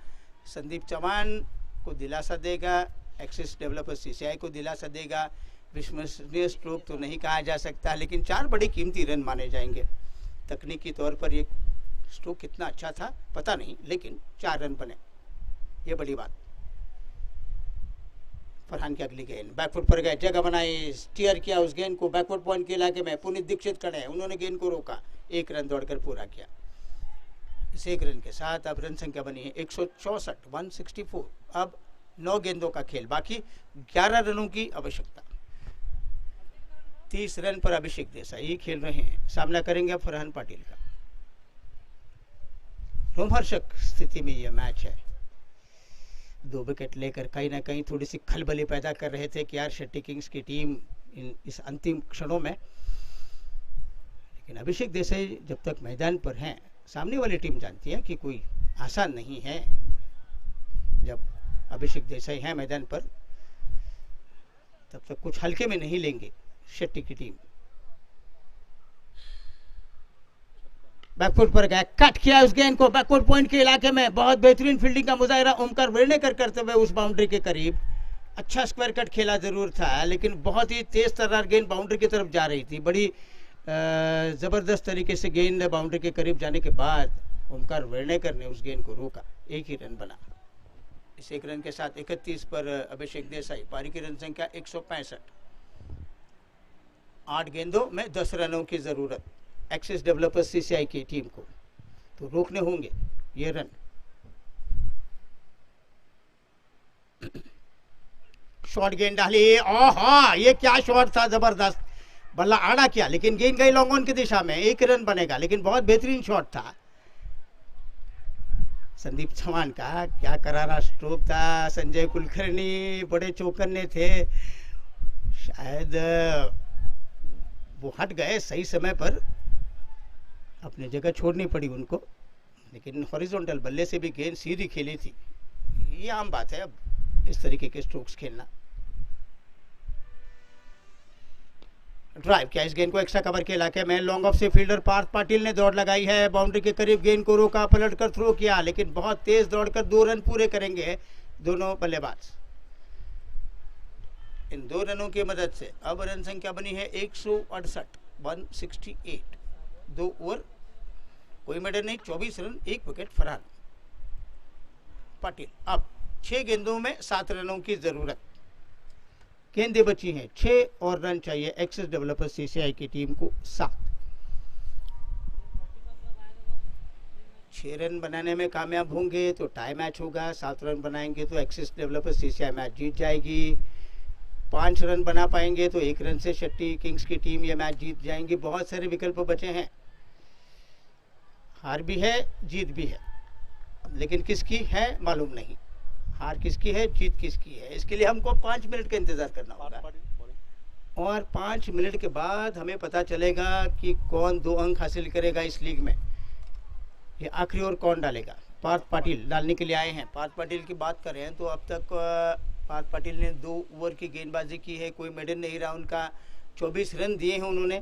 संदीप चौहान को दिलासा देगा, एक्सिस डेवलपर CCI को दिलासा देगा। विश्वसनीय स्ट्रोक तो नहीं कहा जा सकता, लेकिन 4 बड़े कीमती रन माने जाएंगे। तकनीकी तौर पर ये स्ट्रोक कितना अच्छा था पता नहीं, लेकिन 4 रन बने, ये बड़ी बात। फरहान की अगली गेंद बैकफुट पर गए, जगह बनाई, स्टीयर किया उस गेंद को बैकवर्ड पॉइंट के इलाके में। पुनीत दीक्षित खड़े हैं, उन्होंने गेंद को रोका, 1 रन दौड़कर पूरा किया। इस 1 रन के साथ अब रन संख्या बनी है 164 164। अब 9 गेंदों का खेल बाकी, 11 रनों की आवश्यकता। 30 रन पर अभिषेक देसाई खेल रहे हैं, सामना करेंगे फरहान पाटिल का। रोमहर्षक स्थिति में यह मैच है। 2 विकेट लेकर कहीं ना कहीं थोड़ी सी खलबली पैदा कर रहे थे कि यार शेट्टी किंग्स की टीम इस अंतिम क्षणों में, लेकिन अभिषेक देसाई जब तक मैदान पर हैं, सामने वाली टीम जानती है कि कोई आसान नहीं है। जब अभिषेक देसाई हैं मैदान पर तब तक कुछ हल्के में नहीं लेंगे शेट्टी की टीम। बैकफुट पर गया, कट किया उस गेंद को बैकवर्ड पॉइंट के इलाके में। बहुत बेहतरीन फील्डिंग का मुजाहिरा ओमकार वेर्णेकर करते हुए उस बाउंड्री के करीब। अच्छा स्क्वायर कट खेला जरूर था, लेकिन बहुत ही तेज तर्रार गेंद बाउंड्री की तरफ जा रही थी। बड़ी जबरदस्त तरीके से गेंद बाउंड्री के करीब जाने के बाद ओमकार वेर्णेकर ने उस गेंद को रोका। एक ही रन बना। इस एक रन के साथ 31 पर अभिषेक देसाई। पारी की रन संख्या 165। 8 गेंदों में 10 रनों की जरूरत एक्सिस डेवलपर्स सीसीआई की टीम को, तो रोकने होंगे ये रन। शॉट गेंद डाली, ओह ये क्या शॉट था, जबरदस्त। बल्ला आड़ा किया लेकिन गेंद गई लॉन्ग ऑन की दिशा में। 1 रन बनेगा, लेकिन बहुत बेहतरीन शॉट था संदीप चौहान का। क्या करारा स्ट्रोक था। संजय कुलकर्णी बड़े चौकन्ने थे, शायद वो हट गए सही समय पर, अपनी जगह छोड़नी पड़ी उनको, लेकिन हॉरिजॉन्टल बल्ले से भी गेंद सीधी खेली थी। ये आम बात है अब इस तरीके के स्ट्रोक्स खेलना। ड्राइव किया इस गेंद को एक्स्ट्रा कवर के इलाके में। लॉन्ग ऑफ से फील्डर पार्थ पाटिल ने दौड़ लगाई है, बाउंड्री के करीब गेंद को रोका, पलट कर थ्रो किया, लेकिन बहुत तेज दौड़कर 2 रन पूरे करेंगे दोनों बल्लेबाज। इन 2 रनों की मदद से अब रन संख्या बनी है 168, 168। 2 ओवर कोई मेडल नहीं, 24 रन, 1 विकेट फरहान पाटिल। अब 6 गेंदों में 7 रनों की जरूरत। गेंदें बची हैं 6 और रन चाहिए एक्सिस डेवलपर्स सीसीआई की टीम को 7। 6 रन बनाने में कामयाब होंगे तो टाई मैच होगा। 7 रन बनाएंगे तो एक्सिस डेवलपर्स सीसीआई मैच जीत जाएगी। 5 रन बना पाएंगे तो 1 रन से शेट्टी किंग्स की टीम ये मैच जीत जाएंगी। बहुत सारे विकल्प बचे हैं, हार भी है जीत भी है, लेकिन किसकी है मालूम नहीं। हार किसकी है जीत किसकी है, इसके लिए हमको 5 मिनट का इंतजार करना होगा, और 5 मिनट के बाद हमें पता चलेगा कि कौन 2 अंक हासिल करेगा इस लीग में। ये आखिरी ओवर कौन डालेगा। पार्थ पाटिल डालने के लिए आए हैं। पार्थ पाटिल की बात करें तो अब तक पार्थ पाटिल ने 2 ओवर की गेंदबाजी की है, कोई मेडल नहीं रहा उनका। 24 रन दिए हैं उन्होंने,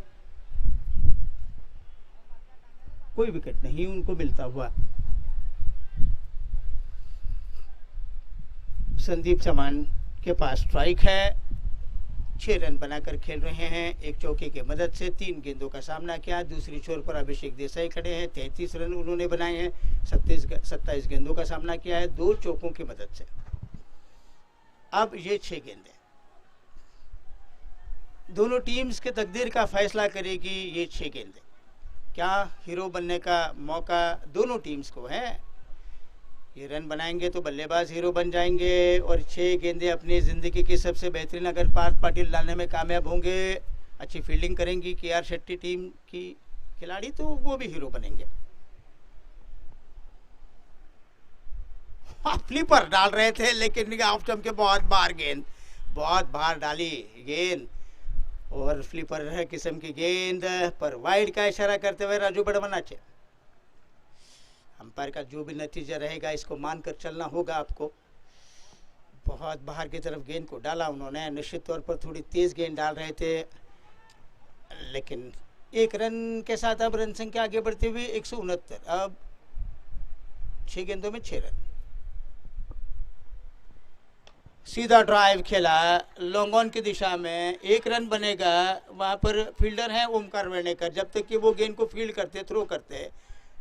कोई विकेट नहीं उनको मिलता हुआ। संदीप चौहान के पास स्ट्राइक है। 6 रन बनाकर खेल रहे हैं, 1 चौके की मदद से। 3 गेंदों का सामना किया। दूसरी छोर पर अभिषेक देसाई खड़े हैं, 33 रन उन्होंने बनाए हैं। 27 गेंदों का सामना किया है 2 चौकों की मदद से। अब ये 6 गेंदें दोनों टीम्स के तकदीर का फैसला करेगी। ये 6 गेंदें क्या हीरो बनने का मौका दोनों टीम्स को है। ये रन बनाएंगे तो बल्लेबाज हीरो बन जाएंगे, और 6 गेंदें अपनी ज़िंदगी की सबसे बेहतरीन अगर पार्थ पाटिल डालने में कामयाब होंगे, अच्छी फील्डिंग करेंगी केआर शेट्टी टीम की खिलाड़ी, तो वो भी हीरो बनेंगे। फ्लिपर डाल रहे थे लेकिन ऑफ स्टंप के बहुत बार डाली गेंद, और फ्लिपर किस्म की गेंद पर वाइड का इशारा करते हुए राजू बड़मनाचे। अंपायर का जो भी नतीजा रहेगा इसको मानकर चलना होगा आपको। बहुत बाहर की तरफ गेंद को डाला उन्होंने। निश्चित तौर पर थोड़ी तेज गेंद डाल रहे थे, लेकिन 1 रन के साथ अब रन संख्या आगे बढ़ती हुई 169। अब 6 गेंदों में 6 रन। सीधा ड्राइव खेला लॉन्ग ऑन की दिशा में, 1 रन बनेगा। वहाँ पर फील्डर हैं ओमकार वेर्णेकर, जब तक कि वो गेंद को फील्ड करते थ्रो करते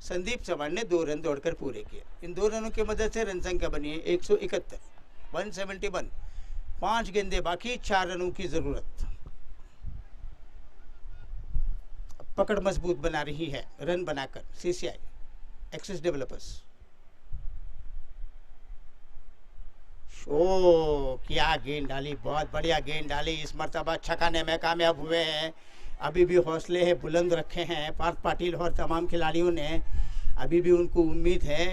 संदीप चौहान ने 2 रन दौड़कर पूरे किए। इन 2 रनों की मदद से रन संख्या बनी है 171, 171। 5 गेंदें बाकी, 4 रनों की जरूरत। पकड़ मजबूत बना रही है रन बनाकर सीसीआई एक्सिस डेवलपर्स। ओ क्या गेंद डाली, बहुत बढ़िया गेंद डाली। इस मर्तबा छकाने में कामयाब हुए हैं। अभी भी हौसले हैं बुलंद रखे हैं पार्थ पाटिल और तमाम खिलाड़ियों ने। अभी भी उनको उम्मीद है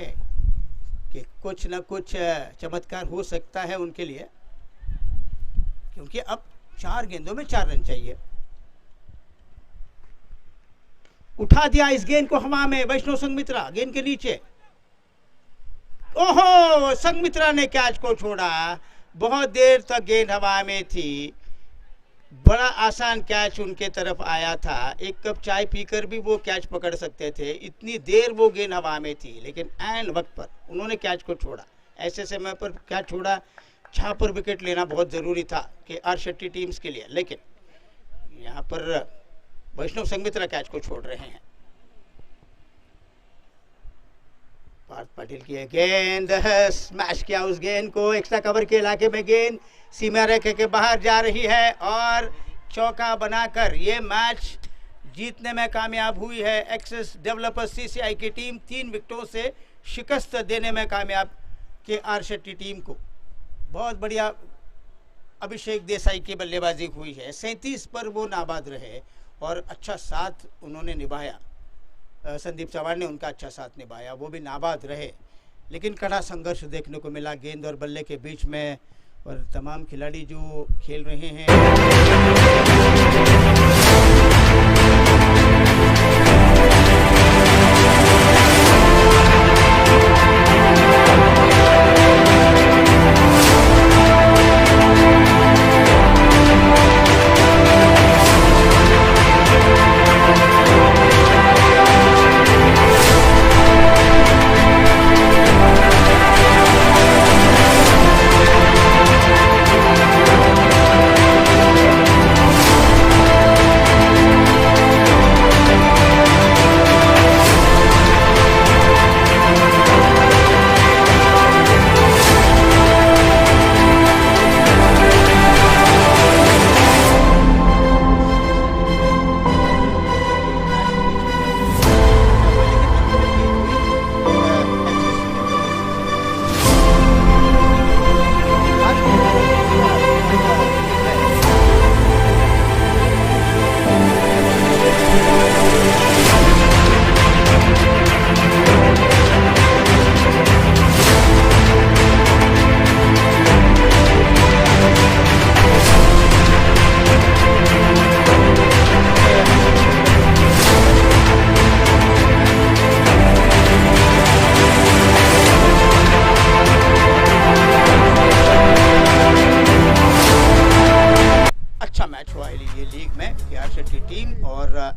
कि कुछ ना कुछ चमत्कार हो सकता है उनके लिए, क्योंकि अब 4 गेंदों में 4 रन चाहिए। उठा दिया इस गेंद को हवा में वैष्णव संघमित्रा, गेंद के नीचे। ओहो, संघमित्रा ने कैच को छोड़ा। बहुत देर तक गेंद हवा में थी, बड़ा आसान कैच उनके तरफ आया था। एक कप चाय पीकर भी वो कैच पकड़ सकते थे, इतनी देर वो गेंद हवा में थी, लेकिन ऐन वक्त पर उन्होंने कैच को छोड़ा। ऐसे समय पर कैच छोड़ा, जहाँ पर विकेट लेना बहुत ज़रूरी था कि आर शेट्टी टीम्स के लिए, लेकिन यहाँ पर वैष्णव संघमित्रा कैच को छोड़ रहे हैं। पार्थ पाटिल की गेंद, स्मैश किया उस गेंद को, एक्स्ट्रा कवर के इलाके में गेंद सीमा रेखा के बाहर जा रही है और चौका बनाकर ये मैच जीतने में कामयाब हुई है एक्सेस डेवलपर्स सीसीआई की टीम। 3 विकेटों से शिकस्त देने में कामयाब के आर शेट्टी टीम को। बहुत बढ़िया अभिषेक देसाई की बल्लेबाजी हुई है। 37 पर वो नाबाद रहे और अच्छा साथ उन्होंने निभाया। संदीप चौहान ने उनका अच्छा साथ निभाया, वो भी नाबाद रहे, लेकिन कड़ा संघर्ष देखने को मिला गेंद और बल्ले के बीच में। और तमाम खिलाड़ी जो खेल रहे हैं,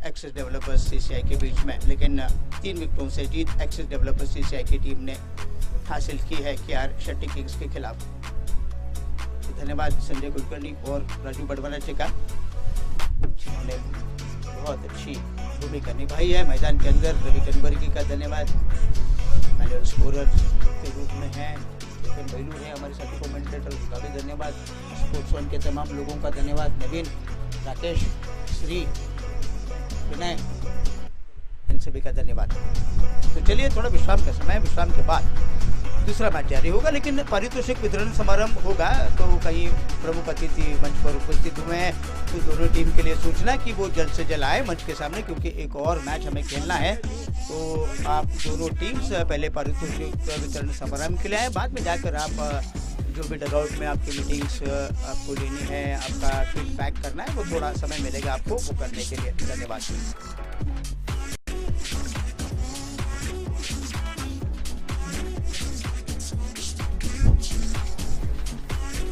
एक्सेस डेवलपर्स सीसीआई के बीच में, लेकिन 3 विकेटों से जीत एक्सेस डेवलपर्स सीसीआई की टीम ने हासिल की है केआर शेट्टी किंग्स के खिलाफ। धन्यवाद संजय कुलकर्णी और राजू बड़वालाचे का, जिन्होंने बहुत अच्छी भूमिका निभाई है मैदान के अंदर। रवि कनबर्गी का धन्यवाद, मैनुअल स्कोरर के रूप में हैं। लेकिन बैलू है हमारे साथी कमेंटेटर, उनका भी धन्यवाद। स्पोर्ट्स वन के तमाम लोगों का धन्यवाद, नवीन, राकेश, श्री, विनय, इन सभी का धन्यवाद। तो चलिए थोड़ा विश्राम का समय, विश्राम के बाद दूसरा मैच जारी होगा, लेकिन पारितोषिक वितरण समारंभ होगा। तो कई प्रमुख अतिथि मंच पर उपस्थित हुए हैं, तो दोनों टीम के लिए सूचना कि वो जल्द से जल्द आए मंच के सामने, क्योंकि एक और मैच हमें खेलना है। तो आप दोनों टीम्स पहले पारितोषिक वितरण समारंभ के लिए आए, बाद में जाकर आप जो भी डगआउट में आपकी मीटिंग्स आपको लेनी है, आपका फीडबैक करना है, वो थोड़ा समय मिलेगा आपको वो करने के लिए। धन्यवाद।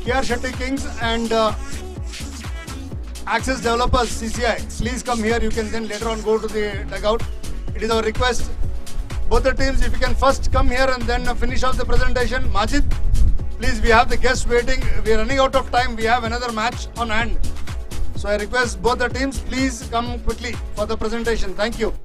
KR Shetty Kings and Access Developers CCI, please come here. You can then later on go to the dugout. It is our request. Both the teams, if you can first come here and then finish off the presentation. Majid, please, we have the guests waiting. We are running out of time. We have another match on hand. So I request both the teams, please come quickly for the presentation. Thank you.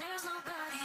There's nobody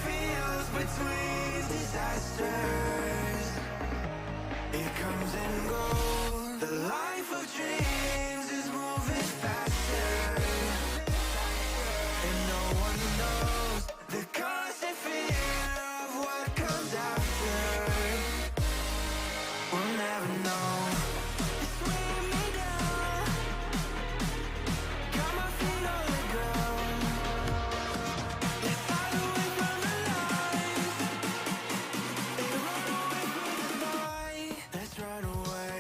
feels between disasters. It comes and goes. The life of dreams is moving faster, and no one knows the constant fear of what comes after. We'll never know. It's weighing me down, got my feet on the ground. Let's hide away from the lights and run away from the night. Let's run away.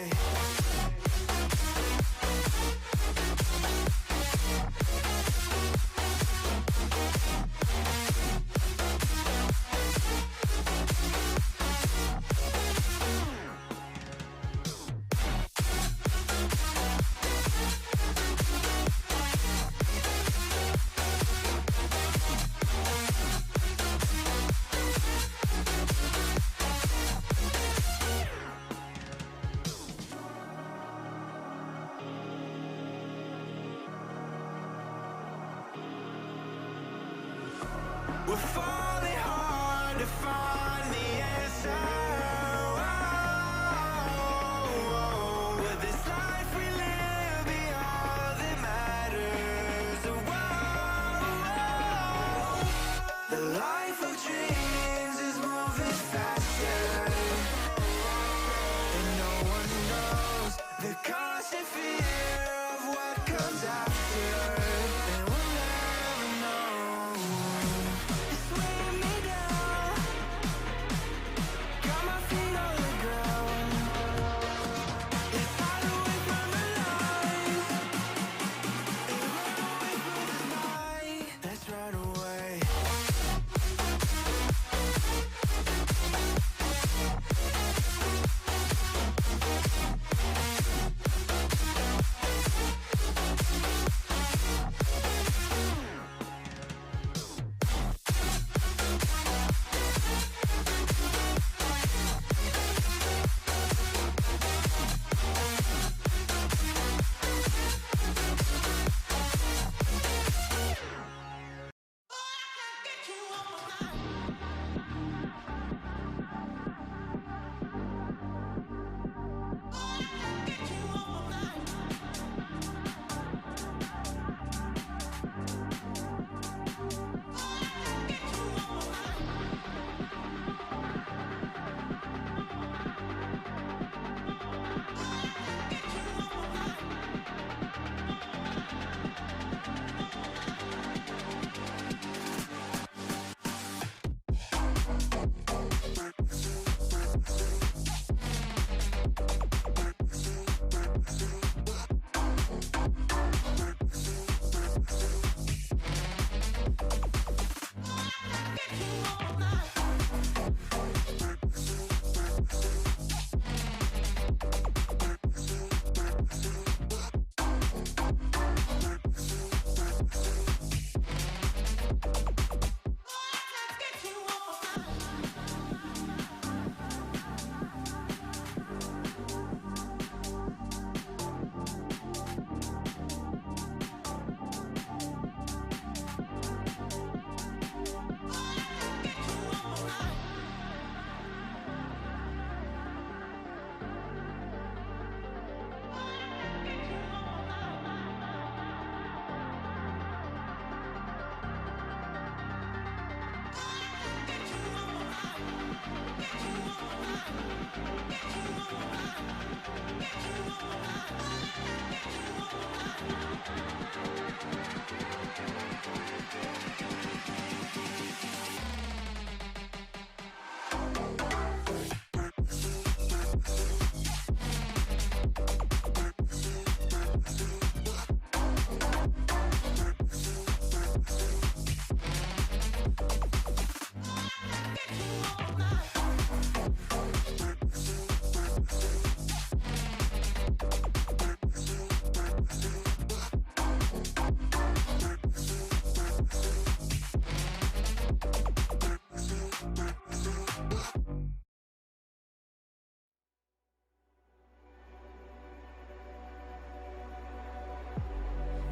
We're falling hard to find the answer. With this life we live, be all that matters. The life of dreams is moving faster, and no one knows the constant fear of what comes after. And we'll never know. It's weighing me down, got my feet on the ground. Let's hide away from the lights and run away from the night. Let's run away.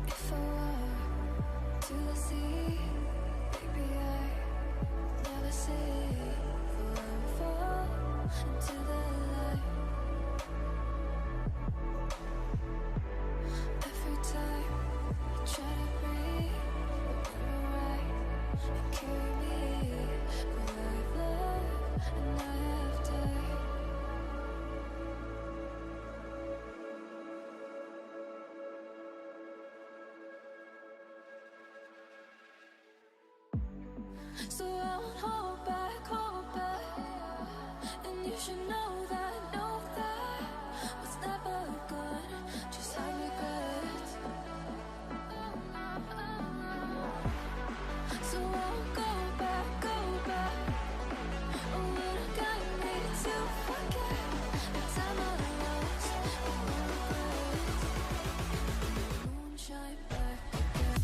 If I were to the sea, maybe I never see fall into the light. Every time I try to breathe, but you're right. You carry me, but I've lived and I have died. So I won't hold back, and you should know that was never good, just have regrets. So I won't go back, oh, when I got me to forget the time I lost, moonshine back again.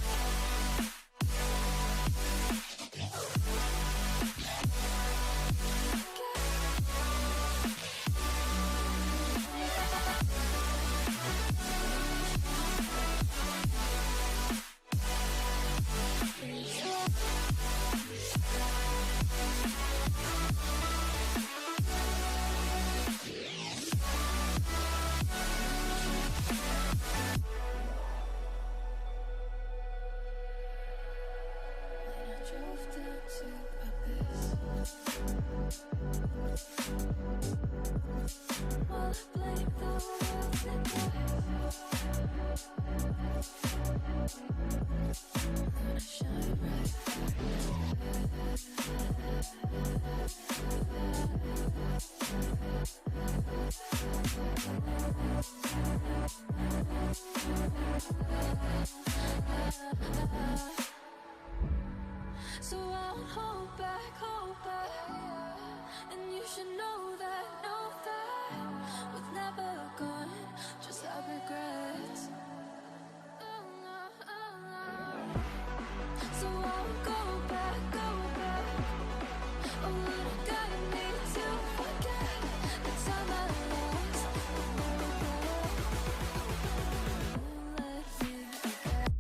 Drove down to Abyss. While I blame the world then I shine right So I won't hold back, and you should know that was never good, just have regrets. So I won't go back, oh, when I got me to forget the time I lost, won't let me forget.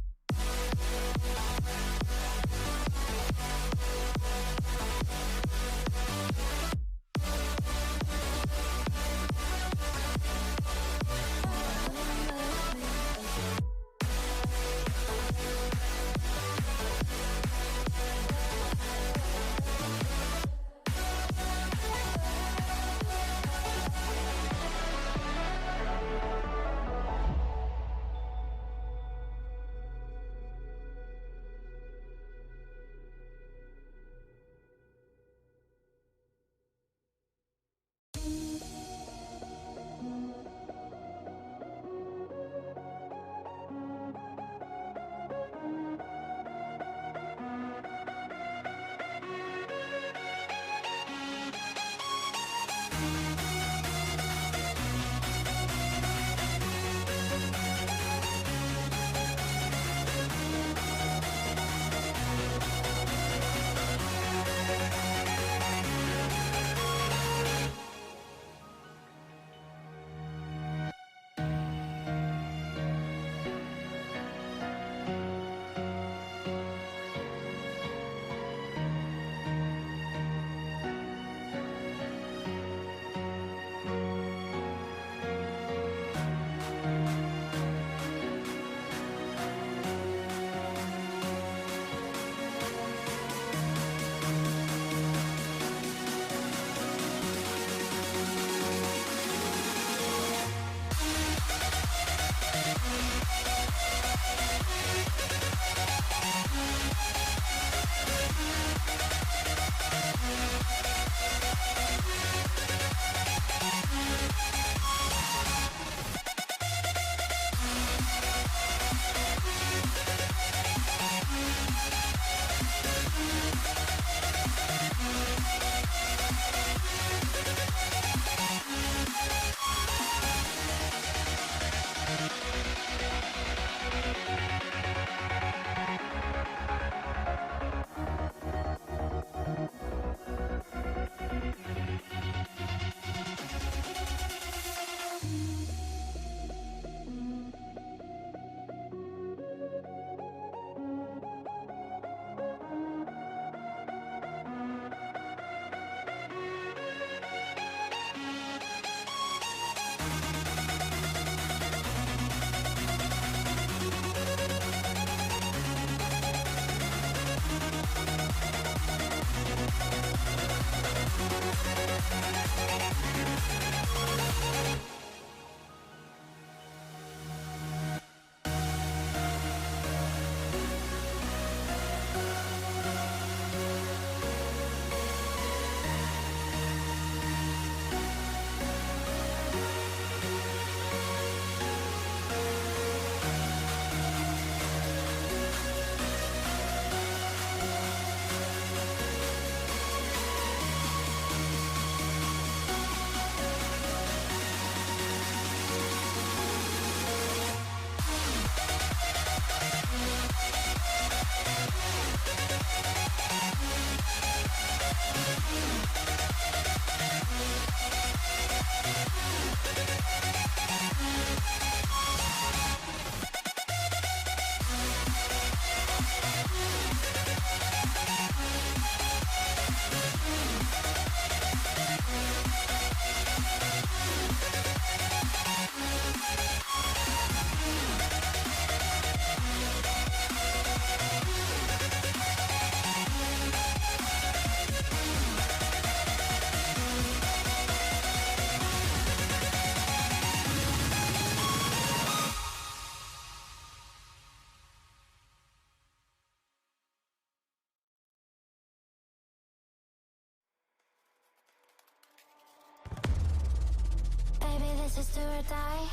is do or die.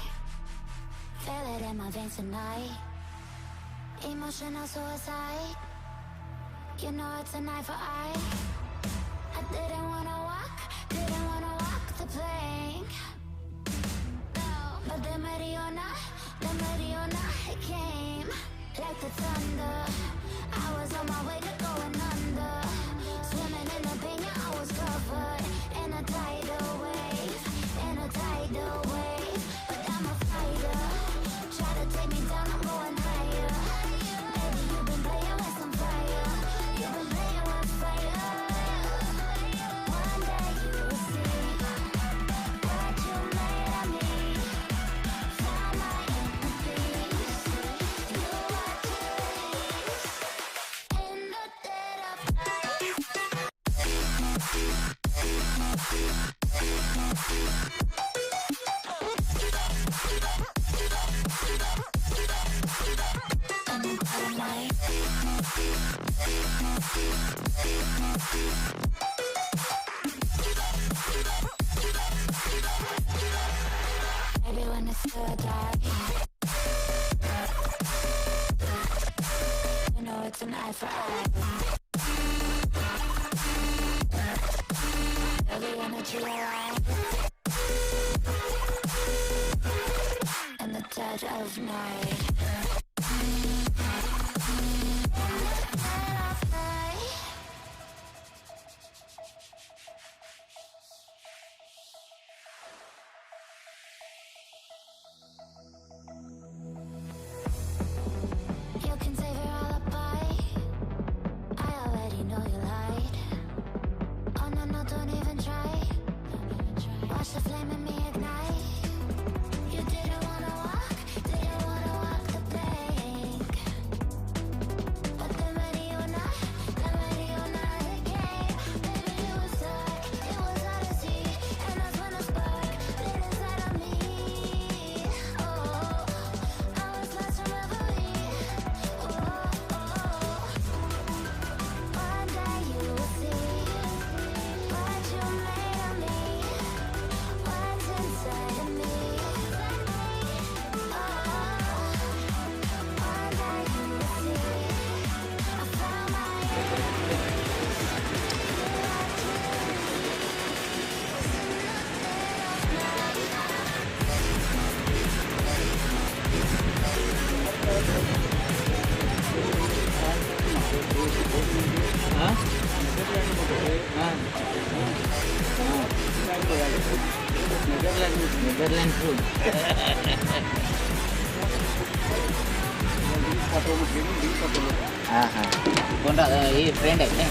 Feel it in my veins tonight. Emotional suicide. You know it's an eye for eye. I didn't wanna walk the plank. No, but the Mariona, it came like the thunder. I was on my way to going under. Swimming in the pain, yeah, I was covered in a tidal wave, But I'm a fighter. Try to take me down, I'm going higher. Baby, you've been playing with some fire. You've been playing with fire. One day you will see what you made of me. Found my inner peace. You are tease in the dead of night. Maybe when it's still dark, you know it's an eye for eye. Every energy alive in the dead of night. You can save your alibi. I already know you lied. Oh no, don't even try. Watch the flame in me ignite. You didn't wanna walk the plank. But the Mariona, it came. Baby, it was dark, it was odyssey, and that's when the spark lit inside of me. Oh, I was lost in reverie. One day you will see what you made of me. What's inside of me? One day you will see. I found my Netherlands food. कोणता हे friend आहे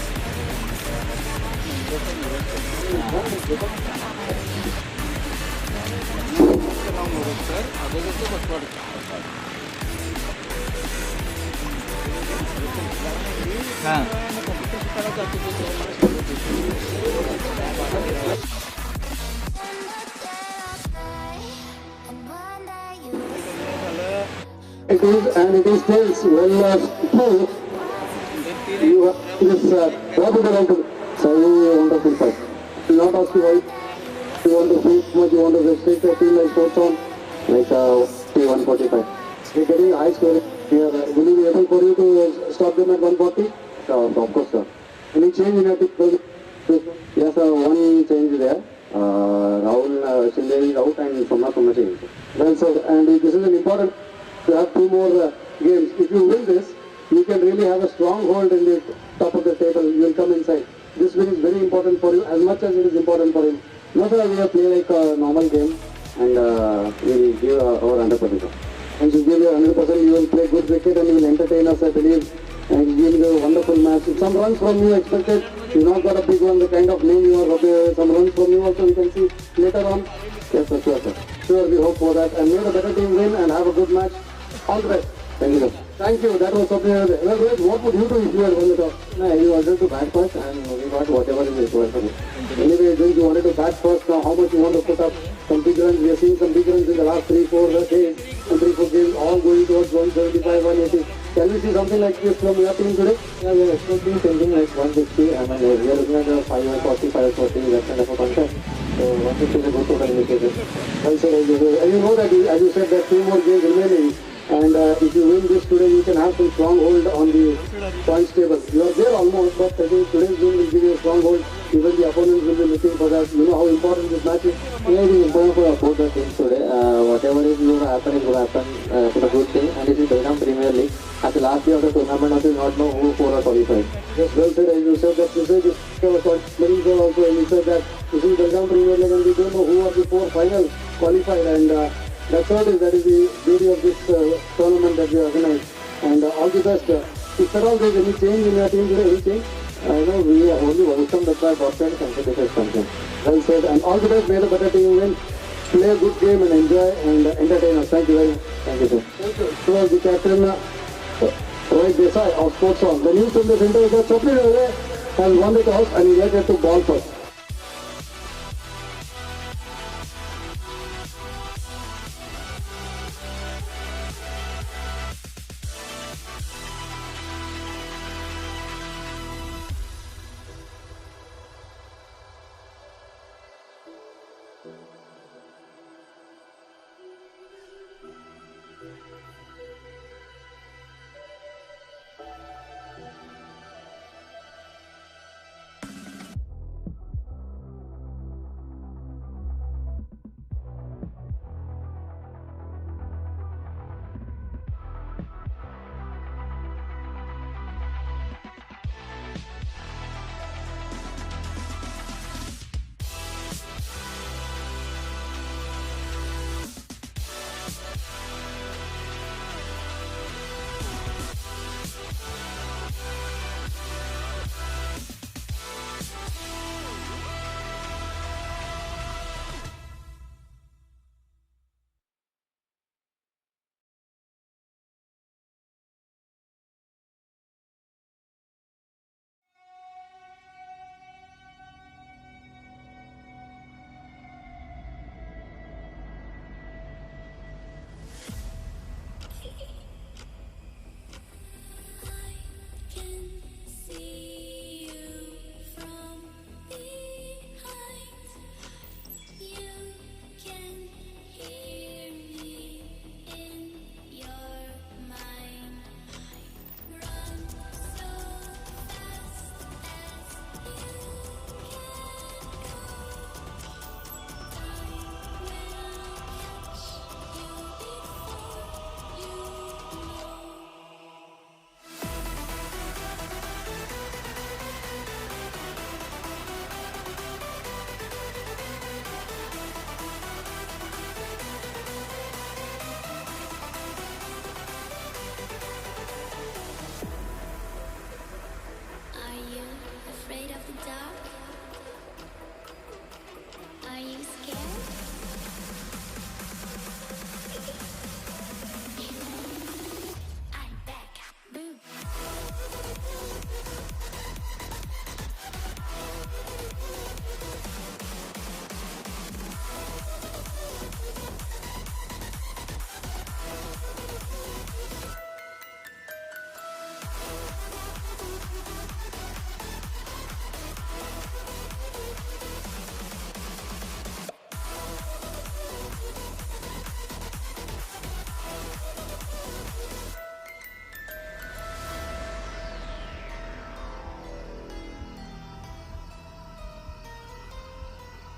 हां It is tails. Well, two. You have this drop it around to wonderful fight. Will not ask you why. You want to beat much, you want to restrict a team like sports on like T145. You're getting high scoring here. Will you be able for you to stop them at 140? Of course, sir. Any change in your team? Yes, one change there. Rahul Shinde is out and Somnath Somnath is. Well, sir, and this is an important. You have two more games. If you win this, you can really have a strong hold in the top of the table. You will come inside. This win is very important for you as much as it is important for him. Not that we have played like a normal game and we will give our 100%. Once you give your 100%, you will play good cricket and you will entertain us, I believe, and give you a wonderful match. Some runs from you expected. You not got a big one, the kind of name you are. Some runs from you also we can see later on. Yes, sir, sure, sir. Sure, we hope for that. And may the better team win and have a good match. All the best. Thank you, sir. Thank you. That was something. Well, what would you do if you had won the toss? No, you wanted to bat first and we got whatever is required for you. Anyway, since you wanted to bat first, now how much you want to put up? Some big runs. We are seeing some big runs in the last 3-4 days. And 3-4 games all going towards 175, 180. Can we see something? something like this from your team today? Yeah, we are expecting something like 150. I mean, we are looking at a 540, 540, that kind of a concept. So 150 is a good total indicator. Well said, as you said. And you know that, as you said, that 2 more games remaining. And if you win this today, you can have some stronghold on the points table. You are there almost, but I think today's game will give you a stronghold. Even the opponents will be looking for that. You know how important this match is. Yeah, it is important for both the teams today. Whatever is going to happen is going to happen for the good thing. And this is BELGAUM Premier League. At the last day of the tournament, also you not know who for a qualified. Yes, well said, as you said that this is Marine Zone also, and you said that this is BELGAUM Premier League and we don't know who are the 4 final qualified, and that's what is, that is the beauty of this tournament that we organize. And all the best. If at all there is any change in your team today, any change? I know we are only welcomed by top 10 consecutive champions. Well said, and all the best. May the better team win. Play a good game and enjoy and entertain us. Thank you very much. Thank you, sir. Thank you. So was the captain, Rohit Desai of Sports On. The news from the center is that Chopri has won the toss and he get to ball first.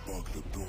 Lock the door.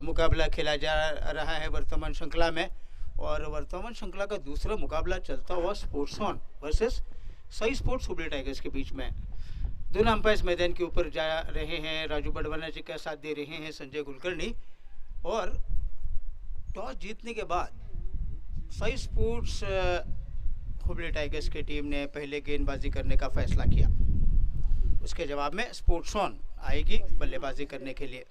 मुकाबला खेला जा रहा है वर्तमान श्रृंखला में, और वर्तमान श्रृंखला का दूसरा मुकाबला चलता हुआ स्पोर्ट्स ऑन वर्सेस सही स्पोर्ट्स हुबली टाइगर्स के बीच में। दोनों अंपायर्स मैदान के ऊपर जा रहे हैं, राजू बड़वाना जी का साथ दे रहे हैं संजय कुलकर्णी, और टॉस जीतने के बाद सही स्पोर्ट्स हुबली टाइगर्स की टीम ने पहले गेंदबाजी करने का फैसला किया। उसके जवाब में स्पोर्ट्स ऑन आएगी बल्लेबाजी करने के लिए।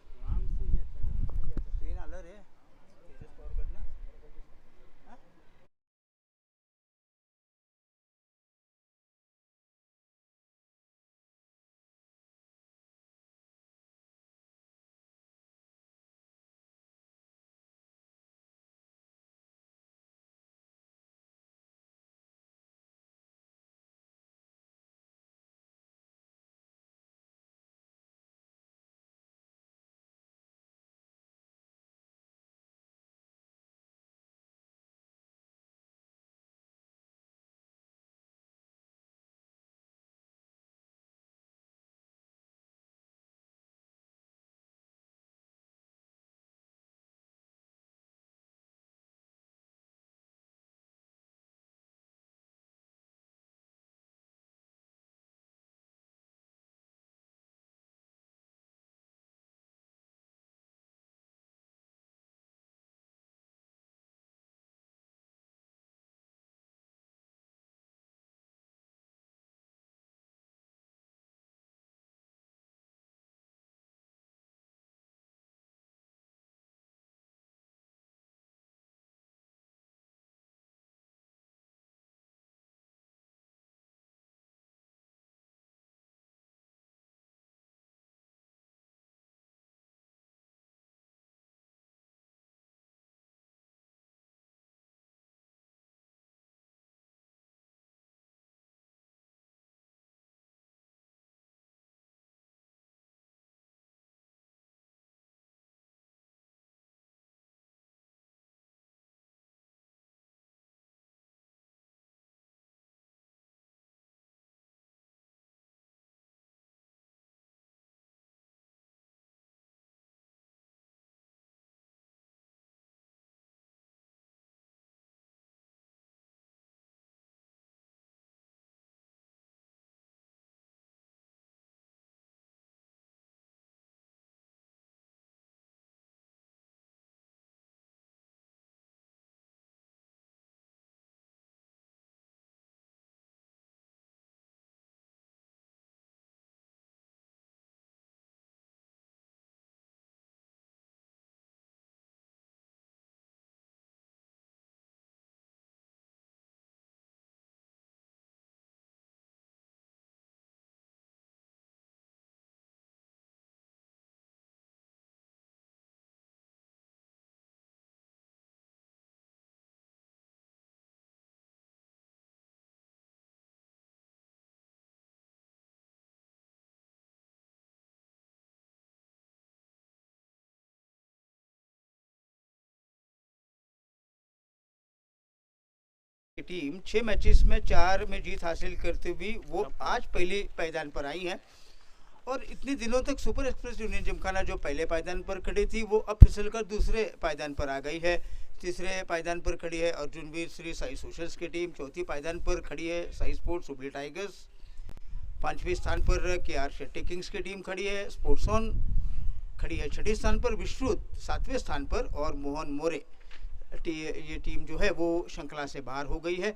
टीम 6 मैचेस में 4 में जीत हासिल करते हुए वो आज पहले पायदान पर आई है, और इतने दिनों तक सुपर एक्सप्रेस यूनियन जिमखाना जो पहले पायदान पर खड़ी थी वो अब फिसलकर दूसरे पायदान पर आ गई है। तीसरे पायदान पर खड़ी है अर्जुनवीर श्री साई सोशल्स की टीम, चौथी पायदान पर खड़ी है साई स्पोर्ट्स हुबली टाइगर्स, 5वें स्थान पर KR शेट्टी किंग्स की टीम खड़ी है, स्पोर्ट्स ऑन खड़ी है 6ठे स्थान पर, विश्रुत 7वें स्थान पर, और मोहन मोरे ये टीम जो है वो श्रृंखला से बाहर हो गई है,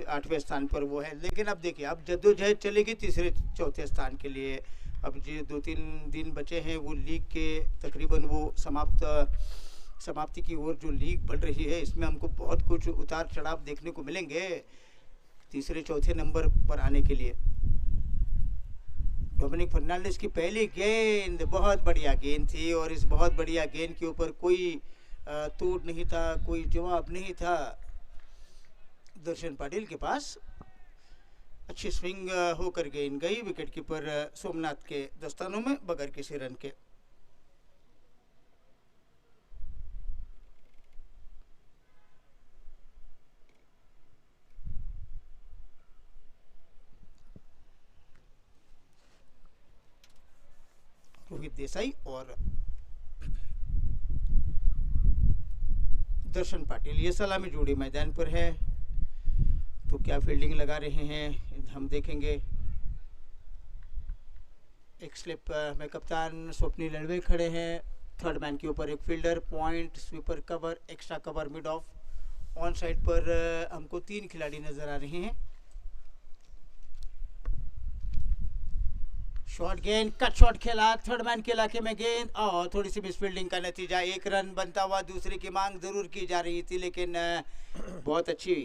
8वें स्थान पर वो है। लेकिन अब देखिए अब जद्दोजहद चलेगी तीसरे चौथे स्थान के लिए। अब जो 2-3 दिन बचे हैं वो लीग के तकरीबन वो समाप्ति की ओर जो लीग बढ़ रही है इसमें हमको बहुत कुछ उतार चढ़ाव देखने को मिलेंगे तीसरे चौथे नंबर पर आने के लिए। डोमिनिक फर्नांडिस की पहली गेंद बहुत बढ़िया गेंद थी, और इस बहुत बढ़िया गेंद के ऊपर कोई तोड़ नहीं था, कोई जवाब नहीं था दर्शन पाटिल के पास। अच्छी स्विंग होकर गेंद गई विकेट कीपर सोमनाथ के दस्तानों में बगैर किसी रन के। रोहित देसाई और दर्शन पाटिल, ये सलामी जोड़ी मैदान पर है, तो क्या फील्डिंग लगा रहे हैं हम देखेंगे। एक स्लिप में कप्तान स्वप्निल लड़वे खड़े हैं, थर्ड मैन के ऊपर एक fielder, point, sweeper cover, extra cover, mid of. On side पर हमको 3 खिलाड़ी नजर आ रहे हैं। शॉट गेंद, कट शॉट खेला, थर्ड मैन के इलाके में गेंद और थोड़ी सी मिस फील्डिंग का नतीजा। 1 रन बनता हुआ, दूसरे की मांग जरूर की जा रही थी, लेकिन बहुत अच्छी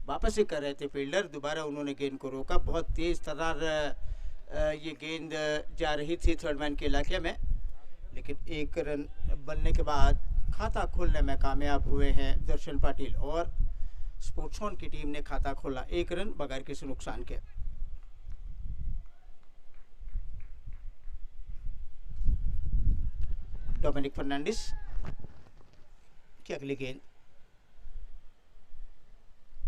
वापस ही कर रहे थे फील्डर, दोबारा उन्होंने गेंद को रोका। बहुत तेज तर्रार ये गेंद जा रही थी थर्ड मैन के इलाके में, लेकिन 1 रन बनने के बाद खाता खोलने में कामयाब हुए हैं दर्शन पाटिल और स्पोर्ट्स ऑन की टीम ने खाता खोला 1 रन बगैर किसी नुकसान के। डोमिनिक फर्नांडिस की अगली गेंद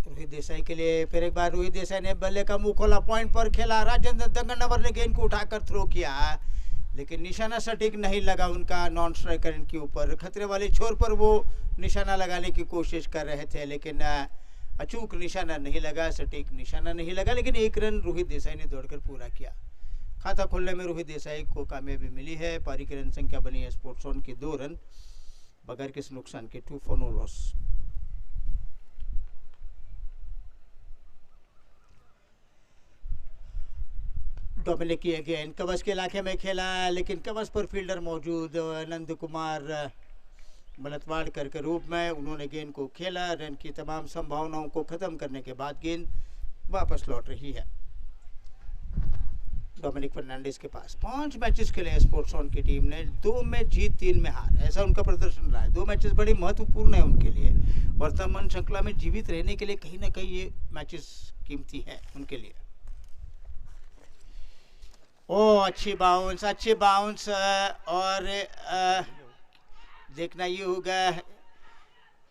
रोहित देसाई के लिए, फिर एक बार रोहित देसाई ने बल्ले का मुंह खोला, पॉइंट पर खेला, राजेंद्र दंगनवर ने गेंद को उठाकर थ्रो किया, लेकिन निशाना सटीक नहीं लगा उनका नॉन स्ट्राइकर के ऊपर। खतरे वाले छोर पर वो निशाना लगाने की कोशिश कर रहे थे, लेकिन अचूक निशाना नहीं लगा, सटीक निशाना नहीं लगा, लेकिन 1 रन रोहित देसाई ने दौड़कर पूरा किया। खाता खोलने में रोहित देसाई को कामयाबी मिली है। पारी की रन संख्या बनी है स्पोर्ट्स ऑन की 2 रन बगैर किसी नुकसान के, 2 for no loss। डोमिनिक की गेंद कवच के इलाके में खेला, लेकिन कवच पर फील्डर मौजूद नंद कुमार मलतवाड़कर के रूप में उन्होंने गेंद को खेला। रन की तमाम संभावनाओं को खत्म करने के बाद गेंद वापस लौट रही है डोमिनिक फर्नांडिस के पास। 5 मैचेस खेले स्पोर्ट्स ऑन की टीम ने, 2 में जीत 3 में हार, ऐसा उनका प्रदर्शन रहा है। 2 मैचेस बड़ी महत्वपूर्ण है उनके लिए, वर्तमान श्रृंखला में जीवित रहने के लिए कहीं ना कहीं ये मैचेस कीमती है उनके लिए। ओ अच्छी बाउंस और देखना ये होगा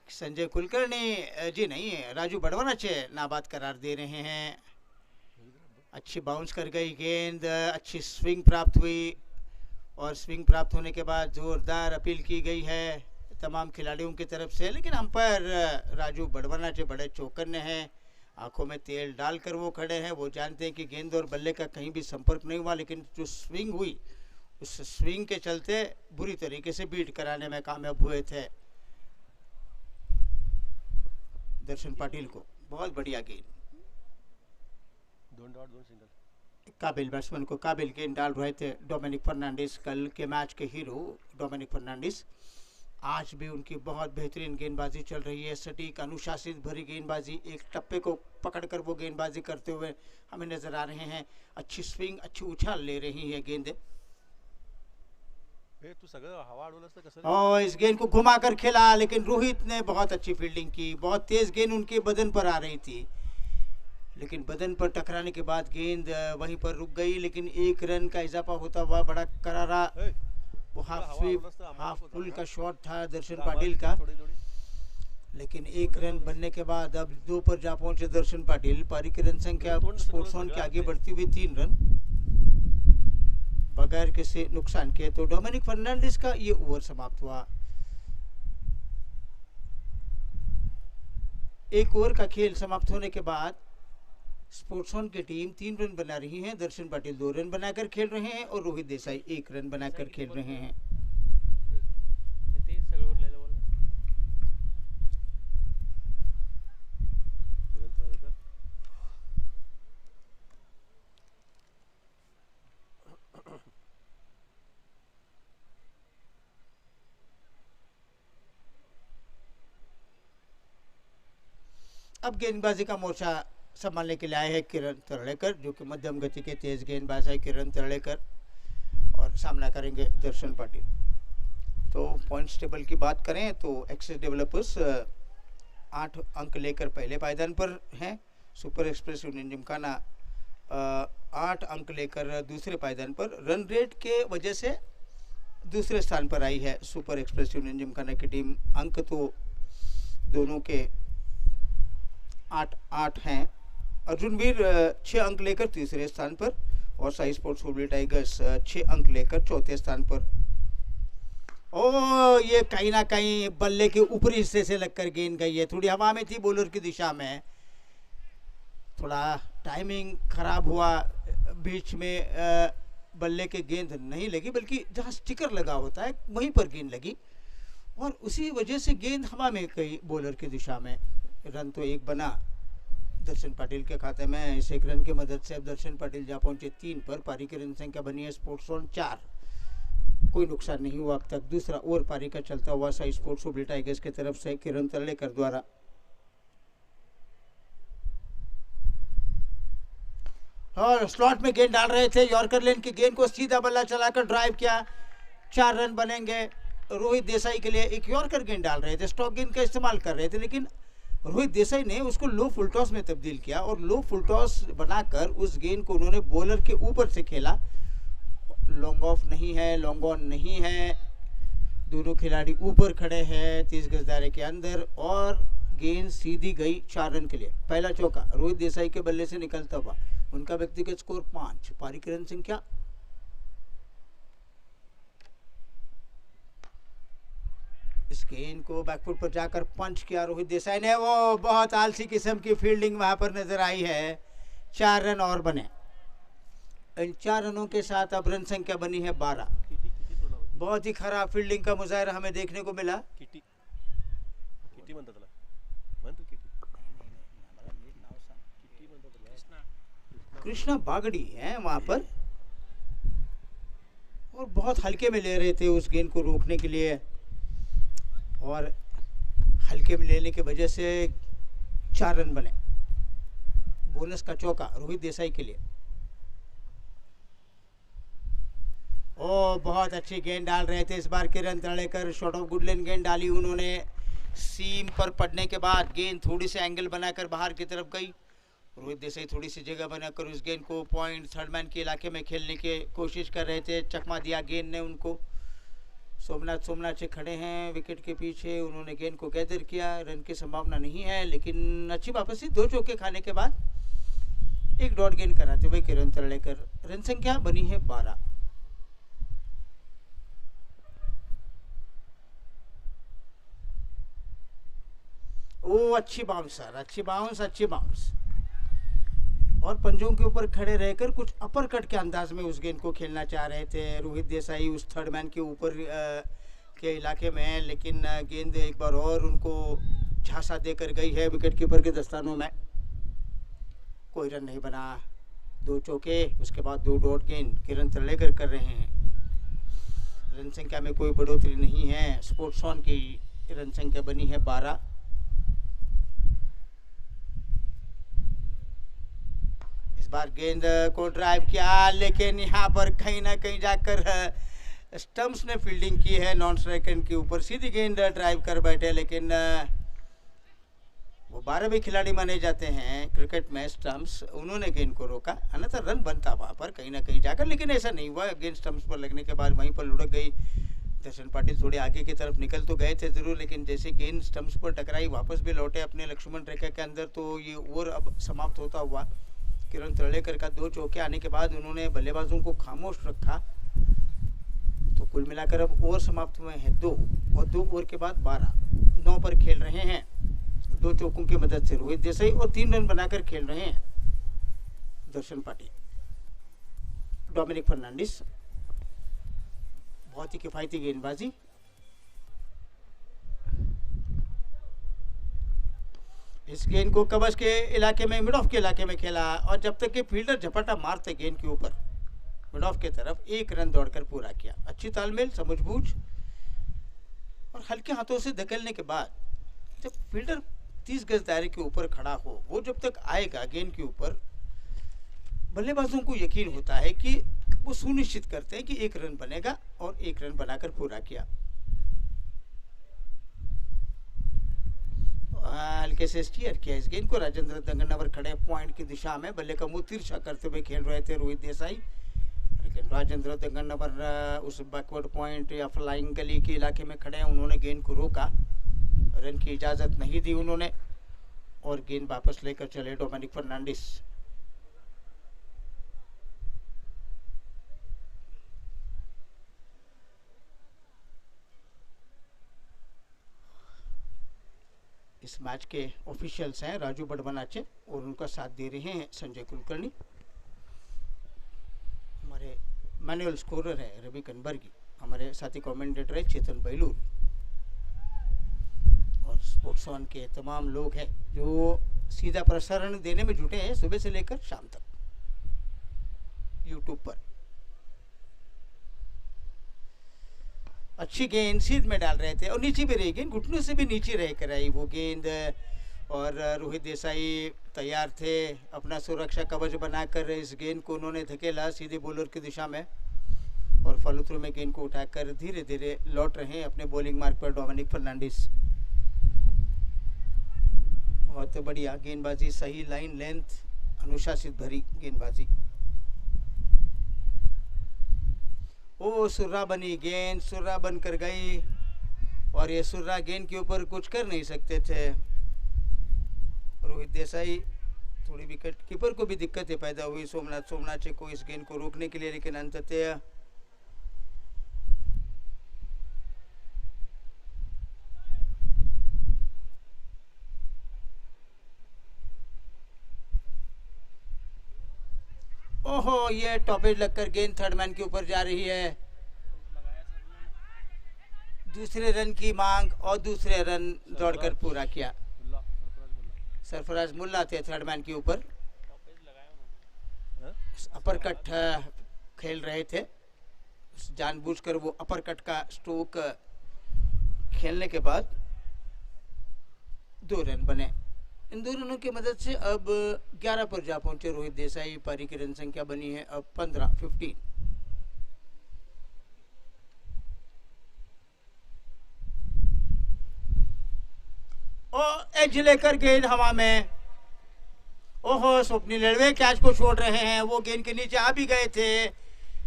संजय कुलकर्णी जी नहीं, राजू बड़वनाचे नाबाद करार दे रहे हैं। अच्छी बाउंस कर गई गेंद, अच्छी स्विंग प्राप्त हुई और स्विंग प्राप्त होने के बाद जोरदार अपील की गई है तमाम खिलाड़ियों की तरफ से, लेकिन अंपायर राजू बड़वनाचे बड़े चौकन्ने हैं, आंखों में तेल डालकर वो खड़े हैं। वो जानते हैं कि गेंद और बल्ले का कहीं भी संपर्क नहीं हुआ, लेकिन जो स्विंग हुई उस स्विंग के चलते बुरी तरीके से बीट कराने में कामयाब हुए थे दर्शन पाटिल को। बहुत बढ़िया गेंद, काबिल बैट्समैन को काबिल गेंद डाल रहे थे डोमिनिक फर्नांडिस, कल के मैच के हीरो डोमिनिक फर्नांडिस। आज भी उनकी बहुत बेहतरीन गेंदबाजी चल रही है, सटीक अनुशासित भरी गेंदबाजी, एक टप्पे को पकड़कर वो गेंदबाजी करते हुए हमें नजर आ रहे हैं। अच्छी स्विंग, अच्छी उछाल ले रही है गेंदें और इस गेंद को घुमाकर खेला, लेकिन रोहित ने बहुत अच्छी फील्डिंग की। बहुत तेज गेंद उनके बदन पर आ रही थी, लेकिन बदन पर टकराने के बाद गेंद वहीं पर रुक गई, लेकिन 1 रन का इजाफा होता हुआ बड़ा करारा वो हाफ फुल का शॉट था दर्शन पाटिल का, लेकिन 1 रन बनने के बाद अब 2 पर जा पहुंचे दर्शन पाटिल। पारी की रन संख्या स्पोर्ट्स ऑन के आगे बढ़ती हुई 3 रन बगैर किसी नुकसान के। तो डोमिनिक फर्नांडिस का ये ओवर समाप्त हुआ। 1 ओवर का खेल समाप्त होने के बाद स्पोर्ट्स ऑन की टीम 3 रन बना रही है, दर्शन पाटिल 2 रन बनाकर खेल रहे हैं और रोहित देसाई 1 रन बनाकर खेल रहे हैं। अब गेंदबाजी का मोर्चा संभालने के लिए आए हैं किरण तर्लेकर, जो कि मध्यम गति के तेज गेंदबाज है किरण तर्लेकर, और सामना करेंगे दर्शन पाटिल। तो पॉइंट्स टेबल की बात करें तो एक्सिस डेवलपर्स 8 अंक लेकर पहले पायदान पर हैं, सुपर एक्सप्रेस यूनियन जिमखाना 8 अंक लेकर दूसरे पायदान पर। रन रेट के वजह से दूसरे स्थान पर आई है सुपर एक्सप्रेस यूनियन जिमखाना की टीम। अंक तो दोनों के 8-8 हैं। अर्जुनवीर 6 अंक लेकर तीसरे स्थान पर और साई स्पोर्ट्स हुबली टाइगर्स 6 अंक लेकर चौथे स्थान पर। ओ ये कहीं ना कहीं बल्ले के ऊपरी हिस्से से लगकर गेंद गई है, थोड़ी हवा में थी बॉलर की दिशा में, थोड़ा टाइमिंग खराब हुआ, बीच में बल्ले के गेंद नहीं लगी बल्कि जहाँ स्टिकर लगा होता है वहीं पर गेंद लगी और उसी वजह से गेंद हवा में गई बॉलर की दिशा में। रन तो एक बना दर्शन पाटिल के खाते में। इस एक रन की मदद से अब दर्शन पाटिल जा पहुंचे 3 पर। पारी की रन संख्या बनी है स्पोर्ट्स ऑन 4। कोई नुकसान नहीं हुआ अब तक। दूसरा ओवर पारी का चलता हुआ साई स्पोर्ट्स हुबली टाइगर्स की तरफ से किरण तर्लेकर द्वारा। और स्लॉट में गेंद डाल रहे थे, यॉर्कर लेन की गेंद को सीधा बल्ला चलाकर ड्राइव किया, 4 रन बनेंगे रोहित देसाई के लिए। एक यॉर्कर गेंद डाल रहे थे, स्टॉक गेंद का इस्तेमाल कर रहे थे, लेकिन रोहित देसाई ने उसको लो फुल टॉस में तब्दील किया और लो फुल टॉस बनाकर उस गेंद को उन्होंने बॉलर के ऊपर से खेला। लॉन्ग ऑफ नहीं है, लॉन्ग ऑन नहीं है, दोनों खिलाड़ी ऊपर खड़े हैं 30 गज दायरे के अंदर और गेंद सीधी गई 4 रन के लिए। पहला चौका रोहित देसाई के बल्ले से निकलता हुआ, उनका व्यक्तिगत स्कोर 5। पारी की रन संख्या इस गेंद को बैकफुट पर जाकर पंच किया रोहित देसाई ने। वो बहुत आलसी किस्म की फील्डिंग वहां पर नजर आई है। 4 रन और बने। इन 4 रनों के साथ अब रन संख्या बनी है 12। बहुत ही खराब फील्डिंग का मुजाहरा हमें देखने को मिला। कृष्णा बागड़ी है वहां पर और बहुत हल्के में ले रहे थे उस गेंद को रोकने के लिए और हल्के में लेने की वजह से 4 रन बने। बोनस का चौका रोहित देसाई के लिए। ओ बहुत अच्छी गेंद डाल रहे थे इस बार किरण तर्लेकर। शॉर्ट ऑफ गुडलैंड गेंद डाली उन्होंने, सीम पर पड़ने के बाद गेंद थोड़ी सी एंगल बनाकर बाहर की तरफ गई। रोहित देसाई थोड़ी सी जगह बनाकर उस गेंद को पॉइंट थर्ड मैन के इलाके में खेलने की कोशिश कर रहे थे। चकमा दिया गेंद ने उनको। सोमनाथ से खड़े हैं विकेट के पीछे, उन्होंने गेंद को गैदर किया। रन की संभावना नहीं है लेकिन अच्छी वापसी। 2 चौके खाने के बाद एक डॉट गेंद कराते हुए किरण तर्लेकर। रन संख्या बनी है 12। ओ अच्छी बाउंसर, अच्छी बाउंस और पंजों के ऊपर खड़े रहकर कुछ अपर कट के अंदाज में उस गेंद को खेलना चाह रहे थे रोहित देसाई उस थर्ड मैन के ऊपर के इलाके में, लेकिन गेंद एक बार और उनको झांसा देकर गई है विकेट कीपर के दस्तानों में। कोई रन नहीं बना। 2 चौके, उसके बाद 2 डॉट गेंद किरण तर्लेकर कर रहे हैं। रन संख्या में कोई बढ़ोतरी नहीं है। स्पोर्ट्स ऑन की रन संख्या बनी है 12। बार गेंद को ड्राइव किया लेकिन यहाँ पर कहीं ना कहीं जाकर स्टम्प्स ने फील्डिंग की है। नॉन स्ट्राइकर के ऊपर सीधी गेंद ड्राइव कर बैठे, लेकिन वो 12वें खिलाड़ी माने जाते हैं क्रिकेट में स्टम्प्स। उन्होंने गेंद को रोका, अन्यथा रन बनता वहाँ पर कहीं ना कहीं जाकर, लेकिन ऐसा नहीं हुआ। गेंद स्टम्प्स पर लगने के बाद वहीं पर लुढ़क गई। दर्शन पाटिल थोड़े आगे की तरफ निकल तो गए थे जरूर, लेकिन जैसे गेंद स्टम्प्स पर टकराई वापस भी लौटे अपने लक्ष्मण रेखा के अंदर, तो ये ओवर अब समाप्त होता हुआ। किरण तर्लेकर का 2 चौके आने के बाद उन्होंने बल्लेबाजों को खामोश रखा, तो कुल मिलाकर अब ओवर समाप्त हुए हैं 2 और 2 ओवर के बाद 12। 9 पर खेल रहे हैं 2 चौकों की मदद से रोहित देसाई और 3 रन बनाकर खेल रहे हैं दर्शन पाटिल। डोमिनिक फर्नांडिस, बहुत ही किफायती गेंदबाजी। इस गेंद को कवच के इलाके में, मिड ऑफ के इलाके में खेला और जब तक कि फील्डर झपटा मारते गेंद के ऊपर मिड ऑफ की तरफ, 1 रन दौड़कर पूरा किया। अच्छी तालमेल, समझबूझ और हल्के हाथों से धकेलने के बाद जब फील्डर 30 गज दायरे के ऊपर खड़ा हो, वो जब तक आएगा गेंद के ऊपर, बल्लेबाजों को यकीन होता है कि वो सुनिश्चित करते हैं कि 1 रन बनेगा और 1 रन बनाकर पूरा किया। हल्के से स्टीयर किया इस गेंद को। राजेंद्र दंगनवर खड़े पॉइंट की दिशा में, बल्ले का मुंह तिरछा करते हुए खेल रहे थे रोहित देसाई, लेकिन राजेंद्र दंगनवर उस बैकवर्ड पॉइंट या फ्लाइंग गली के इलाके में खड़े हैं। उन्होंने गेंद को रोका, रन की इजाजत नहीं दी उन्होंने और गेंद वापस लेकर चले डोमिनिक फर्नांडिस। इस मैच के ऑफिशियल्स हैं राजू बड़वनाचे और उनका साथ दे रहे हैं संजय कुलकर्णी। हमारे मैनुअल स्कोरर है रवि कनबर्गी, हमारे साथी कमेंटेटर है चेतन बैलूर और स्पोर्ट्स वन के तमाम लोग हैं जो सीधा प्रसारण देने में जुटे हैं सुबह से लेकर शाम तक यूट्यूब पर। अच्छी गेंद सीध में डाल रहे थे और नीचे भी रही गेंद, घुटनों से भी नीचे रह कर आई वो गेंद और रोहित देसाई तैयार थे अपना सुरक्षा कवच बनाकर इस गेंद को उन्होंने धकेला सीधे बॉलर की दिशा में और फॉलो थ्रू में गेंद को उठाकर धीरे धीरे लौट रहे हैं अपने बॉलिंग मार्ग पर डोमिनिक फर्नांडिस। बहुत बढ़िया गेंदबाजी, सही लाइन लेंथ, अनुशासित भरी गेंदबाजी। ओ सुर्रा बनी गेंद, सुर्रा बन कर गई और ये सुर्रा गेंद के ऊपर कुछ कर नहीं सकते थे रोहित देसाई। थोड़ी विकेट कीपर को भी दिक्कतें पैदा हुई सोमनाथ को इस गेंद को रोकने के लिए, लेकिन अंततः ओहो ये टॉपेज लगकर गेंद थर्ड मैन के ऊपर जा रही है। दूसरे रन की मांग और दूसरे रन दौड़कर पूरा किया। सरफराज मुल्ला थे थर्ड मैन के ऊपर, अपर कट खेल रहे थे, जानबूझकर वो अपर कट का स्ट्रोक खेलने के बाद 2 रन बने। इन 2 रनों की मदद से अब 11 पर जा पहुंचे रोहित देसाई। पारी की रन संख्या बनी है अब 15। और एज लेकर गेंद हवा में, ओहो स्वप्निल लड़वे कैच को छोड़ रहे हैं। वो गेंद के नीचे आ भी गए थे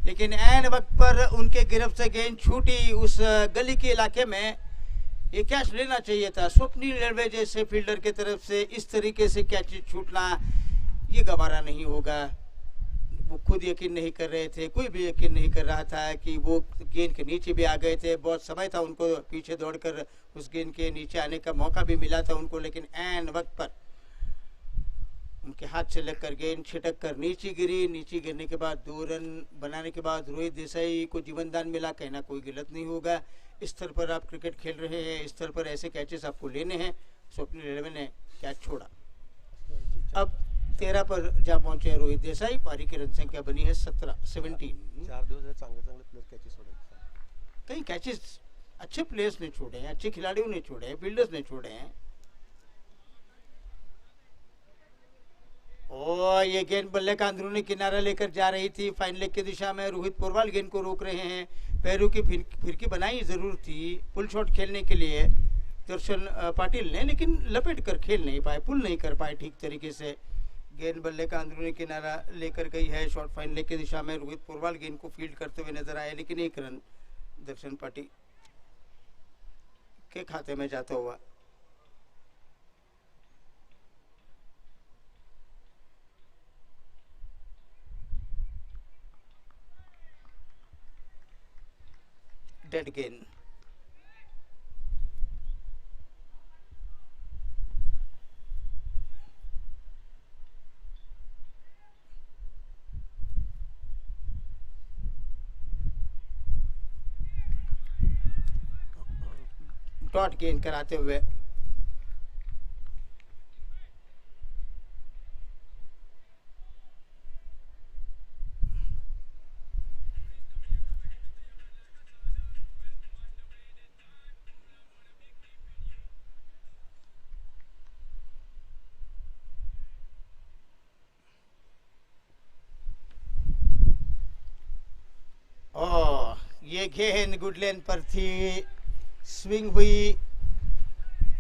लेकिन ऐन वक्त पर उनके गिरफ्त से गेंद छूटी उस गली के इलाके में। ये कैच लेना चाहिए था। स्वप्निल लड़वे जैसे फील्डर की तरफ से इस तरीके से कैच छूटना ये गवारा नहीं होगा। वो खुद यकीन नहीं कर रहे थे, कोई भी यकीन नहीं कर रहा था कि वो गेंद के नीचे भी आ गए थे। बहुत समय था उनको पीछे दौड़कर उस गेंद के नीचे आने का मौका भी मिला था उनको, लेकिन ऐन वक्त पर उनके हाथ से लगकर गेंद छिटक कर नीचे गिरी। नीचे गिरने के बाद 2 रन बनाने के बाद रोहित देसाई को जीवनदान मिला, कहना कोई गलत नहीं होगा। इस स्तर पर आप क्रिकेट खेल रहे हैं, इस स्तर पर ऐसे कैचेस आपको लेने हैं। स्वप्निल लड़वे ने कैच छोड़ा। अब 13 पर जा पहुंचे रोहित देसाई। पारी की रन संख्या बनी है 17। 4 दिवस चांगले प्लेयर कैचेस छोड़े, कई कैचेस अच्छे प्लेयर्स ने छोड़े हैं, अच्छे खिलाड़ियों ने छोड़े हैं, फील्डर्स ने छोड़े हैं। और ये गेंद बल्ले का अंदरूनी किनारा लेकर जा रही थी फाइन लेग की दिशा में। रोहित पोरवाल गेंद को रोक रहे हैं। पैरों की फिरकी बनाई जरूर थी पुल शॉट खेलने के लिए दर्शन पाटिल ने, लेकिन लपेट कर खेल नहीं पाए, पुल नहीं कर पाए ठीक तरीके से। गेंद बल्ले का अंदरूनी किनारा लेकर गई है शॉर्ट फाइन लेग की दिशा में। रोहित पोरवाल गेंद को फील्ड करते हुए नजर आए, लेकिन 1 रन दर्शन पाटिल के खाते में जाता हुआ। डेड गेंद। डॉट गेंद कराते हुए ये गेंद गुड लेंथ पर थी, स्विंग हुई,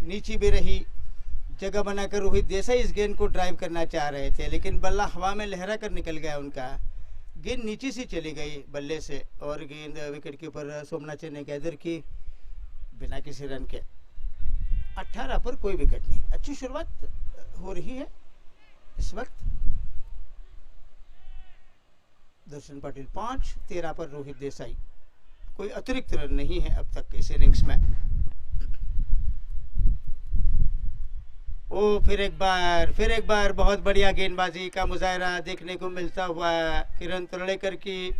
नीचे भी रही। जगह बनाकर रोहित देसाई इस गेंद को ड्राइव करना चाह रहे थे, लेकिन बल्ला हवा में लहरा कर निकल गया उनका। गेंद नीचे से चली गई बल्ले से और गेंद विकेट के ऊपर सोमनाथ ने गैदर की बिना किसी रन के। 18 पर कोई विकेट नहीं। अच्छी शुरुआत हो रही है इस वक्त। दर्शन पाटिल 5, 13 पर रोहित देसाई। कोई अतिरिक्त रन नहीं है अब तक इस इनिंग्स में। ओ फिर एक बार बहुत बढ़िया गेंदबाजी का मुजाहरा देखने को मिलता हुआ किरण तलरेकर की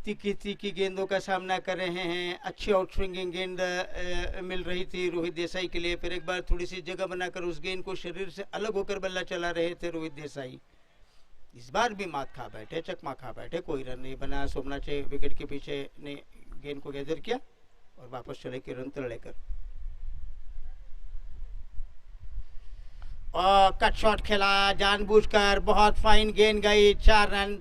तीखी गेंदों का सामना कर रहे हैं। अच्छी आउट स्विंगिंग गेंद मिल रही थी रोहित देसाई के लिए। फिर एक बार थोड़ी सी जगह बनाकर उस गेंद को शरीर से अलग होकर बल्ला चला रहे थे रोहित देसाई। इस बार भी मात खा बैठे, चकमा खा बैठे, कोई रन नहीं बना। सोमनाथ विकेट के पीछे ने गेंद को गैदर किया और वापस चले किरण तलरेकर। और कट शॉट खेला जानबूझकर, बहुत फाइन गेंद गई, 4 रन।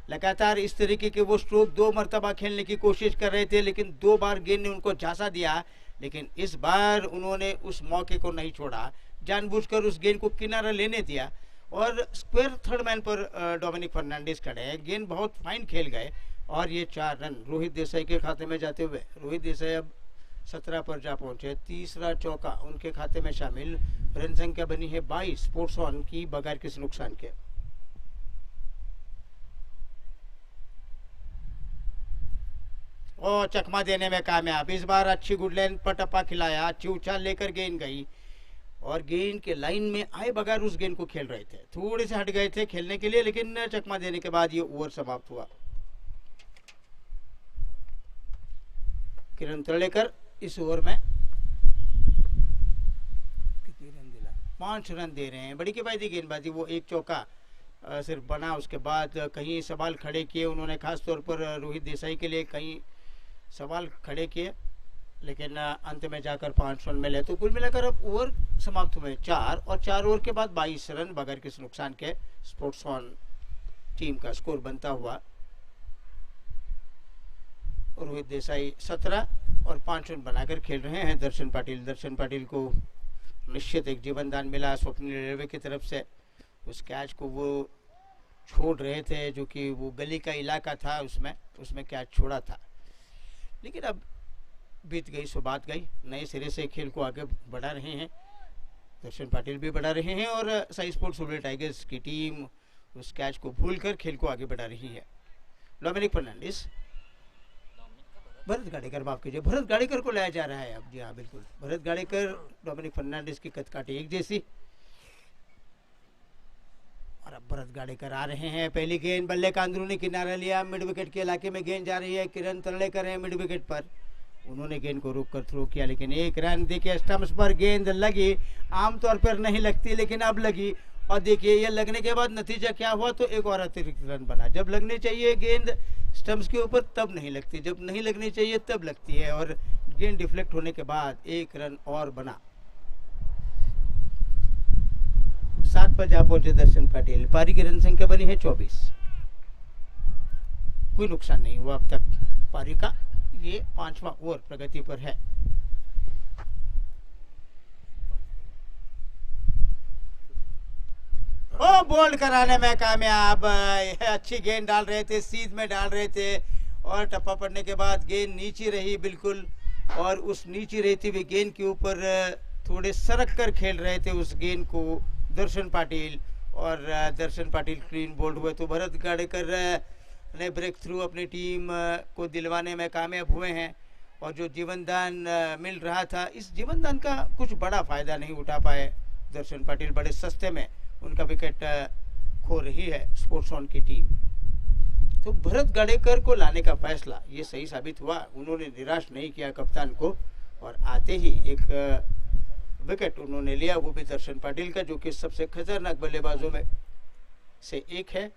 लगातार इस तरीके के वो स्ट्रोक 2 मरतबा खेलने की कोशिश कर रहे थे, लेकिन 2 बार गेंद ने उनको झांसा दिया। लेकिन इस बार उन्होंने उस मौके को नहीं छोड़ा, जानबूझकर उस गेंद को किनारा लेने दिया। और स्क्वायर थर्ड मैन पर डोमिनिक फर्नांडिस खड़े हैं। गेंद बहुत फाइन खेल गए और ये 4 रन रोहित देसाई के खाते में जाते हुए रोहित देसाई अब 17 पर जा पहुंचे। तीसरा चौका उनके खाते में शामिल। रन संख्या बनी है 22 स्पोर्ट्स ऑन की बगैर किसी नुकसान के। और चकमा देने में कामयाब। इस बार अच्छी गुडलैंड पर टप्पा खिलाया, अच्छी उछाल लेकर गेंद गई और गेंद के लाइन में आए बगैर उस गेंद को खेल रहे थे। थोड़े से हट गए थे खेलने के लिए, लेकिन चकमा देने के बाद ये ओवर समाप्त हुआ। किरण तलरेकर इस ओवर में कितने रन दिला? 5 रन दे रहे हैं। बड़ी किफायती गेंदबाजी। वो एक चौका सिर्फ बना, उसके बाद कहीं सवाल खड़े किए उन्होंने, खासतौर पर रोहित देसाई के लिए कहीं सवाल खड़े किए, लेकिन अंत में जाकर 5 रन मिले। तो कुल मिलाकर अब ओवर समाप्त हुए 4 और 4 ओवर के बाद 22 रन बगैर किसी नुकसान के स्पोर्ट्स ऑन टीम का स्कोर बनता हुआ। रोहित देसाई 17 और 5 रन बनाकर खेल रहे हैं। दर्शन पाटिल को निश्चित एक जीवन दान मिला स्वप्निल रेलवे की तरफ से। उस कैच को वो छोड़ रहे थे, जो कि वो गली का इलाका था, उसमें कैच छोड़ा था। लेकिन अब बीत गई सो बात गई। नए सिरे से खेल को आगे बढ़ा रहे हैं दर्शन पाटिल भी बढ़ा रहे हैं और साई स्पोर्ट्स सुबह टाइगर्स की टीम उस कैच को भूलकर खेल को आगे बढ़ा रही है। डोमिनिक फर्नांडिस, भरत गाड़ेकर, माफ कीजिए, भरत गाड़ेकर को लाया जा रहा है अब। जी हाँ बिल्कुल, भरत गाड़ेकर डोमिनिक फर्नांडिस की कदकाठी एक जैसी। और अब भरत गाड़ेकर आ रहे हैं। पहली गेंद बल्ले का अंदरूनी किनारा लिया, मिड विकेट के इलाके में गेंद जा रही है। किरण तलरेकर है मिड विकेट पर, उन्होंने गेंद को रोककर थ्रो किया, लेकिन 1 रन। देखिए स्टंप्स पर गेंद लगी, आमतौर पर नहीं लगती लेकिन अब लगी। और देखिए ये लगने के बाद नतीजा क्या हुआ, तो एक और अतिरिक्त रन बना। जब लगनी चाहिए गेंद स्टंप्स के ऊपर तब नहीं लगती, जब नहीं लगनी चाहिए तब लगती है। और गेंद डिफ्लेक्ट होने के बाद 1 रन और बना। 7 पर जा पहुंचे दर्शन पाटिल। पारी की रन संख्या बनी है 24। कोई नुकसान नहीं हुआ अब तक पारी का। ये 5वां ओवर प्रगति पर है। ओ बोल्ड कराने में कामयाब। अच्छी गेंद डाल रहे थे, सीध में डाल रहे थे और टप्पा पड़ने के बाद गेंद नीचे रही बिल्कुल। और उस नीचे रहती हुई गेंद के ऊपर थोड़े सरक कर खेल रहे थे उस गेंद को दर्शन पाटिल। और दर्शन पाटिल क्लीन बोल्ड हुए। तो भरत गाड़ेकर ने ब्रेक थ्रू अपनी टीम को दिलवाने में कामयाब हुए हैं। और जो जीवन दान मिल रहा था, इस जीवन दान का कुछ बड़ा फायदा नहीं उठा पाए दर्शन पाटिल। बड़े सस्ते में उनका विकेट खो रही है स्पोर्ट्स ऑन की टीम। तो भरत गाड़ेकर को लाने का फैसला ये सही साबित हुआ। उन्होंने निराश नहीं किया कप्तान को और आते ही एक विकेट उन्होंने लिया, वो भी दर्शन पाटिल का, जो कि सबसे खतरनाक बल्लेबाजों में से एक है।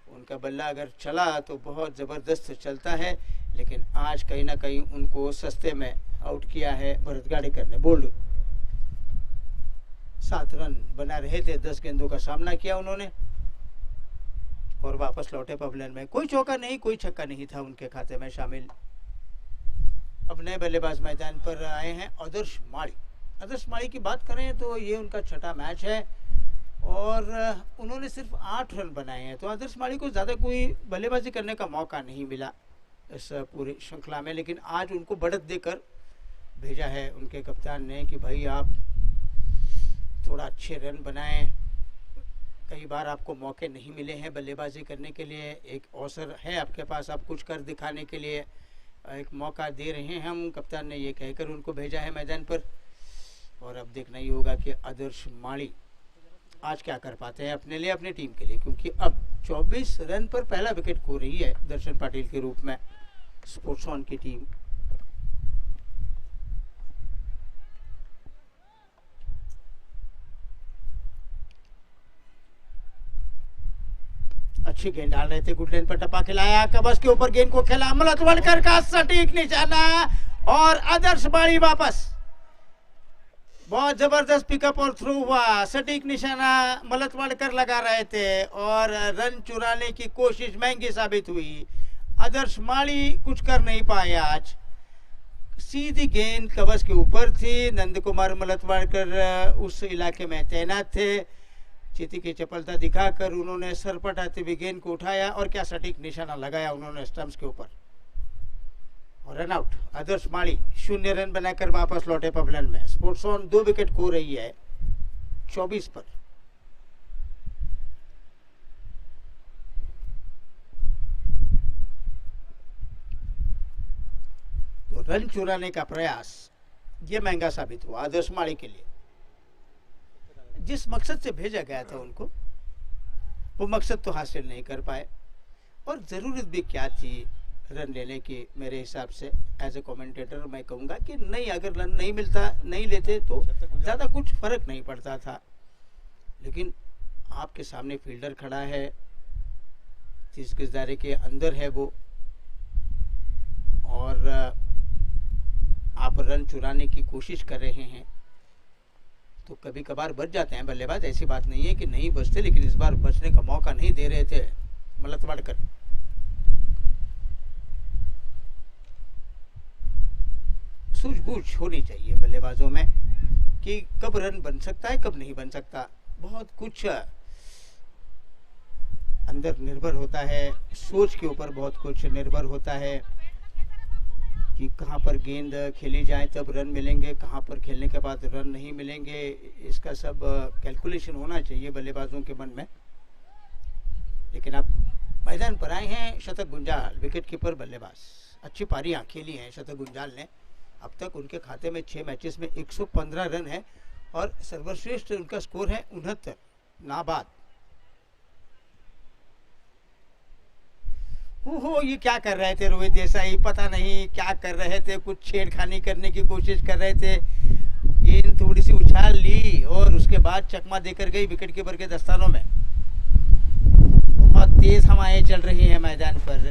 उनका बल्ला अगर चला तो बहुत ज़बरदस्त चलता है, लेकिन आज कहीं ना कहीं उनको सस्ते में आउट किया है भरत गाड़ेकर ने। बोल्ड 7 रन बना रहे थे, 10 गेंदों का सामना किया उन्होंने और वापस लौटे पवेलियन में। कोई चौका नहीं, कोई छक्का नहीं था उनके खाते में शामिल। अब नए बल्लेबाज मैदान पर आए हैं आदर्श माड़ी। आदर्श माड़ी की बात करें तो ये उनका 6ठा मैच है और उन्होंने सिर्फ 8 रन बनाए हैं। तो आदर्श माड़ी को ज़्यादा कोई बल्लेबाजी करने का मौका नहीं मिला इस पूरी श्रृंखला में, लेकिन आज उनको बढ़त देकर भेजा है उनके कप्तान ने कि भाई आप थोड़ा अच्छे रन बनाएं। कई बार आपको मौके नहीं मिले हैं बल्लेबाजी करने के लिए, एक अवसर है आपके पास, आप कुछ कर दिखाने के लिए एक मौका दे रहे हैं हम। कप्तान ने ये कहकर उनको भेजा है मैदान पर। और अब देखना ही होगा कि आदर्श माली आज क्या कर पाते हैं अपने लिए, अपनी टीम के लिए, क्योंकि अब 24 रन पर पहला विकेट खो रही है दर्शन पाटिल के रूप में स्पोर्ट्स ऑन की टीम। अच्छी गेंद डाल रहे थे, गुड लाइन पर टपा खिलाया, कबस के ऊपर गेंद को खेला, मलतवाड़कर का सटीक निशाना और आदर्श माली वापस। बहुत जबरदस्त पिकअप और थ्रू हुआ, सटीक निशाना मलतवाड़कर लगा रहे थे और रन चुराने की कोशिश महंगी साबित हुई। आदर्श माली कुछ कर नहीं पाए आज। सीधी गेंद कवच के ऊपर थी, नंद कुमार मलतवाड़कर उस इलाके में तैनात थे। चीती की चपलता दिखाकर उन्होंने सरपटाते हुए गेंद को उठाया और क्या सटीक निशाना लगाया उन्होंने स्टंप्स के ऊपर और रन आउट। आदर्श माली 0 रन बनाकर वापस लौटे पवलन में। स्पोर्ट्स ऑन 2 विकेट खो रही है 24 पर। तो रन चुराने का प्रयास ये महंगा साबित हुआ आदर्श माली के लिए। जिस मकसद से भेजा गया था उनको, वो मकसद तो हासिल नहीं कर पाए और ज़रूरत भी क्या थी रन लेने की। मेरे हिसाब से एज ए कमेंटेटर मैं कहूँगा कि नहीं, अगर रन नहीं मिलता, नहीं लेते तो ज़्यादा कुछ फर्क नहीं पड़ता था। लेकिन आपके सामने फील्डर खड़ा है, 30 गज दायरे के अंदर है वो, और आप रन चुराने की कोशिश कर रहे हैं तो कभी कभार बच जाते हैं बल्लेबाज। ऐसी बात नहीं है कि नहीं बचते, लेकिन इस बार बचने का मौका नहीं दे रहे थे मलतवाड़कर। सूझबूझ होनी चाहिए बल्लेबाजों में कि कब रन बन सकता है, कब नहीं बन सकता। बहुत कुछ अंदर निर्भर होता है, सोच के ऊपर बहुत कुछ निर्भर होता है कि कहाँ पर गेंद खेली जाए तब रन मिलेंगे, कहाँ पर खेलने के बाद रन नहीं मिलेंगे। इसका सब कैलकुलेशन होना चाहिए बल्लेबाजों के मन में। लेकिन आप मैदान पर आए हैं शतक गुंजाल, विकेट कीपर बल्लेबाज, अच्छी पारियां खेली हैं शतक गुंजाल ने। अब तक उनके खाते में 6 मैचेस में 115 रन है और सर्वश्रेष्ठ उनका स्कोर है 69 नाबाद। हो ये क्या कर रहे थे रोहित देसाई, पता नहीं क्या कर रहे थे, कुछ छेड़खानी करने की कोशिश कर रहे थे। गेंद थोड़ी सी उछाल ली और उसके बाद चकमा देकर गई विकेट कीपर के दस्तानों में। बहुत तेज हवाएं चल रही हैं मैदान पर,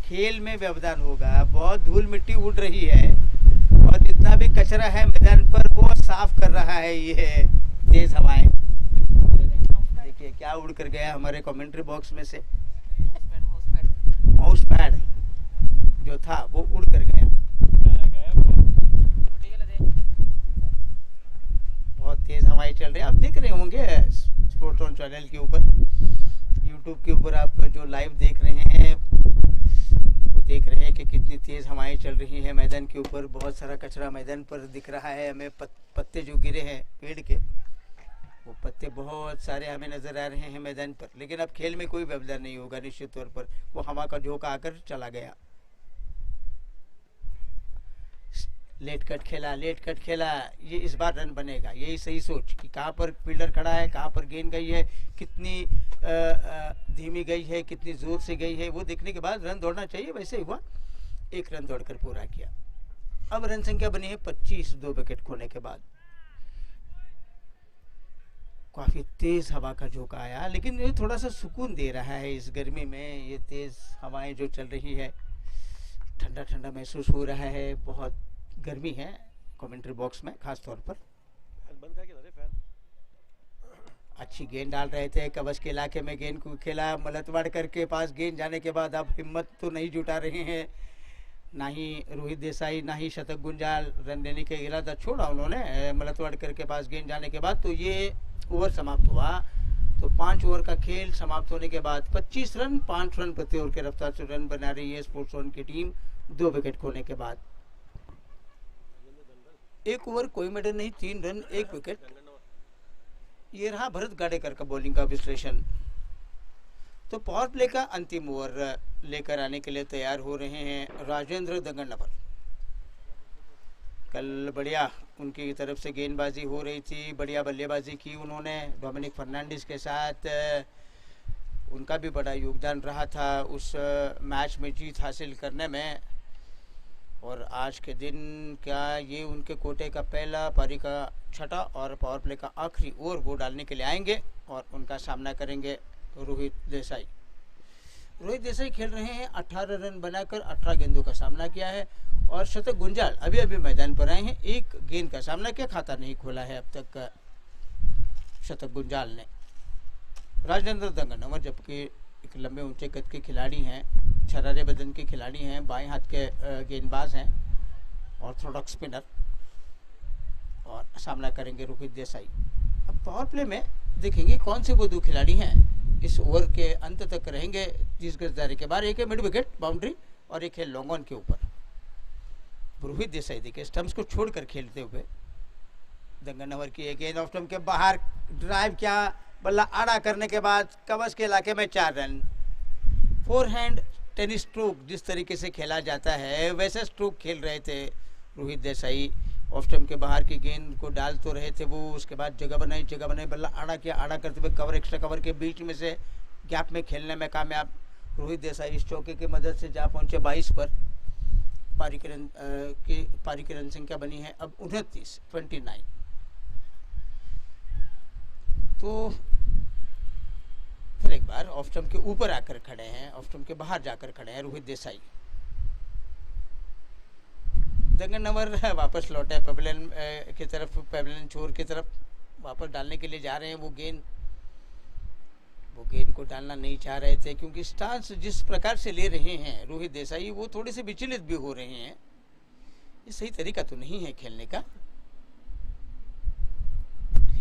खेल में व्यवधान होगा। बहुत धूल मिट्टी उड़ रही है और जितना भी कचरा है मैदान पर वो साफ कर रहा है ये तेज हवाएं। देखिए क्या उड़ कर गया हमारे कमेंट्री बॉक्स में से, माउस पैड जो था वो उड़ कर गया। बहुत तेज हवाएं चल रही है, आप देख रहे होंगे स्पोर्ट्स ऑन चैनल के ऊपर, यूट्यूब के ऊपर आप जो लाइव देख रहे हैं वो देख रहे हैं कि कितनी तेज हवाएं चल रही हैं मैदान के ऊपर। बहुत सारा कचरा मैदान पर दिख रहा है हमें, पत्ते जो गिरे हैं पेड़ के, वो पत्ते बहुत सारे हमें नजर आ रहे हैं मैदान पर। लेकिन अब खेल में कोई व्यवधान नहीं होगा निश्चित तौर पर, वो हवा का झोंका आकर चला गया। लेट कट खेला, ये इस बार रन बनेगा, यही सही सोच कि कहाँ पर फील्डर खड़ा है, कहाँ पर गेंद गई है, कितनी धीमी गई है, कितनी जोर से गई है, वो देखने के बाद रन दौड़ना चाहिए। वैसे ही हुआ, 1 रन दौड़कर पूरा किया। अब रन संख्या बनी है 25 2 विकेट खोने के बाद। काफ़ी तेज़ हवा का झोंका आया, लेकिन ये थोड़ा सा सुकून दे रहा है इस गर्मी में। ये तेज़ हवाएं जो चल रही है, ठंडा ठंडा महसूस हो रहा है। बहुत गर्मी है कमेंट्री बॉक्स में खास तौर पर। अच्छी गेंद डाल रहे थे, कवच के इलाके में गेंद को खेला, मलतवाड़कर के पास गेंद जाने के बाद अब हिम्मत तो नहीं जुटा रहे हैं, ना ही रोहित देसाई ना ही शतक गुंजाल। रन देने के इरादा छोड़ा उन्होंने मलतवाड़कर के पास गेंद जाने के बाद। तो ये ओवर समाप्त हुआ। तो 5 ओवर का खेल समाप्त होने के बाद 25 रन 5 रन प्रति ओवर के रफ्तार से रन बना रही है स्पोर्ट्स ऑन की टीम 2 विकेट खोने के बाद। 1 ओवर कोई मेडल नहीं, 3 रन 1 विकेट। ये रहा भरत गाडेकर का बॉलिंग का विश्लेषण। तो पावर प्ले का अंतिम ओवर लेकर आने के लिए तैयार हो रहे हैं राजेंद्र दंगनवर। कल बढ़िया उनकी तरफ से गेंदबाजी हो रही थी, बढ़िया बल्लेबाजी की उन्होंने डोमिनिक फर्नांडिस के साथ। उनका भी बड़ा योगदान रहा था उस मैच में जीत हासिल करने में। और आज के दिन क्या ये उनके कोटे का पहला, पारी का छठा और पावर प्ले का आखिरी ओवर वो डालने के लिए आएंगे और उनका सामना करेंगे रोहित देसाई। रोहित देसाई खेल रहे हैं, 18 रन बनाकर 18 गेंदों का सामना किया है और शतक गुंजाल अभी अभी मैदान पर आए हैं। एक गेंद का सामना किया, खाता नहीं खोला है अब तक शतक गुंजाल ने। राजेंद्र दंगनवर जबकि एक लंबे ऊंचे कद के खिलाड़ी हैं, छरारे बदन के खिलाड़ी हैं, बाएं हाथ के गेंदबाज हैं, ऑर्थोडॉक्स स्पिनर, और सामना करेंगे रोहित देसाई। अब पावर प्ले में देखेंगे कौन से वो दो खिलाड़ी हैं इस ओवर के अंत तक रहेंगे 30 गज दायरे के बाहर। एक है मिड विकेट बाउंड्री और एक है लॉन्ग ऑन के ऊपर। रोहित देसाई देखिए स्टंप्स को छोड़कर खेलते हुए। दंगनवर की एक गेंद ऑफ स्टंप के बाहर, ड्राइव किया, बल्ला आड़ा करने के बाद कवच के इलाके में 4 run. Four hand tennis stroke जिस तरीके से खेला जाता है वैसे स्ट्रोक खेल रहे थे रोहित देसाई। ऑफ स्टंप के बाहर की गेंद को डाल तो रहे थे वो, उसके बाद जगह बनाई, बल्ला आड़ा किया, आड़ा करते हुए कवर, एक्स्ट्रा कवर के बीच में से गैप में खेलने में कामयाब रोहित देसाई। इस चौके की मदद से जा पहुंचे 22 पर। पारी की रन संख्या बनी है अब 29। तो फिर एक बार ऑफ स्टंप के ऊपर आकर खड़े हैं, ऑफ स्टंप के बाहर जाकर खड़े हैं रोहित देसाई। दंगनवर वापस लौटे पेविलियन की तरफ, पेविलियन छोर की तरफ वापस डालने के लिए जा रहे हैं। वो गेंद को डालना नहीं चाह रहे थे क्योंकि स्टांस जिस प्रकार से ले रहे हैं रोहित देसाई वो थोड़े से विचलित भी हो रहे हैं। ये सही तरीका तो नहीं है खेलने का।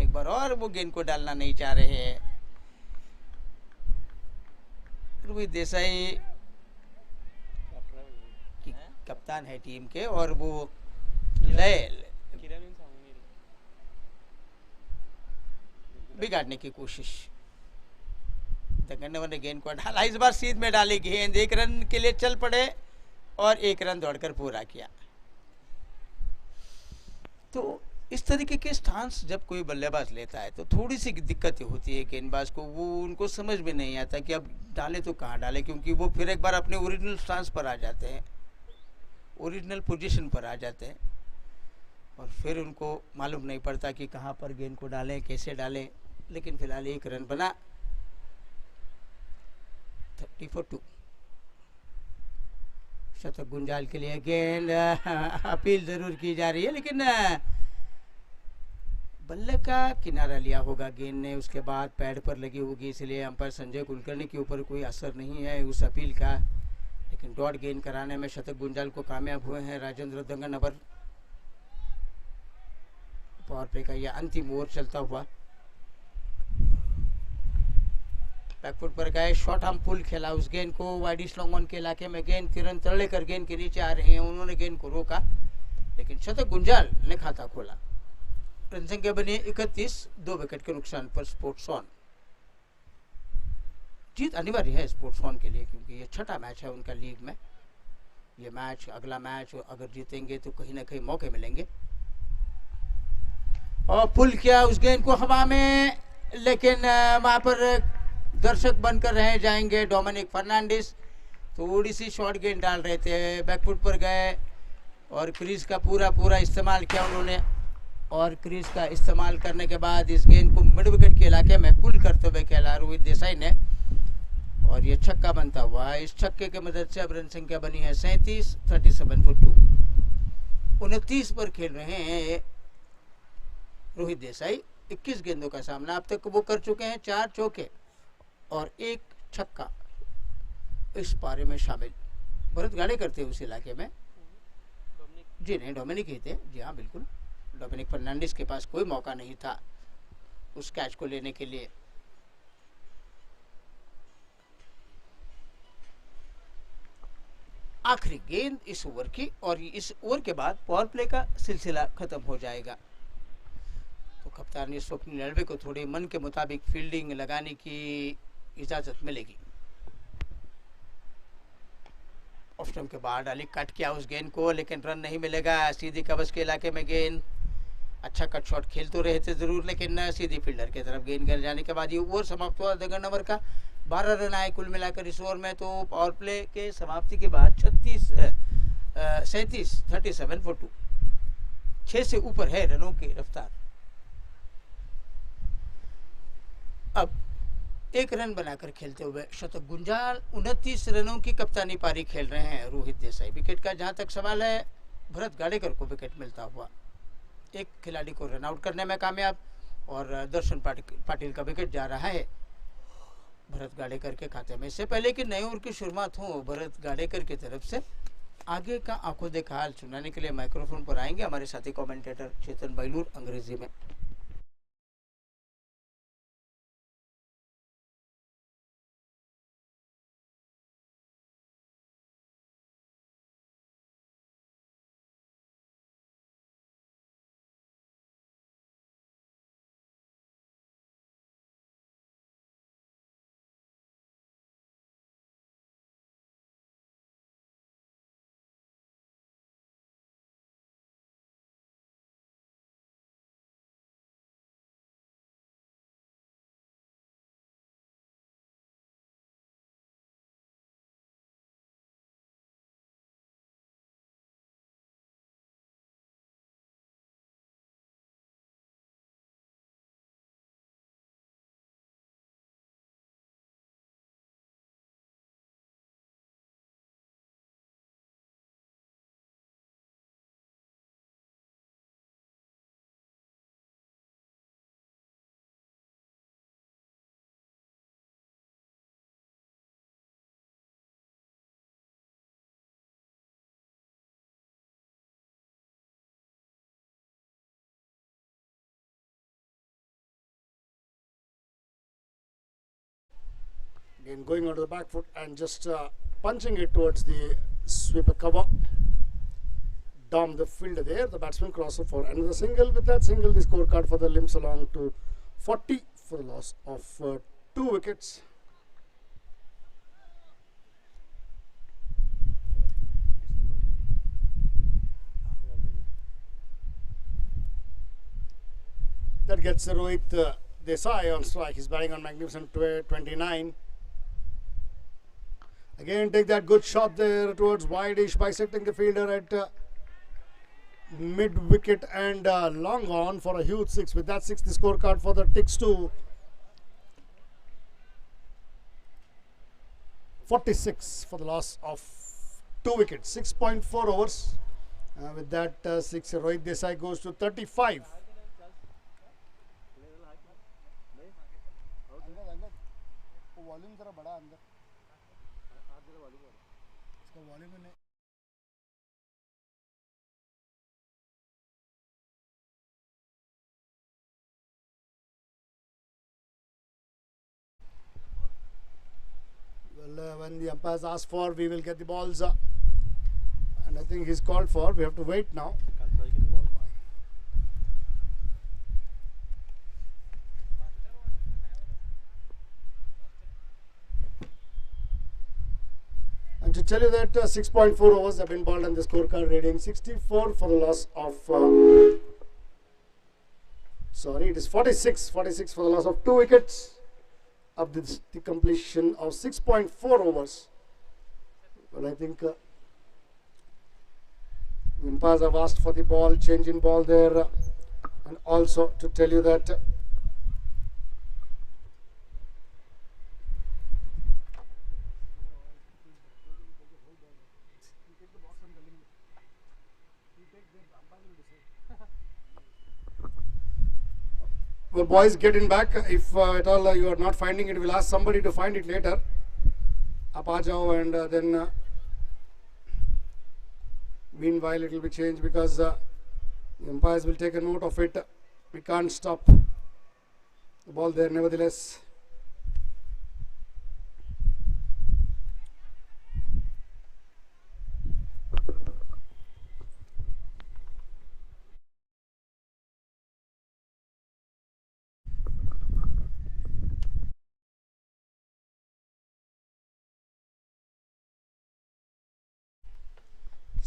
एक बार और वो गेंद को डालना नहीं चाह रहे हैं रोहित देसाई, कप्तान है टीम के, और वो लय बिगाड़ने की कोशिश। दंगनवर ने गेंद को डाला, इस बार सीध में डाली गेंद, 1 रन के लिए चल पड़े और 1 रन दौड़कर पूरा किया। तो इस तरीके के स्टांस जब कोई बल्लेबाज लेता है तो थोड़ी सी दिक्कत होती है गेंदबाज को। वो उनको समझ में नहीं आता कि अब डाले तो कहाँ डाले, क्योंकि वो फिर एक बार अपने ओरिजिनल स्टांस पर आ जाते हैं, ओरिजिनल पोजीशन पर आ जाते हैं और फिर उनको मालूम नहीं पड़ता कि कहाँ पर गेंद को डालें, कैसे डालें। लेकिन फिलहाल 1 रन बना, 30-2। शतक गुंजाल के लिए गेंद, अपील जरूर की जा रही है लेकिन बल्ले का किनारा लिया होगा गेंद ने, उसके बाद पैड पर लगी होगी, इसलिए अंपायर संजय कुलकर्णी के ऊपर कोई असर नहीं है उस अपील का। लेकिन डॉट गेंद कराने में शतक गुंजाल को कामयाब हुए हैं राजेंद्र दंगनवर। पावर प्ले का यह अंतिम ओवर चलता हुआ। बैकफुट पर गए, शॉर्ट आर्म पुल खेला उस गेंद को, वाइडिश लॉन्ग ऑन के इलाके में गेंद, किरण तर्लेकर गेंद के नीचे आ रहे हैं, उन्होंने गेंद को रोका लेकिन शतक गुंजाल ने खाता खोला। रन संख्या बनी 31, 2 विकेट के नुकसान पर स्पोर्ट्स ऑन। जीत अनिवार्य है स्पोर्ट्स ऑन के लिए क्योंकि ये 6ठा मैच है उनका लीग में। ये मैच, अगला मैच अगर जीतेंगे तो कहीं ना कहीं मौके मिलेंगे। और पुल किया उस गेंद को हवा में, लेकिन वहां पर दर्शक बनकर रह जाएंगे डोमिनिक फर्नांडिस। थोड़ी सी शॉर्ट गेंद डाल रहे थे, बैकफुट पर गए और क्रीज का पूरा इस्तेमाल किया उन्होंने। और क्रीज का इस्तेमाल करने के बाद इस गेंद को मिड विकेट के इलाके में पुल करते हुए खेला रोहित देसाई ने और ये छक्का बनता हुआ। इस छक्के की मदद से अब रन संख्या बनी है 37, 37-2। 29 पर खेल रहे हैं रोहित देसाई। 21 गेंदों का सामना अब तक वो कर चुके हैं, 4 चौके और 1 छक्का इस पारे में शामिल। भरत गाड़े करते उस इलाके में, जी नहीं डोमिनिक ही थे, जी हाँ बिल्कुल। डोमिनिक फर्नांडिस के पास कोई मौका नहीं था उस कैच को लेने के लिए। आखिरी गेंद इस ओवर की और इस ओवर के बाद पावर प्ले का सिलसिला खत्म हो जाएगा। तो कप्तान स्वप्निल नलवे को थोड़ी मन के मुताबिक फील्डिंग लगाने की इजाजत मिलेगी। ऑफ स्टंप के बाहर डाली, कट किया उस गेंद को, लेकिन रन नहीं मिलेगा। सीधी कवच के इलाके में गेंद, अच्छा कट शॉट खेल तो रहे थे ज़रूर, लेकिन सीधी फील्डर की तरफ गेंद गिर जाने के बाद ये ओवर समाप्त हुआ 2 नंबर का। 12 रन आए कुल मिलाकर इस ओवर में। तो पावर प्ले के समाप्ति के बाद 37 for 2, 6 से ऊपर है रनों की रफ्तार। अब 1 रन बनाकर खेलते हुए शतक गुंजाल 29 रनों की कप्तानी पारी खेल रहे हैं रोहित देसाई। विकेट का जहां तक सवाल है, भरत गाडेकर को विकेट मिलता हुआ, एक खिलाड़ी को रन आउट करने में कामयाब, और दर्शन पाटिल का विकेट जा रहा है भरत गाडेकर के खाते में। इससे पहले कि नए ओवर की शुरुआत हो भरत गाडेकर की तरफ से, आगे का आंखों देखा हाल सुनाने के लिए माइक्रोफोन पर आएंगे हमारे साथी कमेंटेटर चेतन बैलूर अंग्रेजी में। Again going onto the back foot and just punching it towards the sweeper cover. Dom the fielder there, the batsman crosser for another single. With that single, the scorecard for the Limbs along to 40 for the loss of 2 wickets. That gets Rohit Desai on strike. He's batting on magnificent 29. Again, take that good shot there towards wide-ish, bisecting the fielder at mid-wicket and long on for a huge 6. With that 6, the scorecard for the Ticks to 46 for the loss of 2 wickets. 6.4 overs. With that 6, Rohit Desai goes to 35. Volume जरा बड़ा अंदर इसका volume नहीं Well, when the umpires ask for, we will get the balls and I think he's called for. We have to wait now. And to tell you that 6.4 overs have been bowled and the scorecard reading 64 for the loss of sorry, it is 46 for the loss of 2 wickets of the completion of 6.4 overs. Well, I think umpires have asked for the ball, change in ball there, and also to tell you that well, boys, get in back. If at all you are not finding it, we'll ask somebody to find it later. Up aa jao, and then meanwhile it will be changed because the umpires will take a note of it. We can't stop the ball there nevertheless.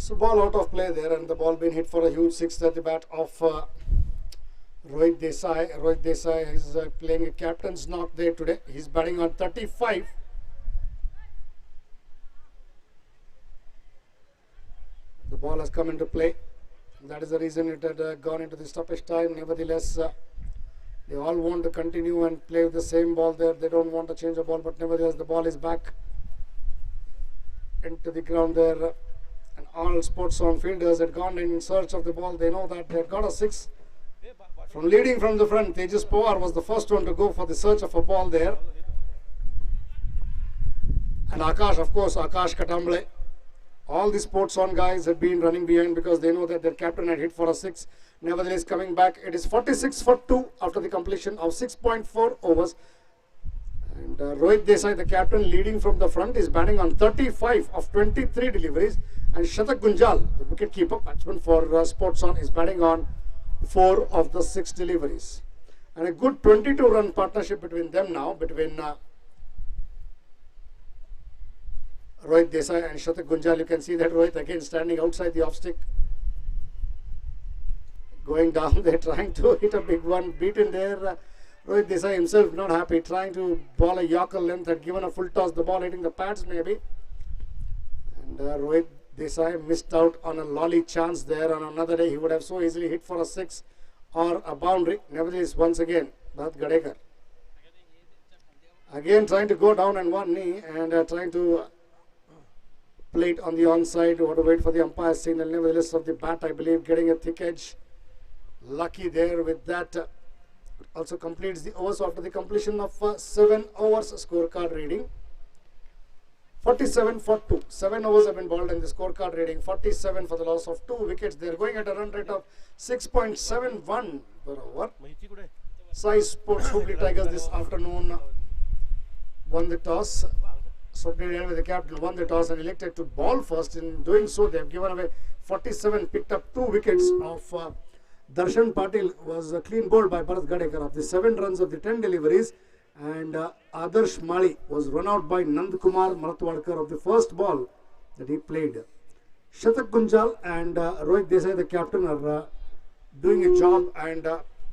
So ball out of play there, and the ball being hit for a huge six at the bat of Rohit Desai. Rohit Desai is playing a captain's knock there today. He's batting on 35. The ball has come into play. That is the reason it had gone into the stoppage time. Nevertheless, they all want to continue and play with the same ball there. They don't want to change the ball, but nevertheless, the ball is back into the ground there. And all sports on fielders had gone in search of the ball. They know that they had got a six. From leading from the front, Tejas Pawar was the first one to go for the search of a ball there. And Akash, of course, Akash Katamble. All the sports on guys had been running behind because they know that their captain had hit for a six. Nevertheless, coming back, it is 46 for 2 after the completion of 6.4 overs. And Rohit Desai, the captain, leading from the front, is batting on 35 of 23 deliveries. And Shatak Gunjal, the wicket-keeper batsman for Sports On, is batting on 4 of the 6 deliveries. And a good 22-run partnership between them now, between Rohit Desai and Shatak Gunjal. You can see that Rohit again standing outside the off-stick. Going down there, trying to hit a big one, beaten there. Rohit Desai himself not happy, trying to ball a Yorker length, had given a full toss, the ball hitting the pads maybe. And Rohit Desai missed out on a lolly chance there. On another day, he would have so easily hit for a 6 or a boundary. Nevertheless, once again, Bharat Gadekar again trying to go down on one knee and trying to play it on the onside. Want to wait for the umpire's signal. Nevertheless, of the bat, I believe, getting a thick edge. Lucky there with that. Also completes the overs after the completion of 7 overs scorecard reading. 47 for 2. 7 overs have been bowled in the scorecard reading. 47 for the loss of 2 wickets. They are going at a run rate of 6.71 per over. Sai Sports Hooghly Tigers this afternoon won the toss. Swapnil with the captain won the toss and elected to bowl first. In doing so, they have given away 47, picked up 2 wickets of Darshan Patil was clean bowled by Bharat Gadekar of the 7 runs of the 10 deliveries. And Adarsh Mali was run out by Nandkumar Maratwadkar of the first ball that he played. Shatak Gunjal and Rohit Desai, the captain, are doing a job and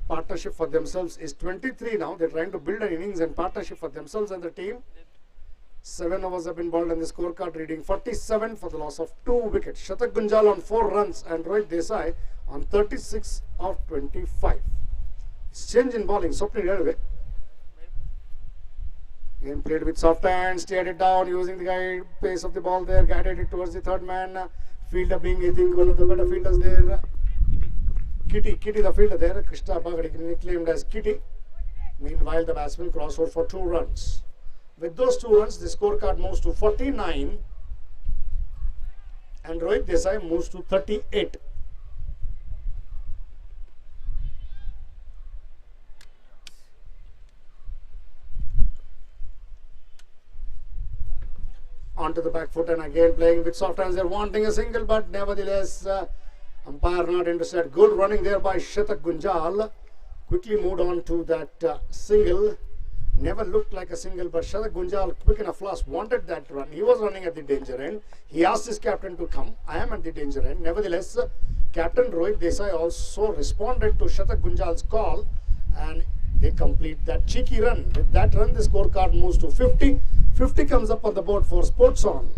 partnership for themselves. Is 23 now. They're trying to build an innings and partnership for themselves and the team. 7 overs have been bowled in the scorecard reading. 47 for the loss of 2 wickets. Shatak Gunjal on 4 runs and Rohit Desai on 36 of 25. Change in bowling. Swapnil Redway. Again played with soft hands, steered it down using the guide pace of the ball there, guided it towards the third man. Fielder being, I think, one of the better fielders there. Kitty the fielder there. Krishna Bagadi nicknamed as Kitty. Meanwhile, the batsman crossed over for 2 runs. With those 2 runs, the scorecard moves to 49 and Rohit Desai moves to 38. Onto the back foot and again playing with soft hands. They're wanting a single, but nevertheless, umpire not interested. Good running there by Shatak Gunjal. Quickly moved on to that single. Never looked like a single, but Shatak Gunjal, quick enough flash, wanted that run. He was running at the danger end. He asked his captain to come. I am at the danger end. Nevertheless, Captain Rohit Desai also responded to Shatak Gunjal's call and they complete that cheeky run. With that run, the scorecard moves to 50. 50 comes up on the board for Sports On.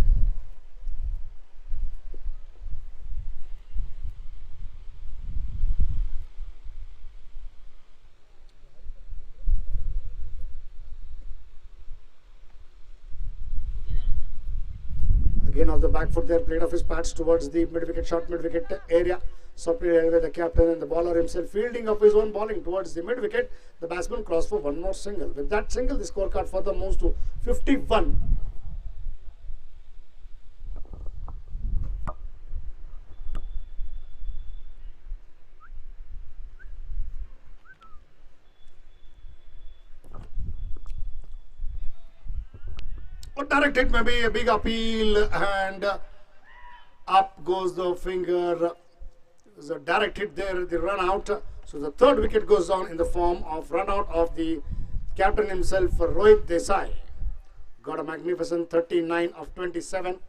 Again off the back foot there, played off his pads towards the mid-wicket, short mid-wicket area. Swapnil Redway, the captain and the bowler himself, fielding of his own bowling towards the mid-wicket. The batsman crossed for 1 more single. With that single, the scorecard further moves to 51. A direct hit may be a big appeal and up goes the finger. There's a direct hit there, the run out. So the 3rd wicket goes down in the form of run out of the captain himself, Rohit Desai. Got a magnificent 39 of 27.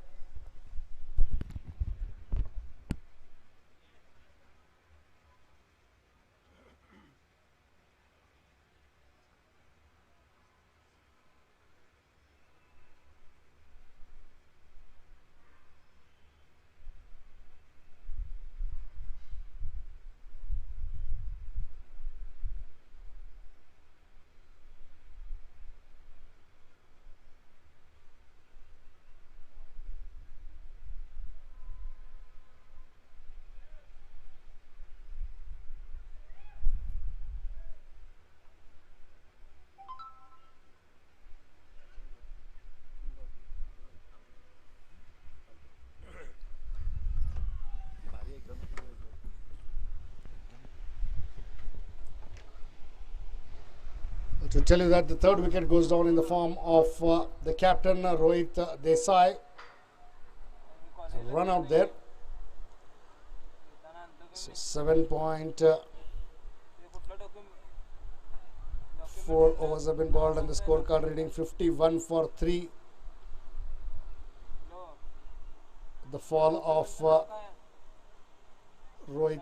to tell you that the third wicket goes down in the form of the captain Rohit Desai. Run out there. So 7.4 overs have been bowled and the scorecard reading 51 for 3. The fall of Rohit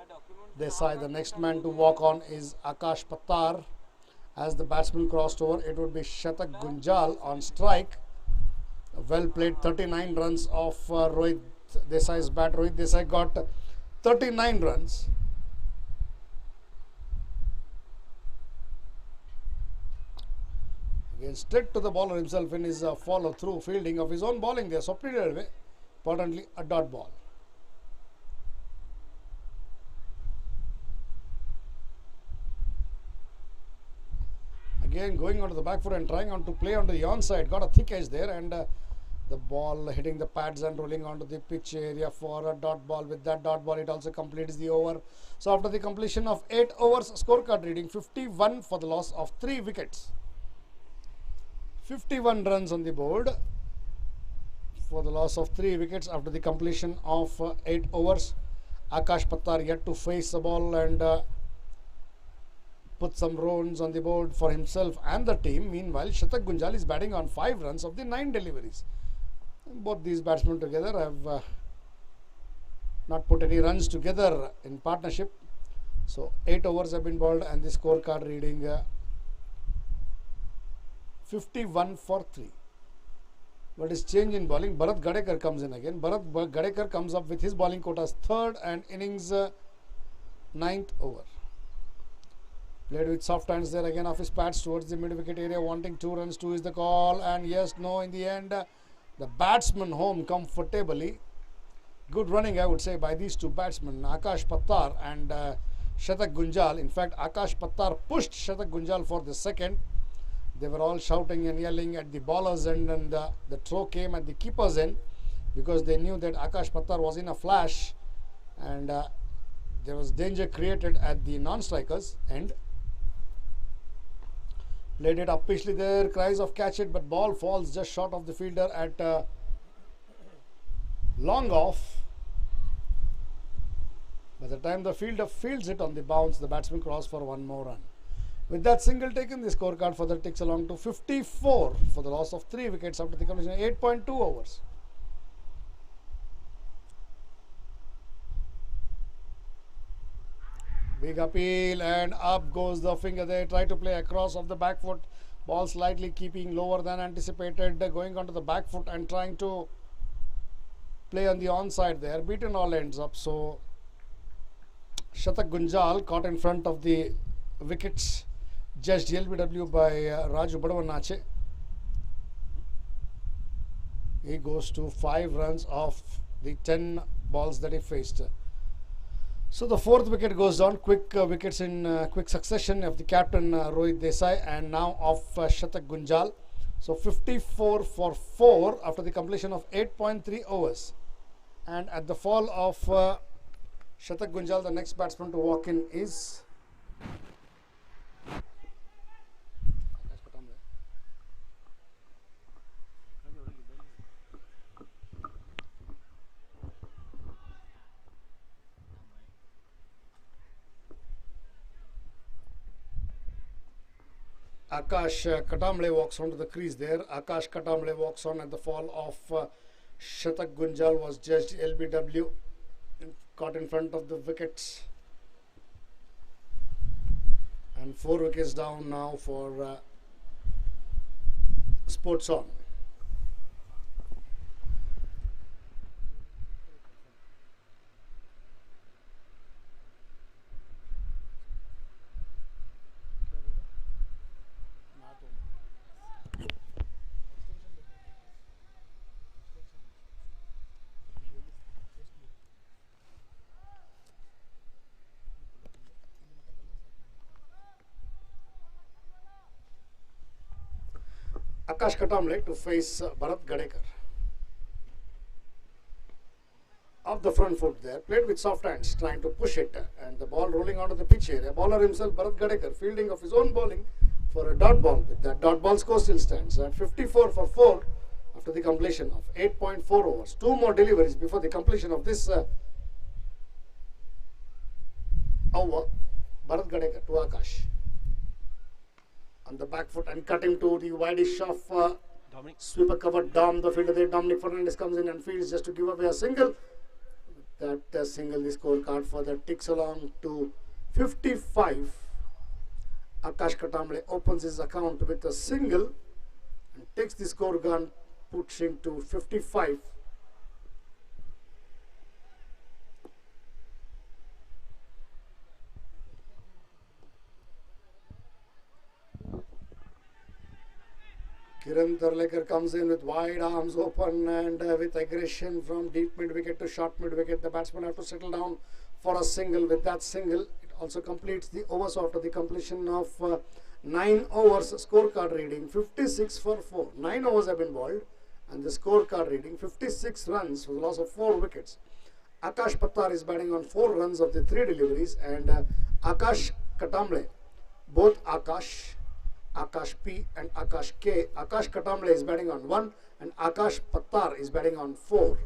Desai. The next man to walk on is Akash Pattar. As the batsman crossed over, it would be Shatak Gunjal on strike. Well played, 39 runs of Rohit Desai's bat. Rohit Desai got 39 runs. Again, straight to the bowler himself in his follow-through fielding of his own bowling there. So, pretty away. Importantly, a dot ball. Again, going onto the back foot and trying on to play onto the onside. Got a thick edge there, and the ball hitting the pads and rolling onto the pitch area for a dot ball. With that dot ball, it also completes the over. So, after the completion of 8 overs, scorecard reading 51 for the loss of 3 wickets. 51 runs on the board for the loss of 3 wickets after the completion of 8 overs. Akash Pattar yet to face the ball and put some runs on the board for himself and the team. Meanwhile, Shatak Gunjal is batting on 5 runs of the 9 deliveries. Both these batsmen together have not put any runs together in partnership. So 8 overs have been bowled and the scorecard reading 51 for 3. What is change in bowling? Bharat Gadekar comes in again. Bharat Gadekar comes up with his bowling quota's third and innings 9th over. Played with soft hands there again off his pads towards the mid-wicket area, wanting 2 runs. 2 is the call, and yes, no, in the end, the batsman home comfortably. Good running, I would say, by these 2 batsmen, Akash Pattar and Shatak Gunjal. In fact, Akash Pattar pushed Shatak Gunjal for the second. They were all shouting and yelling at the bowler's end, and the throw came at the keeper's end because they knew that Akash Pattar was in a flash and there was danger created at the non-strikers end. Played it up pitchly there, cries of catch it, but ball falls just short of the fielder at long off. By the time the fielder fields it on the bounce, the batsman crossed for 1 more run. With that single taken, the scorecard further ticks along to 54 for the loss of 3 wickets after the completion of 8.2 overs. Big appeal and up goes the finger there. Try to play across of the back foot. Ball slightly keeping lower than anticipated. Going onto the back foot and trying to play on the onside there. Beaten all ends up. So Shatak Gunjal caught in front of the wickets. Judged LBW by Raju Badavanache. He goes to 5 runs off the 10 balls that he faced. So the 4th wicket goes down. Quick wickets in quick succession of the captain Rohit Desai and now of Shatak Gunjal. So 54 for 4 after the completion of 8.3 overs. And at the fall of Shatak Gunjal, the next batsman to walk in is Akash Katamble walks onto the crease there. Akash Katamble walks on at the fall of Shatak Gunjal was judged LBW, caught in front of the wickets. And 4 wickets down now for Sports On. Akash Katamble to face Bharat Gadekar. Off the front foot there, played with soft hands, trying to push it, and the ball rolling onto the pitch area. Bowler himself, Bharat Gadekar, fielding of his own bowling, for a dot ball. With that dot ball score still stands at 54 for 4 after the completion of 8.4 overs. 2 more deliveries before the completion of this over. Bharat Gadekar to Akash. On the back foot and cutting to the wideish of Dominic. sweeper covered Dom, the fielder there. Dominic Fernandez comes in and fields just to give away a single. That single, the scorecard for that ticks along to 55. Akash Katamble opens his account with a single and takes the score gun, pushing to 55. Kiran Tarlekar comes in with wide arms open and with aggression from deep mid wicket to short mid wicket. The batsman have to settle down for a single. With that single, it also completes the overs after the completion of 9 overs. Scorecard reading 56 for 4. 9 overs have been bowled and the scorecard reading 56 runs for the loss of 4 wickets. Akash Pattar is batting on 4 runs of the 3 deliveries, and Akash Katamble, both Akash P and Akash K. Akash Katamble is batting on 1 and Akash Pattar is batting on 4.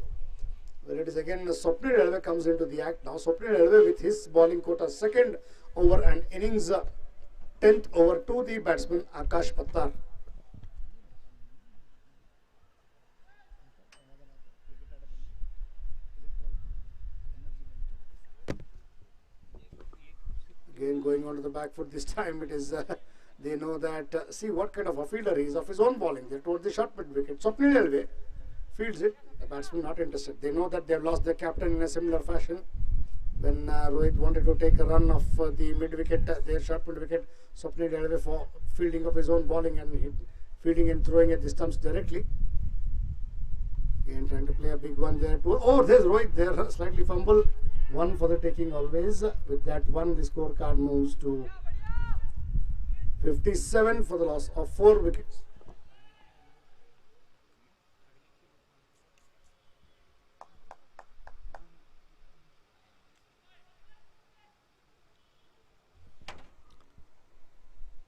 Well, it is again Swapnil Elve comes into the act now. Swapnil Elve with his bowling quota, second over and innings 10th over to the batsman Akash Pattar. Again going on to the back foot, this time it is they know that see what kind of a fielder he is of his own bowling there towards the short mid wicket. Swapnil Elve fields it, the batsman not interested. They know that they have lost their captain in a similar fashion when Rohit wanted to take a run of the mid wicket, their short mid wicket. Swapnil Elve for fielding of his own bowling and fielding and throwing at the stumps directly. Again trying to play a big one there too. Oh, there's Rohit there, slightly fumble. 1 for the taking always. With that 1, the scorecard moves to 57 for the loss of 4 wickets.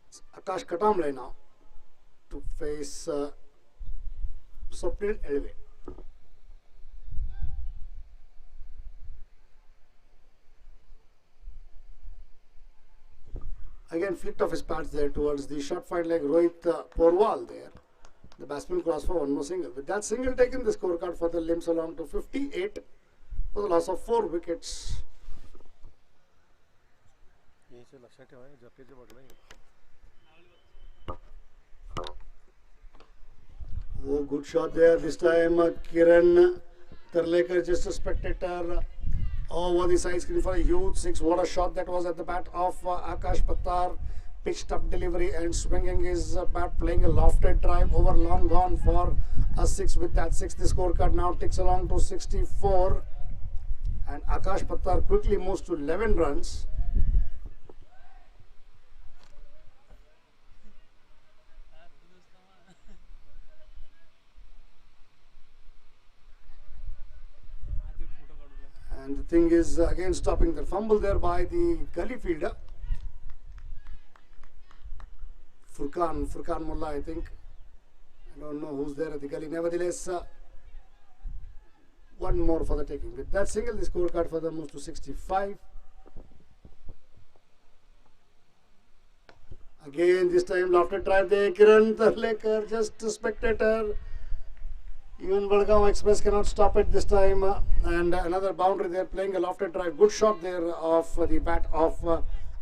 It's Akash Katamble now to face Swapnil Elve. Again flicked off his pads there towards the short fine leg Rohit Porwal there. The batsman crossed for 1 more single. With that single taken, the scorecard for the Limbs along to 58 for the loss of 4 wickets. Oh, good shot there. This time Kiran Tarlekar, just a spectator, over the side screen for a huge 6. What a shot that was at the bat of Akash Pattar. Pitched up delivery and swinging his bat, playing a lofted drive over long gone for a 6. With that 6, the scorecard now ticks along to 64. And Akash Pattar quickly moves to 11 runs. And the thing is again stopping the fumble there by the gully fielder. Furkan Mullah, I think. I don't know who's there at the gully. Nevertheless, 1 more for the taking. With that single, the scorecard further moves to 65. Again, this time lofted drive there. Kiran Tarlekar, just a spectator. Even BELGAUM Express cannot stop it this time. And another boundary there, playing a lofted drive. Good shot there of the bat of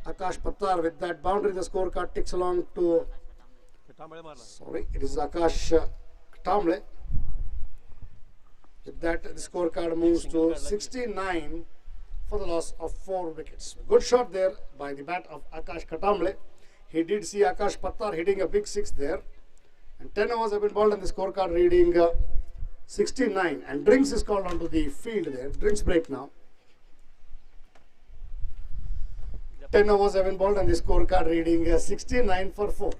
Akash Pattar. With that boundary, the scorecard ticks along to, sorry, it is Akash Katamble. With that, the scorecard moves to 69 for the loss of 4 wickets. Good shot there by the bat of Akash Katamble. He did see Akash Pattar hitting a big 6 there. And 10 overs have been bowled and the scorecard reading 69. And Drinks is called onto the field there. Drinks break now. 10 overs have been bowled and the scorecard reading 69 for 4.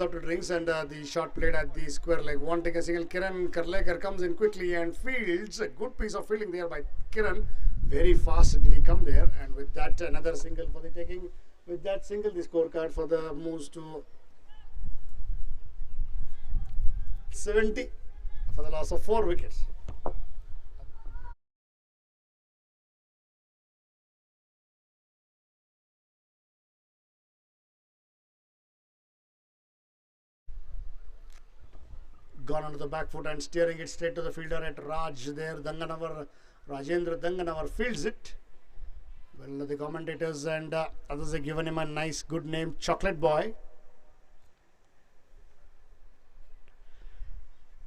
Up to drinks and the shot played at the square leg. One take a single. Kiran Karlekar comes in quickly and fields. A good piece of fielding there by Kiran. Very fast did he come there, and with that another single for the taking. With that single, the scorecard for the moves to 70 for the loss of 4 wickets. Gone onto the back foot and steering it straight to the fielder at Raj there. Rajendra Danganavar fields it. Well, the commentators and others have given him a nice good name, Chocolate Boy.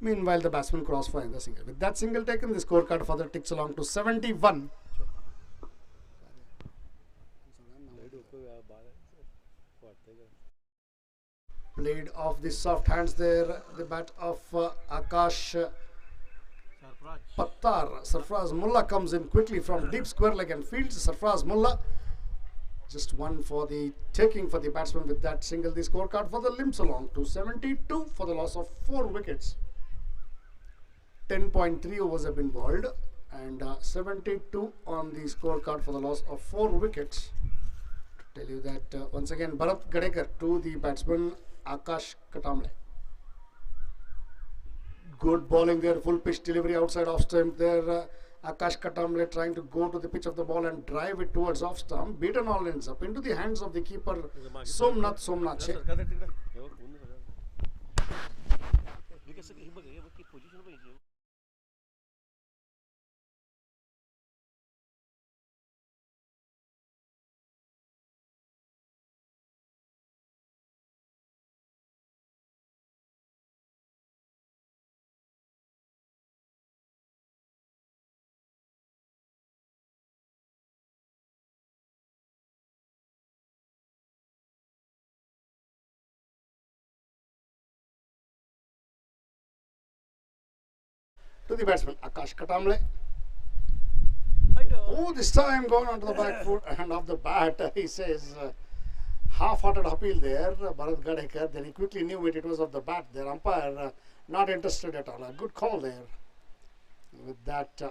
Meanwhile, the batsman crossed for another single. With that single taken, the scorecard further ticks along to 71. Played off the soft hands there, the bat of Akash Pattar. Sarfraz Mullah comes in quickly from deep square leg and fields. Sarfraz Mullah, just one for the taking for the batsman. With that single, the scorecard for the limps along to 72 for the loss of 4 wickets. 10.3 overs have been bowled and 72 on the scorecard for the loss of 4 wickets. To tell you that once again, Bharat Gadekar to the batsman Akash Katamle. Good bowling there, full pitch delivery outside off stump there. Akash Katamle trying to go to the pitch of the ball and drive it towards off stump. Beaten all ends up into the hands of the keeper Somnath. To the batsman Akash Katamle. Oh, this time gone onto the back foot and off the bat. He says half-hearted appeal there, Bharat Gadekar. Then he quickly knew it was of the bat. Their umpire not interested at all. A good call there. With that,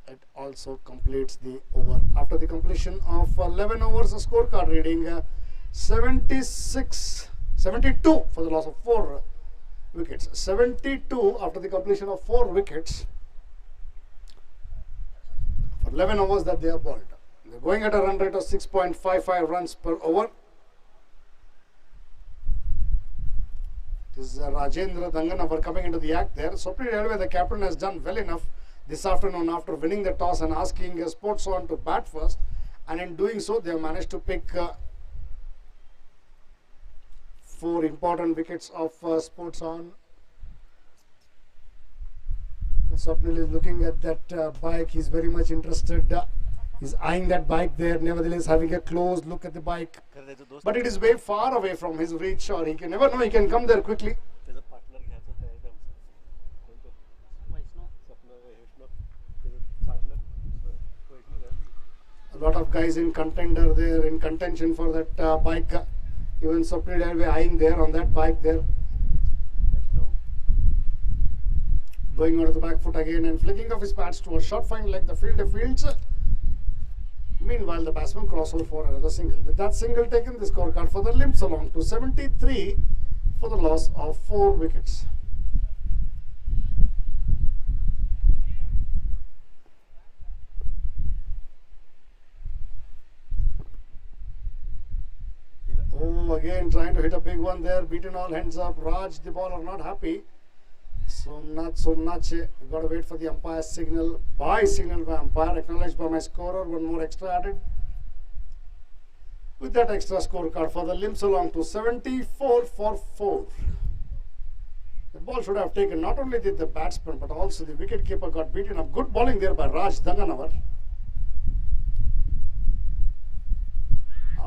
it also completes the over. After the completion of 11 overs, a scorecard reading 72 for the loss of 4 wickets. 72 after the completion of 4 wickets for 11 overs that they have bowled. They're going at a run rate of 6.55 runs per over. It is Rajendra Danganavar coming into the act there. Swapnil Helve, the captain, has done well enough this afternoon after winning the toss and asking Sports On to bat first, and in doing so they have managed to pick 4 important wickets of Sports On. Swapnil is looking at that bike. He's very much interested. He's eyeing that bike there, nevertheless having a close look at the bike. But it is way far away from his reach, or he can never know he can come there quickly. A lot of guys in contender there, in contention for that bike. Even Swapnil Helve eyeing there on that bike there. Going out of the back foot again and flicking off his pads to a short fine leg. The fielder fields. Meanwhile, the batsman crossover for another single. With that single taken, the scorecard for the limps along to 73 for the loss of 4 wickets. Oh, again trying to hit a big one there. Beaten all hands up. Raj, the bowler, not happy. Somnath, got to wait for the umpire's signal. Signal by umpire, acknowledged by my scorer. One more extra added. With that extra scorecard for the limps along to 74 for 4. The ball should have taken. Not only did the batsman, but also the wicketkeeper got beaten up. Good bowling there by Raj Danganavar.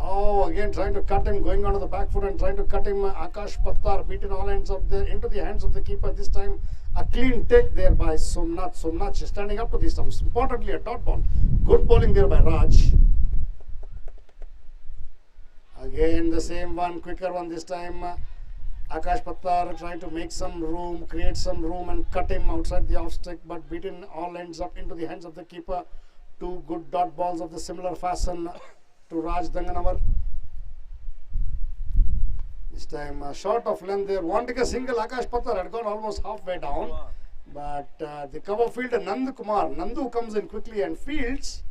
Oh, again trying to cut him, going onto the back foot and trying to cut him. Akash Pattar beaten all ends up there into the hands of the keeper. This time a clean take there by Somnath. Somnath standing up to the stumps. Importantly, a dot ball. Good bowling there by Raj. Again the same one, quicker one this time. Akash Pattar trying to make some room, create some room and cut him outside the off stick, but beaten all ends up into the hands of the keeper. Two good dot balls of the similar fashion to Raj Danganawar. This time short of length there, wanting a single. Akash Pattar had gone almost halfway down, but the cover fielder Nandu comes in quickly and fields,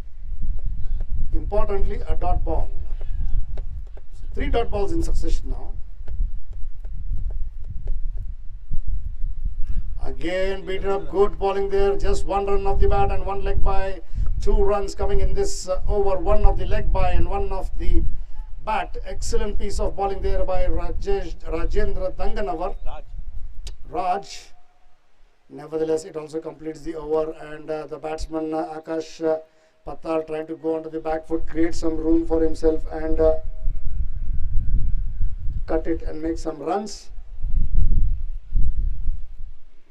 importantly, a dot ball. So 3 dot balls in succession now. Again beaten up, good bowling there, just 1 run of the bat and 1 leg by. 2 runs coming in this over, 1 of the leg by and 1 of the bat. Excellent piece of bowling there by Rajendra Danganawar. Raj. Nevertheless, it also completes the over, and the batsman Akash Pattar trying to go onto the back foot, create some room for himself and cut it and make some runs.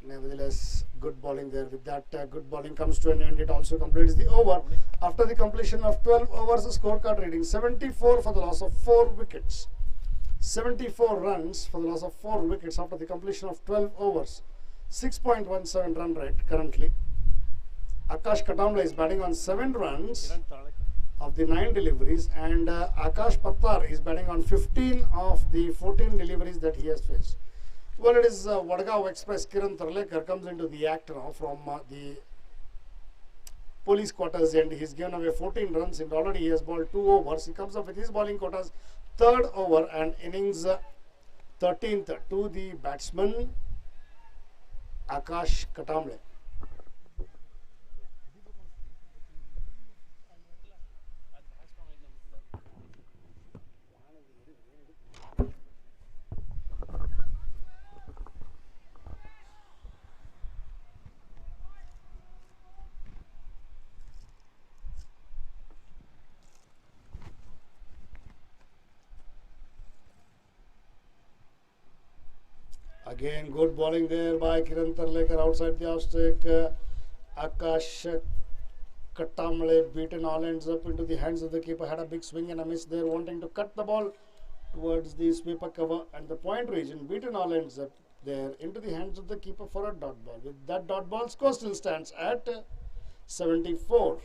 Nevertheless, good bowling there. With that good bowling comes to an end. It also completes the over. After the completion of 12 overs, the scorecard reading 74 for the loss of 4 wickets. 74 runs for the loss of 4 wickets after the completion of 12 overs. 6.17 run rate currently. Akash Katamle is batting on 7 runs of the 9 deliveries, and Akash Pattar is batting on 15 of the 14 deliveries that he has faced. Well, it is Vadgaon Express. Kiran Tarlekar comes into the act now from the police quarters, and he's given away 14 runs and already he has bowled 2 overs. He comes up with his bowling quotas, 3rd over and innings 13th to the batsman Akash Katamle. Again, good bowling there by Kiran Tarlekar outside the off stick. Akash Katamle beaten all ends up into the hands of the keeper. Had a big swing and a miss there, wanting to cut the ball towards the sweeper cover and the point region. Beaten all ends up there into the hands of the keeper for a dot ball. With that dot ball, score still stands at 74.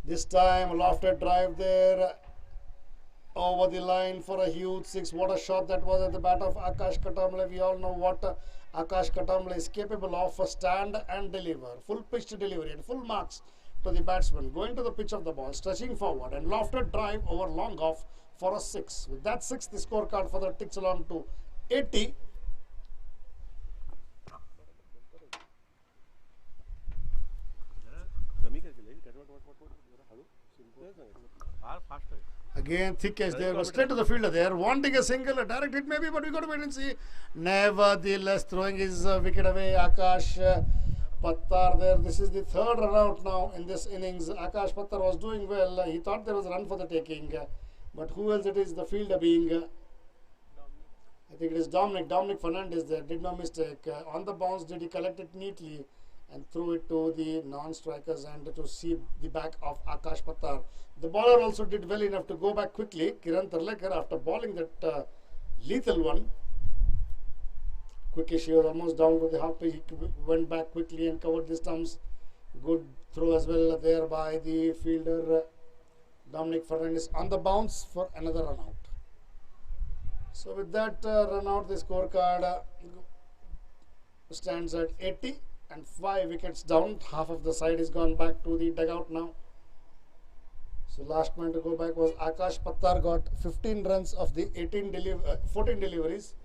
This time, lofted drive there. Over the line for a huge 6. What a shot that was at the bat of Akash Katamle. We all know what Akash Katamle is capable of. Stand and deliver. Full pitch delivery and full marks to the batsman. Going to the pitch of the ball, stretching forward and lofted drive over long off for a 6. With that 6, the scorecard for the ticks along to 80. Again, thick edge there, but straight to the fielder there, wanting a single, a direct hit maybe, but we got to wait and see. Nevertheless, throwing his wicket away, Akash Pattar there. This is the 3rd run out now in this innings. Akash Pattar was doing well. He thought there was a run for the taking, but who else it is? The fielder being, I think it is Dominic Fernandez there. Did no mistake. On the bounce, did he collect it neatly and threw it to the non-strikers and to see the back of Akash Pattar. The bowler also did well enough to go back quickly. Kiran Tarlekar, after bowling that lethal one, quickish, he was almost down to the half pitch. He went back quickly and covered the stumps. Good throw as well there by the fielder Dominic Fernandez on the bounce for another run out. So with that run out, the scorecard stands at 80 and 5 wickets down. Half of the side is gone back to the dugout now. So last man to go back was Akash Pattar, got 15 runs of the 14 deliveries.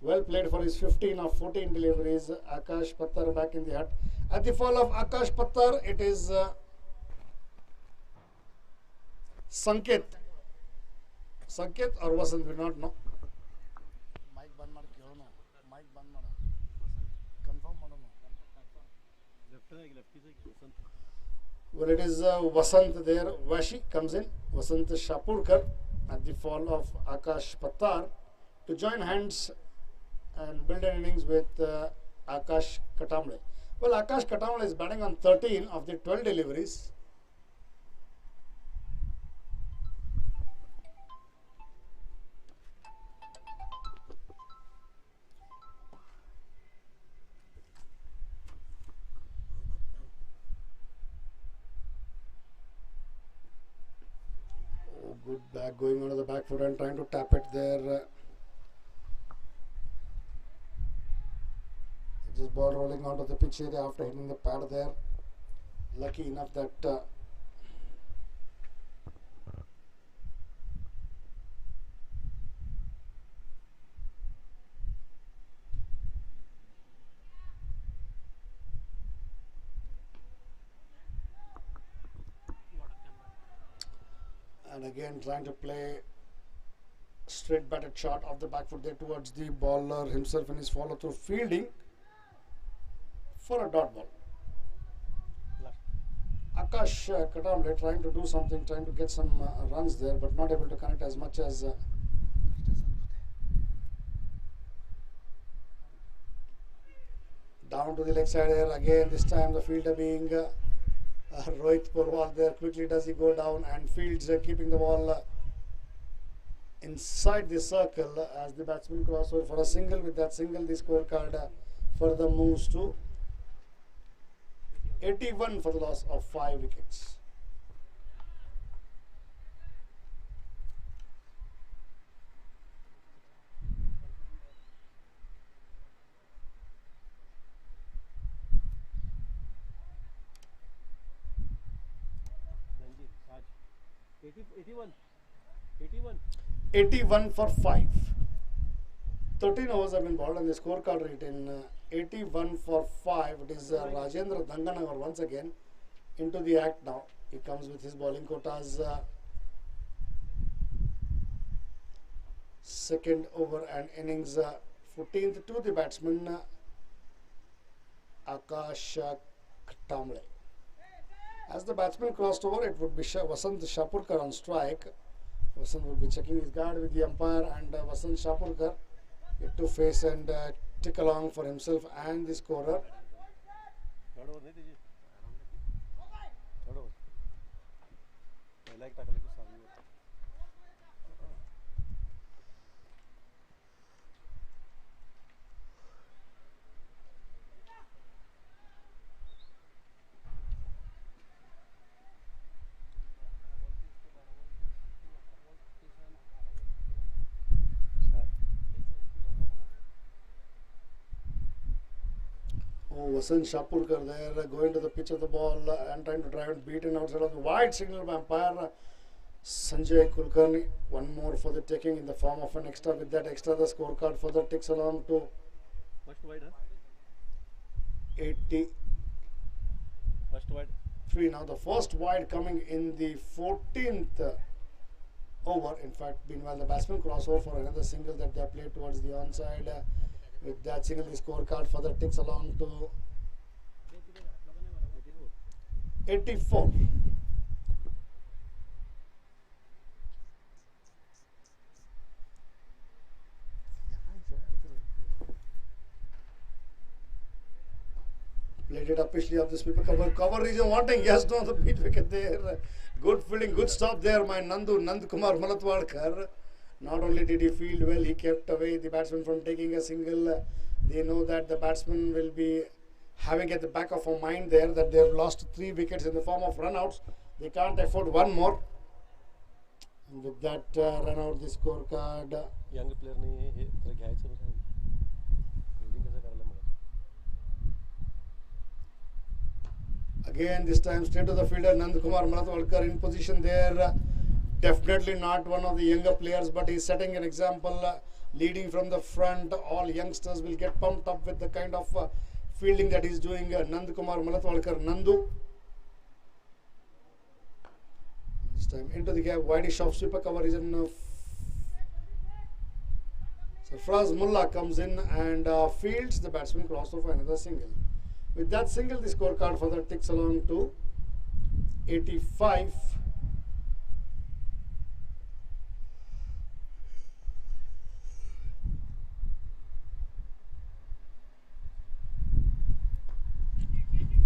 Well played for his 15 of 14 deliveries. Akash Pattar back in the hut. At the fall of Akash Pattar, it is Sanket or Vasant, we do not know. Well, it is Vasant there. Vashi comes in. Vasant Shapurkar at the fall of Akash Pattar to join hands and build an innings with Akash Katamle. Well, Akash Katamle is batting on 13 of the 12 deliveries. Good back going onto the back foot and trying to tap it there. Just ball rolling onto the pitch area after hitting the pad there. Lucky enough that and again trying to play straight batted shot off the back foot there towards the bowler himself in his follow through fielding for a dot ball. Akash Kadamle trying to do something, trying to get some runs there, but not able to connect as much as down to the leg side here. Again this time the fielder being Rohit Porwal there. Quickly does he go down and fields, keeping the ball inside the circle as the batsman crosses over for a single. With that single, the scorecard further moves to 81 for the loss of 5 wickets. Ranjit, Raj. 81. 81 for 5. 13 overs have been bowled and the scorecard written 81 for 5. It is Rajendra Danganagar once again into the act now. He comes with his bowling quotas. Second over and innings 14th to the batsman Akash Ktamle. As the batsman crossed over, it would be Vasant Shapurkar on strike. Vasant would be checking his guard with the umpire, and Vasant Shapurkar yet to face and tick along for himself and the scorer. Third over नहीं दीजिए. Third over. पहला एक tackle के सामने. Oh, Vasant Shapurkar there going to the pitch of the ball and trying to drive it, beaten outside of the wide signal by umpire Sanjay Kulkarni. One more for the taking in the form of an extra. With that extra, the scorecard further ticks along to First wide, huh? 83. First wide. Now the first wide coming in the 14th over. In fact, meanwhile the batsman cross over for another single that they played towards the onside. With that single, the scorecard further ticks along to 84. Played it officially off the sweeper cover region wanting. Yes, no, the beat wicket there. Good fielding, good stop there. My Nand Kumar Malatwadkar. Not only did he field well, he kept away the batsman from taking a single. They know that the batsman will be having at the back of our mind there that they have lost 3 wickets in the form of runouts. They can't afford one more. And with that run out the scorecard. Young player नहीं है ये तेरे घायचे रुका fielding कैसे कर ले मगर. Again, this time straight to the fielder Nand Kumar Malatwadkar in position there. Definitely not one of the younger players, but he's setting an example, leading from the front. All youngsters will get pumped up with the kind of fielding that he's doing. Nand Kumar Malatwadkar, Nandu. This time into the gap, wideish off sweeper cover is in. Sarfraz Mullah comes in and fields the batsman cross over another single. With that single, the scorecard further ticks along to 85.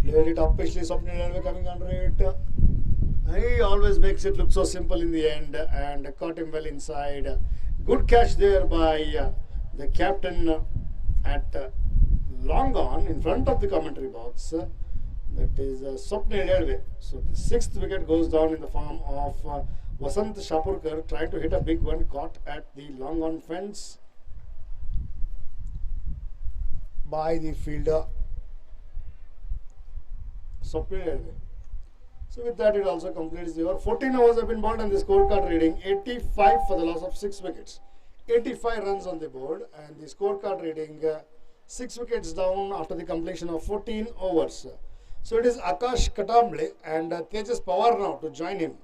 Played it up pitchly, Swapnil coming under it. He always makes it look so simple in the end and caught him well inside. Good catch there by the captain at long on in front of the commentary box. That is Swapnil Elve. So the 6th wicket goes down in the form of Vasant Shapurkar trying to hit a big one, caught at the long on fence by the fielder. So with that, it also completes the over. 14 overs have been bowled and the scorecard reading 85 for the loss of 6 wickets. 85 runs on the board and the scorecard reading 6 wickets down after the completion of 14 overs. So it is Akash Katamble and Tejas Pawar now to join him.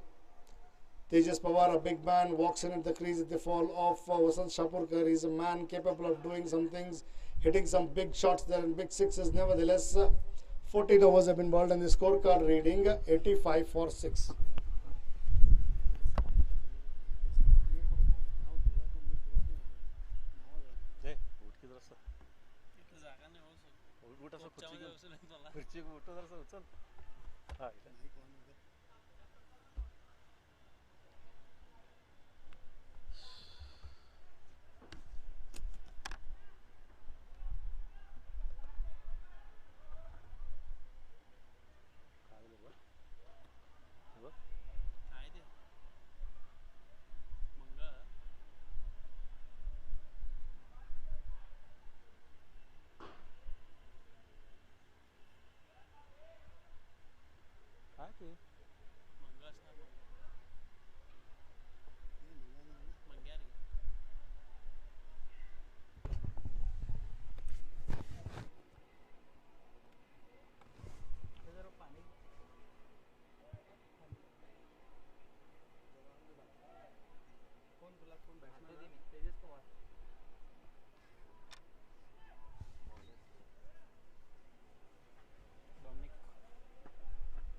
Tejas Pawar, a big man, walks in at the crease at the fall of Vasant Shapurkar. He is a man capable of doing some things, hitting some big shots there and big sixes. Nevertheless, 14 overs have been bowled and the scorecard reading 85 for 6.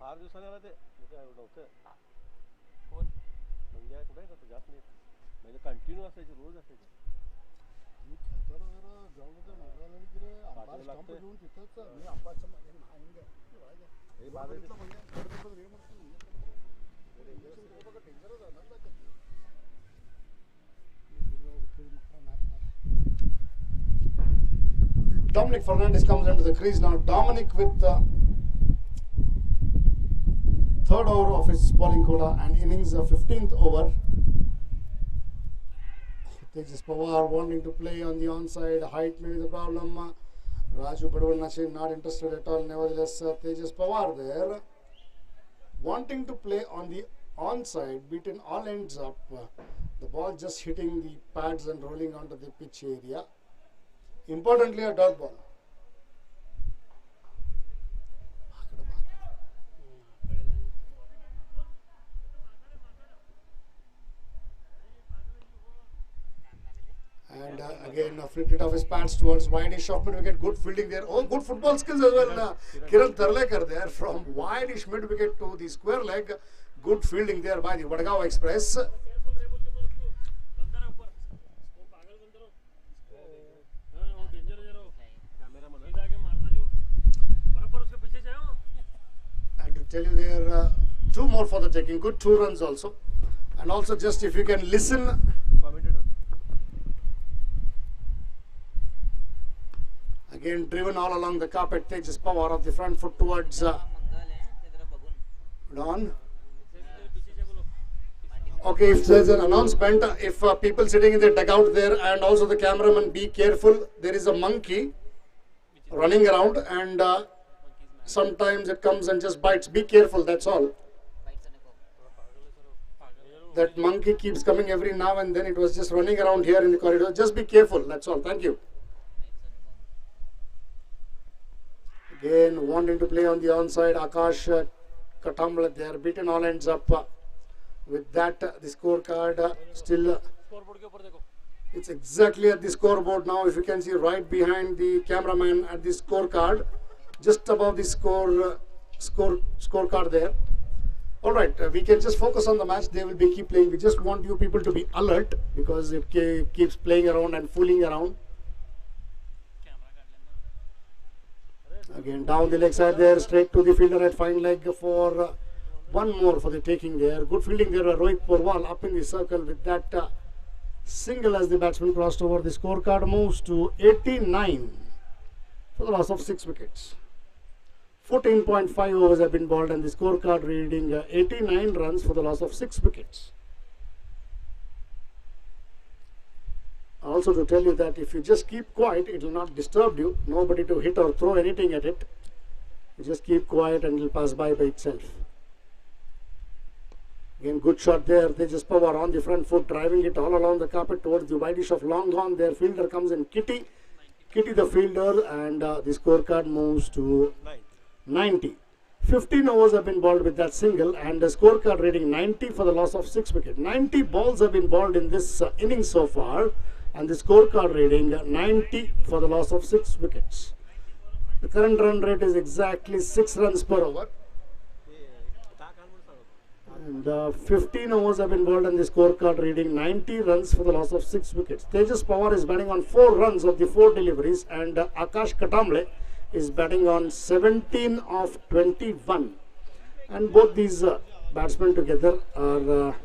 फार दिवसांनी आला ते काय नव्हतं कोण म्हणजे कुठे येतात जास्त नाही म्हणजे कंटिन्यू असायचे रोज असायचे मी खेळताना जरा ग्राउंडमध्ये मोकळा की रे अंपायर स्टंप घेऊन तिथंच मी अंपायरच्या मागे नाही हे बाजूला म्हणजे रे म्हणतो डेंजरच आहे ना Dominic Fernandez comes into the crease now. Dominic with third over of his bowling quota and innings 15th over. Tejas Pawar wanting to play on the onside. Height may be the problem. Raju Badwanache not interested at all. Nevertheless, Tejas Pawar there wanting to play on the onside. Beaten all ends up. The ball just hitting the pads and rolling onto the pitch area. Importantly, a dot ball. And again, flipped it off his pads towards wide-ish off mid-wicket. Good fielding there. Oh, good football skills as well. Kiran Tarlekar there from wide-ish mid-wicket to the square leg. Good fielding there by the Vadgaon Express. And to tell you there, two more for the taking. Good 2 runs also. And also just if you can listen. Again, driven all along the carpet, Tejas Pawar of the front foot towards Don. Okay, if there's an announcement, if people sitting in the dugout there and also the cameraman, be careful. There is a monkey running around and sometimes it comes and just bites. Be careful, that's all. That monkey keeps coming every now and then. It was just running around here in the corridor. Just be careful, that's all. Thank you. Again, wanting to play on the onside, Akash Katamble there, beaten all ends up. With that, the scorecard still, it's exactly at the scoreboard now. If you can see right behind the cameraman at the scorecard, just above the scorecard there. All right, we can just focus on the match. They will be keep playing. We just want you people to be alert because it keeps playing around and fooling around. Again, down the leg side there, straight to the fielder at fine leg for one more for the taking there. Good fielding there, Rohit Porwal up in the circle with that single as the batsman crossed over. The scorecard moves to 89 for the loss of 6 wickets. 14.5 overs have been bowled and the scorecard reading 89 runs for the loss of 6 wickets. also to tell you that if you just keep quiet, it will not disturb you. Nobody to hit or throw anything at it. You just keep quiet and it will pass by itself. Again, good shot there. Tejas Pawar on the front foot, driving it all along the carpet towards the wideish of long on. Their fielder comes in, Kitty. Kitty the fielder, and the scorecard moves to 90. 15 overs have been bowled with that single, and the scorecard reading 90 for the loss of 6 wickets. 90 balls have been bowled in this innings so far, and the scorecard reading 90 for the loss of 6 wickets. The current run rate is exactly 6 runs per over. And 15 overs have been bowled, and the scorecard reading 90 runs for the loss of 6 wickets. Tejas Pawar is batting on 4 runs of the 4 deliveries, and Akash Katamble is batting on 17 of 21. And both these batsmen together are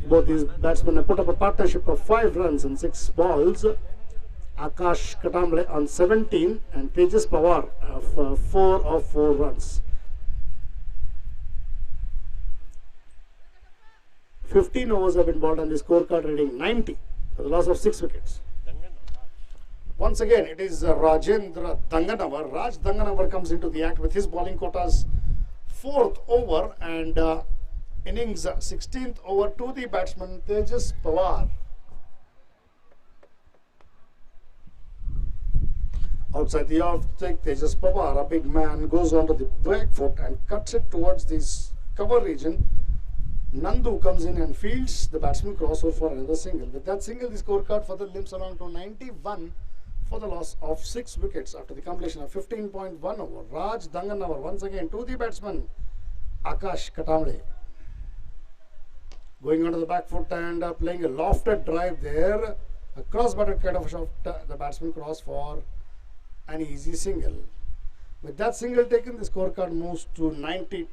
both these batsmen have put up a partnership of 5 runs in 6 balls. Akash Katamble on 17 and Tejas Pawar of 4 of 4 runs. 15 overs have been bowled, and the scorecard reading 90 for the loss of 6 wickets. Once again, it is Rajendra Danganawar. Raj Danganawar comes into the act with his bowling quotas 4th over, and innings 16th over to the batsman Tejas Pawar. Outside the off take, Tejas Pawar, a big man, goes onto the back foot and cuts it towards this cover region. Nandu comes in and fields the batsman crossover for another single. With that single, the scorecard further limps along to 91 for the loss of 6 wickets after the completion of 15.1 over. Raj Danganawar once again to the batsman Akash Katamble. Going onto the back foot and playing a lofted drive there. A cross-butted kind of shot, the batsman cross for an easy single. With that single taken, the scorecard moves to 92.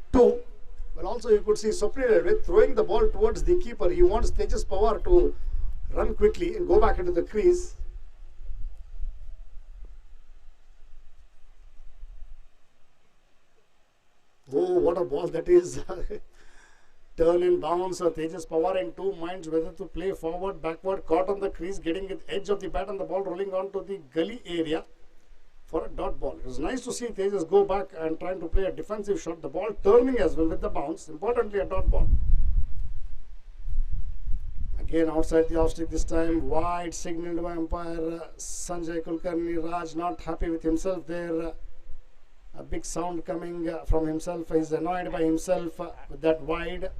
Well, also you could see Swapnil with throwing the ball towards the keeper. He wants Tejas Pawar to run quickly and go back into the crease. Oh, what a ball that is. Turn and bounce. Tejas Pawar in 2 minds whether to play forward, backward, caught on the crease, getting the edge of the bat and the ball rolling onto the gully area for a dot ball. It was nice to see Tejas go back and trying to play a defensive shot. The ball turning as well with the bounce. Importantly, a dot ball. Again, outside the off stick this time. Wide signaled by umpire Sanjay Kulkarni. Raj not happy with himself there. A big sound coming from himself. He's annoyed by himself with that wide.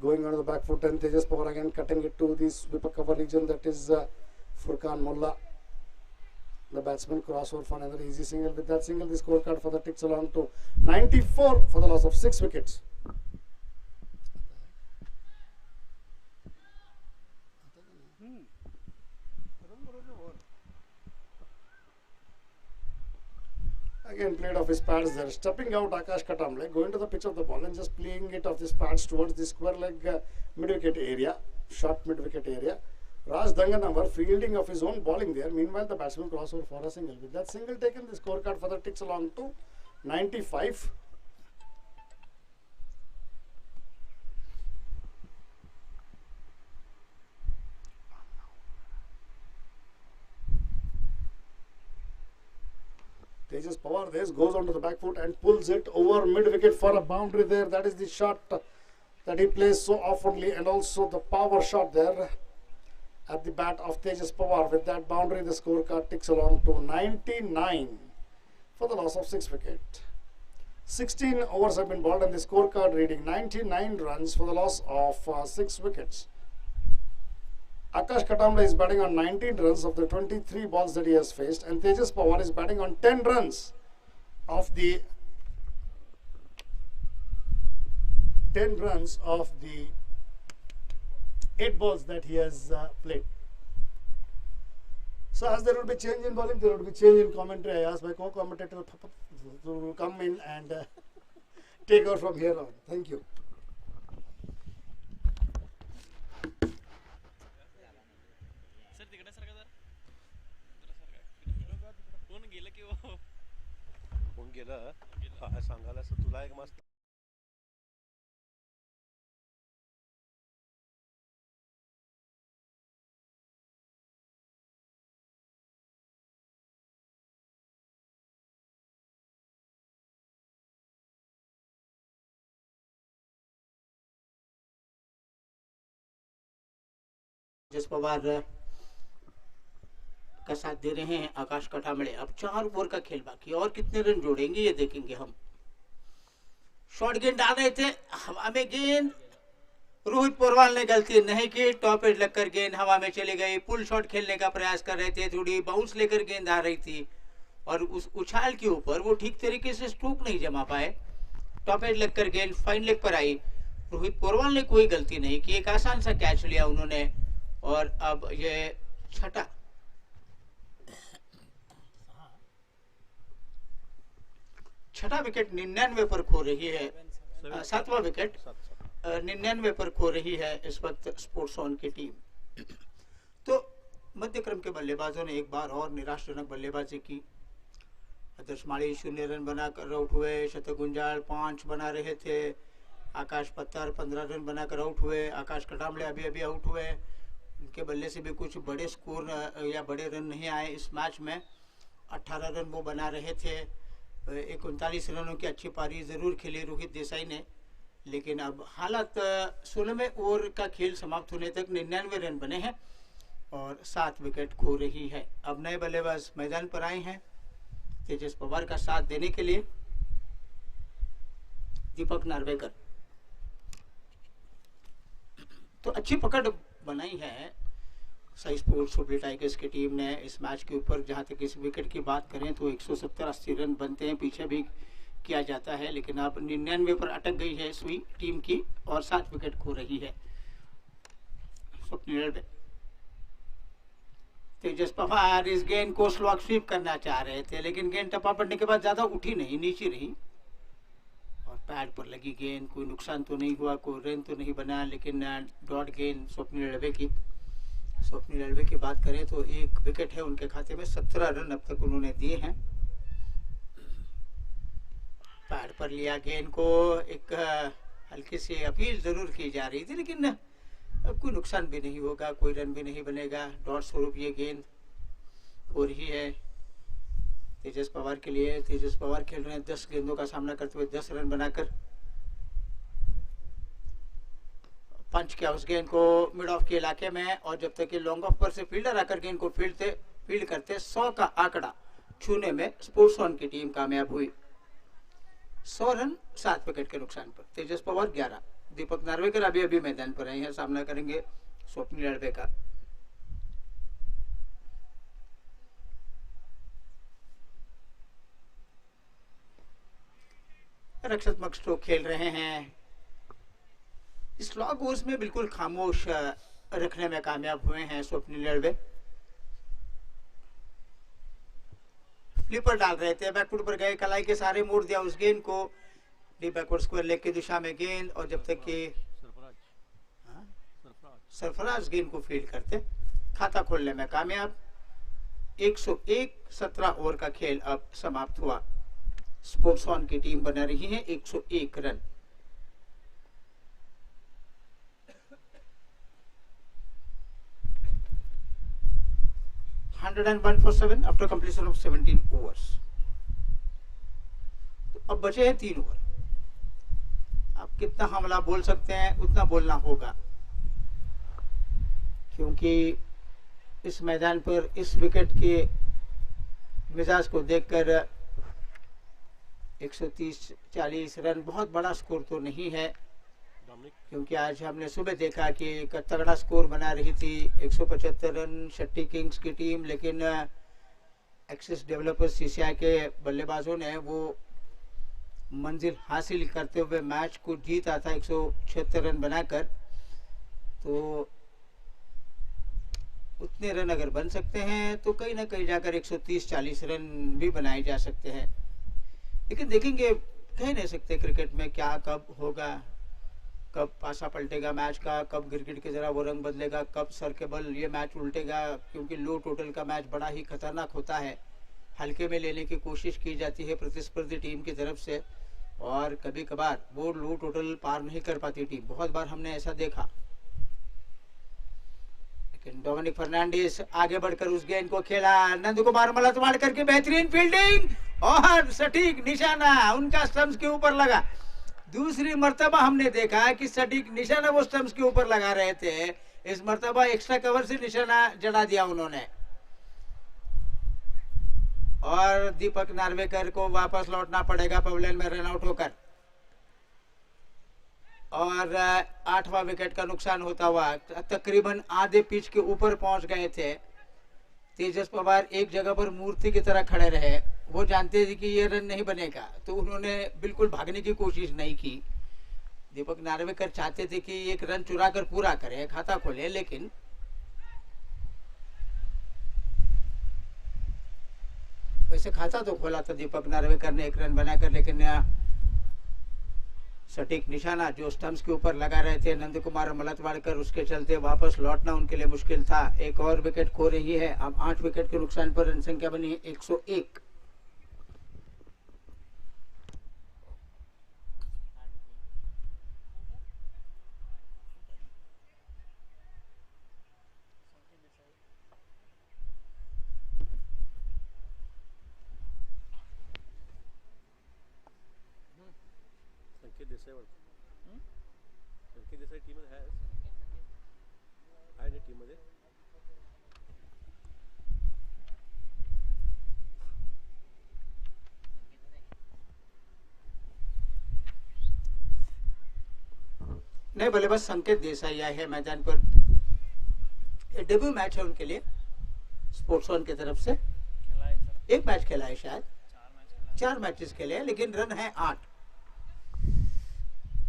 Going onto the back foot, and Tejas Pawar again cutting it to this whipper cover region. That is Furkan Mullah. The batsman crossover for another easy single. With that single, the scorecard for the ticks along to 94 for the loss of 6 wickets. Again played off his pads there, stepping out Akash Katamble, going to the pitch of the ball and just playing it off his pads towards the square leg mid-wicket area, short mid-wicket area. Raj Danganawar fielding of his own bowling there. Meanwhile, the batsman crossover for a single. With that single taken, the scorecard further ticks along to 95. Tejas Pawar this goes onto the back foot and pulls it over mid-wicket for a boundary there. That is the shot that he plays so oftenly, and also the power shot there at the bat of Tejas Pawar. With that boundary, the scorecard ticks along to 99 for the loss of 6 wickets. 16 overs have been bowled, and the scorecard reading 99 runs for the loss of 6 wickets. Akash Katamble is batting on 19 runs of the 23 balls that he has faced, and Tejas Pawar is batting on 10 runs of the 8 balls that he has played. So as there will be change in bowling, there will be change in commentary. I ask my co-commentator to come in and take over from here on. Thank you. येऊन गेलं काय सांगायला असं तुला एक मस्त जिस पवार का साथ दे रहे हैं आकाश कटामड़े। अब 4 ओवर का खेल बाकी और कितने रन जोड़ेंगे ये देखेंगे हम। शॉर्ट गेंद डाल रहे थे, हवा में गेंद, रोहित पोरवाल ने गलती नहीं की, टॉप एज लगकर गेंद हवा में चली गई। पुल शॉट खेलने का प्रयास कर रहे थे, थोड़ी बाउंस लेकर गेंद आ रही थी और उस उछाल के ऊपर वो ठीक तरीके से स्ट्रोक नहीं जमा पाए। टॉप एज लगकर गेंद फाइन लेग पर आई। रोहित पोरवाल ने कोई गलती नहीं की, एक आसान सा कैच लिया उन्होंने और अब ये छठा विकेट 99 पर खो रही है, 7वां विकेट 99 पर खो रही है इस वक्त स्पोर्ट्स ऑन की टीम। तो मध्य क्रम के बल्लेबाजों ने एक बार और निराशाजनक बल्लेबाजी की। आदर्श माड़ी 0 रन बनाकर आउट हुए, शतक गुंजाल 5 बना रहे थे, आकाश पत्थर 15 रन बनाकर आउट हुए, आकाश कटामड़े अभी आउट हुए। उनके बल्ले से भी कुछ बड़े स्कोर या बड़े रन नहीं आए इस मैच में। 18 रन वो बना रहे थे। 39 रनों की अच्छी पारी ज़रूर खेली रोहित देसाई ने, लेकिन अब हालात 16वें ओवर का खेल समाप्त होने तक 99 रन बने हैं और 7 विकेट खो रही है। अब नए बल्लेबाज मैदान पर आए हैं तेजस पवार का साथ देने के लिए। दीपक नार्वेकर तो अच्छी पकड़ बनाई है साई स्पोर्ट्स सुपर टाइगर्स की टीम ने इस मैच के ऊपर। जहां तक इस विकेट की बात करें तो 170-80 रन बनते हैं, पीछे भी किया जाता है, लेकिन अब 99 पर अटक गई है सुई टीम की और 7 विकेट खो रही है। स्वप्निल तेजस पवार इस गेंद को स्लॉग स्वीप करना चाह रहे थे, लेकिन गेंद टप्पा पड़ने के बाद ज्यादा उठी नहीं, नीचे रही और पैड पर लगी गेंद। कोई नुकसान तो नहीं हुआ, कोई रन तो नहीं बना, लेकिन डॉट गेंद स्वप्निल लड़वे की। स्वप्निल लड़वे की बात करें तो 1 विकेट है उनके खाते में, 17 रन अब तक उन्होंने दिए हैं। पैड पर लिया गेंद को, एक हल्की सी अपील जरूर की जा रही थी, लेकिन अब कोई नुकसान भी नहीं होगा, कोई रन भी नहीं बनेगा। डॉट स्वरूप ये गेंद हो रही है तेजस पवार के लिए। तेजस पवार खेल रहे हैं 10 गेंदों का सामना करते हुए 10 रन बनाकर। पंच किया उस गेंद को मिड ऑफ के इलाके में और जब तक कि लॉन्ग ऑफ पर से फील्डर आकर गेंद को फील्ड करते 100 का आंकड़ा छूने में स्पोर्ट्स ऑन की टीम कामयाब हुई। 100 रन 7 विकेट के नुकसान पर। तेजस पवार 11। दीपक नार्वेकर अभी मैदान पर आए हैं, सामना करेंगे स्वप्निल लड़वे का। रक्षात्मक स्ट्रोक खेल रहे हैं। स्लॉग ओवर्स में बिल्कुल खामोश रखने में कामयाब हुए हैं स्वप्निल लड़वे। फ्लिपर डाल रहे थे, बैकफुट पर गए, कलाई के सारे मोड़ दिया उस गेंद को, डी बैकवर्ड स्क्वायर लेग की दिशा में गेंद और जब तक कि सरफराज गेंद को फील्ड करते खाता खोलने में कामयाब। 101 17 ओवर का खेल अब समाप्त हुआ। स्पोर्ट्स ऑन की टीम बना रही है 101 run. for 7 after completion of 17 overs। तो अब बचे हैं 3 ओवर। आप कितना हमला बोल सकते हैं उतना बोलना होगा, क्योंकि इस मैदान पर इस विकेट के मिजाज को देखकर 130-40 रन बहुत बड़ा स्कोर तो नहीं है, क्योंकि आज हमने सुबह देखा कि एक तगड़ा स्कोर बना रही थी 175 रन शट्टी किंग्स की टीम, लेकिन एक्सिस डेवलपर्स सीसीआई के बल्लेबाजों ने वो मंजिल हासिल करते हुए मैच को जीता था 176 रन बनाकर। तो उतने रन अगर बन सकते हैं तो कहीं ना कहीं जाकर 130-40 रन भी बनाए जा सकते हैं, लेकिन देखेंगे, कह नहीं सकते क्रिकेट में क्या कब होगा, कब पासा पलटेगा मैच का, कब गिरगिट के जरा वो रंग बदलेगा, कब सर के बल ये मैच उल्टेगा, क्योंकि लो टोटल का मैच बड़ा ही खतरनाक होता है। हल्के में लेने की कोशिश की जाती है प्रतिस्पर्धी टीम की तरफ से, और कभी कभार वो लो टोटल पार नहीं कर पाती टीम। बहुत बार हमने ऐसा देखा। लेकिन डोमिनिक फर्नांडिस आगे बढ़कर उस गेंद को खेला, नंद कुमार मलतवाड़कर की बेहतरीन फील्डिंग और सटीक निशाना उनका स्टंप्स के ऊपर लगा। दूसरी मर्तबा हमने देखा कि सटीक निशाना वो स्टंप्स के ऊपर लगा रहे थे, इस मर्तबा एक्स्ट्रा कवर से निशाना जड़ा दिया उन्होंने, और दीपक नार्वेकर को वापस लौटना पड़ेगा पवेलियन में रन आउट होकर, और 8वां विकेट का नुकसान होता हुआ। तकरीबन आधे पिच के ऊपर पहुंच गए थे। तेजस पवार एक जगह पर मूर्ति की तरह खड़े रहे, वो जानते थे कि ये रन नहीं बनेगा, तो उन्होंने बिल्कुल भागने की कोशिश नहीं की। दीपक नार्वेकर चाहते थे कि एक रन चुरा कर पूरा करे, खाता खोले, लेकिन वैसे खाता तो खोला था दीपक नार्वेकर ने एक रन बनाकर, लेकिन सटीक निशाना जो स्टंप्स के ऊपर लगा रहे थे नंद कुमार मलतवाड़कर, उसके चलते वापस लौटना उनके लिए मुश्किल था। एक और विकेट खो रही है। अब 8 विकेट के नुकसान पर रन संख्या बनी है 101। संकेत देसाई वाटतं. संकेत देसाई टीम मध्ये आहे ना टीम मध्ये. नहीं, बल्लेबाज संकेत देसाई आए हैं मैदान पर। डेब्यू मैच है उनके लिए स्पोर्ट्स वन की तरफ से। एक मैच खेला है शायद, 4 मैचेस खेले हैं, लेकिन रन है 8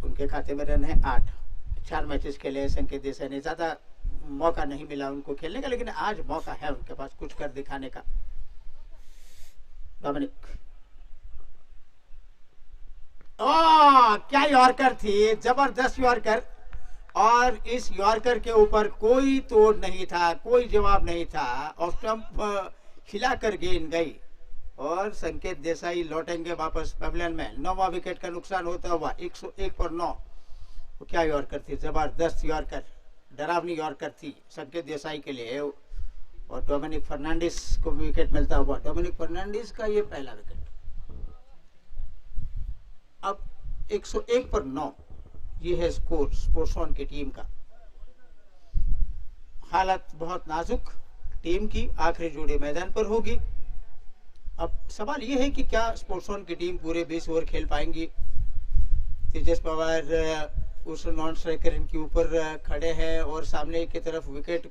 उनके खाते में। रन है 8, 4 मैचेस खेले हैं संकेत देसाई ने। ज्यादा मौका नहीं मिला उनको खेलने का, लेकिन आज मौका है उनके पास कुछ कर दिखाने का। डोमिनिक, क्या यॉर्कर थी, जबरदस्त यॉर्कर, और इस यॉर्कर के ऊपर कोई तोड़ नहीं था, कोई जवाब नहीं था, और स्टंप हिलाकर गेंद गई, और संकेत देसाई लौटेंगे वापस पवेलियन में। 9वां विकेट का नुकसान होता हुआ 101 पर 9। तो क्या यॉर्कर थी, जबरदस्त यॉर्कर, डरावनी यॉर्कर थी संकेत देसाई के लिए, और डोमिनिक फर्नांडिस को विकेट मिलता हुआ। डोमिनिक फर्नांडिस का ये पहला विकेट। अब 101 पर 9 ये है स्कोर स्पोर्ट्स वन की टीम का। हालत बहुत नाजुक टीम की, आखिरी जोड़ी मैदान पर होगी। अब सवाल ये है कि क्या स्पोर्ट्स वन की टीम पूरे 20 ओवर खेल पाएंगी। तेजस पवार उस नॉन स्ट्राइकर इनके ऊपर खड़े हैं, और सामने की तरफ विकेट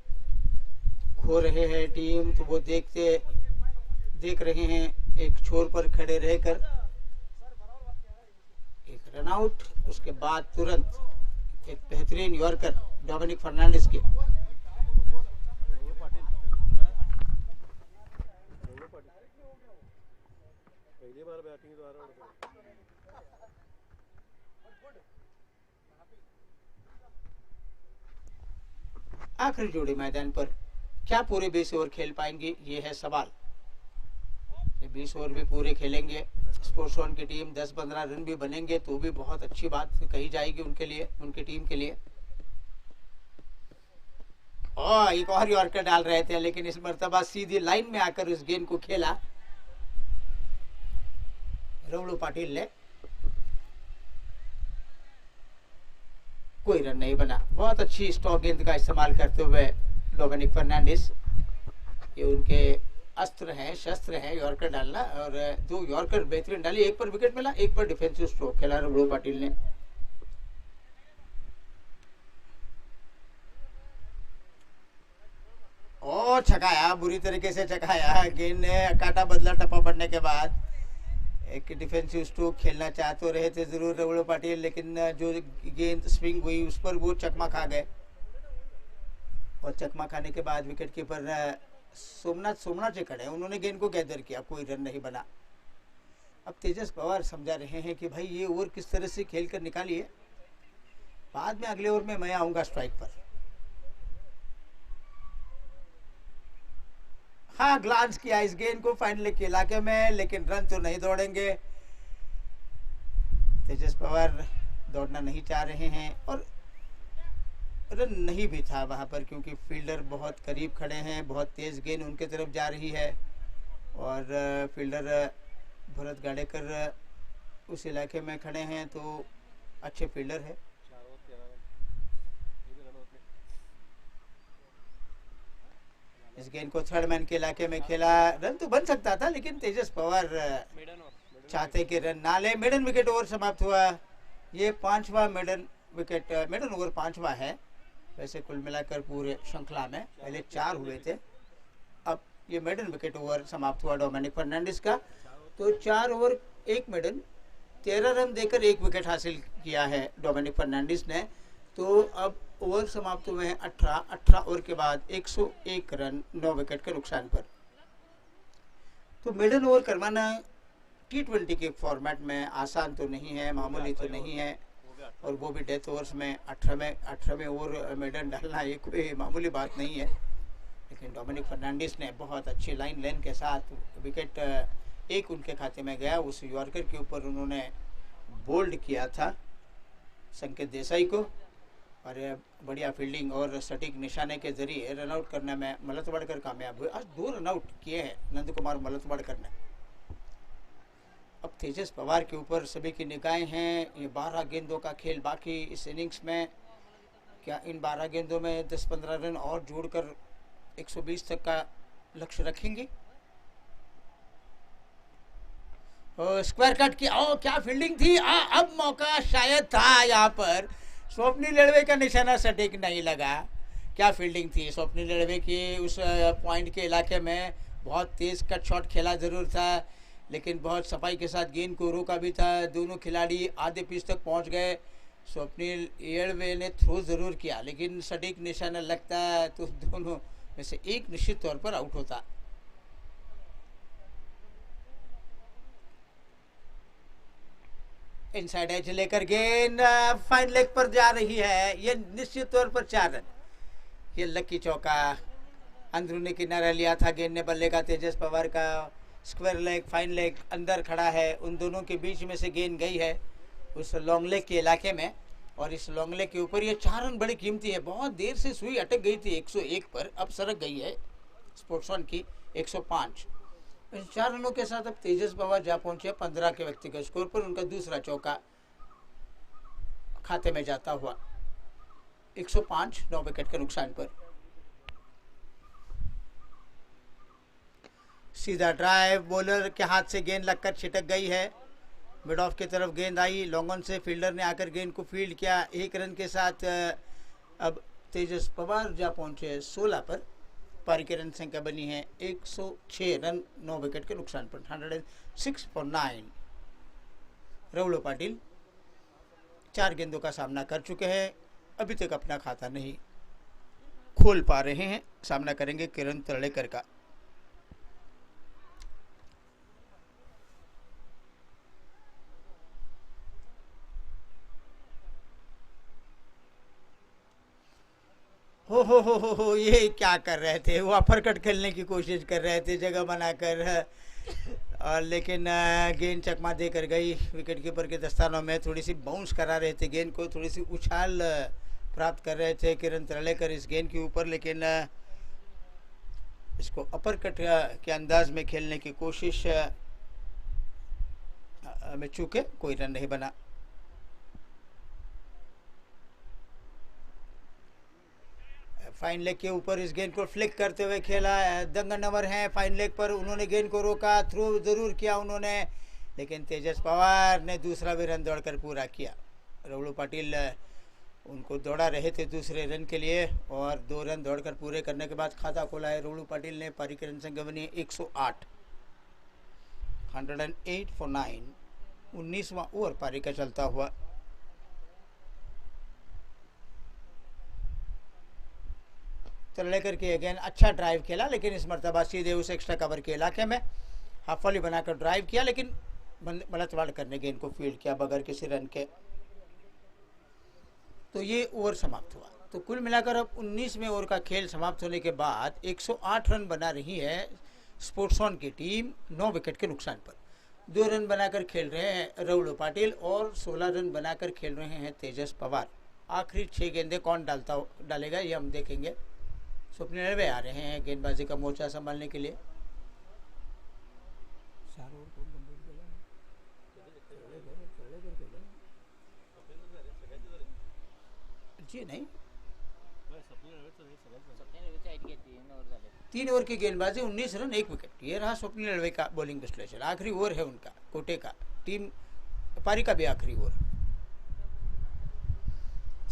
खो रहे हैं टीम, तो वो देख रहे हैं एक छोर पर खड़े रहकर। एक रन आउट, उसके बाद तुरंत एक बेहतरीन यॉर्कर डोमिनिक फर्नांडिस के। पहली बार बैटिंग द्वारा आखिरी जोड़ी मैदान पर क्या पूरे 20 ओवर खेल पाएंगे, ये है सवाल। 20 ओवर भी पूरे खेलेंगे स्पोर्ट्स वन की टीम, 10-15 रन भी बनेंगे तो भी बहुत अच्छी बात कही जाएगी उनके लिए, उनकी टीम के लिए। और एक और यॉर्कर डाल रहे थे, लेकिन इस मर्तबा सीधी लाइन में आकर उस गेंद को खेला रवड़ू पाटिल ने। कोई रन नहीं बना। बहुत अच्छी स्टॉक गेंद का इस्तेमाल करते हुए डोमिनिक फर्नांडिस, ये उनके अस्त्र है, शस्त्र है यॉर्कर डालना, और 2 यॉर्कर बेहतरीन डाली। एक पर विकेट मिला, एक पर डिफेंसिव स्ट्रोक खेला रवड़ू पाटिल ने। और छकाया, बुरी तरीके से छकाया। गेंद ने काटा बदला टप्पा पड़ने के बाद। एक डिफेंसिव स्ट्रोक खेलना चाह तो रहे थे जरूर रवड़ू पाटिल, लेकिन जो गेंद स्विंग हुई उस पर वो चकमा खा गए, और चकमा खाने के बाद विकेट कीपर सोमनाथ जी खड़े, उन्होंने गेंद को गैदर किया, कोई रन नहीं बना। अब तेजस पवार समझा रहे हैं कि भाई ये ओवर किस तरह से खेल कर निकालिए, बाद में अगले ओवर में मैं आऊंगा स्ट्राइक पर। हाँ ग्लांस किया इस गेंद को फाइनली के इलाके में, लेकिन रन तो नहीं दौड़ेंगे। तेजस पवार दौड़ना नहीं चाह रहे हैं और रन नहीं भी था वहाँ पर, क्योंकि फील्डर बहुत करीब खड़े हैं, बहुत तेज़ गेंद उनके तरफ जा रही है और फील्डर भरत गाड़ेकर उस इलाके में खड़े हैं, तो अच्छे फील्डर है। 4 ओवर 13 रन, ये भी रन होते। इस गेंद को थर्ड मैन के इलाके में खेला, रन तो बन सकता था, लेकिन तेजस पवार चाहते कि रन ना ले। मिडन विकेट ओवर समाप्त हुआ। ये 5वां मिडन विकेट, मिडन ओवर 5वां है वैसे कुल मिलाकर पूरे श्रृंखला में, पहले 4 हुए थे। अब ये मिडन विकेट ओवर समाप्त हुआ डोमिनिक फर्नांडिस का। तो 4 ओवर 1 मिडन, 13 रन देकर 1 विकेट हासिल किया है डोमिनिक फर्नांडिस ने। तो अब ओवर समाप्त हुए हैं 18 ओवर के बाद 101 रन 9 विकेट के नुकसान पर। तो मिडन ओवर करवाना T20 के फॉर्मेट में आसान तो नहीं है, मामूली तो नहीं है, और वो भी डेथ ओवर्स में 18वें ओवर मिडन डालना ये कोई मामूली बात नहीं है। लेकिन डोमिनिक फर्नांडिस ने बहुत अच्छी लाइन लेन के साथ विकेट एक उनके खाते में गया। उस यॉर्कर के ऊपर उन्होंने बोल्ड किया था संकेत देसाई को, और बढ़िया फील्डिंग और सटीक निशाने के जरिए रनआउट करने में मलतवाड़कर कामयाब हुए। आज 2 रनआउट किए हैं नंद कुमार मलतवाड़कर ने। अब तेजस पवार के ऊपर सभी की निगाहें हैं। ये 12 गेंदों का खेल बाकी इस इनिंग्स में। क्या इन 12 गेंदों में 10-15 रन और जोड़कर 120 तक का लक्ष्य रखेंगे? स्क्वायर कट की, क्या फील्डिंग थी। अब मौका शायद था यहाँ पर। स्वप्निल लड़वे का निशाना सटीक नहीं लगा। क्या फील्डिंग थी स्वप्निल लड़वे की उस पॉइंट के इलाके में। बहुत तेज़ कट शॉट खेला ज़रूर था, लेकिन बहुत सफाई के साथ गेंद को रोका भी था। दोनों खिलाड़ी आधे पिच तक पहुंच गए। स्वप्निल लड़वे ने थ्रो ज़रूर किया, लेकिन सटीक निशाना लगता तो दोनों में से एक निश्चित तौर पर आउट होता। इनसाइड एज लेकर गेंद फाइन लेग पर जा रही है। ये निश्चित तौर पर 4 रन। ये लकी चौका अंदरूनी किनारा लिया था गेंद ने बल्ले का तेजस पवार का। स्क्वायर लेग फाइन लेग अंदर खड़ा है, उन दोनों के बीच में से गेंद गई है उस लॉन्ग लेग के इलाके में, और इस लॉन्ग लेग के ऊपर ये 4 रन बड़ी कीमती है। बहुत देर से सुई अटक गई थी 101 पर, अब सरक गई है स्पोर्ट्स 1 की 105। इन 4 रनों के साथ अब तेजस पवार जा पहुंचे 15 के व्यक्तिगत स्कोर पर। उनका दूसरा चौका खाते में जाता हुआ 105 9 विकेट के नुकसान पर। सीधा ड्राइव, बॉलर के हाथ से गेंद लगकर छिटक गई है। मिड ऑफ की तरफ गेंद आई, लॉन्ग ऑन से फील्डर ने आकर गेंद को फील्ड किया। 1 रन के साथ अब तेजस पवार जा पहुंचे 16 पर। पारी की रन संख्या बनी है 106 रन 9 विकेट के नुकसान पर। 106 for 9। राहुल पाटिल 4 गेंदों का सामना कर चुके हैं, अभी तक अपना खाता नहीं खोल पा रहे हैं। सामना करेंगे किरण तर्लेकर का। हो ये क्या कर रहे थे, वो अपर कट खेलने की कोशिश कर रहे थे जगह बनाकर, और लेकिन गेंद चकमा देकर गई विकेट कीपर के दस्तानों में। थोड़ी सी बाउंस करा रहे थे गेंद को, थोड़ी सी उछाल प्राप्त कर रहे थे किरण तर्लेकर इस गेंद के ऊपर, लेकिन इसको अपर कट के अंदाज में खेलने की कोशिश में चूके कोई रन नहीं बना। फाइन लेग के ऊपर इस गेंद को फ्लिक करते हुए खेला। दंगन नंबर है फाइन लेग पर, उन्होंने गेंद को रोका, थ्रो जरूर किया उन्होंने, लेकिन तेजस पवार ने दूसरा भी रन दौड़कर पूरा किया। राहुल पाटिल उनको दौड़ा रहे थे दूसरे रन के लिए, और 2 रन दौड़कर पूरे करने के बाद खाता खोला है राहुल पाटिल ने। पारी की रन संख्या बनी 108। 108 for 9। 19वां ओवर पारी का चलता हुआ। तर्लेकर के अगेन अच्छा ड्राइव खेला, लेकिन इस मरतबा सीधे उस एक्स्ट्रा कवर के इलाके में हाफ वॉली बनाकर ड्राइव किया, लेकिन मलतवाड़कर ने गेंद को फील्ड किया बगैर किसी रन के। तो ये ओवर समाप्त हुआ। तो कुल मिलाकर अब 19वें ओवर का खेल समाप्त होने के बाद 108 रन बना रही है स्पोर्ट्स ऑन की टीम 9 विकेट के नुकसान पर 2 रन बनाकर खेल रहे हैं राहुल पाटिल और 16 रन बनाकर खेल रहे हैं तेजस पवार। आखिरी 6 गेंदें कौन डालेगा ये हम देखेंगे। स्वप्निल नलवे आ रहे हैं गेंदबाजी का मोर्चा संभालने के लिए। जी नहीं, 3 ओवर की गेंदबाजी 19 रन 1 विकेट। ये रहा स्वप्निल नलवे का बॉलिंग विश्लेषण। आखिरी ओवर है उनका, कोटे का, टीम पारी का भी आखिरी ओवर।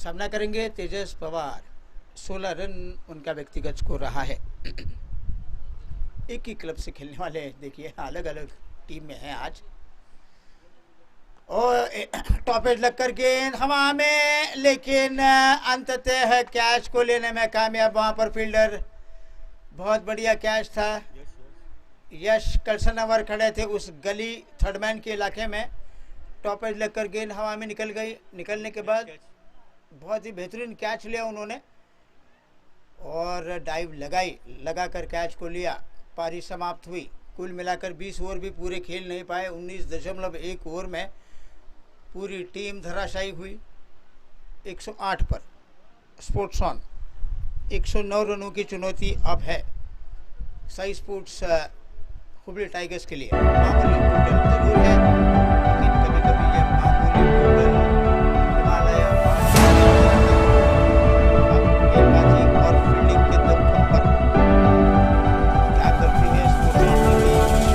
सामना करेंगे तेजस पवार। 16 रन उनका व्यक्तिगत स्कोर रहा है। एक ही क्लब से खेलने वाले देखिए अलग अलग टीम में हैं आज। और टॉप एज लगकर गेंद हवा में, लेकिन अंततः कैच को लेने में कामयाब। वहां पर फील्डर, बहुत बढ़िया कैच था। यश कलसनावर खड़े थे उस गली थर्डमैन के इलाके में। टॉप एज लगकर गेंद हवा में निकल गई। निकलने के बाद बहुत ही बेहतरीन कैच लिया उन्होंने और डाइव लगाकर कैच को लिया। पारी समाप्त हुई। कुल मिलाकर 20 ओवर भी पूरे खेल नहीं पाए। 19.1 ओवर में पूरी टीम धराशायी हुई। 108 पर स्पोर्ट्स ऑन 109 रनों की चुनौती अब है साई स्पोर्ट्स हुबली टाइगर्स के लिए। मामूली टोटल जरूर है, लेकिन कभी कभी ये मामूली टोटल हिमालय गेंदबाजी और फील्डिंग के दम पर क्या करती है स्पोर्ट्स ऑन की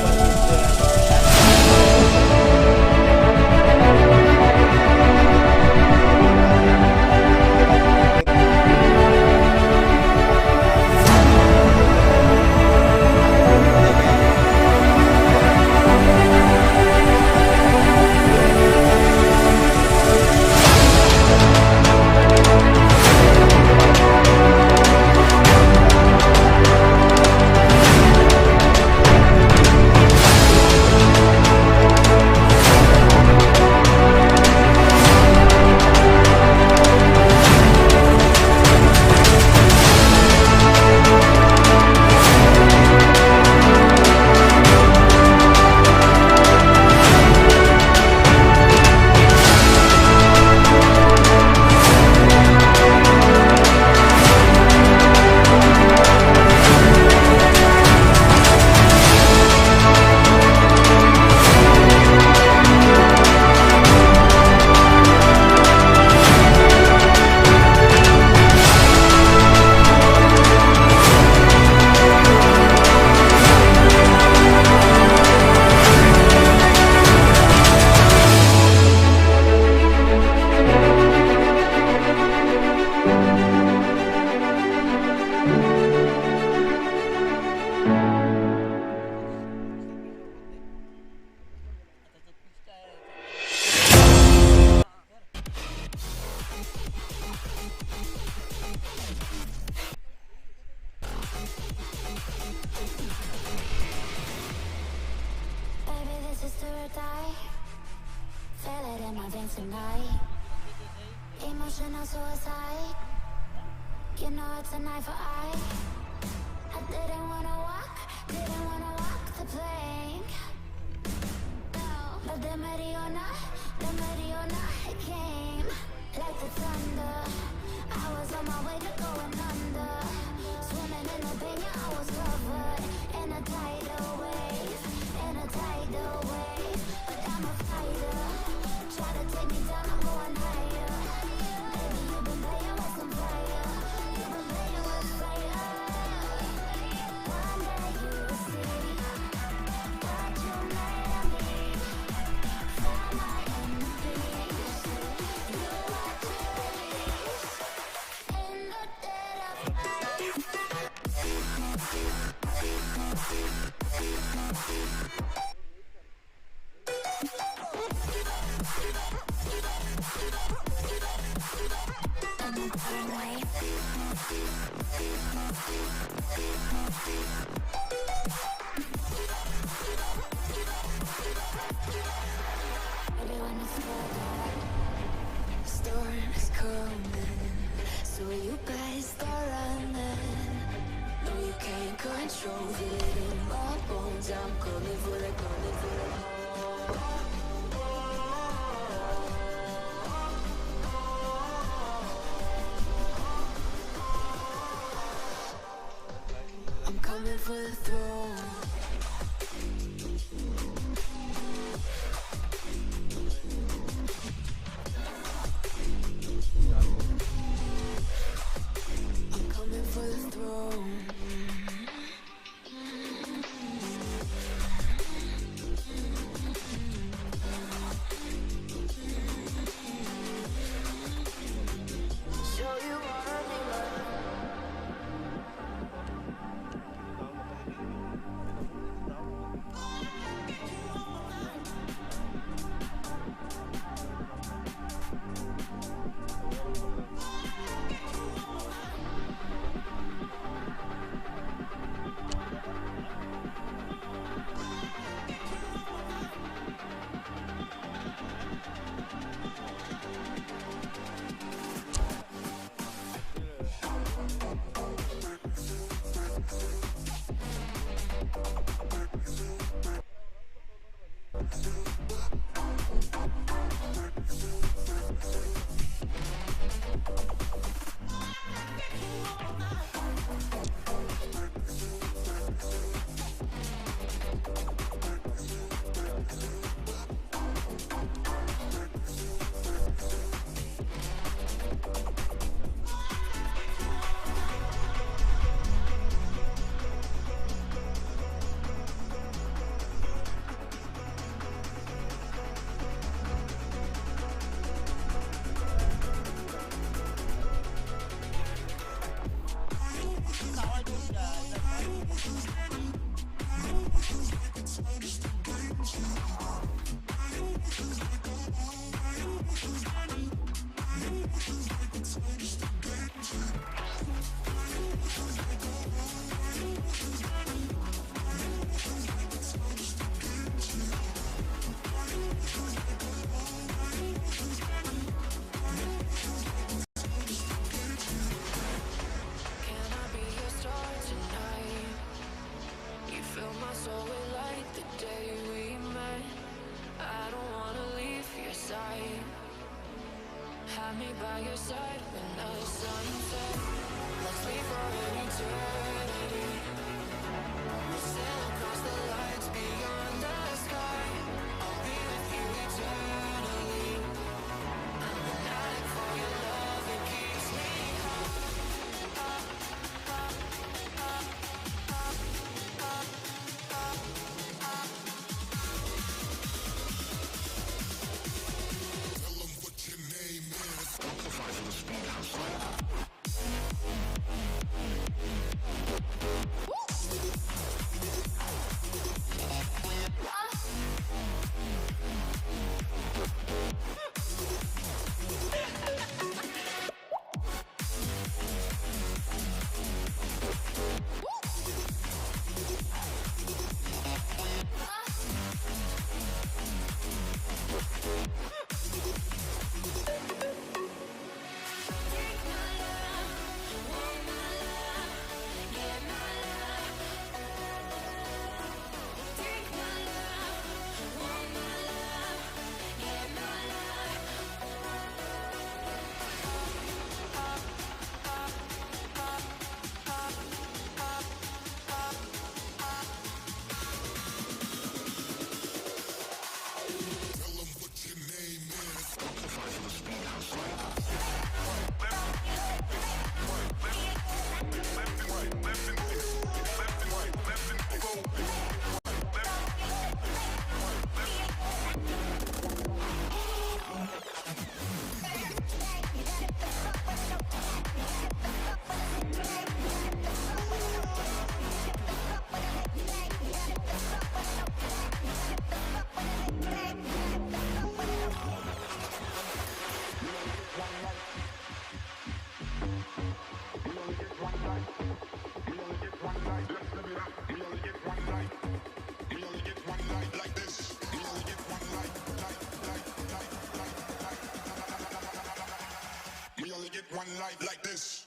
tonight. Emotional suicide. You know it's a knife for eye. I didn't wanna walk the plank. No, but the Mariona, it came like the thunder. I was on my way to going under. Swimming in the pain, yeah, I was covered in a tidal wave, But I'm a fighter. Try to take me down, I'm going higher. Baby, you've been playing with some fire. You've been playing with fire. One day you'll see what you made of me. For my enemies, you are to release in the dead of everyone is scared. Storm is coming, so you guys start running. No, you can't control, feel it in my bones. I'm coming for the, coming for the. I'm coming for the throne. I'm coming for the throne. Show you what I mean. Have me by your side when the sun sets. Let's leave for an eternity. We'll sail across the lights beyond the sky. I'll be with you eternally. I'm an addict for your love, it keeps me one life like this.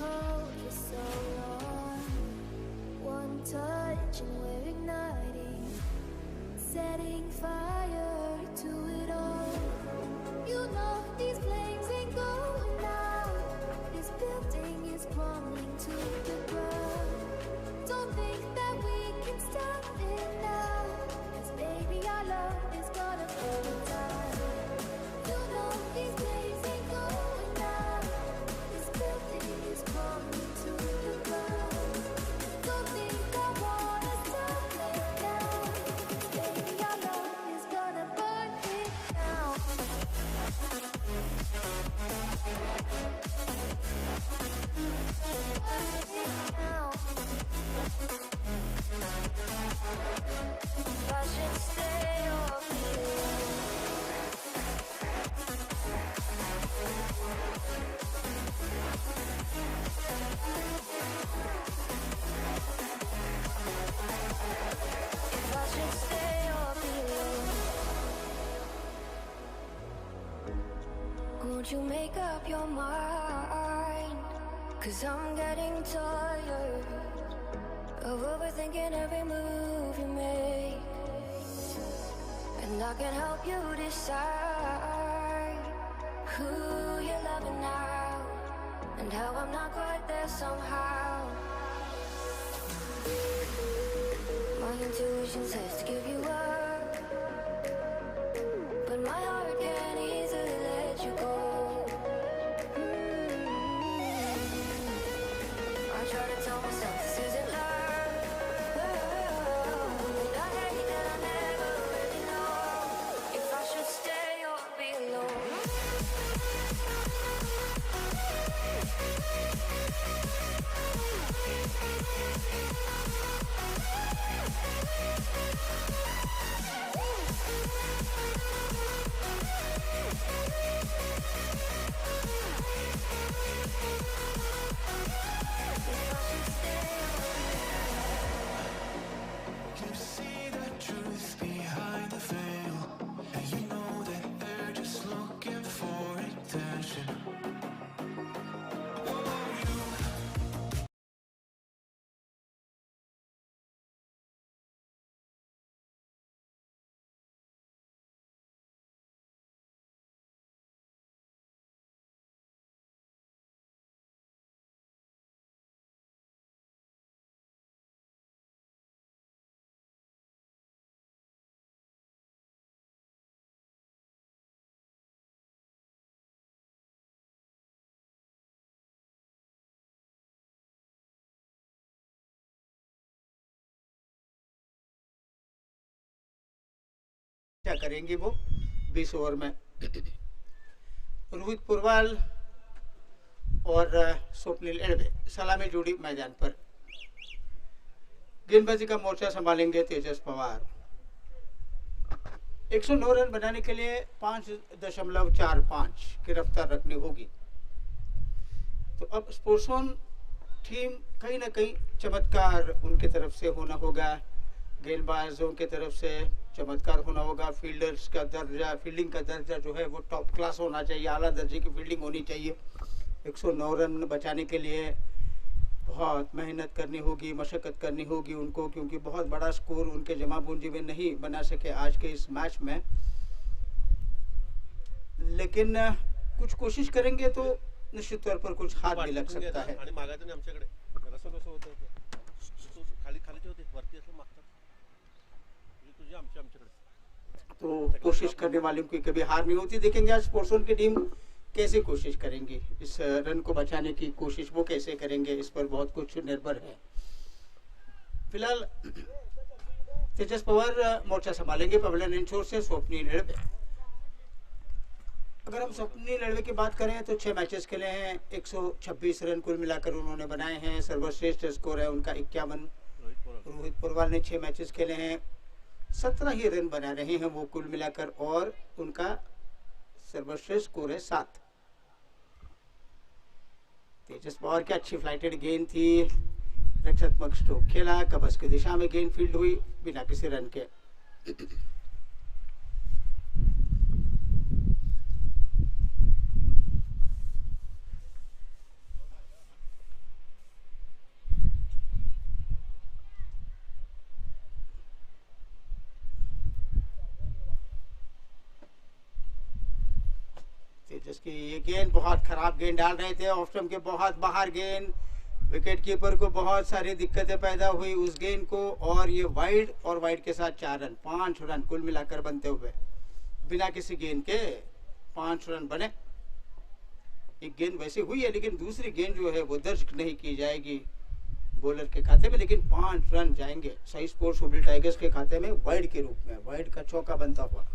cold for so long. One touch and we're igniting, setting fire to it all. You know these flames ain't going out. This building is crumbling to the ground. Don't think that we can stop it now, 'cause baby our love is gonna burn down. You know these flames ain't going out. This building is crumbling to the ground. Don't think I wanna stop it now, 'cause baby our love is gonna burn it down. I should stay or be if I should stay or be alone. Won't you make up your mind? 'Cause I'm getting tired of overthinking every move you make, and I can help you decide who you're loving now, and how I'm not quite there somehow. My intuition says to give you up, but my heart can't easily let you go. I try to tell myself this isn't love, and I hate that I never really know if I should stay or be alone. You see the truth behind the veil, and you know that they're just looking for attention. क्या करेंगे वो 20 over में। रोहित पुरवाल और स्वप्निल एड़वे सलामी जोड़ी मैदान पर। गेंदबाजी का मोर्चा संभालेंगे तेजस पवार। 109 रन बनाने के लिए 5.45 की रफ्तार रखनी होगी। तो अब स्पोर्ट्समैन टीम कहीं ना कहीं चमत्कार उनके तरफ से होना होगा, गेंदबाजों की तरफ से चमत्कार होना होगा, फील्डर्स का दर्जा, फील्डिंग का दर्जा जो है वो टॉप क्लास होना चाहिए, आला दर्जे की फील्डिंग होनी चाहिए। 109 रन बचाने के लिए बहुत मेहनत करनी होगी, मशक्क़त करनी होगी उनको, क्योंकि बहुत बड़ा स्कोर उनके जमा पूंजी में नहीं बना सके आज के इस मैच में। लेकिन कुछ कोशिश करेंगे तो निश्चित तौर पर कुछ हाथ भी लग सकता है। आणि मागायचं नाही आमच्याकडे कसं कसं होतं ते खाली खालीचे होते वरती असं मागतात तुझे आमच्याकडे। तो कोशिश करने वालों की कभी हार नहीं होती। देखेंगे आज स्पोर्ट्समैन की टीम कैसे कोशिश करेंगे, इस रन को बचाने की कोशिश वो कैसे करेंगे, इस पर बहुत कुछ निर्भर है। फिलहाल तेजस पवार मोर्चा संभालेंगे पवेलियन इंश्योर से। स्वप्निल एड़वे, अगर हम स्वप्निल एड़वे की बात करें तो 6 मैचेस खेले हैं, 126 रन कुल मिलाकर उन्होंने बनाए हैं। सर्वश्रेष्ठ स्कोर है उनका 51। रोहित पुरवाल ने 6 मैचेस खेले हैं, 17 ही रन बना रहे हैं वो कुल मिलाकर, और उनका सर्वश्रेष्ठ स्कोर है 7। तेजस पवार की अच्छी फ्लाइटेड गेंद थी, रक्षात्मक स्ट्रोक खेला, कबस की दिशा में गेंद फील्ड हुई बिना किसी रन के। जिसकी ये गेंद बहुत खराब गेंद डाल रहे थे, ऑफ स्टंप के बहुत बाहर गेंद, विकेट कीपर को बहुत सारी दिक्कतें पैदा हुई उस गेंद को, और ये वाइड और वाइड के साथ 4 रन, 5 रन कुल मिलाकर बनते हुए बिना किसी गेंद के 5 रन बने। एक गेंद वैसे हुई है लेकिन दूसरी गेंद जो है वो दर्ज नहीं की जाएगी बॉलर के खाते में, लेकिन 5 रन जाएंगे सही स्पोर्ट्स हुबली टाइगर्स के खाते में वाइड के रूप में, वाइड का चौका बनता हुआ।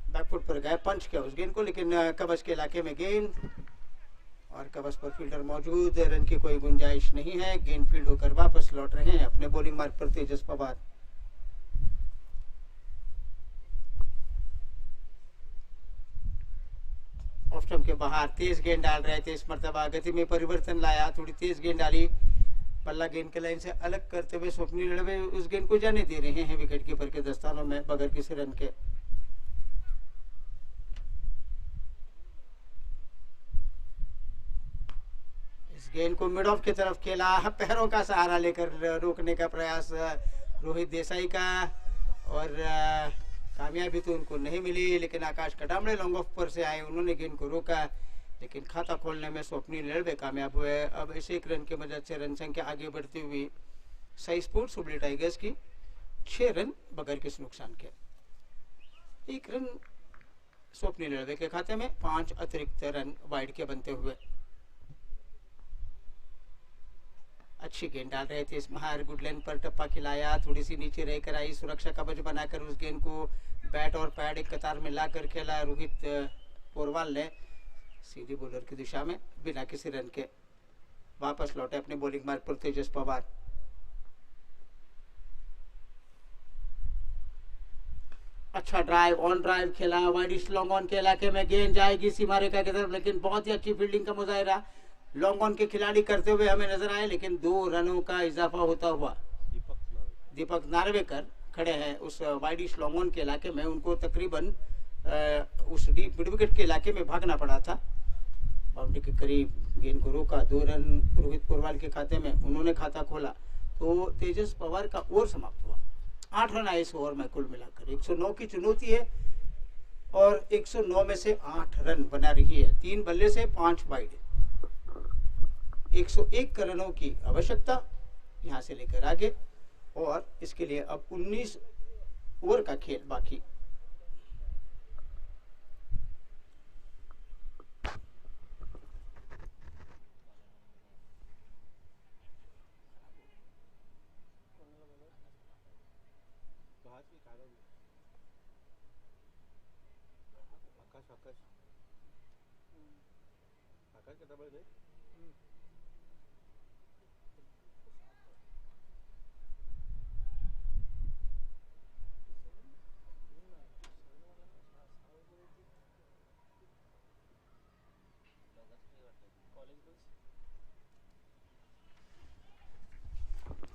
बैकफुट पर गए, पंच किया उस गेंद को, लेकिन कवच के इलाके में गेंद और कवच पर फील्डर मौजूद, रन की कोई गुंजाइश नहीं है। गेंद फील्ड होकर वापस लौट रहे हैं अपने बॉलिंग मार्ग पर तेजस पवार। ऑफ स्टंप के बाहर तेज गेंद डाल रहे थे, इस मर्तबा गति में परिवर्तन लाया, थोड़ी तेज गेंद डाली, पल्ला गेंद के लाइन से अलग करते हुए स्वप्निल लड़वे उस गेंद को जाने दे रहे हैं विकेट कीपर के दस्तानों में बगैर किसी रन के। इस गेंद को मिड ऑफ की तरफ खेला, पैरों का सहारा लेकर रोकने का प्रयास रोहित देसाई का, और कामयाबी तो उनको नहीं मिली, लेकिन आकाश कटामड़े लॉन्ग ऑफ पर से आए, उन्होंने गेंद को रोका, लेकिन खाता खोलने में स्वप्निल लड़वे कामयाब हुए। अब इस 1 रन की मदद से रन संख्या आगे बढ़ती हुई सही स्पोर्ट्स हुबली टाइगर्स की 6 रन बगैर किसी नुकसान के। 1 रन स्वप्निल लड़वे के खाते में, 5 अतिरिक्त रन वाइड के बनते हुए। अच्छी गेंद डाल रहे थे इस महार, गुडलैंड पर टप्पा खिलाया, थोड़ी सी नीचे रहकर आई, सुरक्षा कवच बनाकर उस गेंद को बैट और पैड एक कतार में लाकर खेला रोहित पोरवाल ने सीधी बॉलर की दिशा में बिना किसी रन के। वापस लौटे अपने बॉलिंग मार्ग पर तेजस पवार। अच्छा ड्राइव, ऑन ड्राइव खेला, वाइड लॉन्ग ऑन के इलाके में गेंद जाएगी सीमा रेखा की तरफ, लेकिन बहुत ही अच्छी फील्डिंग का मुजाहिरा लॉन्ग ऑन के खिलाड़ी करते हुए हमें नजर आए, लेकिन 2 रनों का इजाफा होता हुआ दीपक नार्वेकर खड़े हैं उस वाइडिश लॉन्ग ऑन के इलाके में। उनको तकरीबन उस डीप मिड विकेट के इलाके में भागना पड़ा था, बाउंड्री के करीब गेंद को रोका, 2 रन रोहित पोरवाल के खाते में, उन्होंने खाता खोला तो तेजस पवार का ओवर समाप्त हुआ। 8 रन आए इस ओवर में कुल मिलाकर। 109 की चुनौती है और 109 में से 8 रन बना रही है, 3 बल्ले से 5 वाइड। 101 रनों की आवश्यकता यहां से लेकर आगे, और इसके लिए अब 19 ओवर का खेल बाकी। आकाश का डबल नहीं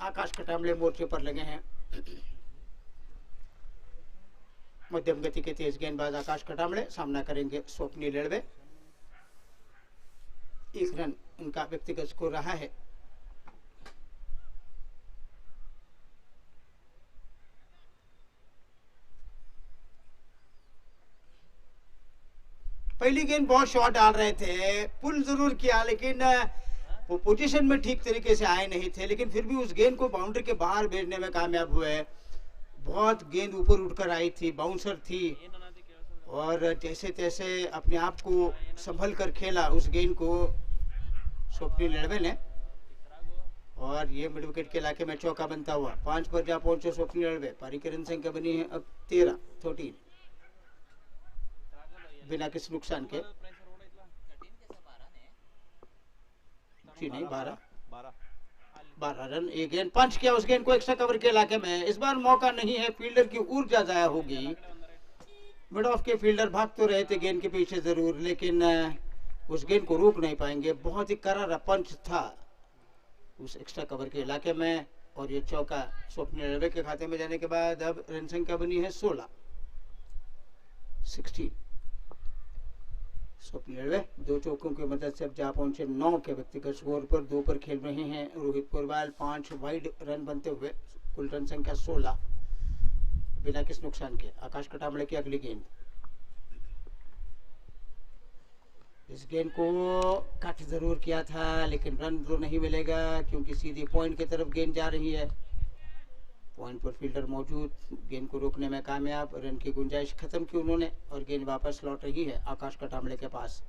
आकाश कटामले मोर्चे पर लगे हैं। मध्यम गति के तेज गेंदबाज आकाश कटामले सामना करेंगे स्वप्निल लड़वे। 1 रन उनका व्यक्तिगत स्कोर रहा है। पहली गेंद बहुत शॉर्ट डाल रहे थे, पुल जरूर किया, लेकिन वो पोजीशन में ठीक तरीके से आए नहीं थे, लेकिन फिर भी उस गेंद को बाउंड्री के बाहर भेजने में कामयाब हुए। बहुत गेंद ऊपर उठकर आई थी, बाउंसर थी, और जैसे तैसे अपने आप को संभल कर खेला उस गेंद को स्वप्निल लड़वे ने, और ये मिड विकेट के इलाके में चौका बनता हुआ 5 पर जा पहुंचे स्वप्निल लड़वे। पारी की रन संख्या बनी है अब 13 बिना किसी नुकसान के। जी नहीं, 12 रन। एक गेंद पंच किया उस गेंद को एक्स्ट्रा कवर के इलाके में। इस बार मौका नहीं है, फील्डर की ऊर्जा जाया होगी। मिड ऑफ के फील्डर भाग तो रहे थे गेंद के पीछे जरूर, लेकिन उस गेंद को रोक नहीं पाएंगे। बहुत ही करारा पंच था उस एक्स्ट्रा कवर के इलाके में, और ये चौका स्वप्निल लड़वे के खाते में जाने के बाद अब रन संख्या बनी है 16। स्वप्निल लड़वे 2 चौकों की मदद से अब जा पहुंचे 9 के व्यक्तिगत स्कोर पर। 2 पर खेल रहे हैं रोहित पोरवाल। 5 वाइड रन बनते हुए कुल रन संख्या 16 बिना किस नुकसान के। आकाश कटामले की अगली गेंद, इस गेंद को कट जरूर किया था लेकिन रन तो नहीं मिलेगा क्योंकि सीधी पॉइंट की तरफ गेंद जा रही है। पॉइंट पर फील्डर मौजूद, गेंद को रोकने में कामयाब, रन की गुंजाइश खत्म की उन्होंने और गेंद वापस लौट रही है आकाश कटामले के पास।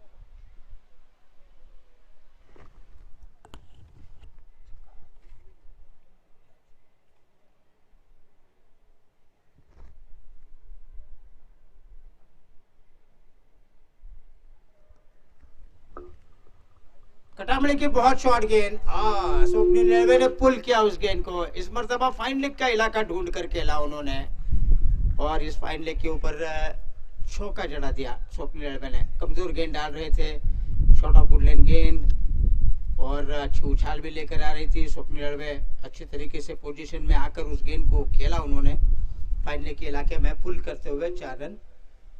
कटामले की बहुत शॉर्ट गेंद, स्वप्निल रेलवे ने पुल किया उस गेंद को। इस मर्तबा फाइन लेग का इलाका ढूंढ कर खेला उन्होंने और इस फाइन लेग के ऊपर चौका जड़ा दिया स्वप्निल रेलवे ने। कमजोर गेंद डाल रहे थे, शॉर्ट ऑफ गुड लेन गेंद और अच्छी उछाल भी लेकर आ रही थी। स्वप्निल रेलवे अच्छे तरीके से पोजीशन में आकर उस गेंद को खेला उन्होंने फाइन लेग के इलाके में, पुल करते हुए 4 रन।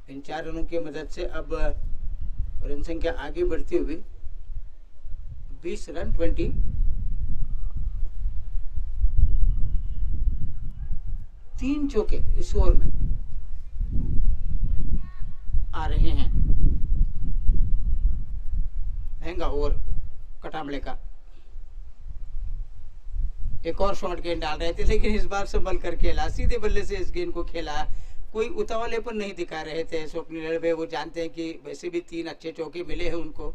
इन 4 रनों की मदद से अब रन संख्या आगे बढ़ती हुई 20 रन 20। तीन चौके इस ओवर में आ रहे हैं। महंगा ओवर कटामले का। एक और शॉर्ट गेंद डाल रहे थे लेकिन इस बार संभल कर खेला, सीधे बल्ले से इस गेंद को खेला। कोई उतावलेपन नहीं दिखा रहे थे स्वप्निल रेलवे। वो जानते हैं कि वैसे भी 3 अच्छे चौके मिले हैं उनको,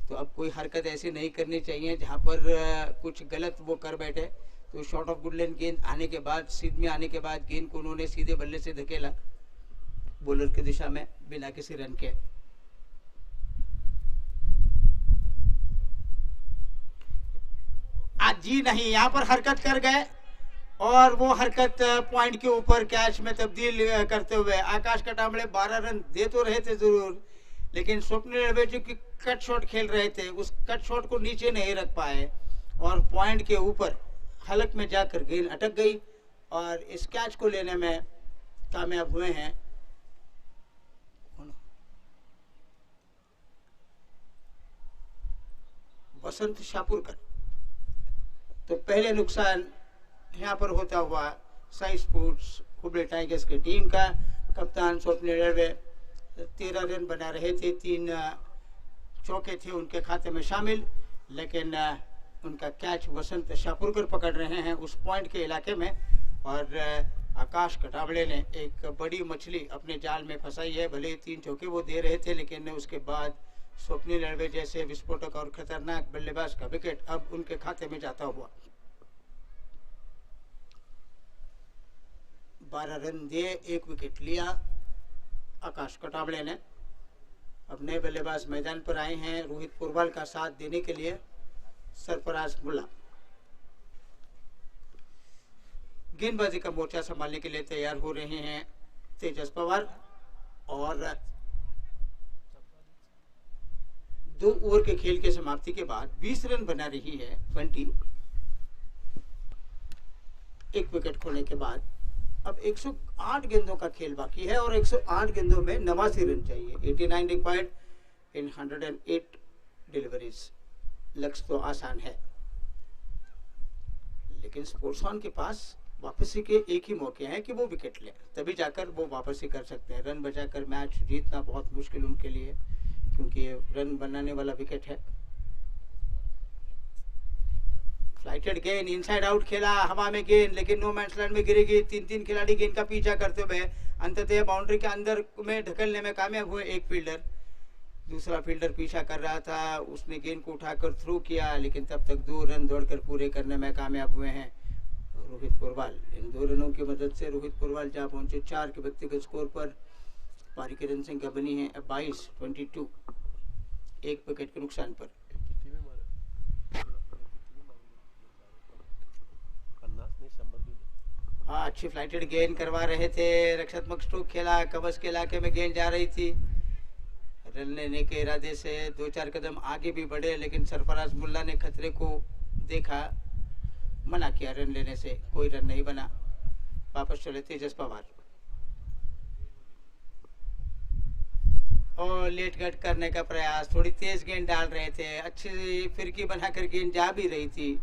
तो अब कोई हरकत ऐसी नहीं करनी चाहिए जहां पर कुछ गलत वो कर बैठे। तो शॉर्ट ऑफ गुड लेन गेंद आने के बाद, सीध में आने के बाद गेंद को उन्होंने सीधे बल्ले से धकेला बॉलर की दिशा में बिना किसी रन के। आज जी नहीं, यहाँ पर हरकत कर गए और वो हरकत पॉइंट के ऊपर कैच में तब्दील करते हुए आकाश कटामले 12 रन दे तो रहे थे जरूर, लेकिन स्वप्निल रेलवे जो कि कट शॉट खेल रहे थे उस कट शॉट को नीचे नहीं रख पाए और पॉइंट के ऊपर हलक में जाकर गेंद अटक गई और इस कैच को लेने में कामयाब हुए हैं वसंत शापुरकर। तो पहले नुकसान यहाँ पर होता हुआ साई स्पोर्ट्स हुबली टाइगर्स की टीम का। कप्तान स्वप्निल रेलवे 13 रन बना रहे थे, 3 चौके थे उनके खाते में शामिल, लेकिन उनका कैच वसंत शापुरकर पकड़ रहे हैं उस पॉइंट के इलाके में और आकाश कटामले ने एक बड़ी मछली अपने जाल में फंसाई है। भले ही 3 चौके वो दे रहे थे लेकिन उसके बाद स्वप्निल रेलवे जैसे विस्फोटक और खतरनाक बल्लेबाज का विकेट अब उनके खाते में जाता हुआ 12 रन दिए, 1 विकेट लिया आकाश कटामले ने। अब नए बल्लेबाज मैदान पर आए हैं रोहित पुरवाल का साथ देने के लिए। सरफराज मुल्ला गेंदबाजी का मोर्चा संभालने के लिए तैयार हो रहे हैं तेजस पवार और 2 ओवर के खेल के समाप्ति के बाद 20 रन बना रही है 20। 1 विकेट खोने के बाद अब 108 गेंदों का खेल बाकी है और 108 गेंदों में 89 रन चाहिए। 89 रिक्वायर्ड इन 108 डिलीवरीज। लक्ष्य तो आसान है लेकिन स्पोर्ट्स ऑन के पास वापसी के एक ही मौके हैं कि वो विकेट लें, तभी जाकर वो वापसी कर सकते हैं। रन बचाकर मैच जीतना बहुत मुश्किल उनके लिए क्योंकि रन बनाने वाला विकेट है। फ्लाइटेड गेंद, इनसाइड आउट खेला, हवा में गेंद लेकिन नो मैंस लैंड में गिरेगी। 3 खिलाड़ी गेंद का पीछा करते हुए अंततः बाउंड्री के अंदर में ढकलने में कामयाब हुए एक फील्डर। दूसरा फील्डर पीछा कर रहा था, उसने गेंद को उठाकर थ्रो किया लेकिन तब तक 2 रन दौड़कर पूरे करने में कामयाब हुए हैं रोहित पुरवाल। इन 2 रनों की मदद से रोहित पुरवाल जहां पहुंचे 4 के व्यक्तिगत स्कोर पर। पारी की रन संख्या बनी है 22-22, 1 विकेट के नुकसान पर। हाँ, अच्छी फ्लाइटेड गेंद करवा रहे थे, रक्षात्मक स्ट्रोक खेला, कवच के इलाके में गेंद जा रही थी। रन लेने के इरादे से 2-4 कदम आगे भी बढ़े लेकिन सरफराज मुल्ला ने खतरे को देखा, मना किया रन लेने से। कोई रन नहीं बना, वापस चले तेजस पवार और लेट गट करने का प्रयास। थोड़ी तेज गेंद डाल रहे थे, अच्छी फिरकी बनाकर गेंद जा भी रही थी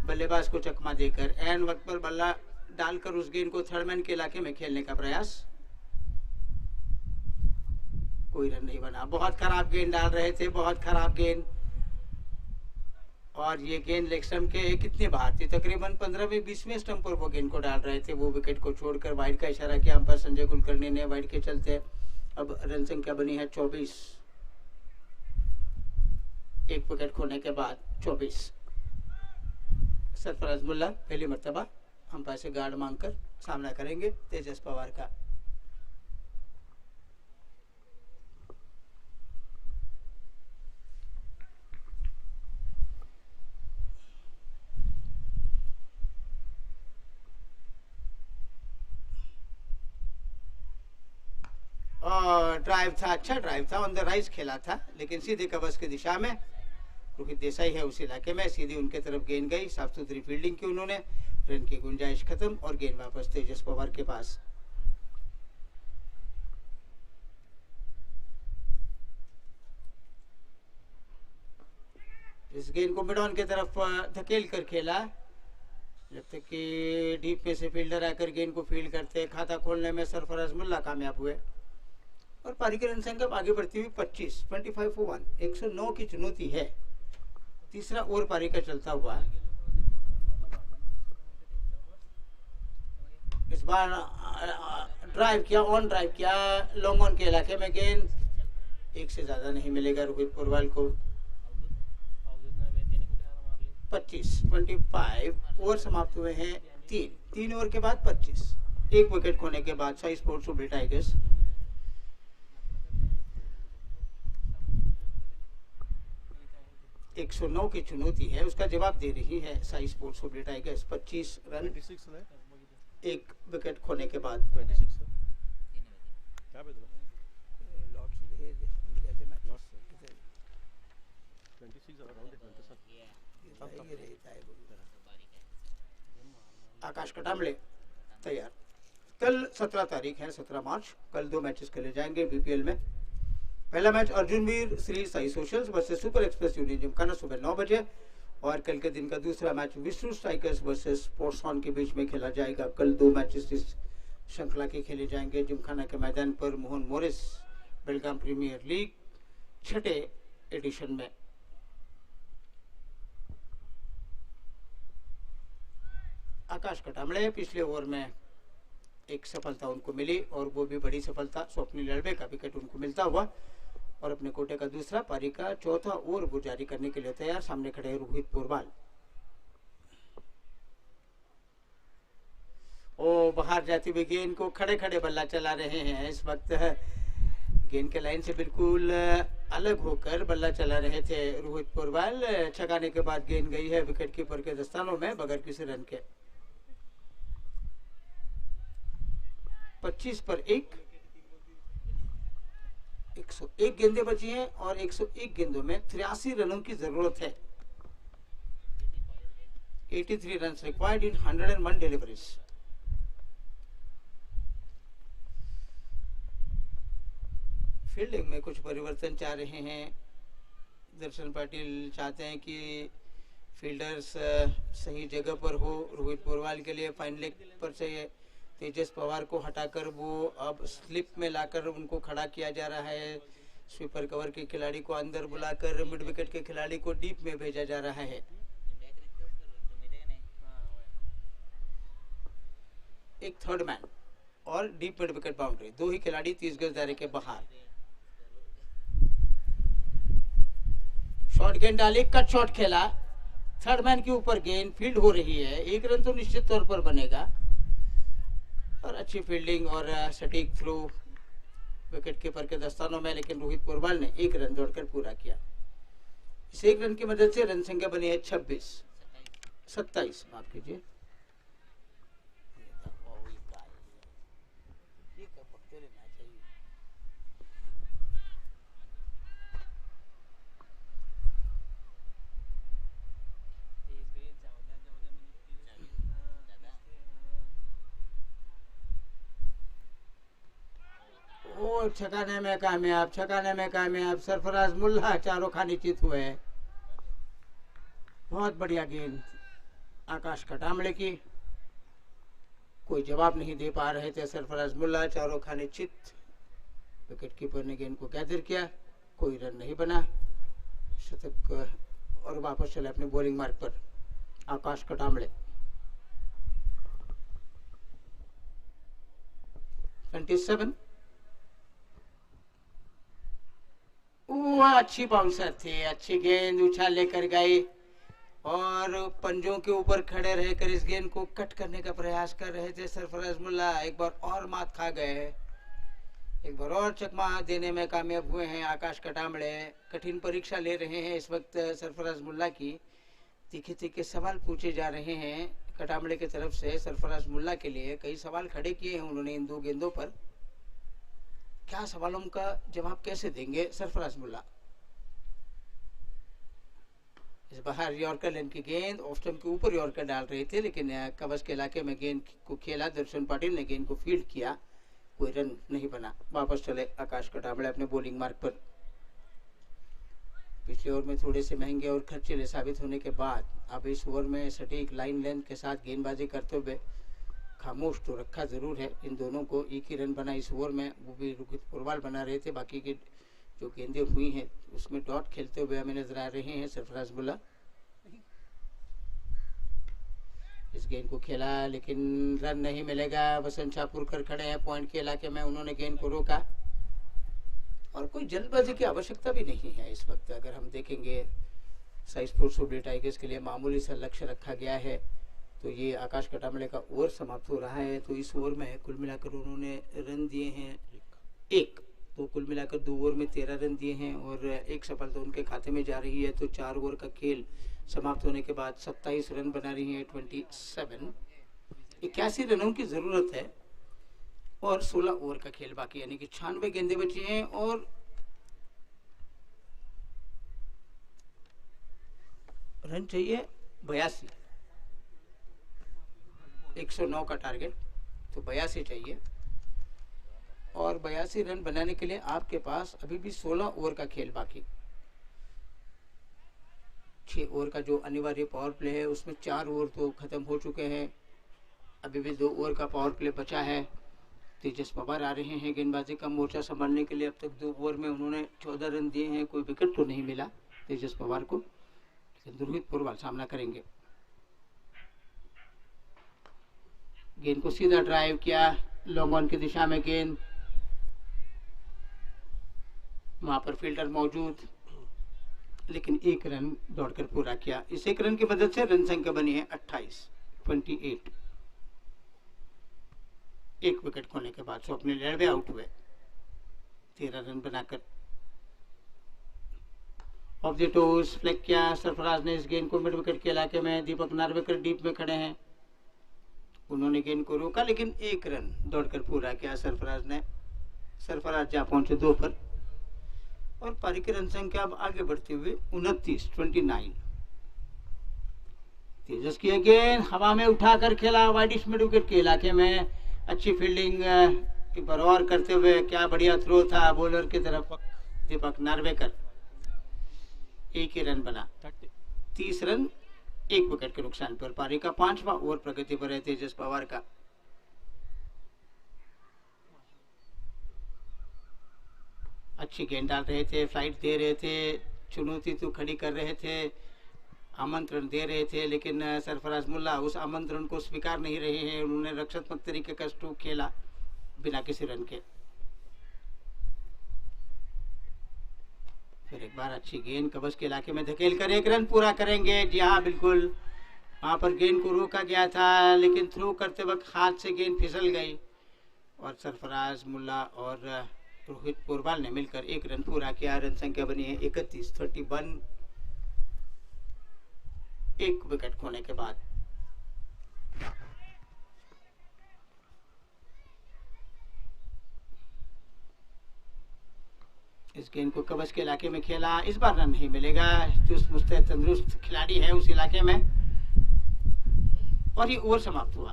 बल्लेबाज को चकमा देकर। एन वक्त पर बल्ला डालकर उस गेंद को थर्ड मैन के इलाके में खेलने का प्रयास, कोई रन नहीं बना। बहुत खराब गेंद डाल रहे थे, बहुत खराब गेंद। और ये गेंद लेग स्टंप के कितने बाहर थी, तकरीबन 15वें 20वें स्टंप पर वो गेंद को डाल रहे थे। वो विकेट को छोड़कर वाइड का इशारा किया अंपायर संजय कुलकर्णी ने। वाइड के चलते अब रन संख्या बनी है 24, एक विकेट खोने के बाद 24। सरफराज मुल्ला पहली मर्तबा अंपायर से गार्ड मांगकर सामना करेंगे तेजस पवार का। और ड्राइव था, अच्छा ड्राइव था, ऑन द राइज खेला था, लेकिन सीधे कवर्स की दिशा में। रोहित देसाई है उस इलाके में, सीधी उनके तरफ गेंद गई। साफ सुथरी फील्डिंग की उन्होंने, रन की गुंजाइश खत्म और गेंद वापस तेजस पवार के पास। इस गेंद को मिड ऑन की तरफ धकेल कर खेला, जब तक कि डीप में से फील्डर आकर गेंद को फील्ड करते। खाता खोलने में सरफराज मुल्ला कामयाब हुए और पारी की रन संख्या आगे बढ़ती हुई 25 for 1, 109 की चुनौती है। तीसरा ओवर पारी का चलता हुआ। इस बार ड्राइव किया, ऑन ड्राइव किया, लॉन्ग ऑन के इलाके में गेंद, एक से ज्यादा नहीं मिलेगा रोहित पुरवाल को। 25 ओवर समाप्त हुए हैं। तीन ओवर के बाद 25, एक विकेट खोने के बाद साई स्पोर्ट्स सुबह टाइगर्स 109 की चुनौती है, उसका जवाब दे रही है साई स्पोर्ट्स सुबह टाइगर्स। 25 रन, एक विकेट खोने के बाद। 26 क्या बदला? 26 अराउंड आकाश कटामले तैयार। कल 17 तारीख है, 17 मार्च, कल 2 मैचेस खेले जाएंगे बीपीएल में। पहला match Arjun Veer Shri Sai socials versus super express union Gymkhana सुबह 9 बजे, और कल के दिन का दूसरा match Vishnu strikers versus sports on के बीच में खेला जाएगा। कल 2 मैचेस इस श्रृंखला के खेले जाएंगे जिमखाना के मैदान पर। मोहन मोरिस बेलगाम प्रीमियर लीग 6ठे एडिशन में। आकाश कटामले पिछले ओवर में एक सफलता उनको मिली, और वो भी बड़ी सफलता। स्वप्निल लड़बे का विकेट उनको मिलता हुआ, और अपने कोटे का दूसरा, पारी का चौथा ओवर वो जारी करने के लिए तैयार। सामने खड़े हैं रोहित पुरवाल। ओ बाहर जाती हुई गेंद को खड़े खड़े बल्ला चला रहे हैं इस वक्त। गेंद के लाइन से बिल्कुल अलग होकर बल्ला चला रहे थे रोहित पुरवाल। छकाने के बाद गेंद गई है विकेट कीपर के दस्तानों में बगैर किसी रन के। 25 पर 1, 101 गेंदें बची हैं, और 101 गेंदों में 83 रनों की जरूरत है। 83 runs required in 101 deliveries. Fielding में कुछ परिवर्तन चाह रहे हैं दर्शन पाटिल। चाहते हैं कि फील्डर्स सही जगह पर हो। रोहित पुरवाल के लिए फाइन लेग पर से तेजस पवार को हटाकर वो अब स्लिप में लाकर उनको खड़ा किया जा रहा है। स्वीपर कवर के खिलाड़ी को अंदर बुलाकर मिड विकेट के खिलाड़ी को डीप में भेजा जा रहा है। एक थर्ड मैन और डीप मिड विकेट बाउंड्री, 2 ही खिलाड़ी 30 गज दायरे के बाहर। शॉर्ट गेंद डाली, कट शॉट खेला, थर्ड मैन के ऊपर गेंद फील्ड हो रही है। 1 रन तो निश्चित तौर पर बनेगा, और अच्छी फील्डिंग और सटीक थ्रू विकेट कीपर के दस्तानों में। लेकिन रोहित पुरवाल ने 1 रन दौड़कर पूरा किया। इस 1 रन की मदद से रन संख्या बनी है 27, माफ कीजिए। छकाने में कामयाब सरफराज मुल्ला चारों खानी चित हुए हैं। बहुत बढ़िया गेंद आकाश कटामले की। कोई जवाब नहीं दे पा रहे थे सरफराज मुल्ला। चारों खाने चित। विकेट कीपर ने गेंद को गैदर किया, कोई रन नहीं बना। शतक और वापस चले अपने बॉलिंग मार्ग पर आकाश कटामड़े। 27। अच्छी बाउंसर थी, अच्छी गेंद उछाल लेकर गई और पंजों के ऊपर खड़े रहकर इस गेंद को कट करने का प्रयास कर रहे थे सरफराज मुल्ला। एक बार और मात खा गए, एक बार और चकमा देने में कामयाब हुए हैं आकाश कटामड़े। कठिन परीक्षा ले रहे हैं इस वक्त सरफराज मुल्ला की। तीखे तीखे सवाल पूछे जा रहे हैं कटामड़े की तरफ से सरफराज मुल्ला के लिए। कई सवाल खड़े किए हैं उन्होंने इन दो गेंदों पर। क्या सवालों का जवाब कैसे देंगे सरफराज मुल्ला? इस बाहर यॉर्कर लेन की गेंद ऑफ स्टंप के ऊपर यॉर्कर डाल रहे थे, लेकिन कवच के इलाके में गेंद को खेला। दर्शन पाटिल ने गेंद को फील्ड किया, कोई रन नहीं बना। वापस चले आकाश कटामड़े अपने बॉलिंग मार्ग पर। पिछले ओवर में थोड़े से महंगे और खर्चीले साबित होने के बाद अब इस ओवर में सटीक लाइन लेंथ के साथ गेंदबाजी करते हुए खामोश तो रखा जरूर है इन दोनों को। एक ही रन बना इस ओवर में, वो भी रोहित पुरवाल बना रहे थे। बाकी के जो गेंदें हुई हैं उसमें डॉट खेलते हुए हमें नजर आ रहे हैं सरफराज मुल्ला। इस गेंद को खेला लेकिन रन नहीं मिलेगा। वसंत शाहपुरकर खड़े हैं पॉइंट के इलाके में, उन्होंने गेंद को रोका और कोई जल्दबाजी की आवश्यकता भी नहीं है इस वक्त। अगर हम देखेंगे साई स्पोर्ट्स सुबली टाइगर्स के लिए मामूली सा लक्ष्य रखा गया है, तो ये आकाश कटामड़े का ओवर समाप्त हो रहा है। तो इस ओवर में कुल मिलाकर उन्होंने रन दिए हैं एक, तो कुल मिलाकर 2 ओवर में 13 रन दिए हैं और एक सफलता उनके खाते में जा रही है। तो 4 ओवर का खेल समाप्त होने के बाद 27 रन बना रही है 27। 81 रनों की जरूरत है और 16 ओवर का खेल बाकी, यानी कि 96 गेंदें बची हैं और रन चाहिए 82। 109 का टारगेट, तो 82 चाहिए और 82 रन बनाने के लिए आपके पास अभी भी 16 ओवर का खेल बाकी। 6 ओवर का जो अनिवार्य पावर प्ले है उसमें 4 ओवर तो खत्म हो चुके हैं, अभी भी 2 ओवर का पावर प्ले बचा है। तेजस पवार आ रहे हैं गेंदबाजी का मोर्चा संभालने के लिए। अब तक 2 ओवर में उन्होंने 14 रन दिए हैं, कोई विकेट तो नहीं मिला तेजस पवार को, लेकिन रोहित पुरवाल सामना करेंगे। गेंद को सीधा ड्राइव किया, लॉन्ग ऑन की दिशा में गेंद, वहां पर फील्डर मौजूद, लेकिन 1 रन दौड़कर पूरा किया। इस 1 रन की मदद से रन संख्या बनी है 28। 1 विकेट खोने के बाद स्वप्निल लड़वे आउट हुए 13 रन बनाकर। ऑफ द टोस फ्लैग किया सरफराज ने इस गेंद को मिड विकेट के इलाके में। दीपक नार्वेकर डीप में खड़े हैं, उन्होंने गेंद को रोका लेकिन 1 रन दौड़कर पूरा किया सरफराज ने। सरफराज जा पहुंचे 2 पर और पारी की रन संख्या अब आगे बढ़ते हुए 29। तेजस की गेंद हवा में उठाकर खेला वाइडिश मिड विकेट के इलाके में। अच्छी फील्डिंग एक बार और करते हुए, क्या बढ़िया थ्रो था बॉलर की तरफ दीपक नार्वेकर। 1 ही रन बना, 30 रन 1 विकेट के नुकसान पर। पारी का 5वां ओवर प्रगति पर है तेजस पवार का। अच्छी गेंद डाल रहे थे, फ्लाइट दे रहे थे, चुनौती तो खड़ी कर रहे थे, आमंत्रण दे रहे थे, लेकिन सरफराज मुल्ला उस आमंत्रण को स्वीकार नहीं रहे हैं। उन्होंने रक्षात्मक तरीके का स्ट्रोक खेला बिना किसी रन के। फिर एक बार अच्छी गेंद कवच के इलाके में धकेल कर 1 रन पूरा करेंगे। जी हाँ बिल्कुल, वहां पर गेंद को रोका गया था लेकिन थ्रो करते वक्त हाथ से गेंद फिसल गई और सरफराज मुल्ला और रोहित पुरवाल ने मिलकर 1 रन पूरा किया। रन संख्या बनी है 31। 1 विकेट खोने के बाद इस गेंद को कवच के इलाके में खेला। इस बार रन नहीं मिलेगा, चुस्त मुस्तैद तंदुरुस्त खिलाड़ी है उस इलाके में और ये ओवर समाप्त हुआ।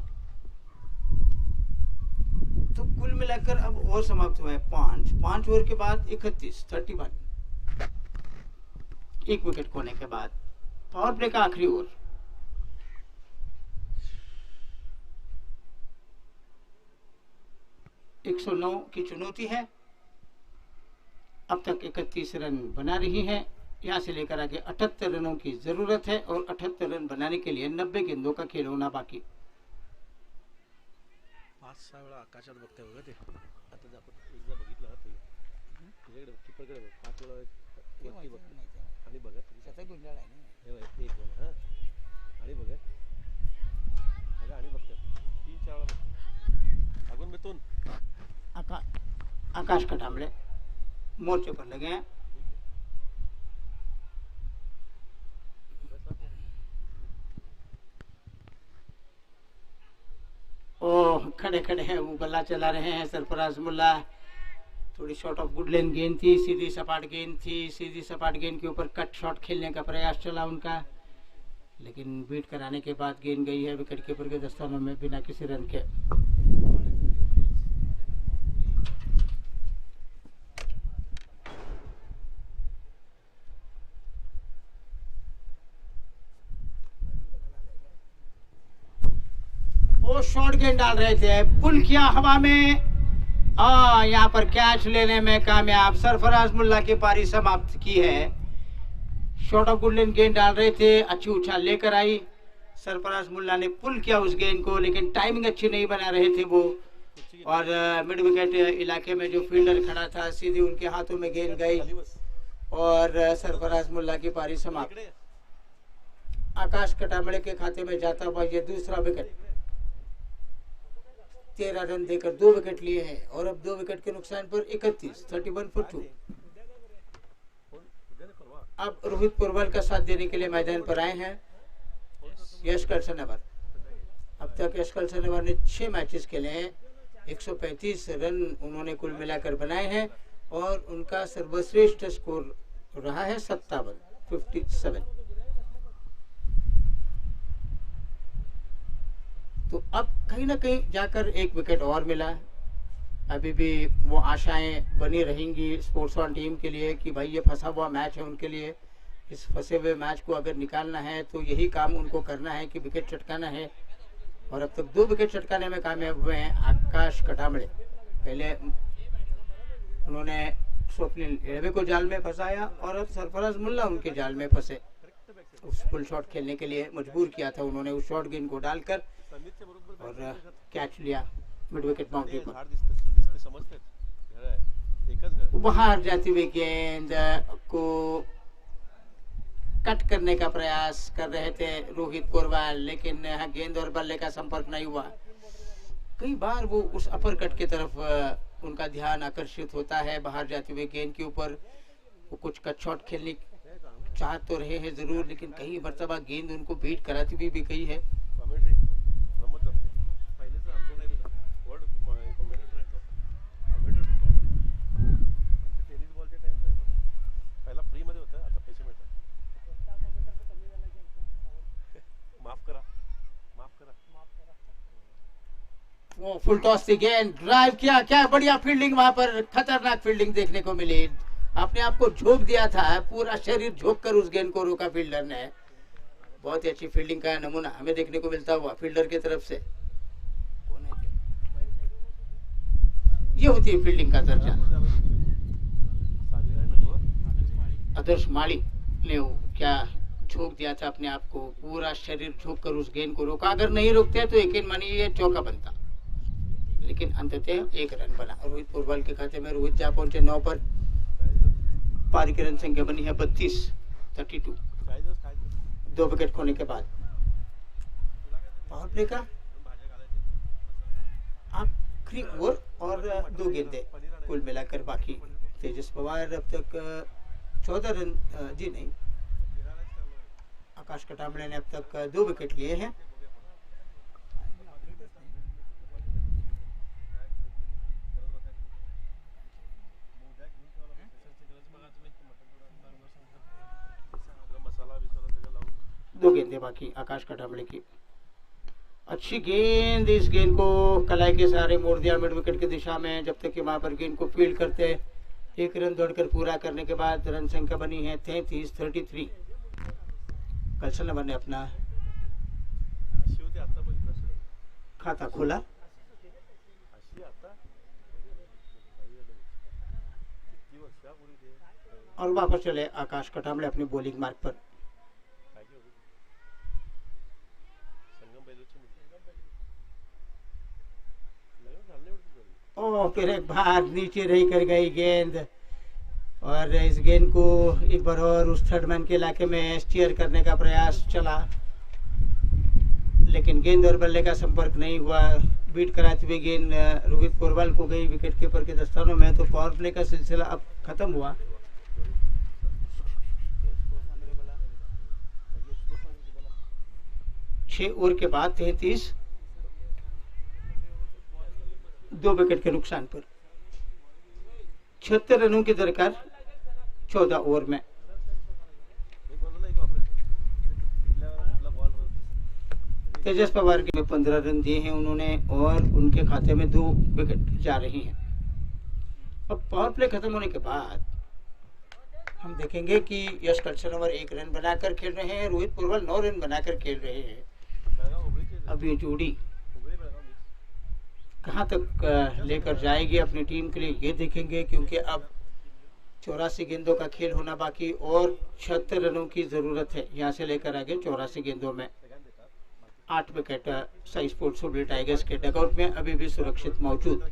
तो कुल मिलाकर अब ओवर समाप्त हुआ है 5 ओवर के बाद 31। 1 विकेट खोने के बाद पावर प्ले का आखिरी ओवर। 109 की चुनौती है। अब तक 31 रन बना रही हैं। यहाँ से लेकर आगे 78 रनों की जरूरत है और 78 रन बनाने के लिए 90 गेंदों का खेल होना बाकी। 5-6 वेळा आकाशात बघते बघा ते आता आपण एकदा बघितलं ते तुझ्याकडे कीपरकडे बघ 5 वेळा वरती बघ आणि बघा त्याचा गुंडाळ आहे ना हे एक वेळा हां आणि बघा बघा आणि बघते 3-4 वेळा अगून बेतून आकाश कटामले मोर्चे पर लगे हैं। ओह खड़े खड़े हैं, वो बल्ला चला रहे हैं सरफराज मुल्ला। थोड़ी शॉट ऑफ गुड लेन गेंद थी, सीधी सपाट गेंद थी। सीधी सपाट गेंद के ऊपर कट शॉट खेलने का प्रयास चला उनका, लेकिन बीट कराने के बाद गेंद गई है विकेट कीपर के दस्तानों में बिना किसी रन के। वो शॉर्ट गेंद डाल रहे थे, पुल किया हवा में। यहाँ पर कैच लेने में कामयाब। सरफराज मुल्ला की पारी समाप्त की है। शॉर्ट ऑफ गुडलैंड गेंद डाल रहे थे, अच्छी उछाल लेकर आई। सरफराज मुल्ला ने पुल किया उस गेंद को, लेकिन टाइमिंग अच्छी नहीं बना रहे थे वो। और मिड विकेट इलाके में जो फील्डर खड़ा था, सीधी उनके हाथों में गेंद गई और सरफराज मुल्ला की पारी समाप्त। आकाश कटामड़े के खाते में जाता हुआ ये दूसरा विकेट। 13 रन देकर 2 विकेट लिए हैं और अब 2 विकेट के नुकसान पर 31 for 2। अब रोहित पुरवाल का साथ देने के लिए मैदान पर आए हैं यश कर्सनवर। अब तक यश कर्सनवर ने 6 मैचेस खेले हैं, 135 रन उन्होंने कुल मिलाकर बनाए हैं और उनका सर्वश्रेष्ठ स्कोर रहा है 57। तो अब कहीं ना कहीं जाकर एक विकेट और मिला। अभी भी वो आशाएं बनी रहेंगी स्पोर्ट्स वन टीम के लिए कि भाई ये फंसा हुआ मैच है उनके लिए। इस फंसे हुए मैच को अगर निकालना है तो यही काम उनको करना है कि विकेट चटकाना है। और अब तक 2 विकेट चटकाने में कामयाब हुए हैं आकाश कटामड़े। पहले उन्होंने स्वप्निल रेवे को जाल में फंसाया और अब सरफराज मुल्ला उनके जाल में फंसे। उस फुल शॉट खेलने के लिए मजबूर किया था उन्होंने उस शॉट गेंद को डालकर और कैच लिया मिड विकेट बाउंड्री पर। बाहर जाती हुई गेंद को कट करने का प्रयास कर रहे थे रोहित पुरवाल, लेकिन गेंद और बल्ले का संपर्क नहीं हुआ। कई बार वो उस अपर कट की तरफ उनका ध्यान आकर्षित होता है बाहर जाती हुई गेंद के ऊपर। वो कुछ कट शॉट खेलने चाह तो रहे हैं जरूर, लेकिन कई मरतबा गेंद उनको बीट कराती हुई भी गई है। वो फुल टॉस से गेंद ड्राइव किया, क्या बढ़िया फील्डिंग, वहां पर खतरनाक फील्डिंग देखने को मिली। अपने आप को झोंक दिया था, पूरा शरीर झोंक कर उस गेंद को रोका फील्डर ने। बहुत ही अच्छी फील्डिंग का नमूना हमें देखने को मिलता हुआ फील्डर की तरफ से। ये होती है फील्डिंग का दर्जा। आदर्श माली ने क्या झोंक दिया था अपने आप को, पूरा शरीर झोंक कर उस गेंद को रोका। अगर नहीं रोकते तो यकीन मानिए ये चौका बनता, लेकिन अंततः 1 रन बना। रोहित पुरवाल के खाते में रोहित जा पहुंचे 9 पर। पारी की रन संख्या बनी है 32 2 विकेट खोने के बाद। पावर प्ले का आखिरी ओवर और 2 गेंदें कुल मिलाकर बाकी। तेजस पवार अब तक 14 रन जी नहीं, आकाश कटामड़े ने अब तक 2 विकेट लिए हैं। दो गेंदें बाकी आकाश कटामड़े की। अच्छी गेंद, इस गेंद को कलाई के सहारे मोड़ दिया मिड विकेट की दिशा में। जब तक कि वहां पर गेंद को फील्ड करते 1 रन दौड़कर पूरा करने के बाद रन संख्या बनी है 33। कल्सनवर ने अपना खाता खोला। और वापस चले आकाश कटामले अपनी बॉलिंग मार्ग पर। ओ फिर एक बार नीचे रही कर गई गेंद और इस गेंद को एक बार और उस थर्ड मैन के इलाके में स्टीयर करने का प्रयास चला, लेकिन गेंद और बल्ले का संपर्क नहीं हुआ। बीट कराते हुए गेंद रोहित पोरवाल को गई विकेट कीपर के दस्तानों में। तो पावर प्ले का सिलसिला अब खत्म हुआ। छह ओवर के बाद 33 2 विकेट के नुकसान पर 76 रनों की दरकार 14 ओवर में। तेजस पवार के 15 रन दिए हैं उन्होंने और उनके खाते में 2 विकेट जा रही हैं। अब पावर प्ले खत्म होने के बाद हम देखेंगे कि यश कल्सनवर 1 रन बनाकर खेल रहे हैं, रोहित पोरवाल 9 रन बनाकर खेल रहे हैं। अब ये जोड़ी कहां तक लेकर जाएगी अपनी टीम के लिए ये देखेंगे, क्योंकि अब 84 गेंदों का खेल होना बाकी और 76 रनों की जरूरत है। यहाँ से लेकर आगे 84 गेंदों में 8 विकेट साई स्पोर्ट्स सुबह टाइगर्स के डगआउट में अभी भी सुरक्षित मौजूद।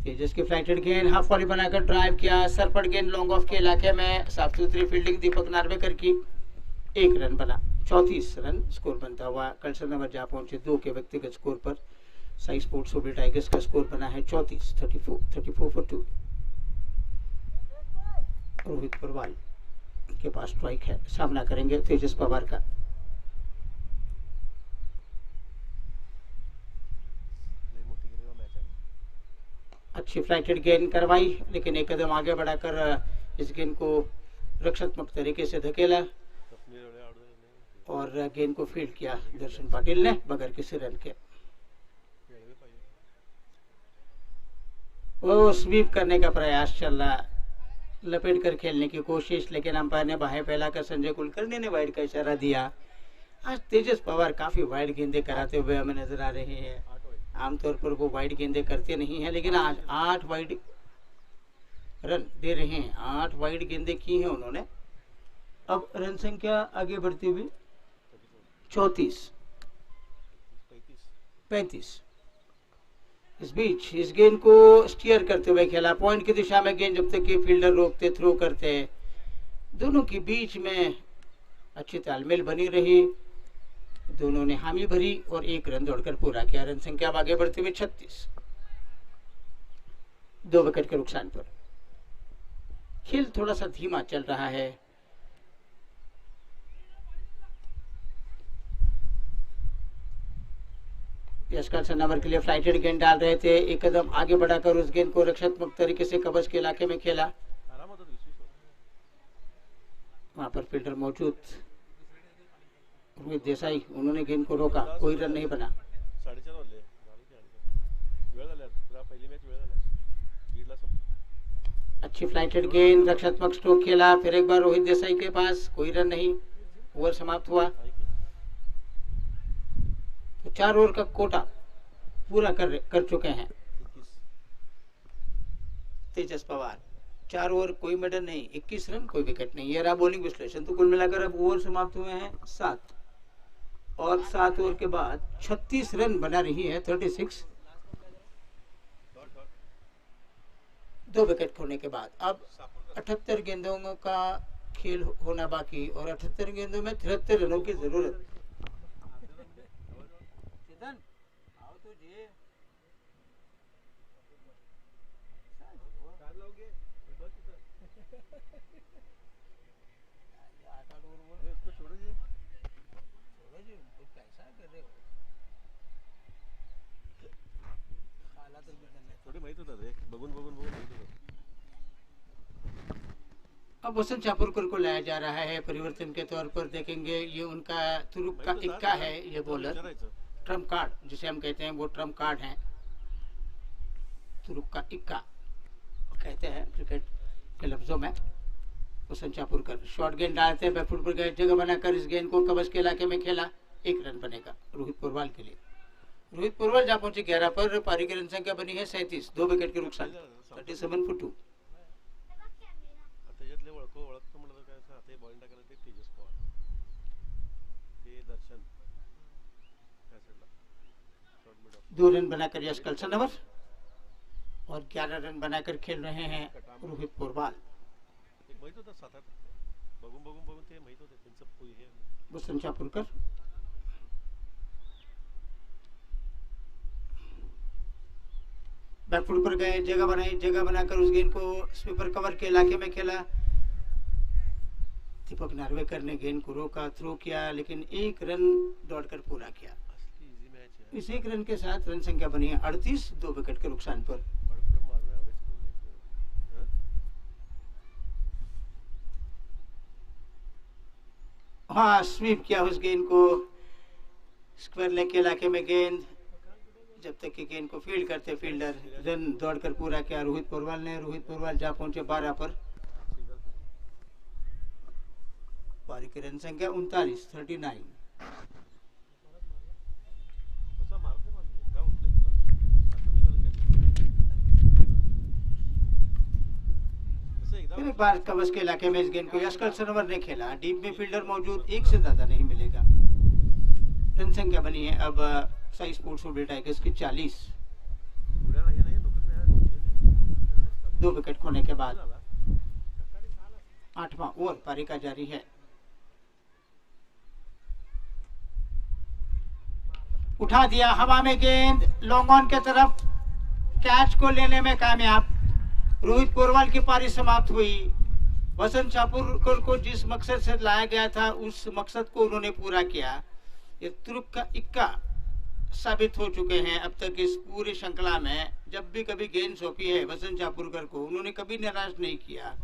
तेजस की फ्लाइटेड गेंद हाफ वॉली बनाकर ड्राइव किया, सरपट गेंद लॉन्ग ऑफ के इलाके में, साफ सुथरी फील्डिंग दीपक नार्वेकर की। 1 रन बना, 34 रन स्कोर बनता हुआ कल्सनवर जा पहुंचे 2 के व्यक्तिगत स्कोर पर। साई स्पोर्ट्स सुबह टाइगर्स का स्कोर बना है 34 फॉर 2। रोहित पोरवाल के पास स्ट्राइक है, सामना करेंगे तेजस पवार का। अच्छी फ्लाइटेड गेंद करवाई, लेकिन एक कदम आगे बढ़ाकर इस गेंद को रक्षात्मक तरीके से धकेला और गेंद को फील्ड किया दर्शन पाटिल ने बगैर किसी रन के। वो स्वीप करने का प्रयास चल रहा, लपेट कर खेलने की कोशिश, लेकिन अंपायर ने बाहें फैलाकर संजय कुलकर्णी ने वाइड का इशारा दिया। आज तेजस पवार काफी वाइड गेंदें कराते हुए हमें नजर आ रहे हैं। आमतौर पर वो वाइड गेंदें करते नहीं हैं, लेकिन आज 8 वाइड रन दे रहे हैं। 8 वाइड गेंदें की हैं उन्होंने। अब रन संख्या आगे बढ़ती हुई 35। इस बीच इस गेंद को स्टीयर करते हुए खेला, पॉइंट की दिशा में गेंद, जब तक कि फील्डर रोकते थ्रो करते। दोनों के बीच में अच्छी तालमेल बनी रही, दोनों ने हामी भरी और 1 रन दौड़कर पूरा किया। रन संख्या अब आगे बढ़ते हुए 36, 2 विकेट के नुकसान पर। खेल थोड़ा सा धीमा चल रहा है। यश कल्सनवर के लिए फ्लाइटेड गेंद डाल रहे थे, एक कदम आगे बढ़ाकर उस गेंद को रक्षात्मक तरीके से कवच के इलाके में खेला। वहां पर फील्डर मौजूद रोहित देसाई, उन्होंने गेंद को रोका, कोई रन नहीं बना। अच्छी फ्लाइटेड गेंद, रक्षात्मक स्ट्रोक खेला, फिर एक बार रोहित देसाई के पास, कोई रन नहीं। ओवर समाप्त हुआ। तो 4 ओवर का कोटा पूरा कर चुके हैं तेजस पवार। 4 ओवर कोई मेडल नहीं, 21 रन कोई विकेट नहीं। ये रहा बॉलिंग विश्लेषण। तो कुल मिलाकर अब ओवर समाप्त हुए हैं 7 और 7 ओवर के बाद 36 रन बना रही है 36, 2 विकेट खोने के बाद। अब 78 गेंदों का खेल होना बाकी और 78 गेंदों में 73 रनों की जरूरत। अब वसंत चापुरकर को लाया जा रहा है परिवर्तन के तौर पर। देखेंगे ये उनका तुरुप का इक्का है। ये बॉलर ट्रम्प कार्ड जिसे हम कहते हैं, वो ट्रम्प कार्ड है, तुरुप का इक्का कहते हैं क्रिकेट के लफ्जों में। वसंत चापुरकर शॉर्ट गेंद डालते हैं, बैकफुट पर गए, जगह बनाकर इस गेंद को कवच के इलाके में खेला। 1 रन बनेगा रोहित पोरवाल के लिए। रोहित पोरवाल जहाँ पहुंचे 11 पर, पारी की रन संख्या बनी है 37, 2 विकेट के नुकसान, 37 for 2। त्याच्यातले ओळखतो म्हणलं काय असं आता बॉलिंग टाकायला ते तेजस पवार, ते दर्शन त्या साईडला शॉर्ट मिड ऑफ 2 रन बनाकर यश कलसनवर और 11 रन बनाकर खेल रहे हैं रोहित पोरवाल। एक माहित होतं 7-8 बघून ते माहित होते त्यांचं हे वसंत चापूरकर बैकफुट पर गए, जगह बनाई, जगह बनाकर उस गेंद को स्वीपर कवर के इलाके में खेला। दीपक नार्वेकर ने गेंद को रोका, थ्रो किया, लेकिन 1 रन दौड़कर पूरा किया। इजी मैच है। इस 1 रन के साथ रन संख्या बनी है 38, 2 विकेट के नुकसान पर। मारून एवरेज करून हाँ, स्वीप किया उस गेंद को, स्क्वायर लेग के इलाके में गेंद, जब तक कि गेंद को फील्ड करते फील्डर, रन दौड़कर पूरा किया रोहित पोरवाल ने। रोहित पोरवाल जा पहुंचे 12 पर, पारी की रन संख्या 39, 39। एक बार कवच के इलाके में इस गेंद को यश कलसनवर ने खेला, डीप में फील्डर मौजूद, 1 से ज्यादा नहीं मिलेगा। रन संख्या बनी है अब साई स्पोर्ट्स और टाइगर्स की 40, 2 विकेट खोने के बाद 8वां ओवर पारी का जारी है। उठा दिया हवा में गेंद, लॉन्ग ऑन के तरफ, कैच को लेने में कामयाब। रोहित पोरवाल की पारी समाप्त हुई। वसंत चापूरकर को जिस मकसद से लाया गया था उस मकसद को उन्होंने पूरा किया। ये तुर्क का इक्का साबित हो चुके हैं अब तक इस पूरी श्रृंखला में। जब भी कभी गेंद सौंपी है वसंत चापूरकर को, उन्होंने कभी निराश नहीं किया।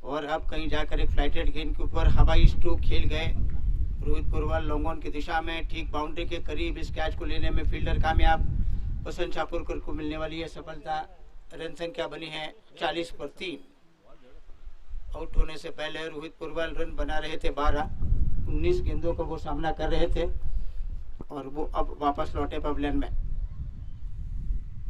और अब कहीं जाकर एक फ्लाइटेड गेंद के ऊपर हवाई स्ट्रोक खेल गए रोहित पोरवाल लॉन्ग ऑन की दिशा में, ठीक बाउंड्री के करीब। इस कैच को लेने में फील्डर कामयाब, वसंत चापूरकर को मिलने वाली है सफलता। रन संख्या बनी है 40 पर 3। आउट होने से पहले रोहित पोरवाल रन बना रहे थे 12, 19 गेंदों का वो सामना कर रहे थे और वो अब वापस लौटे पवेलियन में।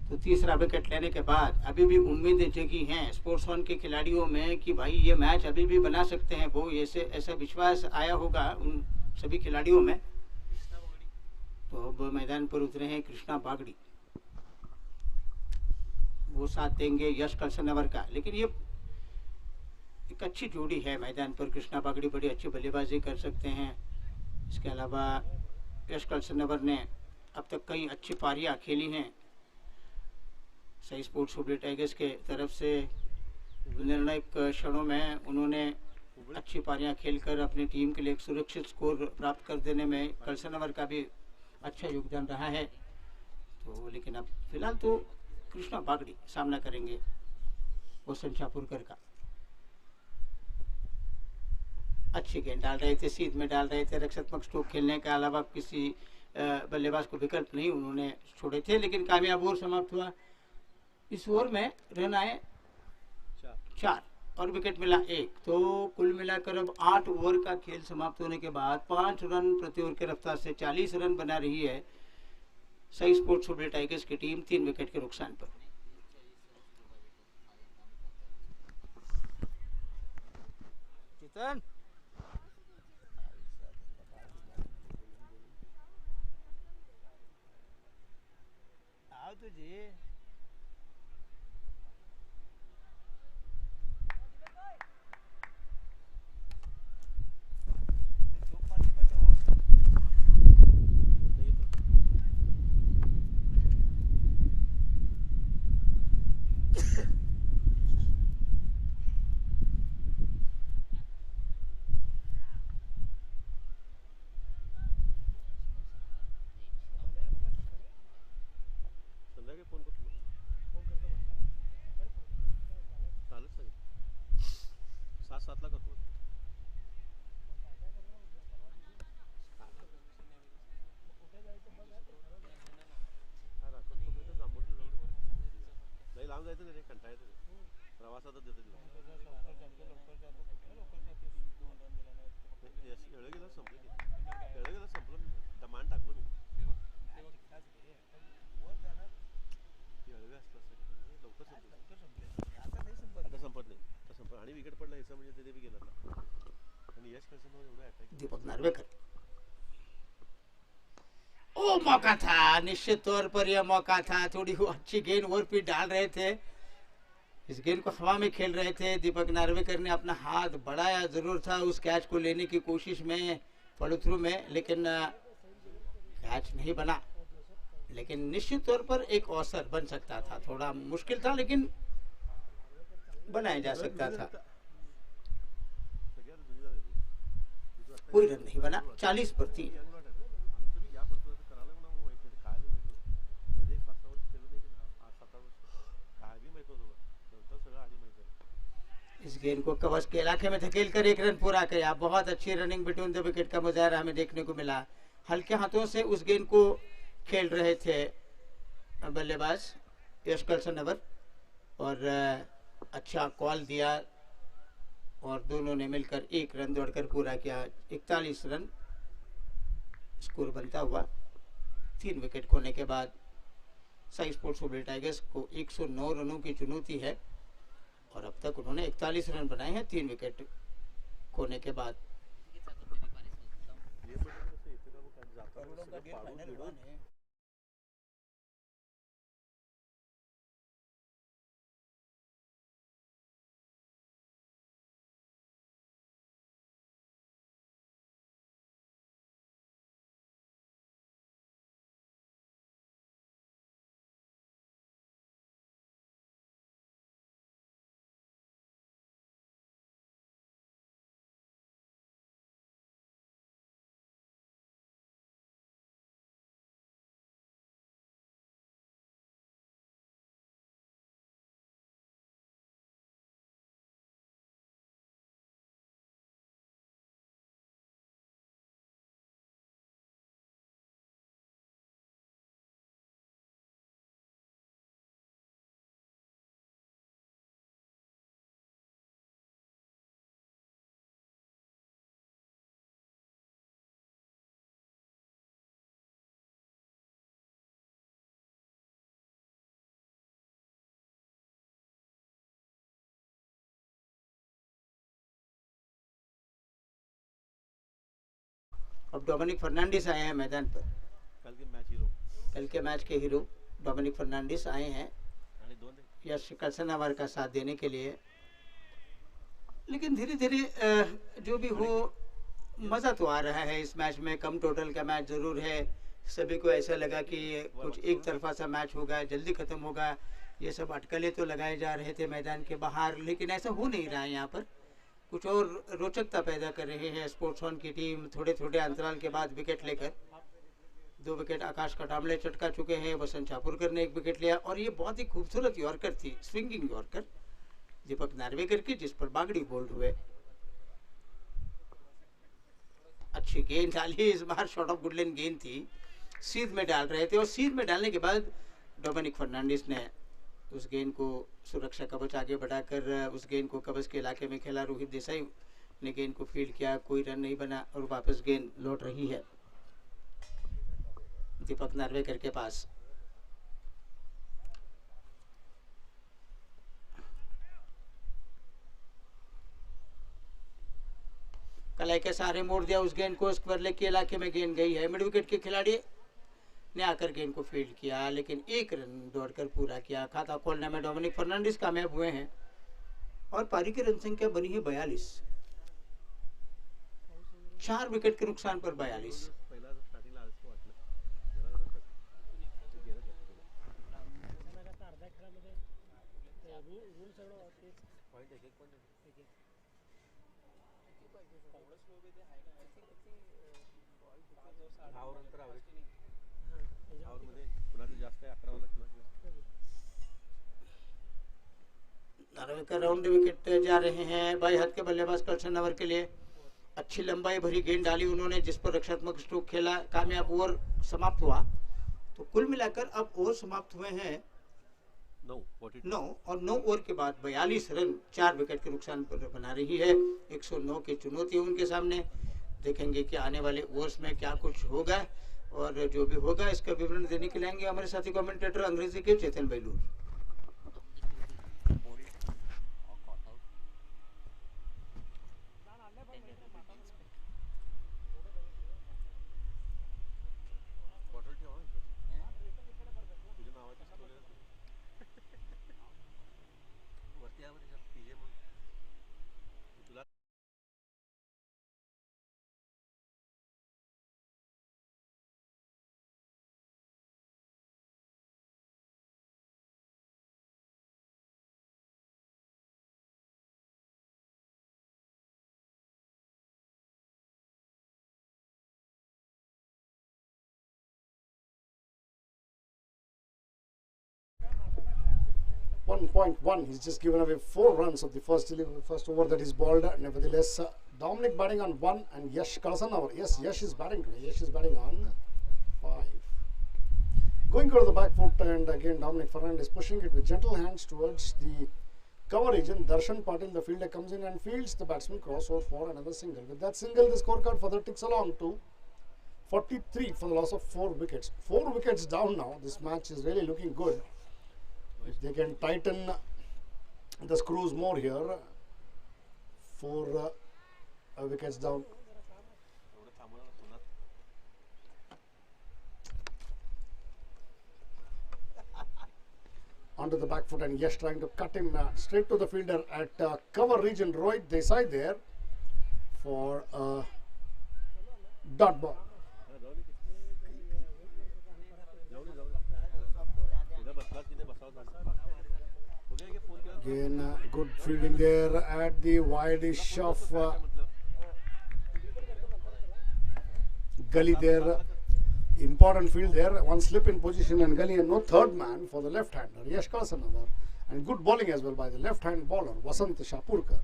तो तीसरा विकेट लेने के बाद अभी भी उम्मीदें जगी हैं स्पोर्ट्स वन के खिलाड़ियों में कि भाई ये मैच अभी भी बना सकते हैं। वो ऐसा विश्वास आया होगा उन सभी खिलाड़ियों में। तो अब मैदान पर उतरे हैं कृष्णा बागड़ी, वो साथ देंगे यश कलसनवर का। लेकिन ये एक अच्छी जोड़ी है मैदान पर। कृष्णा बागड़ी बड़ी अच्छी बल्लेबाजी कर सकते हैं। इसके अलावा यश कलसनवर ने अब तक कई अच्छी पारियां खेली हैं सही स्पोर्ट्स सुपर टाइगर्स के तरफ से। निर्णायक क्षणों में उन्होंने अच्छी पारियां खेलकर अपनी टीम के लिए एक सुरक्षित स्कोर प्राप्त कर देने में कलसनवर का भी अच्छा योगदान रहा है। तो लेकिन अब फिलहाल तो कृष्णा बागड़ी सामना करेंगे वसंत चापूरकर का। अच्छी गेंद डाल रहे थे, सीध में डाल रहे थे। रक्षात्मक स्ट्रोक खेलने के अलावा किसी बल्लेबाज को विकल्प नहीं उन्होंने छोड़े थे, लेकिन कामयाब ओवर समाप्त हुआ। इस ओवर में रन आए 4 और विकेट मिला 1। तो कुल मिलाकर अब 8 ओवर का खेल समाप्त होने के बाद 5 रन प्रति ओवर की रफ्तार से 40 रन बना रही है सही स्पोर्ट्स सुपर टाइगर्स की टीम 3 विकेट के नुकसान पर। चेतन आओ तुझे वेळवे असला असं लवकर आता संपत नाही तर संपत आणि विकेट पडला ह्याचा म्हणजे ते बी गेलं ना आणि यश कल्सन एवढं अटॅक दीपक नार्वेकर। ओ मौका था, निश्चित तौर पर यह मौका था। थोड़ी वो अच्छी गेंद ओवर पिच डाल रहे थे, इस गेंद को हवा में खेल रहे थे। दीपक नार्वेकर ने अपना हाथ बढ़ाया जरूर था उस कैच को लेने की कोशिश में, फॉलो थ्रू में, लेकिन कैच नहीं बना। लेकिन निश्चित तौर पर एक अवसर बन सकता था, थोड़ा मुश्किल था लेकिन बनाया जा सकता था। कोई रन नहीं बना, 40 पर 3। इस गेंद को कवच के इलाके में धकेल कर 1 रन पूरा किया। बहुत अच्छी रनिंग बिटवीन द विकेट का मुजाहरा हमें देखने को मिला। हल्के हाथों से उस गेंद को खेल रहे थे बल्लेबाज यश कल्सनवर और अच्छा कॉल दिया और दोनों ने मिलकर 1 रन दौड़कर पूरा किया। 41 रन स्कोर बनता हुआ 3 विकेट खोने के बाद साई स्पोर्ट्स हुबली टाइगर्स को 109 रनों की चुनौती है और अब तक उन्होंने 41 रन बनाए हैं 3 विकेट खोने के बाद। अब डोमिनिक फर्नांडिस आए हैं मैदान पर। कल के मैच के हीरो डोमिनिक फर्नांडिस आए हैं यश कल्सनवर का साथ देने के लिए। लेकिन धीरे धीरे जो भी हो मज़ा तो आ रहा है इस मैच में। कम टोटल का मैच ज़रूर है, सभी को ऐसा लगा कि कुछ एक तरफा सा मैच होगा, जल्दी ख़त्म होगा। ये सब अटकलें तो लगाए जा रहे थे मैदान के बाहर, लेकिन ऐसा हो नहीं रहा है। यहाँ पर कुछ और रोचकता पैदा कर रहे हैं स्पोर्ट्स ऑन की टीम। थोड़े थोड़े अंतराल के बाद विकेट लेकर 2 विकेट आकाश कटामले चटका चुके हैं। वसंत चापुरकर ने 1 विकेट लिया और ये बहुत ही खूबसूरत यॉर्कर थी, स्विंगिंग यॉर्कर दीपक नार्वेकर की, जिस पर बागड़ी बोल्ड हुए। अच्छी गेंद डाली इस बार, शॉर्ट ऑफ गुडलैंड गेंद थी, सीध में डाल रहे थे और सीध में डालने के बाद डोमिनिक फर्नांडिस ने उस गेंद को सुरक्षा कवच आगे बढ़ाकर उस गेंद को कवच के इलाके में खेला। रोहित देसाई ने गेंद को फील्ड किया, कोई रन नहीं बना और वापस गेंद लौट रही है दीपक नार्वेकर के पास। कलाई के सहारे मोड़ दिया उस गेंद को, स्क्वायर लेग के इलाके में गेंद गई है। मिड विकेट के खिलाड़ी ने आकर गेंद को फील्ड किया लेकिन 1 रन दौड़कर पूरा किया। खाता खोलने में डोमिनिक फर्नांडिस कामयाब हुए हैं और पारी की रन संख्या बनी है 42। 4 विकेट के नुकसान पर 42। नार्वेकर राउंड विकेट जा रहे हैं बाई हाथ के बल्लेबाज कल्सनवर के लिए। अच्छी लंबाई भरी गेंद डाली उन्होंने, जिस पर रक्षात्मक स्ट्रोक खेला, कामयाब ओवर समाप्त हुआ। तो कुल मिलाकर अब ओवर समाप्त हुए हैं 9 और 9 ओवर के बाद 42 रन 4 विकेट के नुकसान पर बना रही है। 109 की चुनौती उनके सामने। देखेंगे कि आने वाले ओवर्स में क्या कुछ होगा और जो भी होगा इसका विवरण देने के लिए आएंगे हमारे साथी कमेंटेटर अंग्रेजी के चेतन Bailur. He's just given away 4 runs of the first over that is balled. Nevertheless, Dominic batting on 1 and Yash Kalasan. Yes, Yash is batting today. Yash is batting on 5. Going to the back foot, and again Dominic Fernandez pushing it with gentle hands towards the cover region. Darshan Patil, the fielder, comes in and fields the batsman crossover for another single. With that single, the scorecard further ticks along to 43 for the loss of 4 wickets. 4 wickets down now. This match is really looking good. If they can tighten the screws more here, 4 wickets down. Onto the back foot, and Yash trying to cut him straight to the fielder at cover region. Rohit Desai there for a dot ball. Again, good fielding there at the wide-ish of Gully there. Important field there. One slip in position and Gully, and no third man for the left-hander Yash Kalasanawar, and good bowling as well by the left-hand bowler Vasant Shapurkar.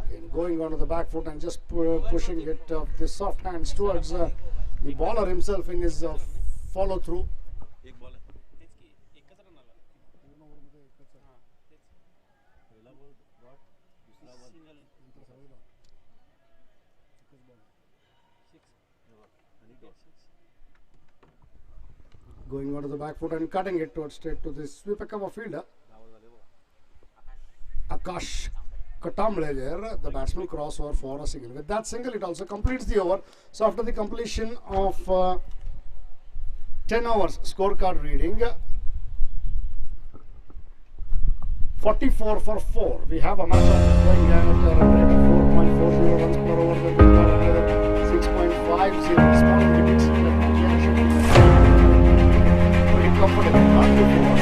Again, going onto the back foot and just pushing it the soft hands towards the bowler himself in his follow-through. Going onto the back foot and cutting it towards straight to the sweeper cover fielder Akash Katamble there, the batsman crossover for a single. With that single, it also completes the over. So after the completion of 10 overs scorecard reading, 44 for 4. We have a match going at a rate of 4.40 runs per over. That will 6.50. Small wickets. Pretty comfortable. Not before.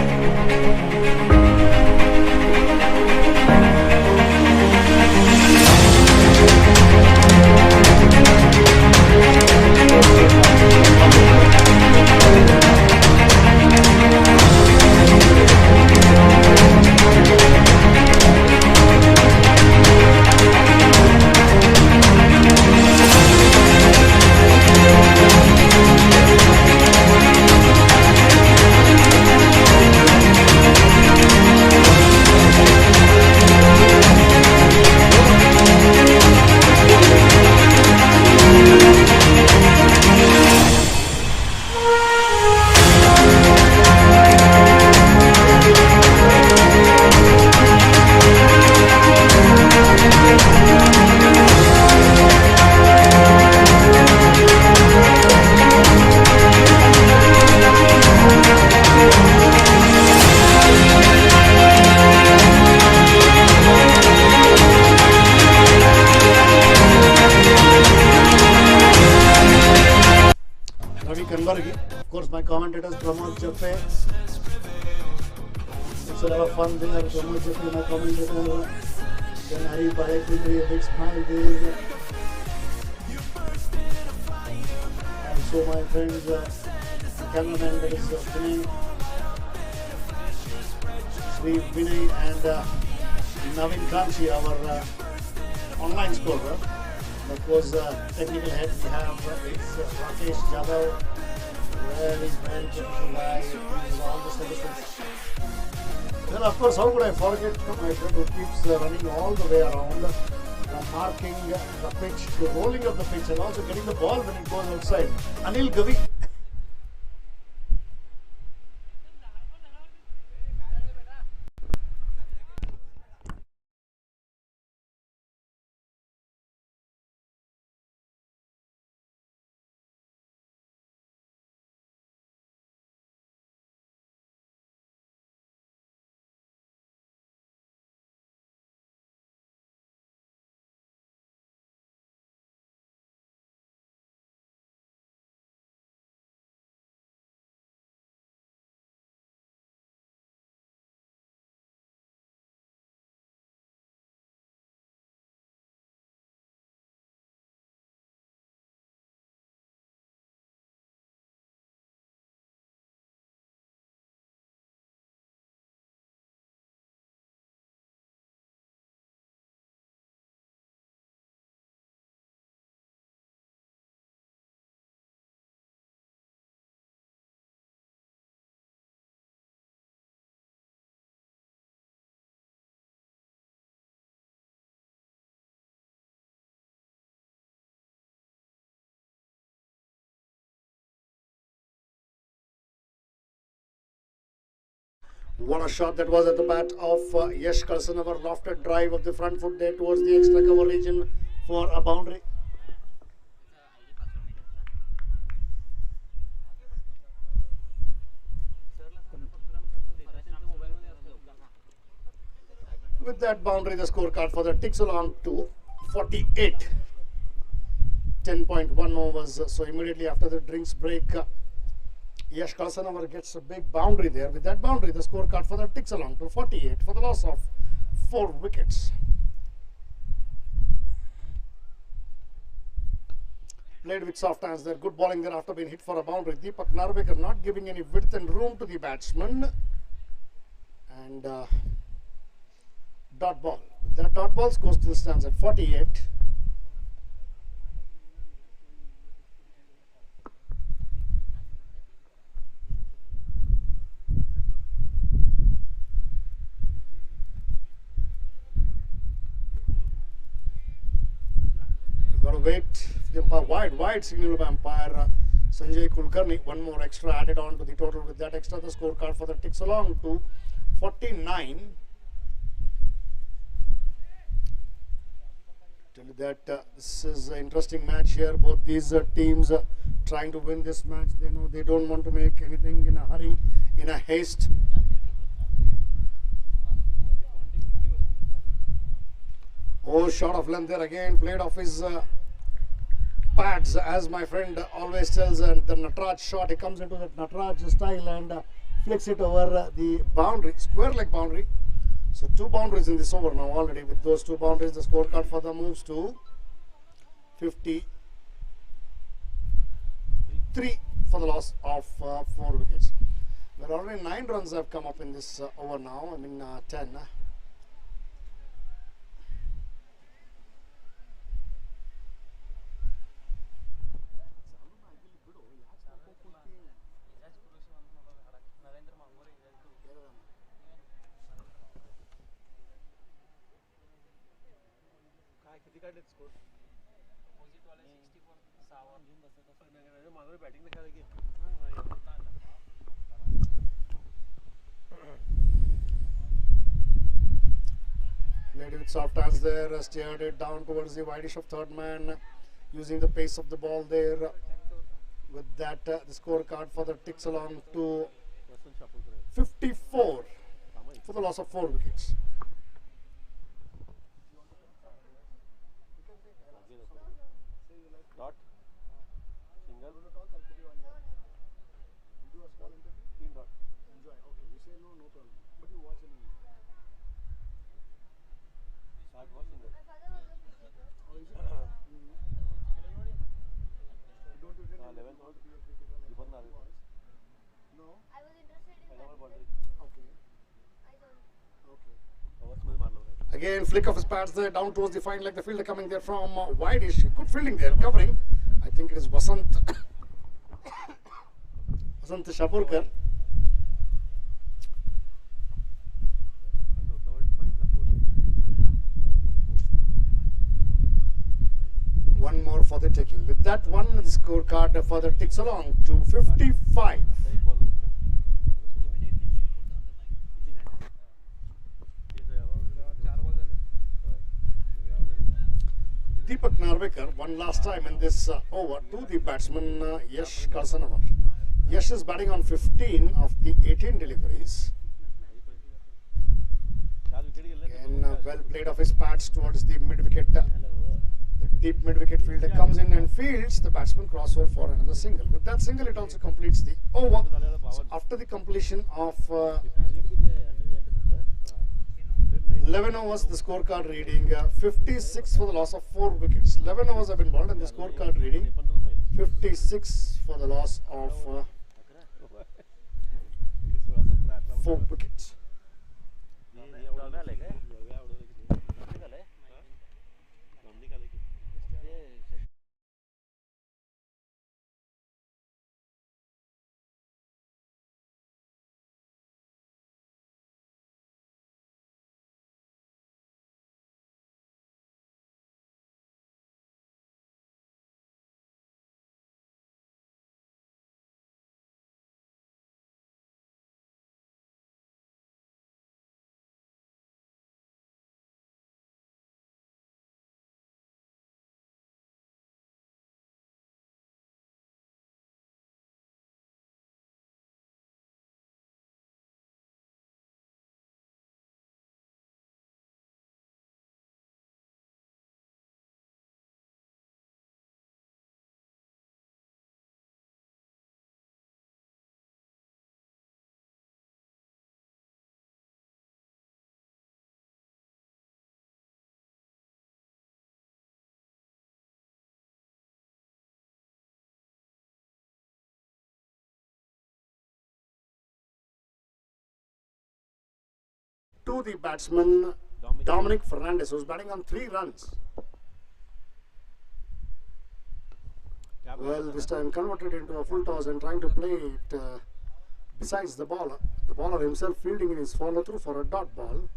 Of course, my commentators Pramod Jappe. It's a lot of fun there. Pramod Jappe, my commentator. Then Hari Parekh will be a big smile there. Also, my friends, the cameraman, that is Vinay, Sri Vinay, and Navin Kanchi, our online scorer. Of course, technical head we have is Rakesh Jadhav. Very professional guy. He does all the statistics. Well, of course, how could I forget my friend who keeps running all the way around marking the pitch, the rolling of the pitch, and also getting the ball when it goes outside. Anil Gavi. What a shot that was at the bat of Yash Kalsanavar. Lofted drive of the front foot there towards the extra cover region for a boundary. With that boundary, the scorecard for the ticks along to 48. 10.1 overs. So immediately after the drinks break, Yash Kalsanavar gets a big boundary there. With that boundary, the scorecard for the ticks along to 48 for the loss of 4 wickets. Played with soft hands there. Good bowling there after being hit for a boundary. Deepak Narvekar not giving any width and room to the batsman. And dot ball. That dot ball score still stands at 48. Got to wait. The umpire, wide signal by umpire Sanjay Kulkarni. One more extra added on to the total. With that extra, the scorecard for the ticks along to 49. Tell you that this is an interesting match here. Both these teams trying to win this match. They know they don't want to make anything in a hurry, in a haste. Oh, shot of length there again. Played off his pads, as my friend always tells. And the Nataraj shot, he comes into that Nataraj style and flicks it over the boundary, square leg boundary. So 2 boundaries in this over now already. With those 2 boundaries, the scorecard for them moves to 53 for the loss of 4 wickets. Well, already 9 runs have come up in this over now. 10. Played with soft hands there, steered it down towards the wideish of third man, using the pace of the ball there. With that, the scorecard for the ticks along to 54 for the loss of 4 wickets. Dot. Single. Dot. Enjoy. Okay, you say no problem. But you watch it. Start was single. Oh, is it? Don't you get 11th hole. Before Narvekar. No? I was interested in Final boundary. Okay. I don't. Okay. Overs में मार लो. Again, flick of his pads there down towards the fine leg. The fielder coming there from wideish. Good fielding there, covering. I think it is Vasant Shapurkar. one more for the taking. With that one, the scorecard further ticks along to 55. एक ball नहीं Deepak Narvekar, one last time in this over to the batsman Yash Karsanawar. Yash is batting on 15 of the 18 deliveries. Again, well played of his pads towards the mid-wicket. The deep mid-wicket fielder comes in and fields the batsman crossover for another single. With that single, it also completes the over. So after the completion of 11 overs, the scorecard reading 56 for the loss of 4 wickets. 11 overs have been bowled and the scorecard reading 56 for the loss of 4 wickets. To the batsman Dominic Fernandez, who's batting on 3 runs. Well, this time converted into a full toss and trying to play it besides the bowler. The bowler himself fielding in his follow through for a dot ball.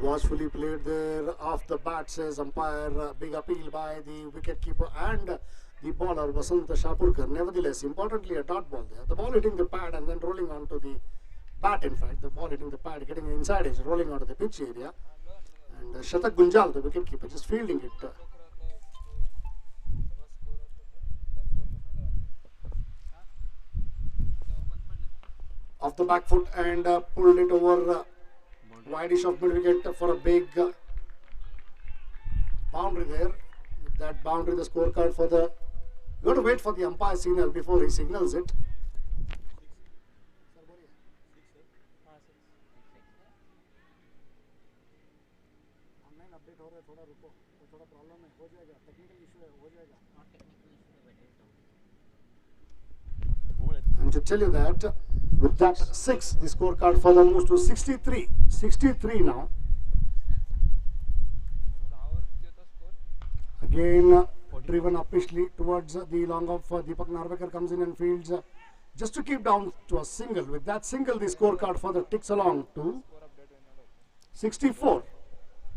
Watchfully played there off the bat, says umpire. Big appeal by the wicket keeper and the bowler Vasant Shapurkar. Nevertheless, importantly, a dot ball there. The ball hitting the pad and then rolling onto the bat. In fact, the ball hitting the pad, getting inside edge, rolling onto the pitch area. And Shatak Gunjal, the wicket keeper, just fielding it. Off the back foot and pulled it over wideish of mid wicket for a big boundary there. With that boundary, the scorecard for the. You got to wait for the umpire signal before he signals it. And to tell you that, with that 6, the scorecard further moves to 63. 63 now. Again, driven uppishly towards the long of Deepak Narvekar comes in and fields just to keep down to a single. With that single, the scorecard further ticks along to 64.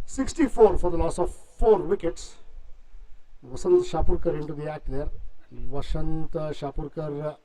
64 for the loss of 4 wickets. Vasant Shapurkar into the act there. Vasant Shapurkar.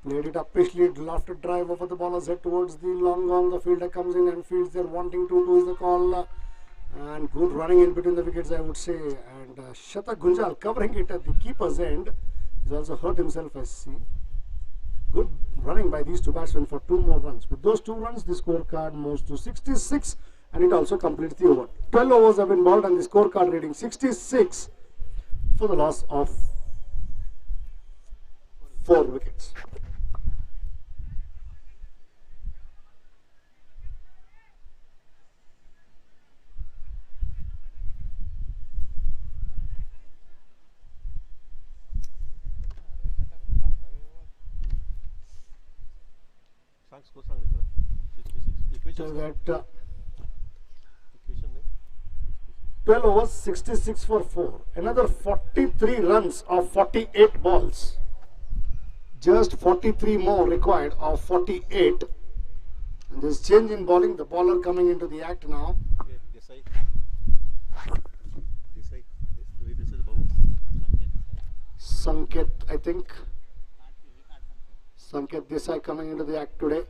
Played it uppishly, lofted drive over the bowler's head towards the long on. The fielder comes in and fields there, wanting to is the call. And good running in between the wickets, I would say. And Shatak Gunjal covering it at the keeper's end. He's also hurt himself, I see. Good running by these 2 batsmen for 2 more runs. With those 2 runs, the scorecard moves to 66 and it also completes the over. 12 overs have been bowled and the scorecard reading 66 for the loss of 4 wickets. Score सांग मित्र 66 So equation that equation नाही 12 overs, 66 for 4. Another 43 runs of 48 balls. Just 43 more required of 48. And this change in bowling, the bowler coming into the act now. Desai Desai वे देसाई भाऊ Sanket, I think. Sanket Desai coming into the act today.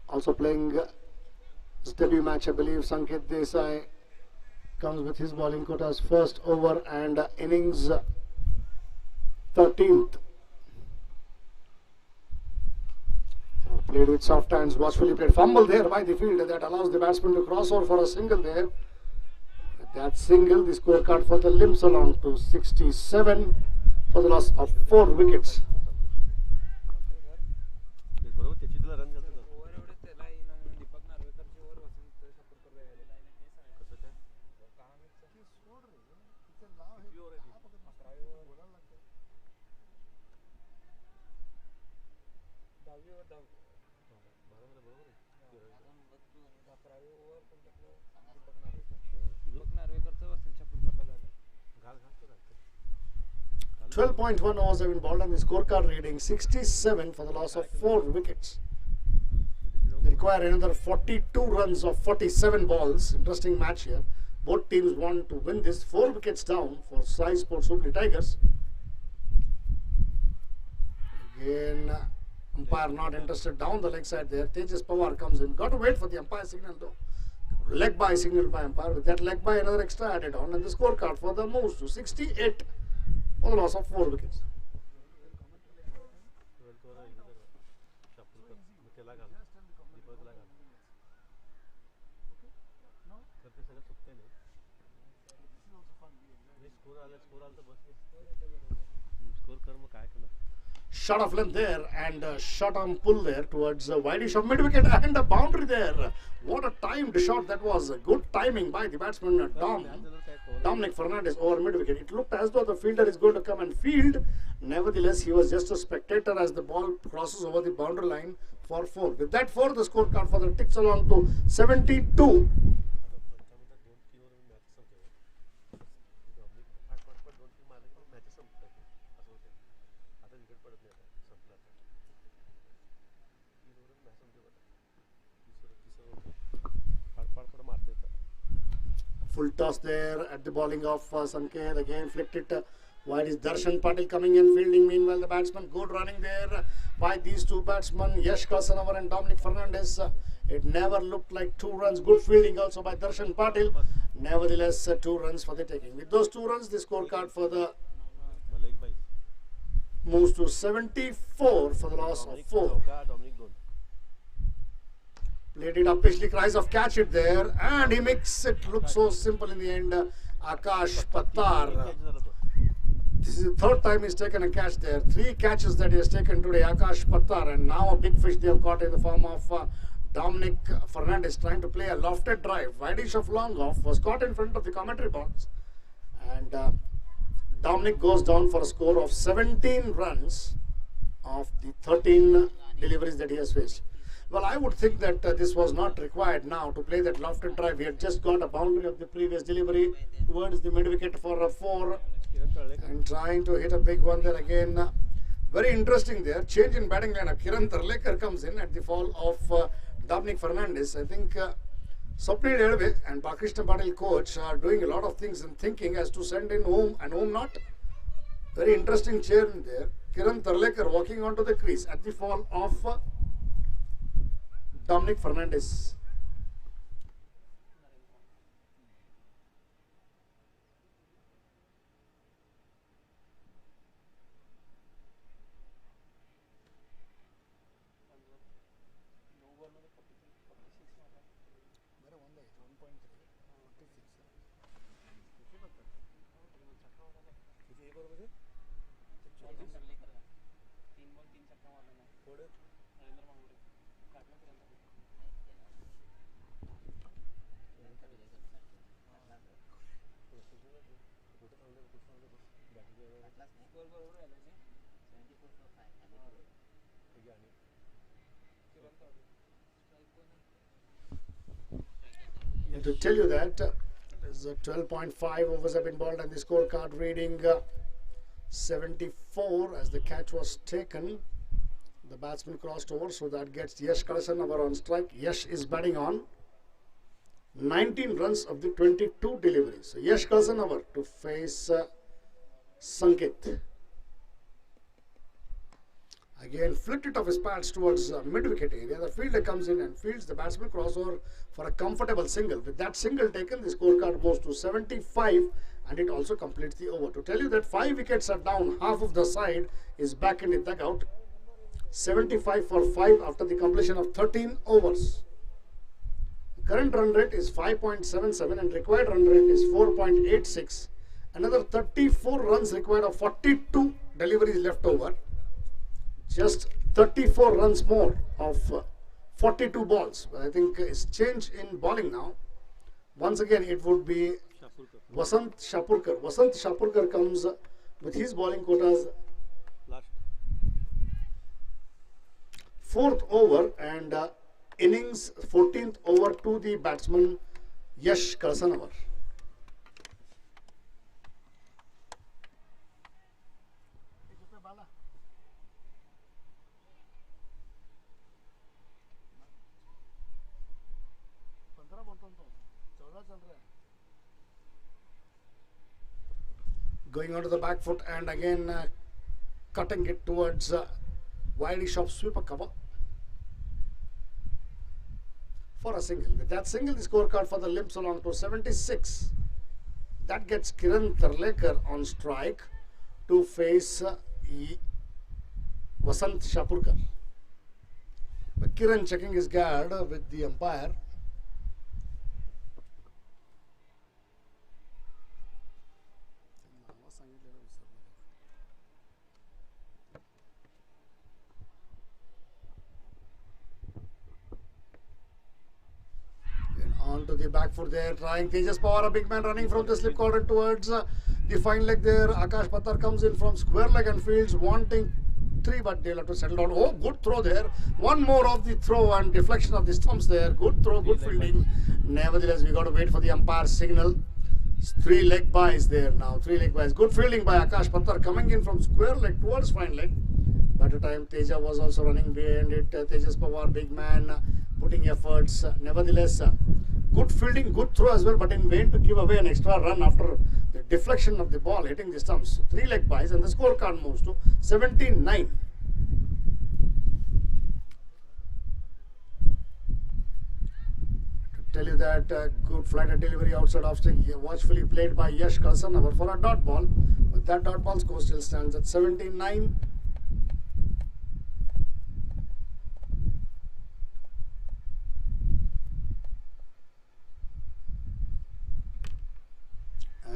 Also playing his debut match, I believe. Sanket Desai comes with his bowling quotas first over and innings 13th. Played with soft hands, watchfully played. Fumble there by the fielder that allows the batsman to cross over for a single there. With that single, the scorecard for the limps along to 67 for the loss of 4 wickets. बरोबर त्याची तुला run झालं दीपक नार्वेकरचं वसंत छापूरकरला झालं. 12.1 overs have been bowled and the scorecard reading 67 for the loss of 4 wickets. They require another 42 runs of 47 balls. Interesting match here. Both teams want to win this. 4 wickets down for Sai Sports Hubli Tigers. Again, umpire not interested down the leg side there. Tejas Pawar comes in. Got to wait for the umpire signal though. Leg by signal by umpire. With that leg by, another extra added on. And the scorecard for the moves to 68 for the loss of 4 wickets. Shot of length there and shot on pull there towards wideish of mid wicket and a boundary there. What a timed shot that was. Good timing by the batsman Dominic Fernandez over mid wicket. It looked as though the fielder is going to come and field. Nevertheless, he was just a spectator as the ball crosses over the boundary line for 4. With that 4, the scorecard for the ticks along to 72. Full toss there at the bowling of Sanket. Again flicked it wide is Darshan Patil coming in fielding. Meanwhile the batsman good running there by these two batsmen Yash Kalsanavar and Dominic Fernandez. It never looked like 2 runs. Good fielding also by Darshan Patil. Nevertheless 2 runs for the taking. With those 2 runs the scorecard for the moves to 74 for the loss of 4. Played it up pitchly, cries of catch it there and he makes it look so simple in the end. Akash Pattar. This is the 3rd time he's taken a catch there. 3 catches that he has taken today, Akash Pattar, and now a big fish they have caught in the form of Dominic Fernandez trying to play a lofted drive. Wideish of long off was caught in front of the commentary box and Dominic goes down for a score of 17 runs of the 13 deliveries that he has faced. Well, I would think that this was not required now to play that lofted drive. He had just got a boundary of the previous delivery towards the mid wicket for a 4 and trying to hit a big one there again. Very interesting there. Change in batting lineup. Kiran Tarlekar comes in at the fall of Dominic Fernandez. I think Swapnil Edve and Bakrishna Patil coach are doing a lot of things and thinking as to send in whom and whom not. Very interesting change there. Kiran Tarlekar walking onto the crease at the fall of Dominic Fernandez. To tell you that 12.5 overs have been bowled and the scorecard reading 74 as the catch was taken. The batsman crossed over, so that gets Yash Kalasanawar on strike. Yash is batting on 19 runs of the 22 deliveries. So Yash Kalasanawar to face Sankit. Again, flicked it off his pads towards mid-wicket area. The fielder comes in and fields the batsman crossover for a comfortable single. With that single taken, the scorecard moves to 75 and it also completes the over. To tell you that 5 wickets are down, half of the side is back in the dugout. 75 for 5 after the completion of 13 overs. The current run rate is 5.77 and required run rate is 4.86. Another 34 runs required of 42 deliveries left over. Just 34 runs more of 42 balls. I think it's change in bowling now. Once again, it would be Vasant Shapurkar. Vasant Shapurkar comes with his bowling quotas. Fourth over and innings 14th over to the batsman Yash Kalasanawar. Going onto the back foot and again cutting it towards wide-ish off sweeper cover for a single. With that single, the scorecard for the limps along to 76. That gets Kiran Tarlekar on strike to face Vasant Shapurkar. But Kiran checking his guard with the umpire. Onto the back foot there, trying Tejas Pawar, a big man running from the slip corner towards the fine leg there. Akash Pattar comes in from square leg and fields, wanting 3, but they'll have to settle down. Oh, good throw there. One more of the throw and deflection of the stumps there. Good throw, good fielding. Nevertheless, we got to wait for the umpire's signal. 3 leg buys there now. 3 leg buys. Good fielding by Akash Pattar coming in from square leg towards fine leg. By the time Teja was also running behind it. Tejas Pawar, big man, putting efforts. Nevertheless, good fielding, good throw as well, but in vain to give away an extra run after the deflection of the ball hitting the stumps. 3 leg buys and the scorecard moves to 79. To tell you that good flighted delivery outside off stick, watchfully played by Yash Kalasanawar for a dot ball. But that dot ball score still stands at 79.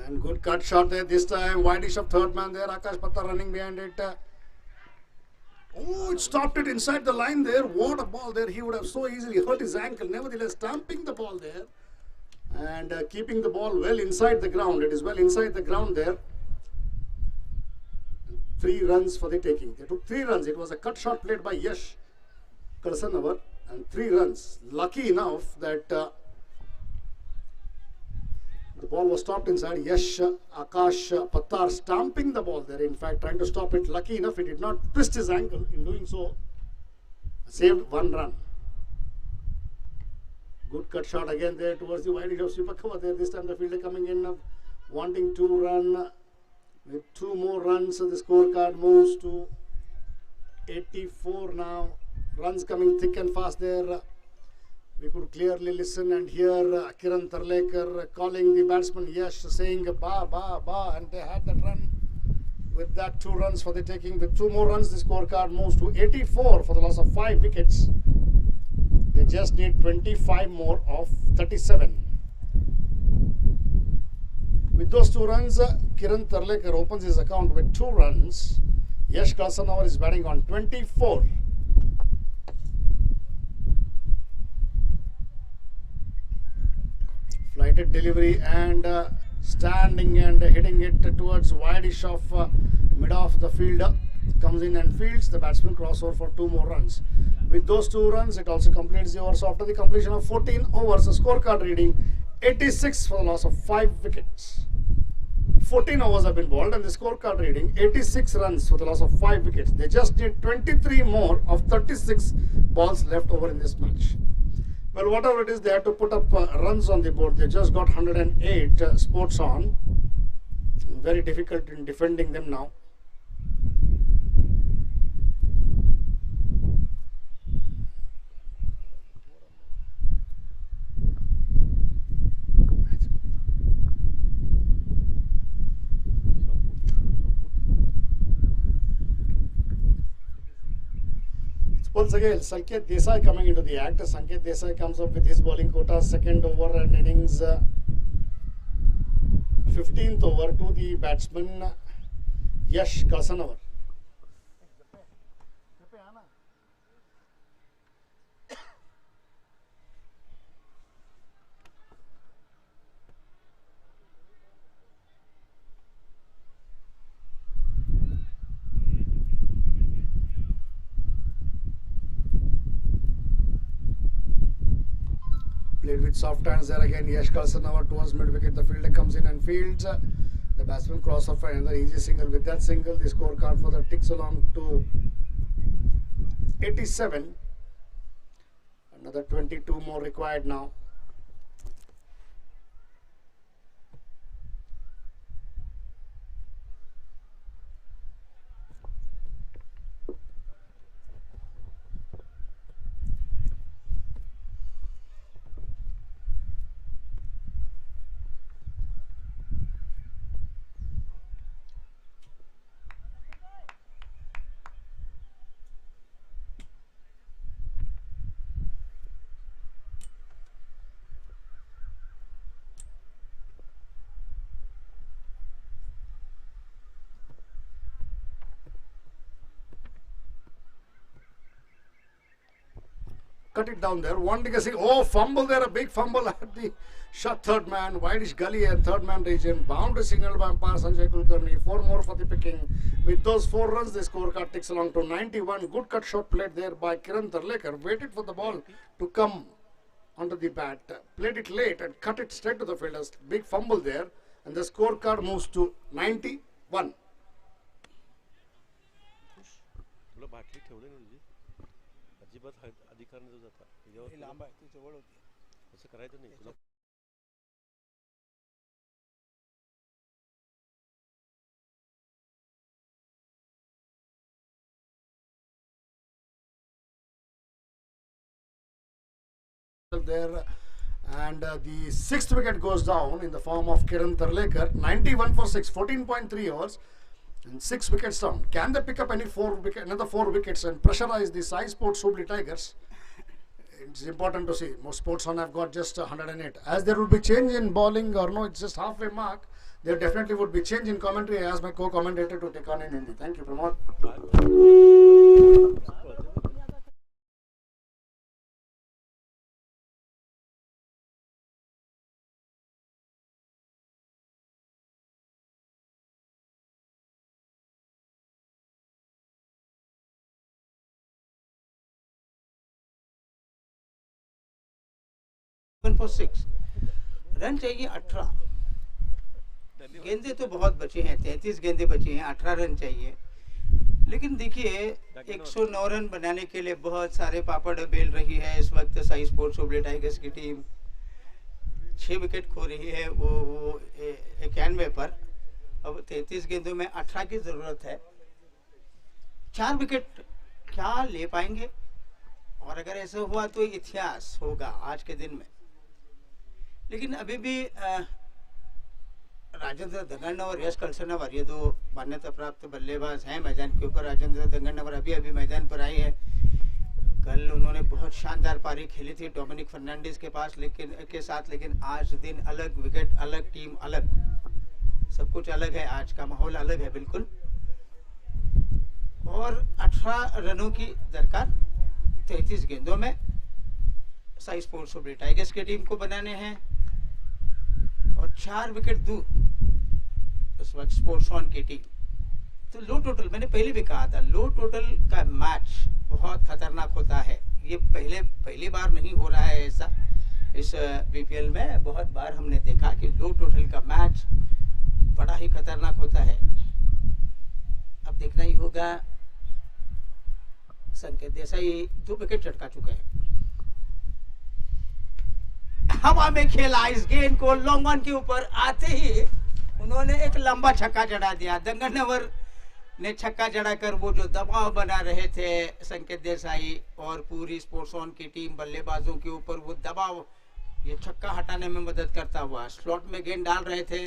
And good cut shot there this time. Wide-ish of third man there. Akash Pattar running behind it. Oh, it stopped it inside the line there. What a ball there. He would have so easily hurt his ankle. Nevertheless, stamping the ball there. And keeping the ball well inside the ground. It is well inside the ground there. 3 runs for the taking. They took 3 runs. It was a cut shot played by Yash Kalasanawar. And 3 runs. Lucky enough that the ball was stopped inside. Yash Akash Pattar stamping the ball there. In fact, trying to stop it. Lucky enough, he did not twist his ankle. In doing so, saved 1 run. Good cut shot again there towards the wide edge of sweeper cover there. This time the fielder coming in, wanting to run. With 2 more runs, the scorecard moves to 84 now. Runs coming thick and fast there. We could clearly listen and hear Kiran Tarlekar calling the batsman Yash, saying ba ba ba, and they had that run. With that, 2 runs for the taking. With 2 more runs, the scorecard moves to 84 for the loss of 5 wickets. They just need 25 more of 37. With those 2 runs, Kiran Tarlekar opens his account with 2 runs. Yash Kalasanawar is batting on 24. Flighted delivery and standing and hitting it towards wide-ish of mid off the field. comes in and fields. The batsman crossover for 2 more runs. With those 2 runs, it also completes the over. So after the completion of 14 overs, the scorecard reading 86 for the loss of 5 wickets. 14 overs have been bowled and the scorecard reading 86 runs for the loss of 5 wickets. They just need 23 more of 36 balls left over in this match. Well, whatever it is, they had to put up runs on the board. They just got 108 sports on. Very difficult in defending them now. Once again, Sanket Desai coming into the act. Sanket Desai comes up with his bowling quota, second over and innings 15th over to the batsman Yash Kalsanavar. Played with soft hands there again. Yash Kalsanavar towards mid wicket. The fielder comes in and fields. The batsman cross off for another easy single. With that single, the scorecard for the ticks along to 87. Another 22 more required now. Cut it down there. One guessing. Oh, fumble there. A big fumble at the shut third man. Wideish gully and third man region. Boundary signal by umpire Sanjay Kulkarni. 4 more for the picking. With those 4 runs, the scorecard ticks along to 91. Good cut shot played there by Kiran Tarlekar. Waited for the ball to come onto the bat. Played it late and cut it straight to the fielders. Big fumble there. And the scorecard moves to 91. अजिबात अधिकार नाही जाता लांब आहे ती जवळ होती असं करायचं नाही तुला there and the 6th wicket goes down in the form of Kiran Tarlekar. 91 for 6, 14.3 overs. And 6 wickets down. Can they pick up another 4 wickets and pressurize the Sai Sports Hubli Tigers? It's important to see. Most sports on have got just 108. As there would be change in bowling or no, it's just halfway mark. There definitely would be change in commentary. I ask my co-commentator to take on in Hindi. Thank you, Pramod. 1 for 6 run चाहिए 18 गेंदे तो बहुत बचे हैं 33 गेंदे बची हैं 18 run चाहिए लेकिन देखिए 109 रन बनाने के लिए बहुत सारे पापड़ बेल रही है इस वक्त साई स्पोर्ट्स हुबली टाइगर्स की टीम 6 विकेट खो रही है वो 91 पर अब 33 गेंदों में 18 की जरूरत है 4 विकेट क्या ले पाएंगे और अगर ऐसा हुआ तो इतिहास होगा आज के दिन में लेकिन अभी भी राजेंद्र दंगन्नावर यश कलसनावर ये 2 मान्यता प्राप्त बल्लेबाज हैं मैदान के ऊपर राजेंद्र दंगन्नावर अभी मैदान पर आए हैं कल उन्होंने बहुत शानदार पारी खेली थी डोमिनिक फर्नांडिस के पास लेकिन आज दिन अलग विकेट अलग टीम अलग सब कुछ अलग है आज का माहौल अलग है बिल्कुल और 18 रनों की दरकार 33 गेंदों में साई स्पोर्ट्स हुबली टाइगर्स की टीम को बनाने हैं और 4 विकेट दूर इस वक्त स्पोर्ट्स ऑन की टीम तो लो टोटल, मैंने पहले भी कहा था, लो टोटल का मैच बहुत खतरनाक होता है। ये पहली बार नहीं हो रहा है ऐसा, इस बीपीएल में बहुत बार हमने देखा कि लो टोटल का मैच बड़ा ही खतरनाक होता है। अब देखना ही होगा। संकेत देसाई 2 विकेट चटका चुके हैं। हवा में खेला इस गेंद को, लॉन्ग ऑन के ऊपर आते ही उन्होंने एक लंबा छक्का चढ़ा दिया। दंगनवर ने छक्का चढ़ाकर वो जो दबाव बना रहे थे संकेत देसाई और पूरी स्पोर्ट्स ऑन की टीम बल्लेबाजों के ऊपर, वो दबाव ये छक्का हटाने में मदद करता हुआ स्लॉट में गेंद डाल रहे थे।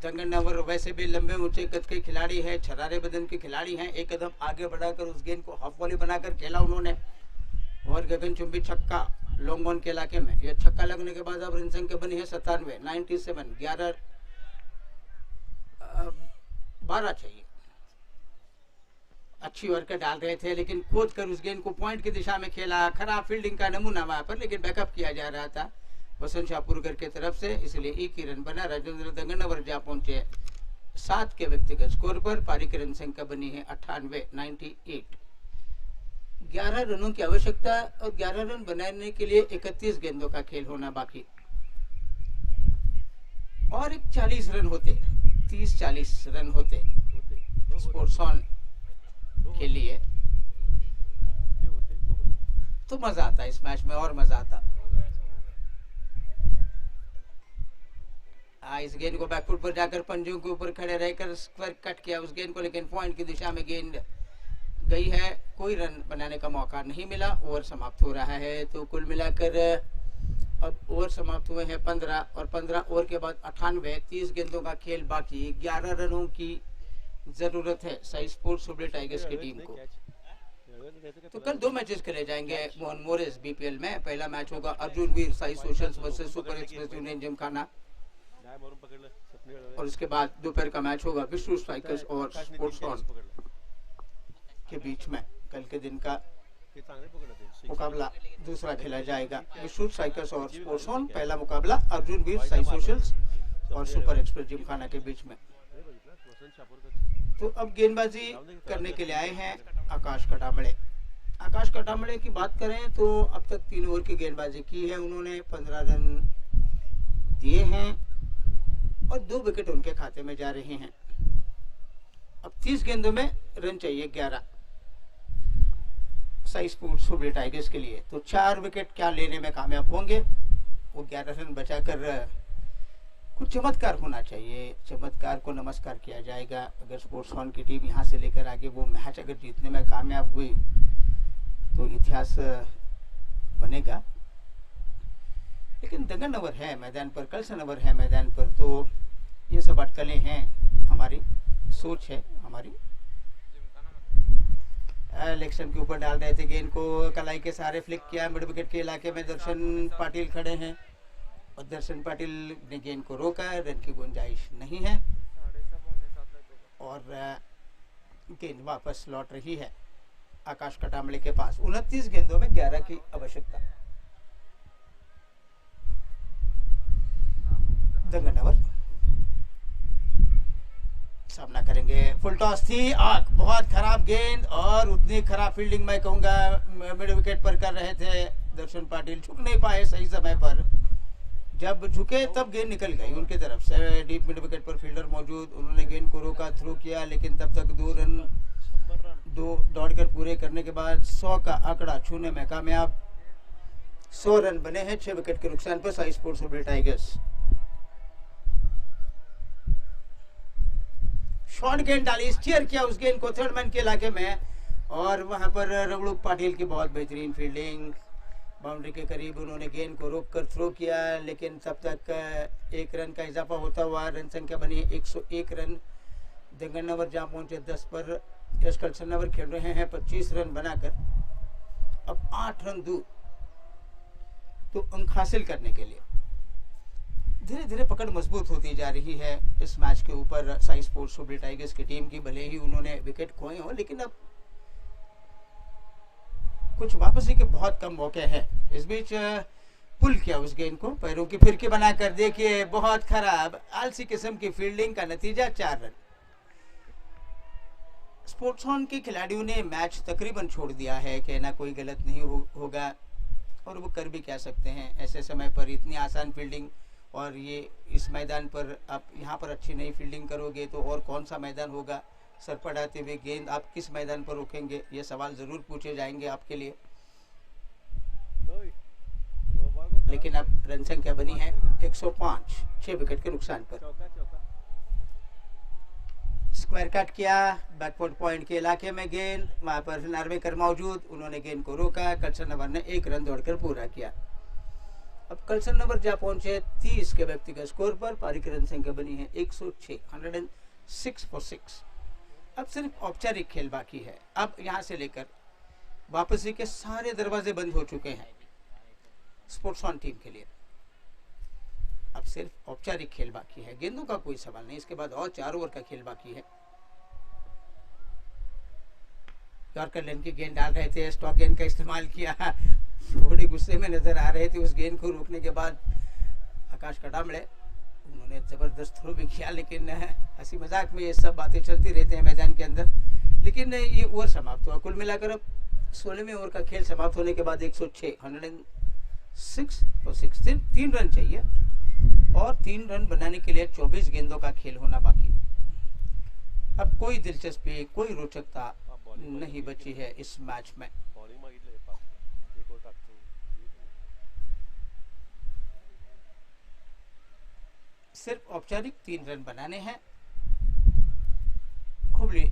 दंगनवर वैसे भी लंबे ऊंचे कद के खिलाड़ी हैं, छरारे बदन के खिलाड़ी हैं। एक कदम आगे बढ़ाकर उस गेंद को हाफ वॉली बनाकर खेला उन्होंने और गगनचुंबी छक्का लॉन्ग ऑन के इलाके में। यह छक्का लगने के बाद अब रन संख्या बनी है 97, 97, 12 चाहिए। अच्छी ओवर डाल रहे थे लेकिन खोद कर उस गेंद को पॉइंट की दिशा में खेला। खराब फील्डिंग का नमूना वहां पर, लेकिन बैकअप किया जा रहा था वसंत शाहपुरकर की तरफ से, इसलिए एक ही रन बना। राजेंद्र दंगनवर जा पहुंचे 7 के व्यक्तिगत स्कोर पर। पारी की रन संख्या बनी है 98, 98। 11 रनों की आवश्यकता और 11 रन बनाने के लिए 31 गेंदों का खेल होना बाकी, और एक 40 रन होते, 30-40 रन होते स्पोर्ट्स ऑन के लिए तो मजा आता इस मैच में, और मजा आता। इस गेंद को बैकफुट पर जाकर पंजों के ऊपर खड़े रहकर स्क्वायर कट किया उस गेंद को, लेकिन पॉइंट की दिशा में गेंद गई है। कोई रन बनाने का मौका नहीं मिला। ओवर समाप्त हो रहा है। तो कुल मिलाकर अब ओवर समाप्त हुए हैं 15, और 15 ओवर के बाद 98, 30 गेंदों का खेल बाकी। 11 रनों की जरूरत है साई स्पोर्ट्स सुबह टाइगर्स की टीम को। तो कल 2 मैचेस खेले जाएंगे मोहन मोरेस बीपीएल में। पहला मैच होगा Arjun Veer Sai socials versus super express union Gymkhana, और उसके बाद दोपहर का मैच होगा विश्व स्ट्राइकर्स और स्पोर्ट्स ऑन के बीच में। कल के दिन का मुकाबला दूसरा खेला जाएगा, विश्व स्ट्राइकर्स और स्पोर्ट्स ऑन। पहला मुकाबला अर्जुन वीर साई सोशल्स और सुपर एक्सप्रेस जिमखाना के बीच में। तो अब गेंदबाजी करने के लिए आए हैं आकाश कटामड़े। आकाश कटामड़े की बात करें तो अब तक 3 ओवर की गेंदबाजी की है उन्होंने, 15 रन दिए हैं और 2 विकेट उनके खाते में जा रहे हैं। अब 30 गेंदों में रन चाहिए 11 साई स्पोर्ट्स सुबह टाइगर्स के लिए। तो 4 विकेट क्या लेने में कामयाब होंगे? वो 11 रन बचाकर कुछ चमत्कार होना चाहिए, चमत्कार को नमस्कार किया जाएगा। अगर स्पोर्ट्स ऑन की टीम यहाँ से लेकर आगे वो मैच अगर जीतने में कामयाब हुई तो इतिहास बनेगा। लेकिन दंगनवर है मैदान पर, कलसनवर है मैदान पर, तो ये सब अटकलें हैं, हमारी सोच है हमारी। इलेक्शन के ऊपर डाल रहे थे गेंद को, कलाई के सहारे फ्लिक किया। मिड विकेट के इलाके में दर्शन पाटिल खड़े हैं और दर्शन पाटिल ने गेंद को रोका। रन की गुंजाइश नहीं है और गेंद वापस लौट रही है आकाश कटामड़े के पास। 29 गेंदों में 11 की आवश्यकता। दंगनवर सामना करेंगे। फुल टॉस थी, बहुत खराब गेंद और उतनी खराब फील्डिंग मैं कहूंगा मिड विकेट पर कर रहे थे दर्शन पाटिल। झुक नहीं पाए सही समय पर, जब झुके तब गेंद निकल गई उनके तरफ से। डीप मिड विकेट पर फील्डर मौजूद, उन्होंने गेंद को रोका, थ्रो किया, लेकिन तब तक 2 रन दौड़कर पूरे करने के बाद 100 का आंकड़ा छूने में कामयाब। 100 रन बने हैं 6 विकेट के नुकसान पर साई स्पोर्ट्स सुबह टाइगर्स। शॉर्ट गेंद डाली, स्टीयर किया उस गेंद को थर्ड मैन के इलाके में, और वहां पर रघुड़ूक पाटिल की बहुत बेहतरीन फील्डिंग। बाउंड्री के करीब उन्होंने गेंद को रोककर थ्रो किया, लेकिन तब तक 1 रन का इजाफा होता हुआ रन संख्या बनी 101 रन। दंगनवर जहां पहुंचे 10 पर, यश कलसनवर खेल रहे हैं 25 रन बनाकर। अब 8 रन दूर तो अंक हासिल करने के लिए धीरे धीरे पकड़ मजबूत होती जा रही है इस मैच के ऊपर साई स्पोर्ट्स सुबह टाइगर्स की टीम की। भले ही उन्होंने विकेट खोए हो, लेकिन अब कुछ वापसी के बहुत कम मौके हैं। इस बीच पुल किया उस गेंद को, पैरों की फिरकी बनाकर देखिए, बहुत खराब आलसी किस्म की फील्डिंग का नतीजा 4 रन। स्पोर्ट्स ऑन के खिलाड़ियों ने मैच तकरीबन छोड़ दिया है, कहना कोई गलत नहीं होगा, और वो कर भी क्या सकते हैं ऐसे समय पर। इतनी आसान फील्डिंग, और ये इस मैदान पर आप यहाँ पर अच्छी नहीं फील्डिंग करोगे तो और कौन सा मैदान होगा। सर पड़ाते हुए गेंद आप किस मैदान पर रोकेंगे, ये सवाल ज़रूर पूछे जाएंगे आपके लिए। लेकिन अब रन संख्या बनी है 105, 6 विकेट के नुकसान पर। स्क्वायर कट किया, बैकवर्ड पॉइंट के इलाके में गेंद, वहां पर नार्वेकर मौजूद, उन्होंने गेंद को रोका। कल्सन नवर ने 1 रन दौड़कर पूरा किया। अब कल्सन नवर जा पहुंचे 30 के व्यक्तिगत स्कोर पर। पारी की रन संख्या बनी है 106, 106 for 6। अब सिर्फ औपचारिक खेल बाकी है। अब यहां से लेकर वापसी के सारे दरवाजे बंद हो चुके हैं स्पोर्ट्स ऑन टीम के लिए। अब सिर्फ औपचारिक खेल बाकी है, गेंदों का कोई सवाल नहीं। इसके बाद और 4 ओवर का खेल बाकी है। यॉर्कर लेन की गेंद डाल रहे थे, स्टॉक गेंद का इस्तेमाल किया, थोड़े गुस्से में नजर आ रहे थे उस गेंद को रोकने के बाद आकाश कटामड़े। उन्होंने जबरदस्त थ्रो भी किया, लेकिन हंसी मजाक में ये सब बातें चलती रहती हैं मैदान के अंदर। लेकिन ये ओवर समाप्त हुआ। कुल मिलाकर अब 16वें ओवर का खेल समाप्त होने के बाद 106, 106 for 6, 3 रन चाहिए, और 3 रन बनाने के लिए 24 गेंदों का खेल होना बाकी। अब कोई दिलचस्पी, कोई रोचकता नहीं बची है इस मैच में। सिर्फ औपचारिक 3 रन बनाने हैं हुबली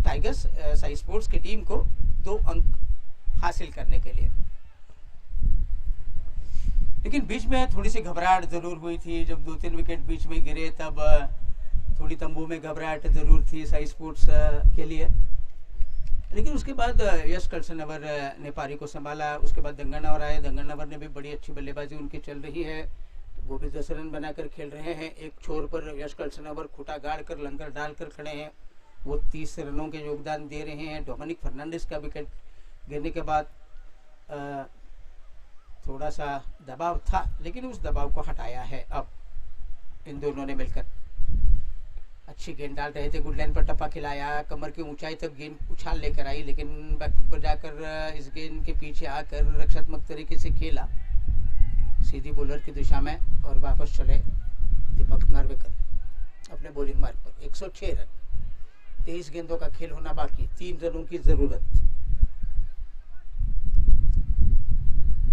टाइगर्स साई स्पोर्ट्स की टीम को 2 अंक हासिल करने के लिए। लेकिन बीच में थोड़ी सी घबराहट जरूर हुई थी। जब 2-3 विकेट बीच में गिरे तब थोड़ी तंबू में घबराहट जरूर थी साई स्पोर्ट्स के लिए। लेकिन उसके बाद यश कल्सनवर ने पारी को संभाला। उसके बाद दंगनवर आए, दंगनवर ने भी बड़ी अच्छी बल्लेबाजी उनकी चल रही है, वो भी 10 रन बनाकर खेल रहे हैं। एक छोर पर यश कल्सनवर खुटा गाड़ कर लंगर डालकर खड़े हैं, वो 30 रनों के योगदान दे रहे हैं। डोमिनिक फर्नांडिस का विकेट गिरने के बाद थोड़ा सा दबाव था, लेकिन उस दबाव को हटाया है अब इन दोनों ने मिलकर। अच्छी गेंद डाल रहे थे, गुड लाइन पर टप्पा खिलाया, कमर की ऊंचाई तक गेंद उछाल लेकर आई, लेकिन बैकफुट पर जाकर इस गेंद के पीछे आकर रक्षात्मक तरीके से खेला सीधी बॉलर की दिशा में, और वापस चले दीपक नार्वेकर अपने बॉलिंग मार्ग पर। 106 रन, 23 गेंदों का खेल होना बाकी, 3 रनों की जरूरत।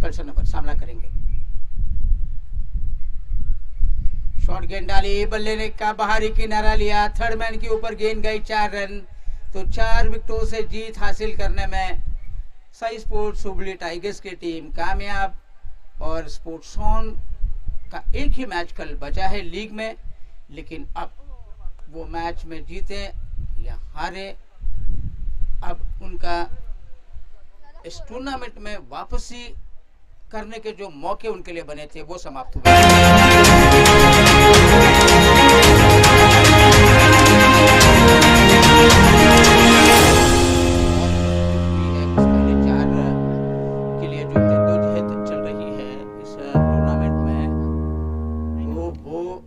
कल्सनवर सामना करेंगे। शॉर्ट गेंद डाली, बल्ले ने का बाहरी किनारा लिया, थर्ड मैन के ऊपर गेंद गई, 4 रन। तो 4 विकेटों से जीत हासिल करने में साई स्पोर्ट्स हुबली टाइगर्स की टीम कामयाब। और स्पोर्ट्स ऑन का एक ही मैच कल बचा है लीग में, लेकिन अब वो मैच में जीते या हारे, अब उनका इस टूर्नामेंट में वापसी करने के जो मौके उनके लिए बने थे वो समाप्त हुए। पहले 4 के लिए जो जद्दोजहद चल रही है इस टूर्नामेंट में, वो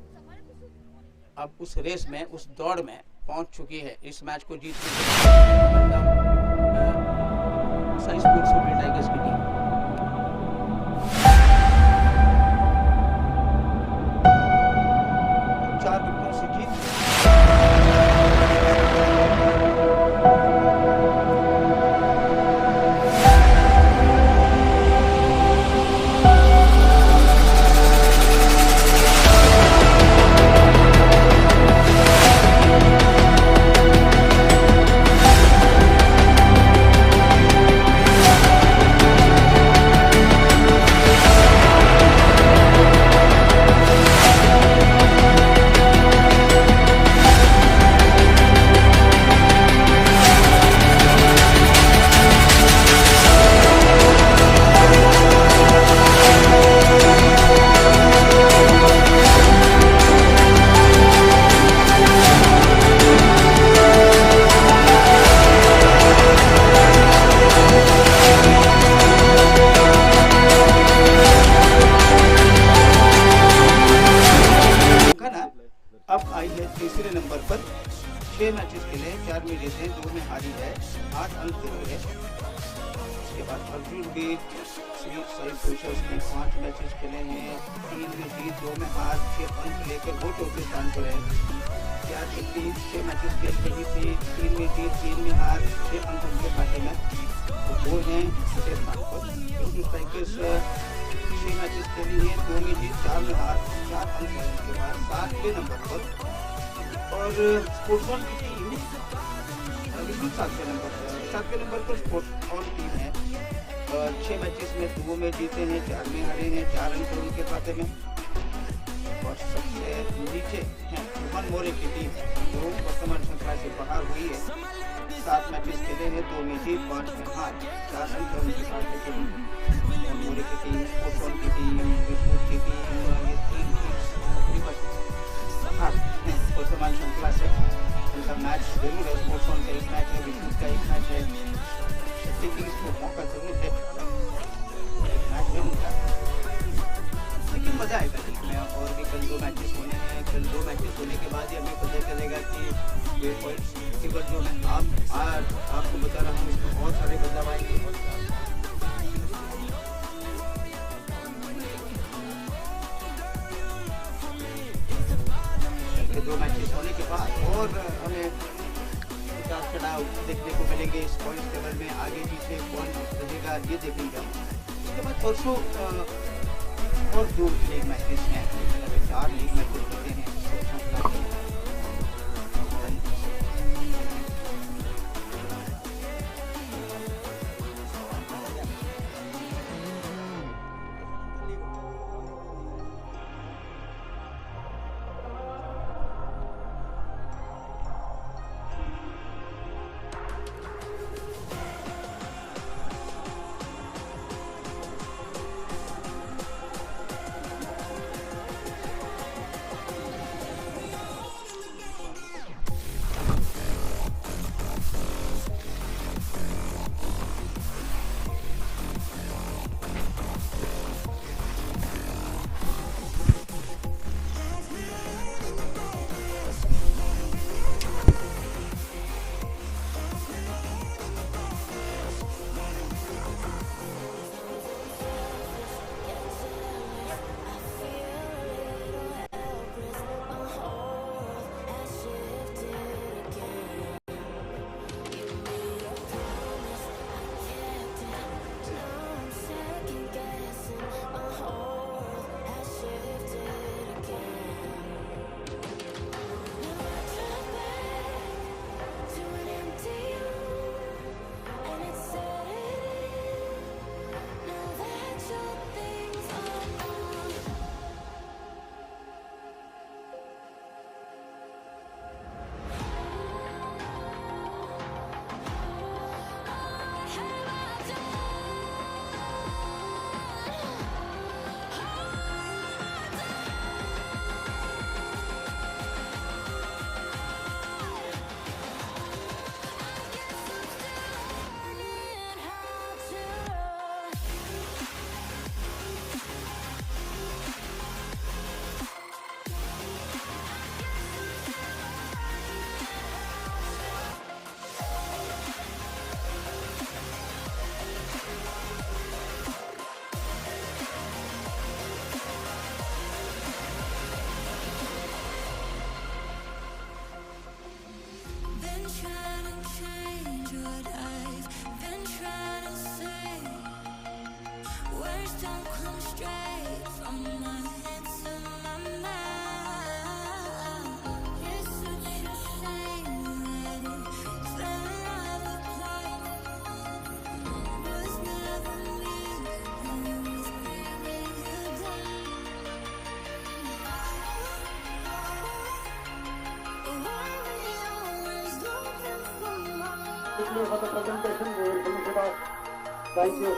अब उस रेस में, उस दौड़ में पहुंच चुकी है। इस मैच को जीतने साई स्पोर्ट्स हुबली टाइगर्स की टीम। 6 मैचेस खेले, 4 में जीते, 2 में हारी है, 8 अंक जरूर है। उसके बाद अर्जुन भी सही कोशिश में 5 मैचेस खेले हैं, 3 में जीत, 2 में हार, 6 अंक लेकर वो चौथे स्थान पर है। क्या 6 मैचेस खेल रही थी, 3 में जीत, 3 में हार, 6 अंक उनके खाते में, तो वो हैं छठे स्थान पर। विष्णु स्ट्राइकर्स 6 मैचेस खेली हैं, 2 में जीत, 4 में हार, 4 अंक है उनके पास, 7वें नंबर पर। और स्पोर्ट्स ऑन की टीम बिल्कुल 7वें नंबर पर स्पोर्ट्स ऑन टीम है। 6 मैचेस में 2 में जीते हैं, 4 में हारे हैं, 4 अंक उनके खाते में। और सबसे नीचे है मोहन मोरे की टीम, जो वर्तमान श्रृंखला से बाहर हुई है। 7 मैचेस खेले हैं, 2 में जीत, 5 में हार, 4 अंक उनके खाते में। मोहन मोरे की टीम, स्पोर्ट्स ऑन की टीम, विष्णु की टीम, ये 3 टीम्स वर्तमान श्रृंखला से उनका मैच जरूर है। स्पोर्ट्स ऑन का एक मैच है, विष्णु का एक मैच है, छठी किंग्स को मौका जरूर है, एक मैच है उनका, लेकिन मजा आएगा देखने में। और भी कल 2 मैचेस होने हैं, कल 2 मैचेस होने के बाद ही हमें पता चलेगा कि ये पॉइंट्स टेबल जो मैं आपको बता रहा हूँ, इसमें बहुत सारे बदलाव आएंगे। 2 मैचेस होने के बाद और हमें उतार चढ़ाव देखने को मिलेंगे इस पॉइंट टेबल में, आगे पीछे कौन रहेगा ये देखेंगे। उसके बाद परसों और 2 लीग मैचेस हैं, 4 लीग मैचेस होते हैं। For the presentation, we will finish it off. Thank you.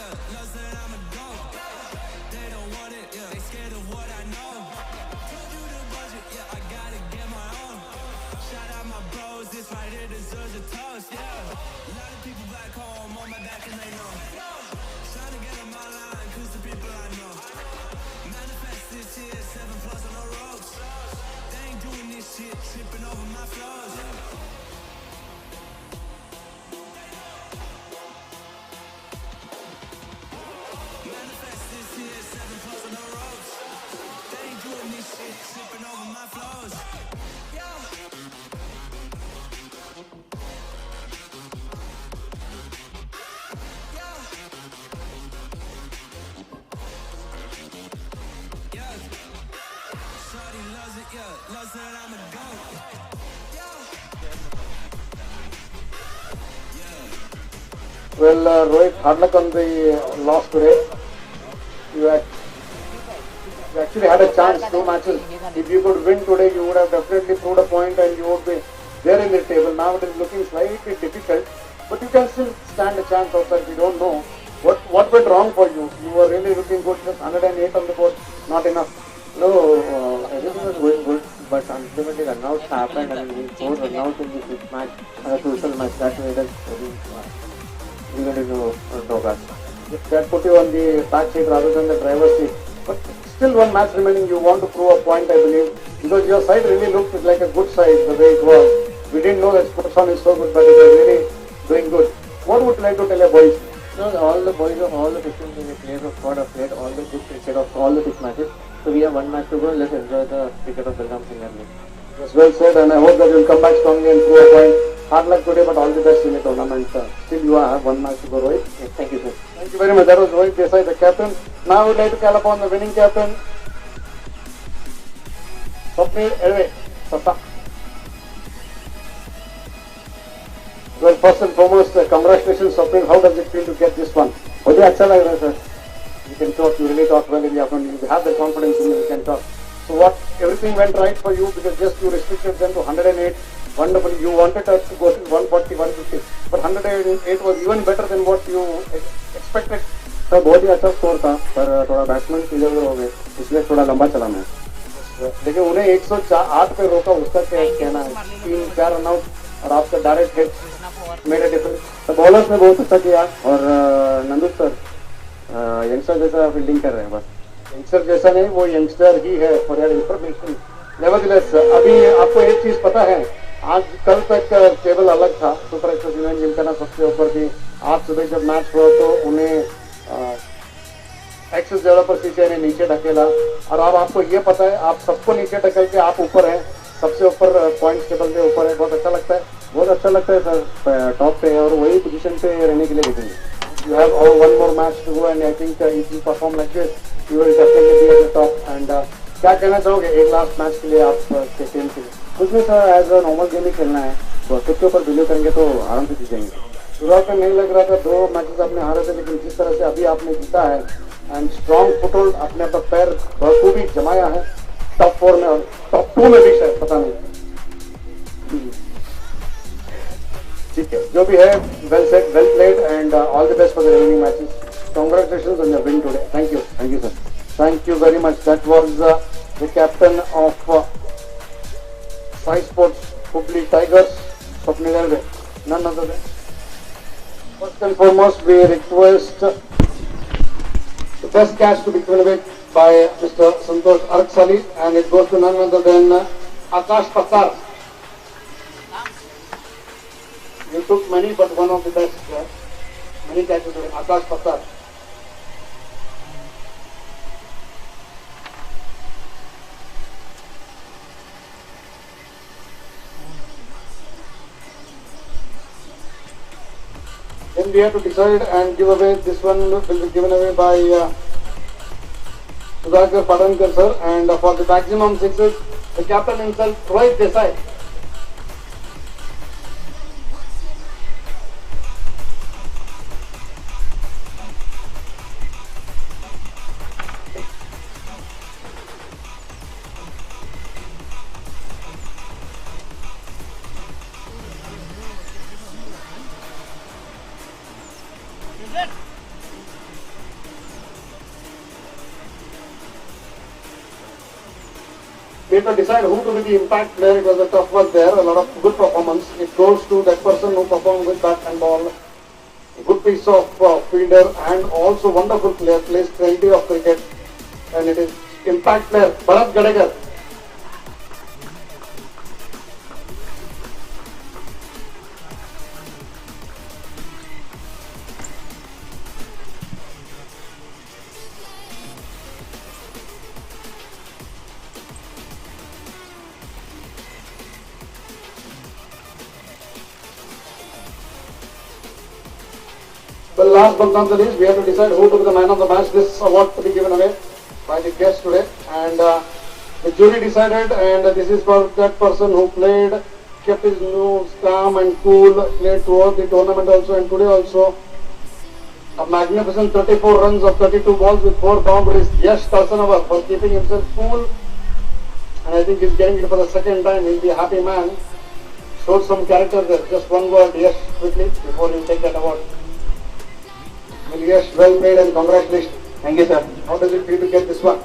yeah. Love said I'm a goat. They don't want it, yeah. They scared of what I know. Told you the budget, yeah. I gotta get my own. Shout out my bros, this right here deserves a toast, yeah. A lot of people back home on my back and they know. Trying to get on my line, cause the people I know. Manifest this year, 7+ on the ropes. They ain't doing this shit, tripping over my flows. Manifest this year, 7+ on the ropes. They ain't doing this shit, tripping over my flows. Yeah. Shorty loves it, yeah. Loves that I'm a goat. Well, Rohit, hard luck on the loss today. You actually had a chance, 2 matches. If you could win today, you would have definitely proved a point and you would be there in the table. Now it is looking slightly difficult, but you can still stand a chance outside. We don't know what went wrong for you. You were really looking good, just 108 on the board, not enough. No, everything was going good, but ultimately runouts happened and we scored runouts in this match, a crucial match. That made us we went into drawback. That put you on the back seat rather than the driver's seat. But still 1 match remaining, you want to prove a point, I believe, because your side really looked like a good side the way it was. We didn't know that Sportson is so good, but it was really doing good. What would you like to tell your boys? No, all the boys of all the 15 players of squad have played all the good cricket of all the 6 matches. So we have 1 match to go. Let's enjoy the cricket of BELGAUM Premier League. That's well said, and I hope that you'll come back strongly and prove a point. Hard luck today, but all the best in the tournament. Still, you have 1 match to go, Rohit. Yes, thank you, sir. Thank you very much. That was Rohit Desai, the captain. Now I would like to call upon the winning captain, Swapnil Elve. Sasa. Well, first and foremost, congratulations, Swapnil. How does it feel to get this one? मुझे अच्छा लग रहा है, sir. You can talk. You really talk well in the afternoon. You have the confidence in you. You can talk. So what? Everything went right for you because just you restricted them to 108. Wonderful. You wanted us to go to 140, 150, but 108 was even better than what you expected. Sir बहुत ही अच्छा score था, पर थोड़ा batsman इधर हो गए, इसलिए थोड़ा लंबा चला मैं. लेकिन उन्हें 108 पे रोका, उसका क्या कहना है? 3-4 रन आउट और आपका direct hit made a difference. तो बॉलर्स ने बहुत अच्छा किया और नंदू सर यंगस्टर जैसा फील्डिंग कर रहे हैं. बस यंगस्टर जैसा नहीं, वो यंगस्टर ही है. फॉर योर इंफॉर्मेशन, नेवरदलेस अभी आपको एक चीज पता है, आज कल तक टेबल अलग था. सुपर एक्सप्रेस यूनियन जिमखाना सबसे ऊपर थी. आज सुबह जब मैच हुआ तो उन्हें एक्सेस डेवलपर सीसीआई ने नीचे ढकेला, और अब आपको ये पता है आप सबको नीचे ढकेल के आप ऊपर हैं, सबसे ऊपर पॉइंट्स टेबल के ऊपर है. बहुत अच्छा लगता है. बहुत अच्छा लगता है सर, टॉप पे है और वही पोजीशन पे रहने के लिए देखेंगे. You have one more match to go, and I think if you perform like this, you will definitely be at the top. And क्या कहना चाहोगे एक लास्ट मैच के लिए आप के टीम के लिए? कुछ नहीं sir, as a normal game ही खेलना है. तो खुद के ऊपर बिलीव करेंगे तो आराम से जीतेंगे. शुरुआत में नहीं लग रहा था, 2 मैचेस आपने हारे थे, लेकिन जिस तरह से अभी आपने जीता है एंड स्ट्रॉन्ग फुटहोल्ड, अपने पर पैर बखूबी जमाया है टॉप 4 में और टॉप 2 में भी शायद, पता नहीं. ठीक है, जो भी है, well said, well played, and all the best for the remaining matches. Congratulations on your win today. Thank you sir. Thank you very much. That was the captain of Sai Sports Hubli Tigers, Swapnil Elve. None other than. First and foremost, we request the best cash to be given away by Mr. Santosh Arksali, and it goes to none other than Akash Pattar. You took many, but one of the best. Many catches today. Akash Pattar. Then we have to decide and give away. This one will be given away by Sudhakar Padankar sir, and for the maximum sixes, the captain himself, Rohit Desai. we have to decide who to be the impact player. It was a tough one there, a lot of good performance. It goes to that person who performed with bat and ball. A good piece of fielder and also wonderful player, plays plenty of cricket. And it is impact player, Bharat Gadekar. Well, last but not the least, we have to decide who to be the man of the match. This award to be given away by the guest today. And the jury decided, and this is for that person who played, kept his nose calm and cool, played throughout the tournament also, and today also. A magnificent 34 runs of 32 balls with 4 boundaries. Yash Kalsanawar for keeping himself cool. And I think he's getting it for the second time. He'll be a happy man. Showed some character there. Just one word, Yash, quickly, before you take that award. Well, Yash, well played and congratulations. Thank you, sir. How does it feel to get this one?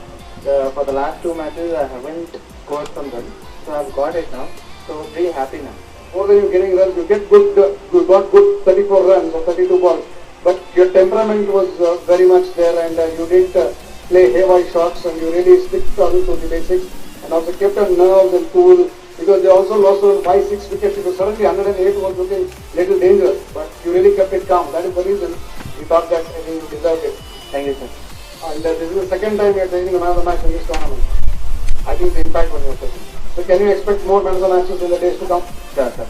For the last 2 matches, I haven't scored some runs, so I've got it now. So pretty happy now. More than you getting runs, you get good, you got good 34 runs or 32 balls. But your temperament was very much there, and you didn't play haywire shots, and you really sticked on to the basics, and also kept your nerves and cool, because they also lost 5-6 wickets. It was suddenly 108 was looking little dangerous, but you really kept it calm. That is the reason we thought that you deserved it. Thank you, sir. And this is the second time we are taking a man of the match in this tournament. I think the impact was your taking. So can you expect more man of the matches in the days to come? Sure, sir.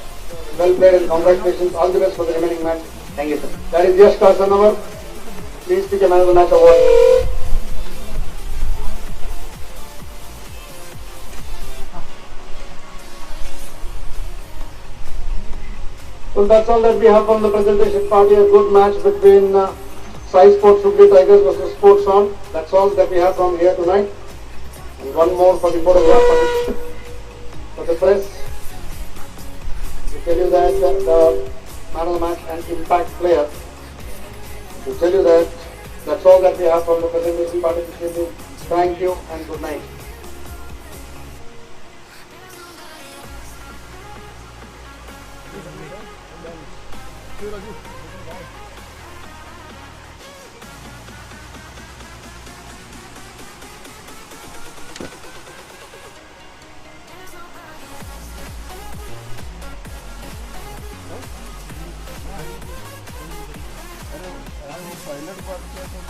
Well played and congratulations. All the best for the remaining match. Thank you, sir. That is Yash Kalsanawar. Please pick a man of the match award. Well, that's all that we have from the presentation party. A good match between Sai Sports Sugri Tigers versus Sports On. That's all that we have from here tonight. And one more for the photograph for the press. To tell you that the man of the match and impact player. To tell you that that's all that we have from the presentation party this evening. Thank you and good night. Pilot बात किया तो